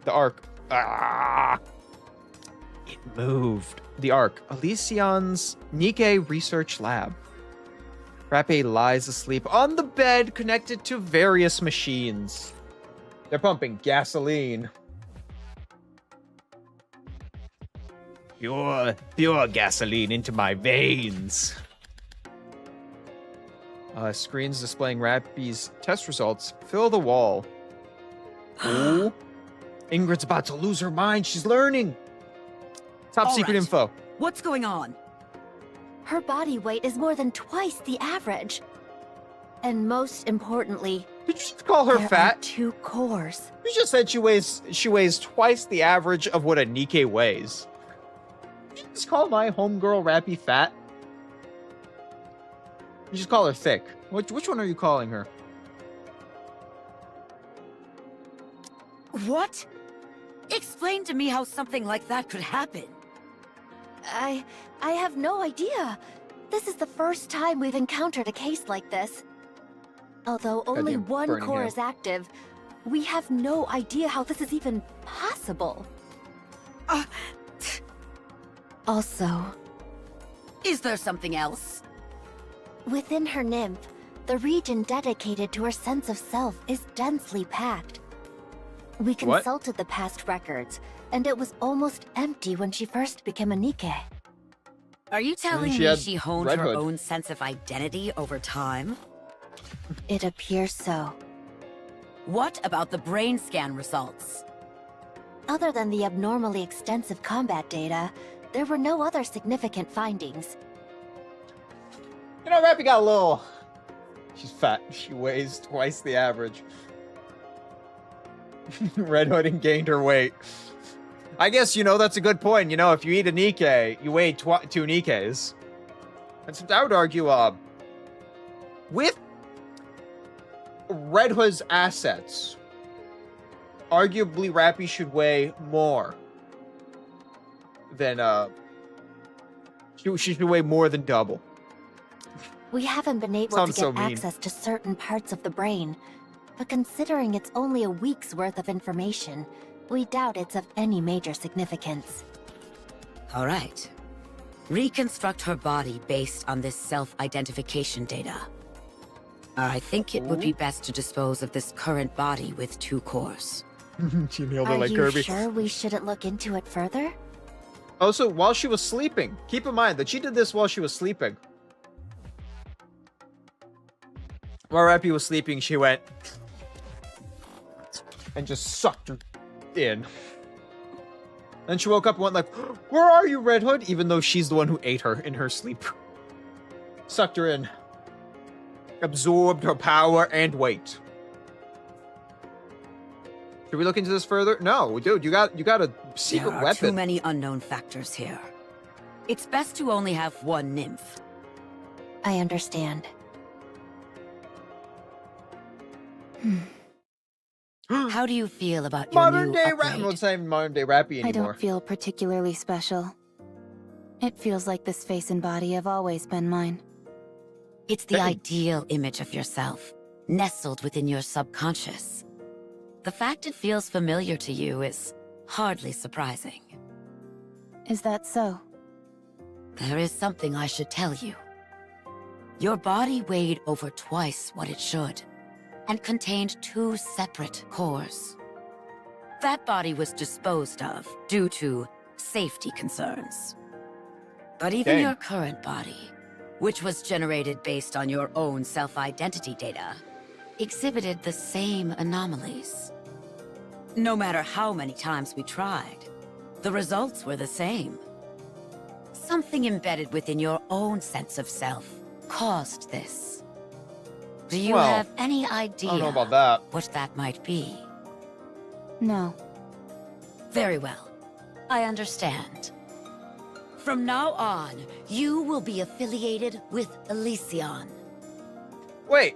The Ark. Ah! moved. The Ark, Elysion's Nikke research lab. Rapi lies asleep on the bed connected to various machines. They're pumping gasoline. Pure gasoline into my veins. Screens displaying Rapi's test results fill the wall. Ooh. Ingrid's about to lose her mind. She's learning. Top secret info. What's going on? Her body weight is more than twice the average. And most importantly, did you just call her there fat? Are 2 cores. You just said she weighs twice the average of what a Nikke weighs. Did you just call my homegirl Rapi fat? You just call her thick. Which one are you calling her? What? Explain to me how something like that could happen. I have no idea. This is the first time we've encountered a case like this. Although only one core is active, we have no idea how this is even possible. Also, is there something else? Within her nymph, the region dedicated to her sense of self is densely packed. We consulted the past records, and it was almost empty when she first became a Nikke. Are you telling me she honed her own sense of identity over time? It appears so. What about the brain scan results? Other than the abnormally extensive combat data, there were no other significant findings. You know, Rapi got a little... She's fat. She weighs twice the average. Red Hood gained her weight. I guess, you know, that's a good point. You know, if you eat a Nikke, you weigh 2 Nikkes. And so I would argue, with Red Hood's assets, arguably Rapi should weigh more than, she should weigh more than double. We haven't been able to get access to certain parts of the brain, but considering it's only a week's worth of information, we doubt it's of any major significance. All right. Reconstruct her body based on this self-identification data. I think it would be best to dispose of this current body with 2 cores. She nailed it like Kirby. Are you sure we shouldn't look into it further? Also, while she was sleeping. Keep in mind that she did this while she was sleeping. While Rapi was sleeping, she went and just sucked her in. Then she woke up and went like, "Where are you, Red Hood?" Even though she's the one who ate her in her sleep. Sucked her in. Absorbed her power and weight. Should we look into this further? No, dude, you got a secret weapon. There are too many unknown factors here. It's best to only have one nymph. I understand. How do you feel about your modern day Rapi? Well, it's not even modern day Rapi anymore. I don't feel particularly special. It feels like this face and body have always been mine. It's the ideal image of yourself, nestled within your subconscious. The fact it feels familiar to you is hardly surprising. Is that so? There is something I should tell you. Your body weighed over twice what it should, and contained 2 separate cores. That body was disposed of due to safety concerns. But even your current body, which was generated based on your own self-identity data, exhibited the same anomalies. No matter how many times we tried, the results were the same. Something embedded within your own sense of self caused this. Do you have any idea I don't know about that. What that might be? No. Very well. I understand. From now on, you will be affiliated with Elysion. Wait.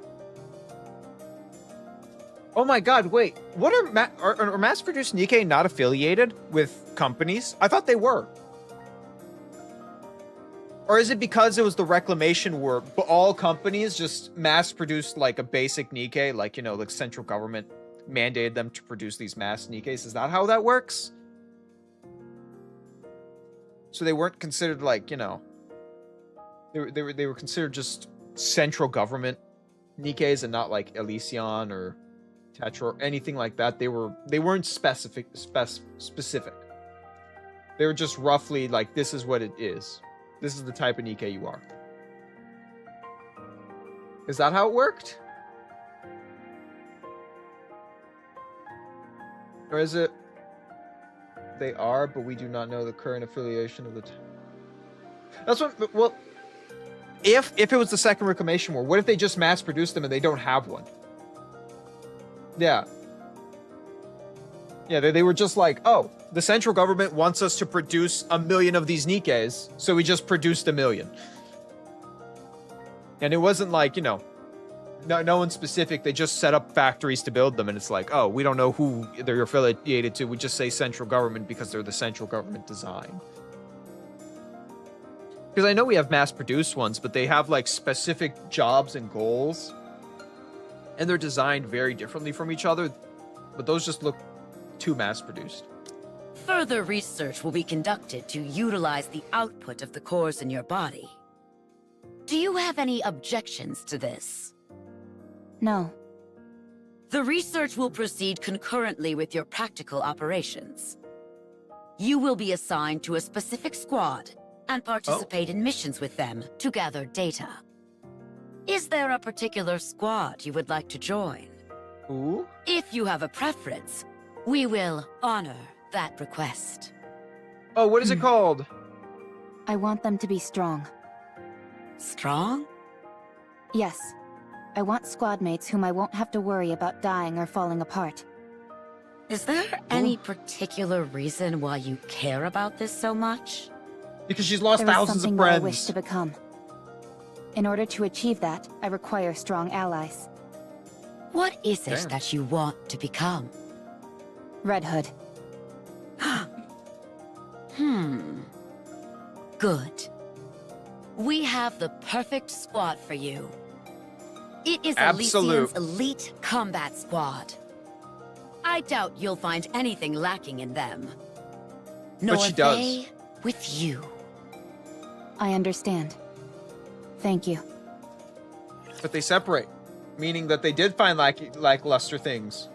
Oh my god, wait. What are mass-produced Nikke not affiliated with companies? I thought they were. Or is it because it was the Reclamation War, but all companies just mass-produced like a basic Nikke, like, you know, the central government mandated them to produce these mass Nikkes? Is that how that works? So they weren't considered like, you know, they were considered just central government Nikkes and not like Elysion or Tetra or anything like that. They weren't specific. They were just roughly like, this is what it is. This is the type of Nikkei you are. Is that how it worked? Or is it they are, but we do not know the current affiliation of the That's what, well, if it was the Second Reclamation War, what if they just mass produced them and they don't have one? Yeah. Yeah, they were just like, oh, the central government wants us to produce 1 million of these Nikkes, so we just produced 1 million. And it wasn't like, you know, no one specific. They just set up factories to build them, and it's like, oh, we don't know who they're affiliated to. We just say central government because they're the central government design. Because I know we have mass-produced ones, but they have, like, specific jobs and goals. And they're designed very differently from each other. But those just look too mass-produced. Further research will be conducted to utilize the output of the cores in your body. Do you have any objections to this? No. The research will proceed concurrently with your practical operations. You will be assigned to a specific squad and participate in missions with them to gather data. Is there a particular squad you would like to join? Ooh. If you have a preference, we will honor that request. Oh, what is it called? I want them to be strong. Strong? Yes. I want squad mates whom I won't have to worry about dying or falling apart. Is there any particular reason why you care about this so much? Because she's lost thousands of There is something that I friends. wish to become. In order to achieve that, I require strong allies. What is it that you want to become? Red Hood. Good. We have the perfect squad for you. It is Absolute. Elysion's elite combat squad. I doubt you'll find anything lacking in them. Nor But she does. they with you. I understand. Thank you. But they separate. Meaning that they did find lackluster things.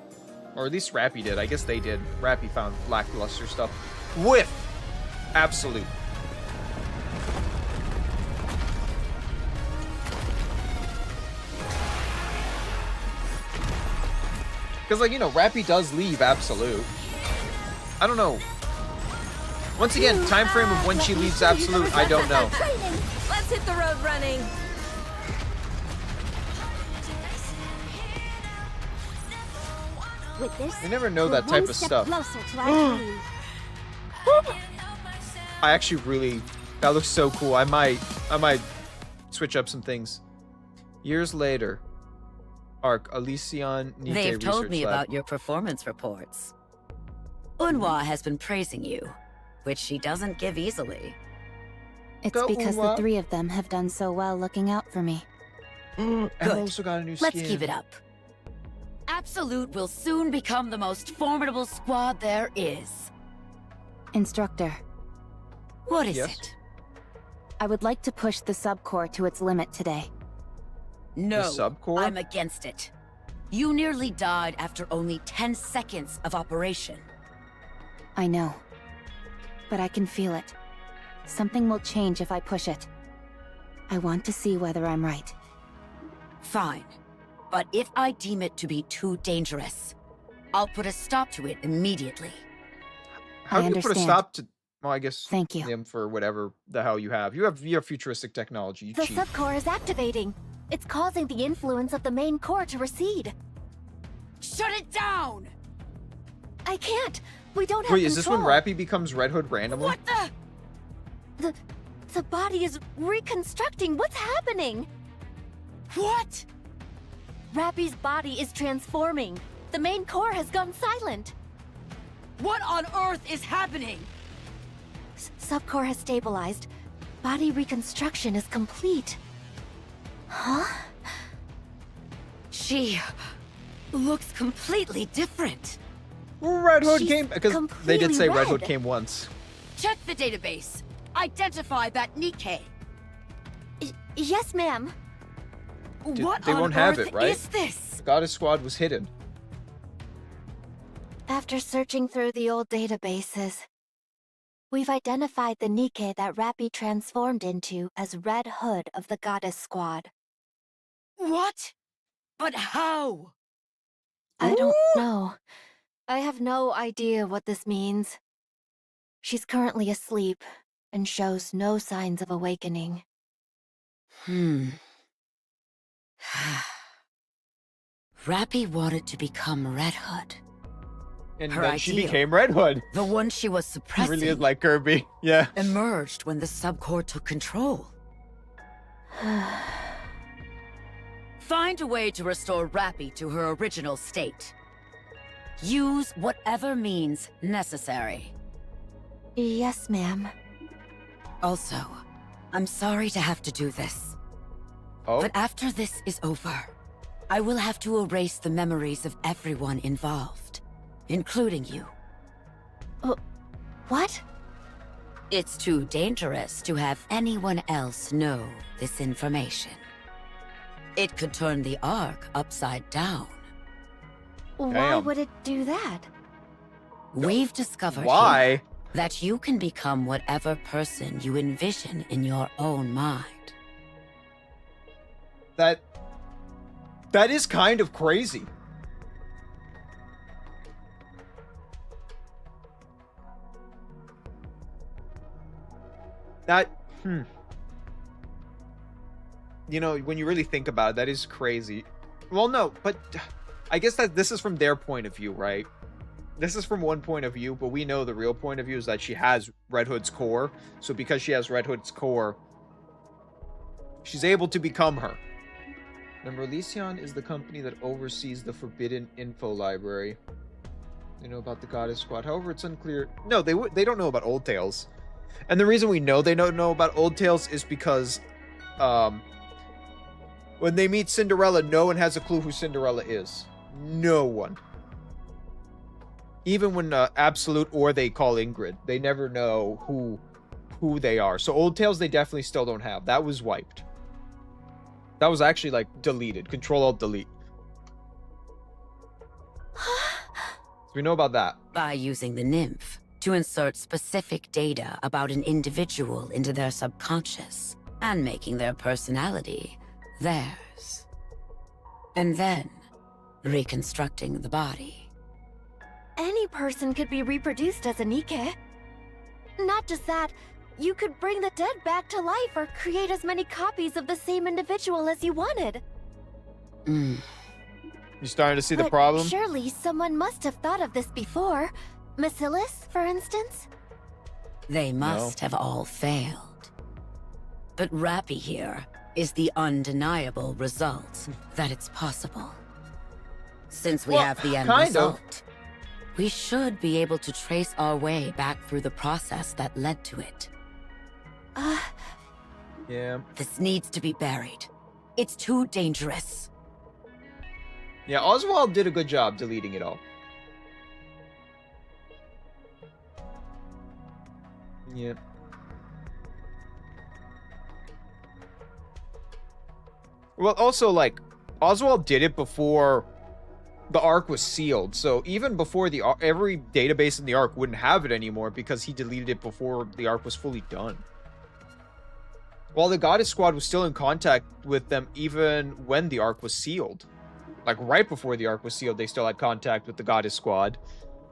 Or at least Rapi did. I guess they did. Rapi found lackluster stuff. With Absolute. Because, like, you know, Rapi does leave Absolute. I don't know. Once again, time frame of when she leaves Absolute, I don't know. Let's hit the road running. With this, We never know we're that type one of step stuff. closer to our dream. I actually really, that looks so cool. I might switch up some things. Years later, Arc Elysion Nikkei They've told Research me Lab. about your performance reports. Unhwa has been praising you, which she doesn't give easily. It's Go, because the Uma. 3 of them have done so well looking out for me. And also got a new skin. Let's keep it up. Absolute will soon become the most formidable squad there is. Instructor, What is Yes? it? I would like to push the subcore to its limit today. No, subcore? I'm against it. You nearly died after only 10 seconds of operation. I know. But I can feel it. Something will change if I push it. I want to see whether I'm right. Fine. But if I deem it to be too dangerous, I'll put a stop to it immediately. How I do you put a understand. stop to? Well, I guess. Thank you. Him for whatever the hell you have. You have futuristic technology. You The cheat. subcore is activating. It's causing the influence of the main core to recede. Shut it down! I can't. We don't have Wait, is this when control. Rapi becomes Red Hood randomly? What the? The body is reconstructing. What's happening? What? Rapi's body is transforming. The main core has gone silent. What on earth is happening? Subcore has stabilized. Body reconstruction is complete. Huh? She looks completely different. Well, Red Hood She's came because they did completely say Red Hood red. came once. Check the database. identify that Nikkei. Yes, ma'am. What they on won't have earth it, right? is this? The Goddess Squad was hidden. After searching through the old databases, we've identified the Nikkei that Rapi transformed into as Red Hood of the Goddess Squad. What? But how? I don't know. I have no idea what this means. She's currently asleep and shows no signs of awakening. Rapi wanted to become Red Hood. And Her then she ideal, became Red Hood. the one she was It suppressing, really is like Kirby. Yeah. emerged when the subcore took control. Find a way to restore Rapi to her original state. Use whatever means necessary. Yes, ma'am. Also, I'm sorry to have to do this. Oh. But after this is over, I will have to erase the memories of everyone involved, including you. What? It's too dangerous to have anyone else know this information. It could turn the Ark upside down. Why Damn. would it do that? We've discovered Why? here that you can become whatever person you envision in your own mind. That is kind of crazy. That, You know, when you really think about it, that is crazy. Well, no, but I guess that this is from their point of view, right? This is from one point of view, but we know the real point of view is that she has Red Hood's core. So because she has Red Hood's core, she's able to become her. Remember, Elysion is the company that oversees the Forbidden Info Library. They know about the Goddess Squad. However, it's unclear. No, they don't know about Old Tales. And the reason we know they don't know about Old Tales is because when they meet Cinderella, no one has a clue who Cinderella is. No one. Even when Absolute or they call Ingrid, they never know who they are. So Old Tales, they definitely still don't have. That was wiped. That was actually like deleted. Control-Alt-Delete. So we know about that. By using the nymph to insert specific data about an individual into their subconscious and making their personality theirs. And then reconstructing the body. Any person could be reproduced as a Nikkei. Not just that, you could bring the dead back to life or create as many copies of the same individual as you wanted. You starting to see the But problem? surely someone must have thought of this before. Bacillus, for instance? They must have all failed. But Rapi here is the undeniable result that it's possible. Since we have the end result, we should be able to trace our way back through the process that led to it. Yeah. This needs to be buried. It's too dangerous. Yeah, Oswald did a good job deleting it all. Yeah. Well, also, like, Oswald did it before the Ark was sealed. So even before the Ark, every database in the Ark wouldn't have it anymore because he deleted it before the Ark was fully done. While the Goddess Squad was still in contact with them even when the Ark was sealed. Like, right before the Ark was sealed, they still had contact with the Goddess Squad.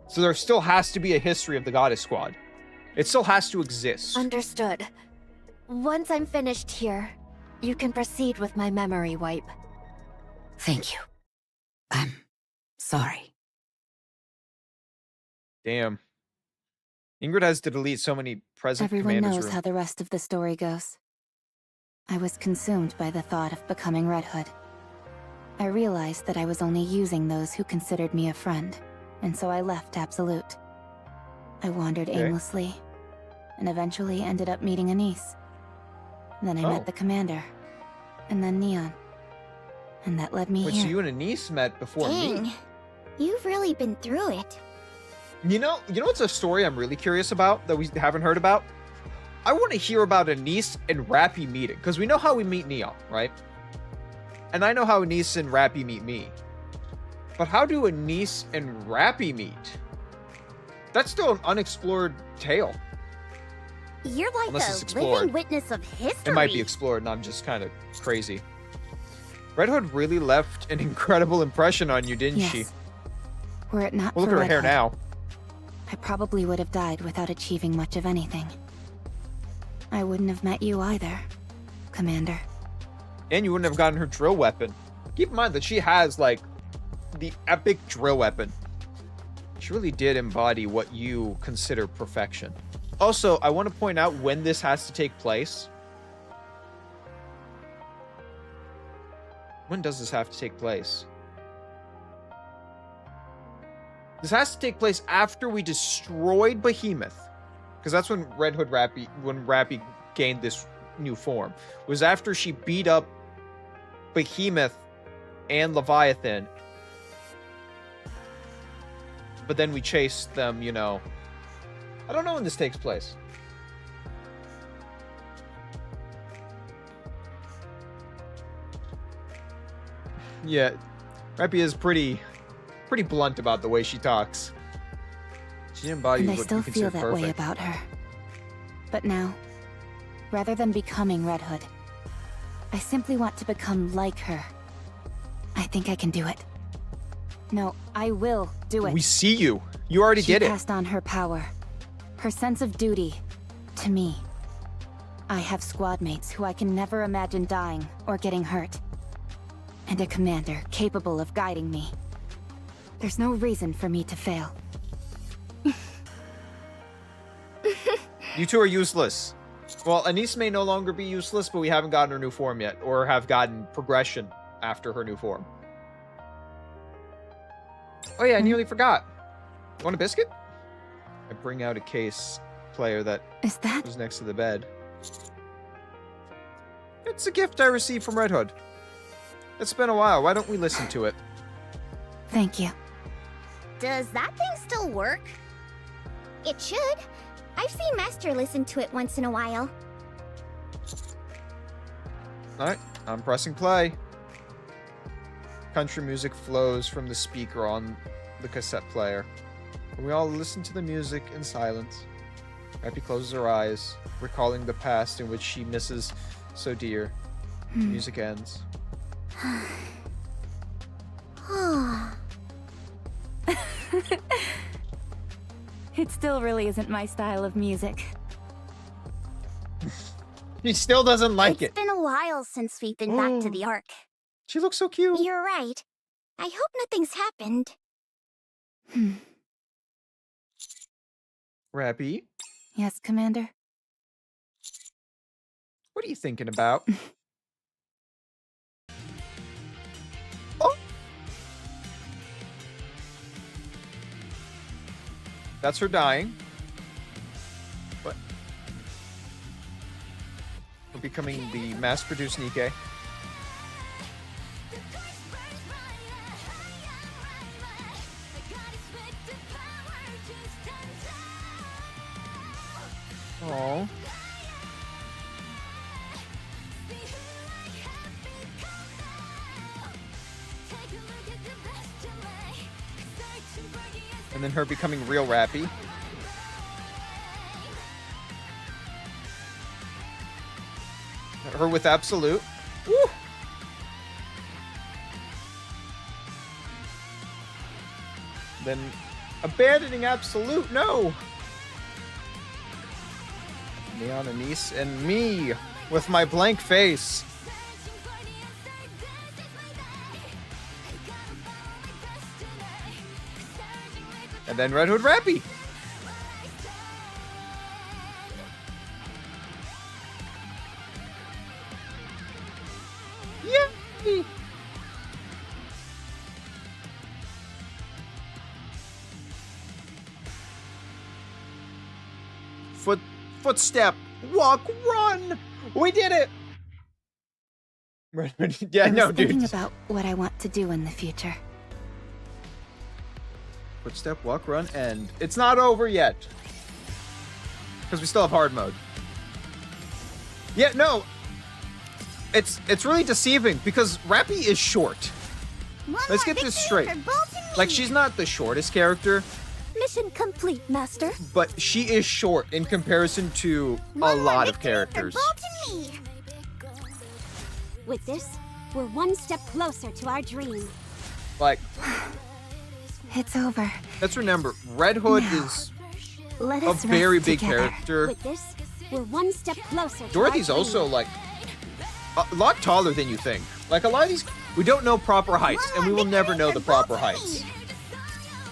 So there still has to be a history of the Goddess Squad. It still has to exist. Understood. Once I'm finished here, you can proceed with my memory wipe. Thank you. I'm sorry. Damn. Ingrid has to delete so many present Everyone commanders' knows room. how the rest of the story goes. I was consumed by the thought of becoming Red Hood. I realized that I was only using those who considered me a friend, and so I left Absolute. I wandered aimlessly, and eventually ended up meeting Anise. Then I met the commander, and then Neon. And that led me Wait, here. so you and Anise met before Dang. me? You've really been through it. You know what's a story I'm really curious about that we haven't heard about? I want to hear about Anise and Rapi meeting, because we know how we meet Neon, right? And I know how Anise and Rapi meet me. But how do Anise and Rapi meet? That's still an unexplored tale. You're like Unless it's a explored. living witness of history. It might be explored, and I'm just kind of crazy. Red Hood really left an incredible impression on you, didn't she? Were it not Well, look for at her Red hair Hood, now. I probably would have died without achieving much of anything. I wouldn't have met you either, Commander. And you wouldn't have gotten her drill weapon. Keep in mind that she has, like, the epic drill weapon. She really did embody what you consider perfection. Also, I want to point out when this has to take place. When does this have to take place? This has to take place after we destroyed Behemoth. Because that's when Rapi gained this new form. It was after she beat up Behemoth and Leviathan. But then we chased them, you know. I don't know when this takes place. Yeah, Rapi is pretty blunt about the way she talks. She embodies And I what still you feel consider that way perfect. about her. But now, rather than becoming Red Hood, I simply want to become like her. I think I can do it. No, I will do it. We see you. You already She did it. passed on her power, her sense of duty, to me. I have squad mates who I can never imagine dying or getting hurt. And a commander capable of guiding me. There's no reason for me to fail. You two are useless. Well, Anise may no longer be useless, but we haven't gotten her new form yet, or have gotten progression after her new form. Oh yeah, I nearly forgot. Want a biscuit? I bring out a case player that was next to the bed. It's a gift I received from Red Hood. It's been a while. Why don't we listen to it? Thank you. Does that thing still work? It should. I've seen Master listen to it once in a while. Alright, I'm pressing play. Country music flows from the speaker on the cassette player. We all listen to the music in silence. Rapi closes her eyes, recalling the past in which she misses so dear. The music ends. It still really isn't my style of music. She still doesn't like it. It's been a while since we've been back to the Ark. She looks so cute. You're right. I hope nothing's happened. Rapi, Yes, Commander? what are you thinking about? Oh! That's her dying. What? We're becoming the mass-produced Nikke. Aww. And then her becoming real Rapi. Her with Absolute. Woo! Then abandoning Absolute, no! Neon, Anise, and me with my blank face. And then Red Hood Rapi. Yay! Footstep, walk, run! We did it! Yeah, I was no, thinking dude. about what I want to do in the future. Footstep, walk, run, end. It's not over yet. Because we still have hard mode. Yeah, no. It's really deceiving because Rapi is short. Let's get this straight. Like, she's not the shortest character, Mission complete, Master. but she is short in comparison to a lot of characters. With this, we're one step closer to our dream. Like, It's over. let's remember, Red Hood Now, is Let a us very rest big together. character. With this, we're one step closer to Dorothy's our also dream. like a lot taller than you think. Like, a lot of these, we don't know proper heights, and we will never know the proper heights.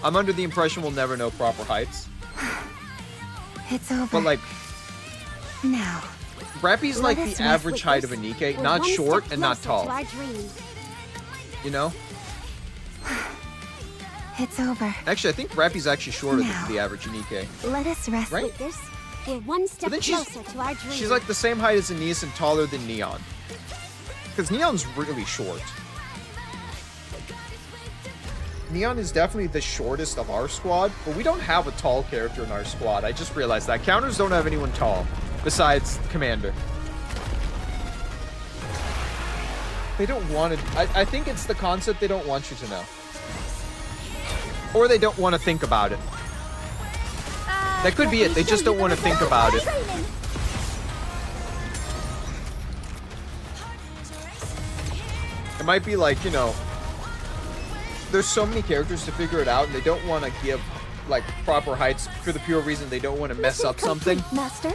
I'm under the impression we'll never know proper heights. It's over. But like, Now. Rapi's like Let us the rest average with height this. of a Nikkei, We're not one short step and not closer tall. to our dream. You know? It's over. Actually, I think Rapi's actually shorter Now. than the average Nikkei. Let us rest. Right? With this, we're one step then she's- closer to our dream. She's like the same height as Anise and taller than Neon. Because Neon's really short. Neon is definitely the shortest of our squad, but we don't have a tall character in our squad. I just realized that. Counters don't have anyone tall, besides Commander. They don't want to... I think it's the concept they don't want you to know. Or they don't want to think about it. That could be it. They just don't want to think about it. It might be like, you know, there's so many characters to figure it out, and they don't want to give, like, proper heights for the pure reason they don't want to mess up something. Master.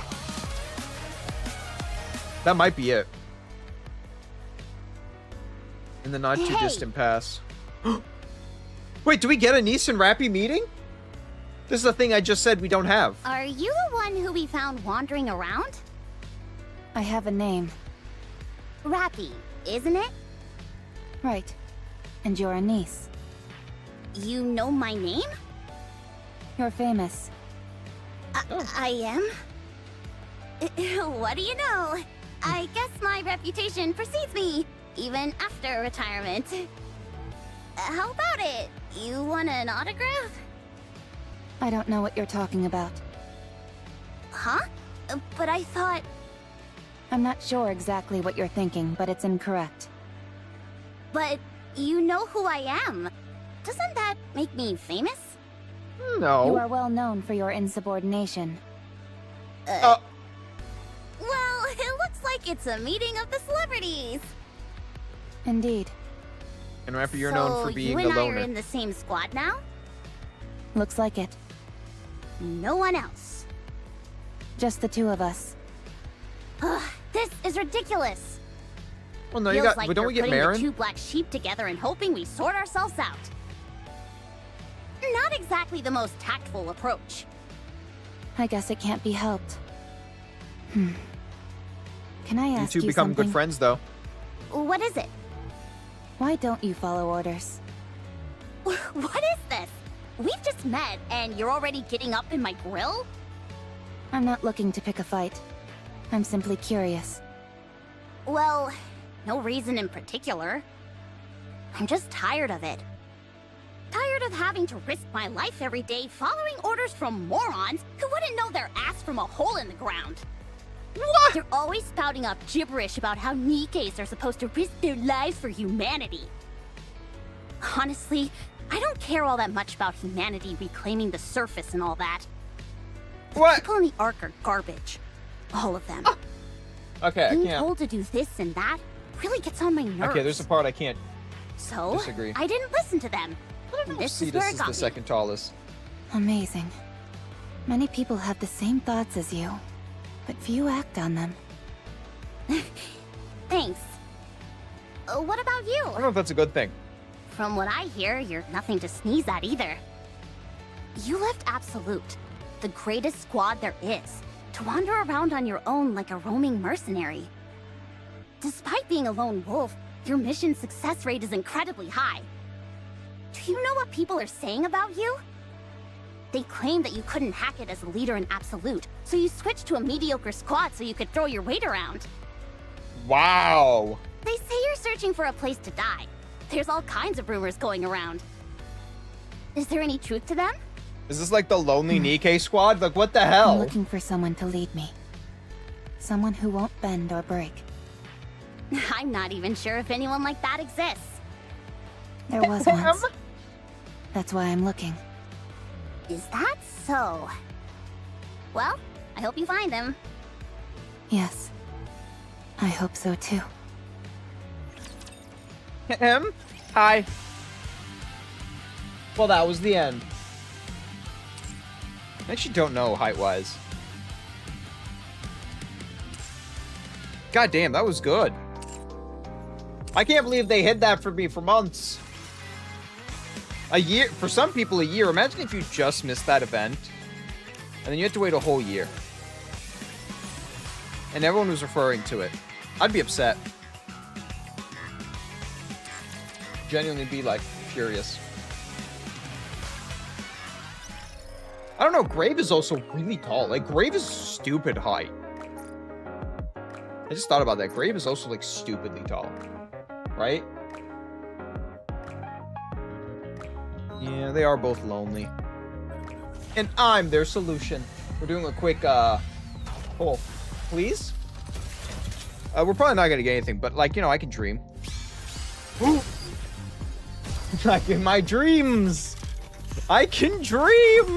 That might be it. In the not too Hey. distant past. Wait, do we get a Nice and Rapi meeting? This is a thing I just said we don't have. Are you the one who we found wandering around? I have a name. Rapi, isn't it? Right. And you're a niece. You know my name? You're famous. I am? What do you know? I guess my reputation precedes me, even after retirement. How about it? You want an autograph? I don't know what you're talking about. Huh? But I thought... I'm not sure exactly what you're thinking, but it's incorrect. But you know who I am. Doesn't that make me famous? No. You are well known for your insubordination. Well, it looks like it's a meeting of the celebrities. Indeed. And Rapi, you're known for being you and a loner. I are in the same squad now? Looks like it. No one else. Just the two of us. This is ridiculous. Well, no, Feels you got. like But don't you're we get putting Marin? the two black sheep together and hoping we sort ourselves out. Not exactly the most tactful approach. I guess it can't be helped. Can I You ask two you become something? good friends, though. What is it? Why don't you follow orders? What is this? We've just met and you're already getting up in my grill? I'm not looking to pick a fight. I'm simply curious. Well, no reason in particular. I'm just tired of it. Tired of having to risk my life every day following orders from morons who wouldn't know their ass from a hole in the ground. What? They're always spouting up gibberish about how Nikkeis are supposed to risk their lives for humanity. Honestly, I don't care all that much about humanity reclaiming the surface and all that. The What? people in the Ark are garbage. All of them. Okay, I Being can't. told to do this and that really gets on my nerves. Okay, there's a part I can't. So, disagree. I didn't listen to them. And this is where Cetus it is got the me. second tallest. Amazing. Many people have the same thoughts as you, but few act on them. Thanks. What about you? I don't know if that's a good thing. From what I hear, you're nothing to sneeze at either. You left Absolute, the greatest squad there is, to wander around on your own like a roaming mercenary. Despite being a lone wolf, your mission success rate is incredibly high. Do you know what people are saying about you? They claim that you couldn't hack it as a leader in Absolute, so you switched to a mediocre squad so you could throw your weight around. Wow. They say you're searching for a place to die. There's all kinds of rumors going around. Is there any truth to them? Is this like the lonely Nikkei squad? Like, what the I'm hell? looking for someone to lead me. Someone who won't bend or break. I'm not even sure if anyone like that exists. There was once. That's why I'm looking. Is that so? Well, I hope you find him. Yes. I hope so too. Him? Hi. Well, that was the end. I actually don't know height-wise. God damn, that was good. I can't believe they hid that for me for months. A year, for some people a year. Imagine if you just missed that event. And then you had to wait a whole year. And everyone was referring to it. I'd be upset. Genuinely be, like, furious. I don't know, Grave is also really tall. Like, Grave is stupid height. I just thought about that. Grave is also, like, stupidly tall. Right? Yeah, they are both lonely. And I'm their solution. We're doing a quick, poll. Please? We're probably not gonna get anything, but, like, you know, I can dream. Ooh. Like in my dreams! I can dream!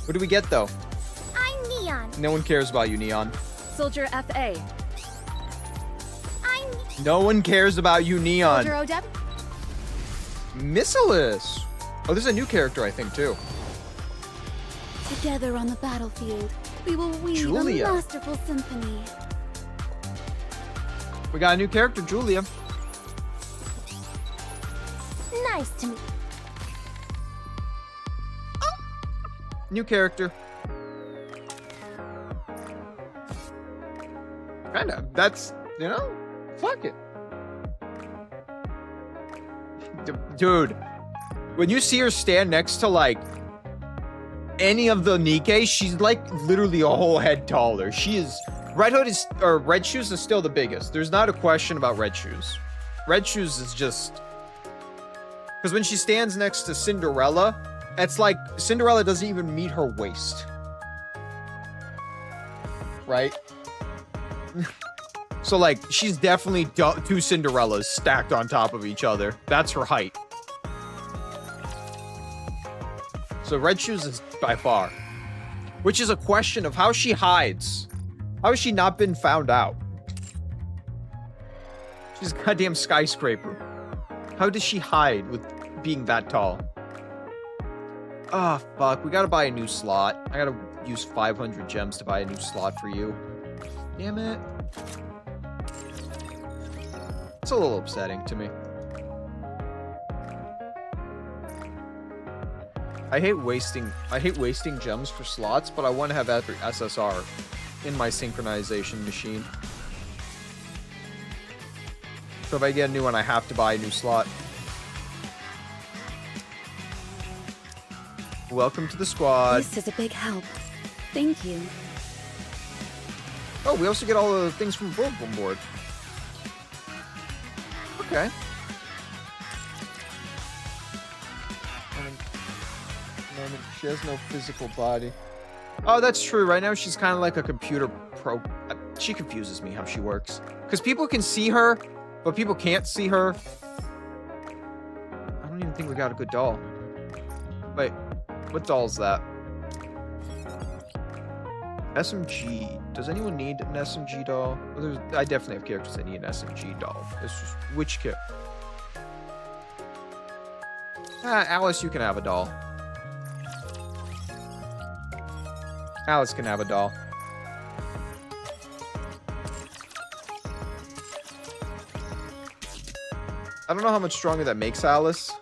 What do we get, though? I'm Neon. No one cares about you, Neon. Soldier FA. No one cares about you, Neon. Soldier Odeb. Missilis. Oh, there's a new character, I think, too. Together on the battlefield, we will weave Julia. a masterful symphony. We got a new character, Julia. Nice to meet New character. Kinda. That's, you know, fuck it. Dude, when you see her stand next to, like, any of the Nikkei, she's, like, literally a whole head taller. She is... Red Hood is... Or Red Shoes is still the biggest. There's not a question about Red Shoes. Red Shoes is just... Because when she stands next to Cinderella, it's like Cinderella doesn't even meet her waist. Right? So, like, she's definitely two Cinderellas stacked on top of each other. That's her height. So Red Shoes is by far. Which is a question of how she hides. How has she not been found out? She's a goddamn skyscraper. How does she hide with being that tall? Ah, oh, fuck. We gotta buy a new slot. I gotta use 500 gems to buy a new slot for you. Damn it. It's a little upsetting to me. I hate wasting gems for slots, but I want to have every SSR in my synchronization machine. So if I get a new one, I have to buy a new slot. Welcome to the squad. This is a big help. Thank you. Oh, we also get all the things from Bulletin Board. Okay. She has no physical body. Oh, that's true. Right now, she's kind of like a computer pro. She confuses me how she works. Because people can see her, but people can't see her. I don't even think we got a good doll. Wait, what doll is that? SMG. Does anyone need an SMG doll? Well, I definitely have characters that need an SMG doll. It's just, which kit? Alice, you can have a doll. Alice can have a doll. I don't know how much stronger that makes Alice.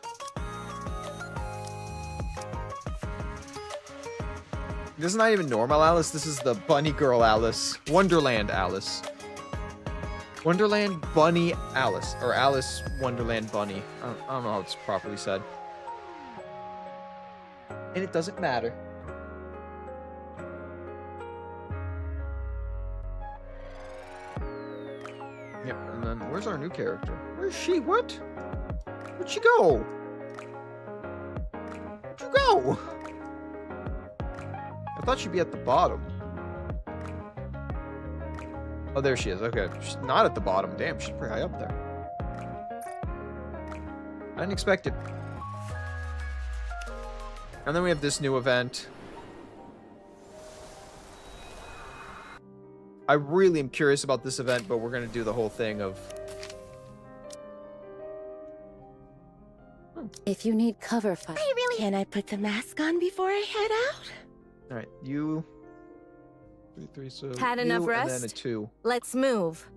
This is not even normal Alice. This is the Bunny Girl Alice. Wonderland Alice. Wonderland Bunny Alice. Or Alice Wonderland Bunny. I don't know how it's properly said. And it doesn't matter. Yep, and then where's our new character? Where's she? What? Where'd she go? Where'd you go? I thought she'd be at the bottom. Oh, there she is. Okay. She's not at the bottom. Damn, she's pretty high up there. I didn't expect it. And then we have this new event. I really am curious about this event, but we're going to do the whole thing of... If you need cover fire, Can I put the mask on before I head out? Alright, you... 3, so Had you, enough and rest? then a 2. Let's move.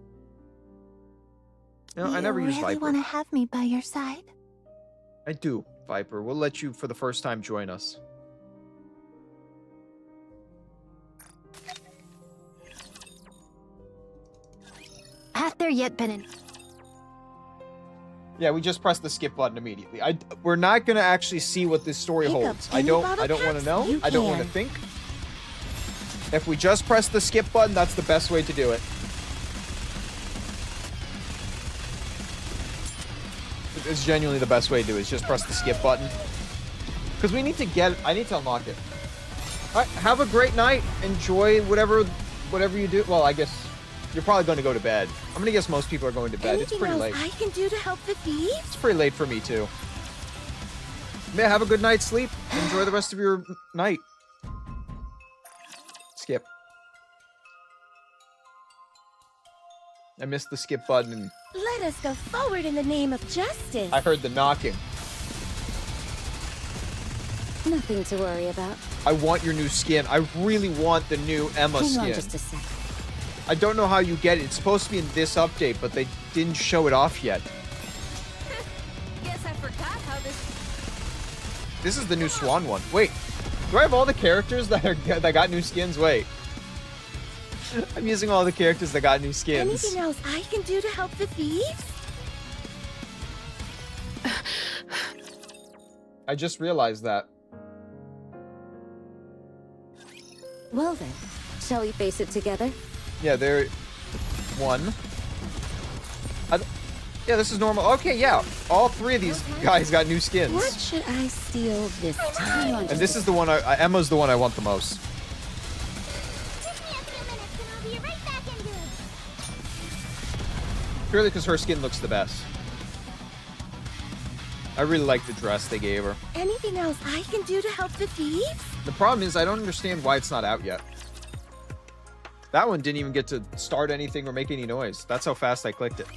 No, I never use Viper. want to have me by your side? I do, Viper. We'll let you, for the first time, join us. Have there yet been an... Yeah, we just press the skip button immediately. We're not gonna actually see what this story Pick up holds. I any don't bottle want to caps know. you I don't want to can. think. If we just press the skip button, that's the best way to do it. It's genuinely the best way to do it, is just press the skip button. Because we need to I need to unlock it. Alright, have a great night. Enjoy whatever you do. Well, I guess you're probably going to go to bed. I'm going to guess most people are going to bed. It's pretty late. I can do to help the thieves? It's pretty late for me, too. Yeah, have a good night's sleep. Enjoy the rest of your night. Skip. I missed the skip button. Let us go forward in the name of justice. I heard the knocking. nothing to worry about. I want your new skin. I really want the new Emma Hang skin. on just a sec. I don't know how you get it. It's supposed to be in this update, but they didn't show it off yet. Guess I forgot how this... This is the new Swan one. Wait, do I have all the characters that got new skins? Wait. I'm using all the characters that got new skins. Anything else I can do to help the thieves? I just realized that. Well then, shall we face it together? Yeah, there... One. Yeah, this is normal. Okay, yeah. All three of these guys got new skins. What should I steal this time? And this is the one Emma's the one I want the most. Purely because her skin looks the best. I really like the dress they gave her. Anything else I can do to help the thieves? The problem is I don't understand why it's not out yet. That one didn't even get to start anything or make any noise. That's how fast I clicked it.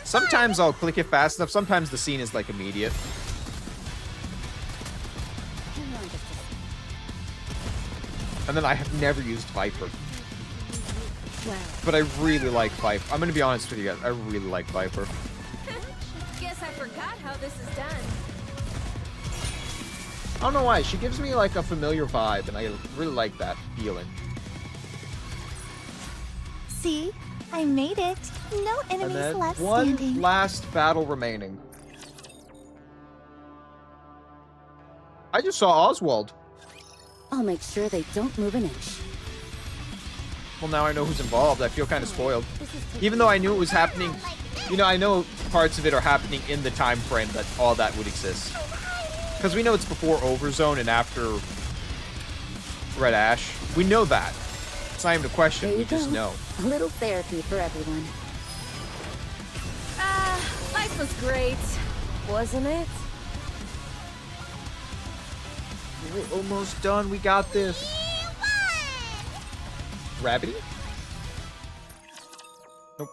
Sometimes I'll click it fast enough. Sometimes the scene is like immediate. And then I have never used Viper. Well, But I really like Viper. I'm going to be honest with you guys. I really like Viper. Guess I forgot how this is done. I don't know why. She gives me like a familiar vibe, and I really like that feeling. See? I made it. No And enemies then left one standing. last battle remaining. I just saw Oswald. I'll make sure they don't move an inch. Well, now I know who's involved. I feel kind of spoiled. Even though I knew it was happening, you know, I know parts of it are happening in the time frame that all that would exist. Because we know it's before Overzone and after Red Ash. We know that. It's not even a question. There We you just go. know. A little therapy for everyone. Life was great, wasn't it? We're almost done. We got this. Rabbity? Nope.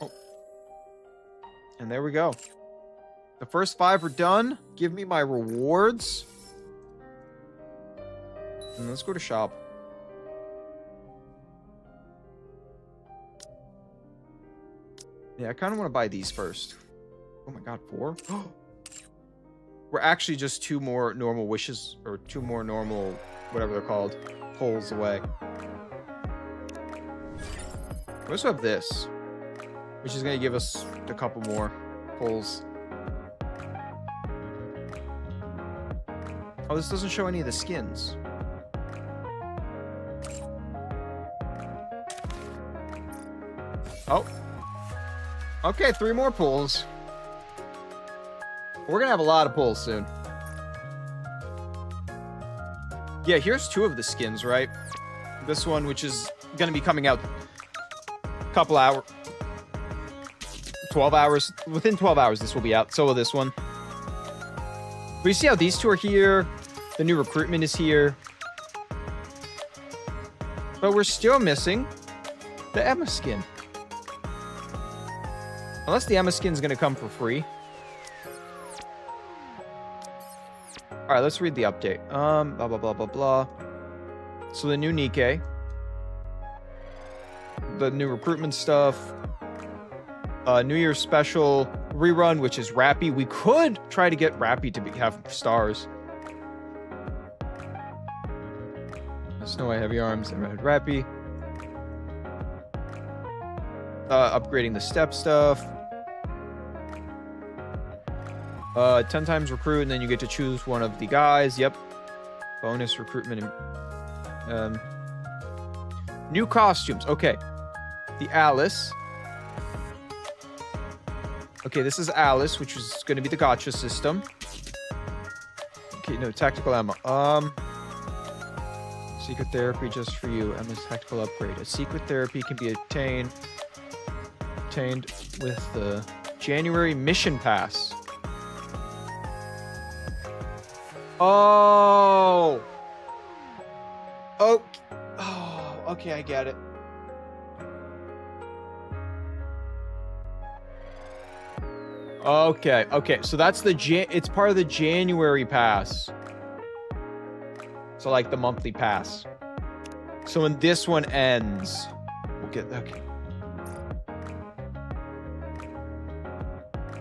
Oh. And there we go. The first 5 are done. Give me my rewards. And let's go to shop. Yeah, I kind of want to buy these first. Oh my god, 4? We're actually just 2 more normal wishes, or 2 more normal, whatever they're called, pulls away. We also have this, which is going to give us a couple more pulls. Oh, this doesn't show any of the skins. Oh. Okay, 3 more pulls. We're gonna have a lot of pulls soon. Yeah, here's 2 of the skins, right? This one, which is gonna be coming out couple hours, 12 hours. Within 12 hours, this will be out. So will this one. But you see how these two are here. The new recruitment is here. But we're still missing the Emma skin. Unless the Emma skin's gonna come for free. Alright, let's read the update. Blah, blah, blah, blah, blah. So the new Nikkei. The new recruitment stuff. New Year's special rerun, which is Rapi. We could try to get Rapi to have stars. Snow White Heavy Arms and Red Rapi. Upgrading the step stuff. 10 times recruit, and then you get to choose one of the guys. Yep. Bonus recruitment. New costumes. Okay. The Alice. Okay, this is Alice, which is going to be the gacha system. Okay, no, tactical ammo. Secret therapy just for you. Emma's tactical upgrade. A secret therapy can be obtained with the January mission pass. Oh. Oh. Oh. Okay, I get it. Okay. Okay. So that's the it's part of the January pass. So like the monthly pass. So when this one ends, we'll get okay.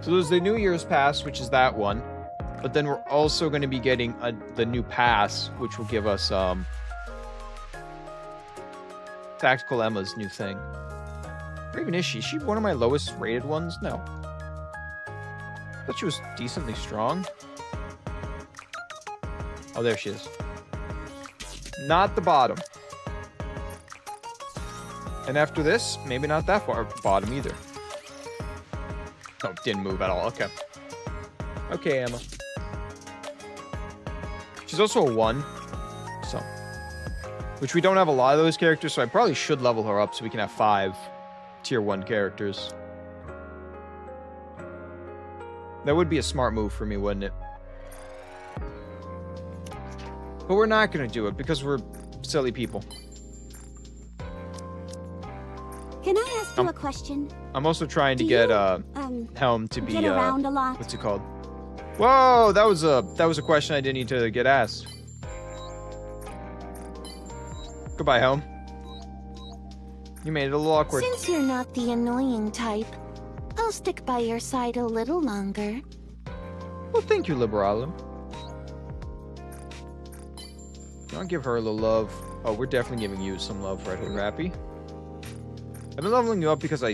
So there's the New Year's pass, which is that one. But then we're also going to be getting the new pass, which will give us Tactical Emma's new thing. Where even is she? Is she one of my lowest rated ones? No. I thought she was decently strong. Oh, there she is. Not the bottom. And after this, maybe not that far bottom either. Oh, didn't move at all. Okay. Okay, Emma. She's also a 1. So. Which we don't have a lot of those characters, so I probably should level her up so we can have 5 tier 1 characters. That would be a smart move for me, wouldn't it? But we're not going to do it because we're silly people. Can I ask you a question? I'm also trying to get Helm to be get around a lot? What's it called? Whoa, that was a question I didn't need to get asked. Goodbye, Helm. You made it a little awkward. Since you're not the annoying type, I'll stick by your side a little longer. Well, thank you, Liberalu. I'll give her a little love. Oh, we're definitely giving you some love, right here, Rapi. I've been leveling you up because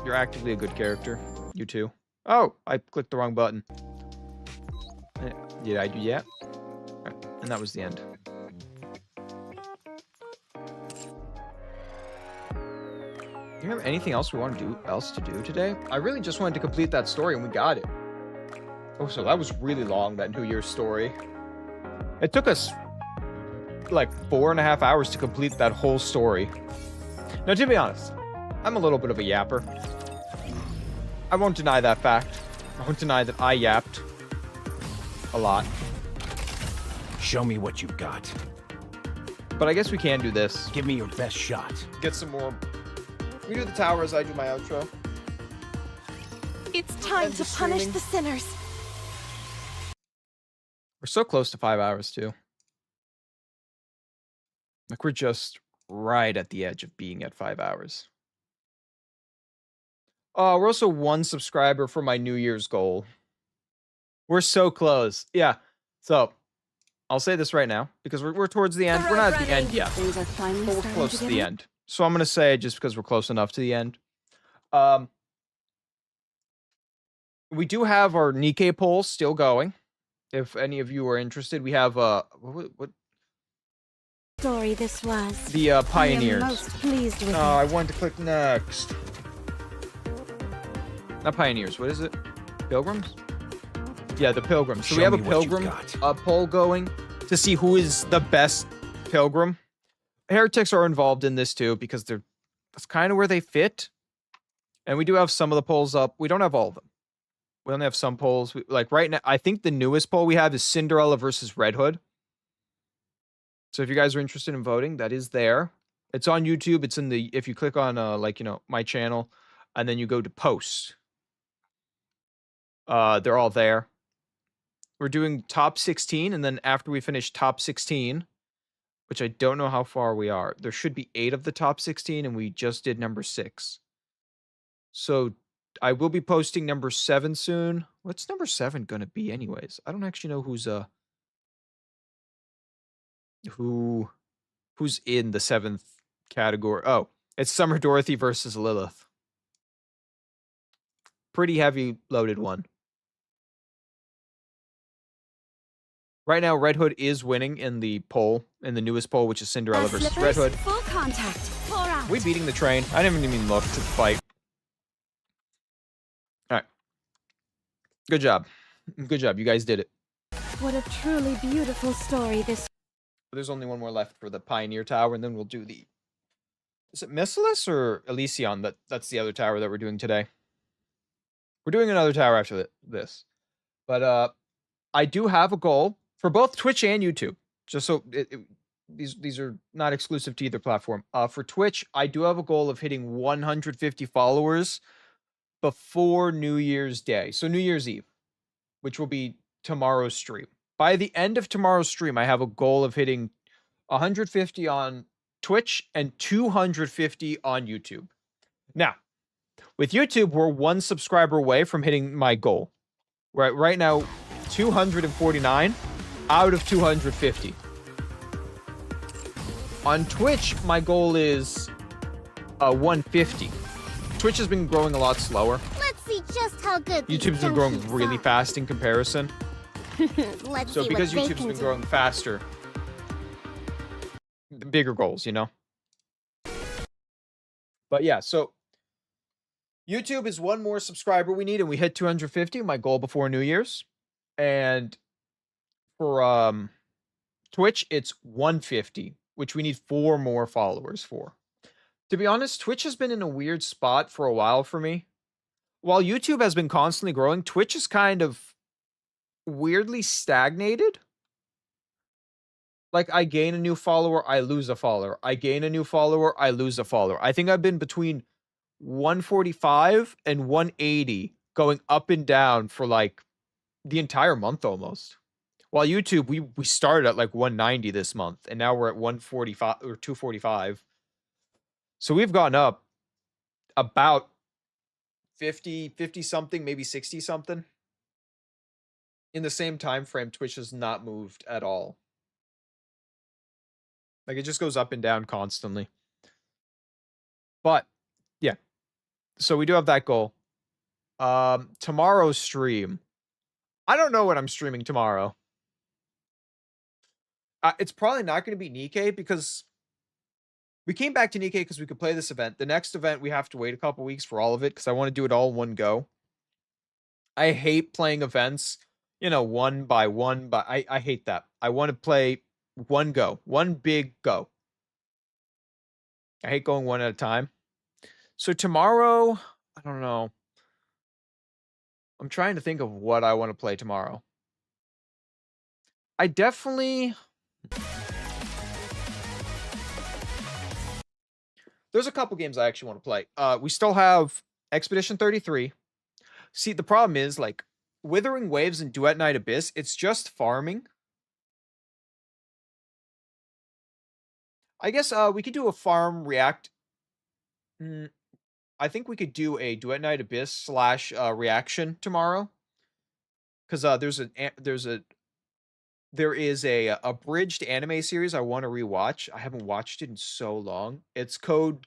you're actively a good character. You too. Oh, I clicked the wrong button. Did I do that? Right. And that was the end. Do you have anything else we want to do today? I really just wanted to complete that story and we got it. Oh, so that was really long, that New Year's story. It took us like 4.5 hours to complete that whole story. Now, to be honest, I'm a little bit of a yapper. I won't deny that fact. I won't deny that I yapped a lot. Show me what you've got. But I guess we can do this. Give me your best shot. Get some more. We do the tower as I do my outro. It's time to punish the sinners. We're so close to 5 hours, too. Like, we're just right at the edge of being at 5 hours. We're also 1 subscriber for my New Year's goal. We're so close. Yeah. So, I'll say this right now, because we're towards the end. We're not at the end yet. We're close to the end. So I'm going to say, just because we're close enough to the end. We do have our Nikkei poll still going. If any of you are interested, we have, what story this was. The Pioneers. I am most pleased with Oh, I wanted to click next. Not Pioneers. What is it? Pilgrims? Yeah, the Pilgrims. So we have a Pilgrim poll going to see who is the best Pilgrim. Heretics are involved in this too because that's kind of where they fit. And we do have some of the polls up. We don't have all of them. We only have some polls. Like right now, I think the newest poll we have is Cinderella versus Red Hood. So if you guys are interested in voting, that is there. It's on YouTube. It's in the, if you click on my channel and then you go to posts, they're all there. We're doing top 16. And then after we finish top 16, which I don't know how far we are, there should be 8 of the top 16 and we just did number 6. So I will be posting number 7 soon. What's number 7 gonna be anyways? I don't actually know who's in the 7th category. Oh, it's Summer Dorothy versus Lilith. Pretty heavy loaded one. Right now, Red Hood is winning in the poll, in the newest poll, which is Cinderella versus Red Hood. Full contact. We beating the train. I didn't even look to the fight. All right. Good job. Good job. You guys did it. What a truly beautiful story this. There's only one more left for the Pioneer Tower, and then we'll do the... Is it Missilus or Elysion? That's the other tower that we're doing today. We're doing another tower after this. But I do have a goal for both Twitch and YouTube. Just so... These are not exclusive to either platform. For Twitch, I do have a goal of hitting 150 followers before New Year's Day. So New Year's Eve, which will be tomorrow's stream. By the end of tomorrow's stream, I have a goal of hitting 150 on Twitch and 250 on YouTube. Now, with YouTube, we're 1 subscriber away from hitting my goal. Right now, 249 out of 250. On Twitch, my goal is 150. Twitch has been growing a lot slower. Let's see just how good YouTube's been growing really fast in comparison. Let's So see because what they YouTube's can been do. growing faster, bigger goals, you know? But yeah, so YouTube is 1 more subscriber we need, and we hit 250, my goal before New Year's. And for Twitch, it's 150, which we need 4 more followers for. To be honest, Twitch has been in a weird spot for a while for me. While YouTube has been constantly growing, Twitch is kind of weirdly stagnated. Like, I gain a new follower, I lose a follower. I gain a new follower, I lose a follower. I think I've been between 145 and 180 going up and down for like the entire month almost. While YouTube, we started at like 190 this month, and now we're at 145 or 245. So we've gone up about 50 something, maybe 60 something. In the same time frame, Twitch has not moved at all. Like, it just goes up and down constantly. But yeah. So we do have that goal. Tomorrow's stream. I don't know what I'm streaming tomorrow. It's probably not going to be Nikkei because we came back to Nikkei because we could play this event. The next event, we have to wait a couple weeks for all of it because I want to do it all in one go. I hate playing events, one by one, but I hate that. I want to play one go, one big go. I hate going one at a time. So tomorrow, I don't know. I'm trying to think of what I want to play tomorrow. I definitely... There's a couple games I actually want to play. We still have Expedition 33. See, the problem is, like, Withering Waves and Duet Night Abyss, it's just farming. I guess we could do a farm react. I think we could do a Duet Night Abyss / reaction tomorrow. Because there is a abridged anime series I want to rewatch. I haven't watched it in so long. It's Code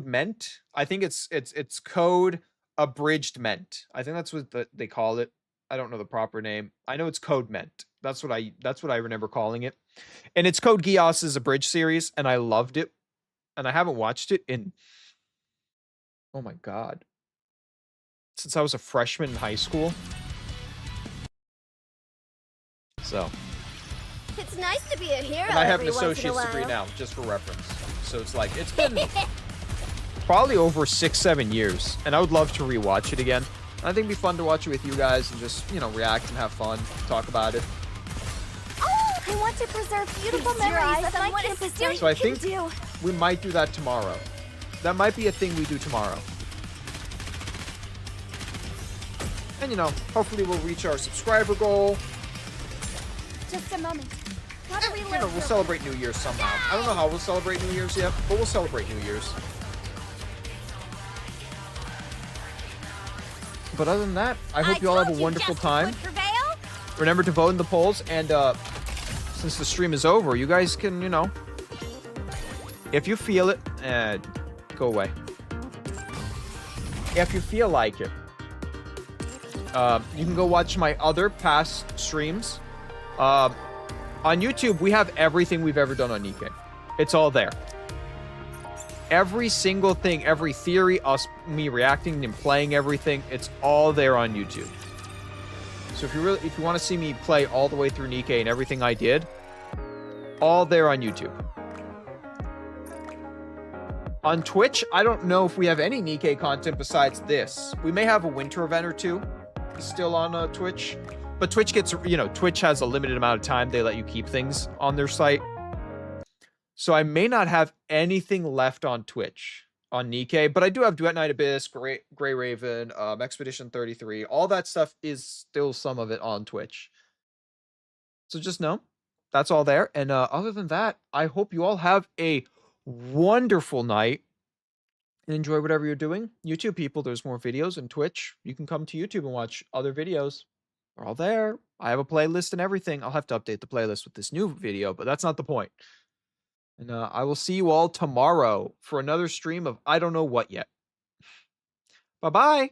Ment. I think it's Code Abridged Ment. I think that's what they call it. I don't know the proper name. I know it's Code Ment. That's what I remember calling it. And it's Code Geass's abridged series, and I loved it. And I haven't watched it in, oh my god, since I was a freshman in high school. So, It's nice to be a hero. And I have an every once in a associate's degree while. now, just for reference. So it's like, it's been probably over 6-7 years, and I would love to rewatch it again. I think it'd be fun to watch it with you guys and just, you know, react and have fun, talk about it. Oh, I want to preserve beautiful memories of my campus. So I think we might do that tomorrow. That might be a thing we do tomorrow. And, you know, hopefully we'll reach our subscriber goal. Just a moment. Gotta You reload. know, we'll celebrate New Year's somehow. I don't know how we'll celebrate New Year's yet, but we'll celebrate New Year's. But other than that, I hope you all have a wonderful time. Remember to vote in the polls, and since the stream is over, you guys can, you know, if you feel it, go away. If you feel like it, you can go watch my other past streams. On YouTube, we have everything we've ever done on Nikke. It's all there. Every single thing, every theory, me reacting and playing everything, it's all there on YouTube. So if you want to see me play all the way through Nikke and everything I did, all there on YouTube. On Twitch, I don't know if we have any Nikke content besides this. We may have a winter event or two still on Twitch. But Twitch gets, you know, Twitch has a limited amount of time they let you keep things on their site. So I may not have anything left on Twitch on Nikke, but I do have Duet Night Abyss, Grey Raven, Expedition 33. All that stuff is still some of it on Twitch. So just know that's all there. And other than that, I hope you all have a wonderful night and enjoy whatever you're doing. YouTube people, there's more videos, and Twitch, you can come to YouTube and watch other videos. They're all there. I have a playlist and everything. I'll have to update the playlist with this new video, but that's not the point. And I will see you all tomorrow for another stream of I don't know what yet. Bye-bye.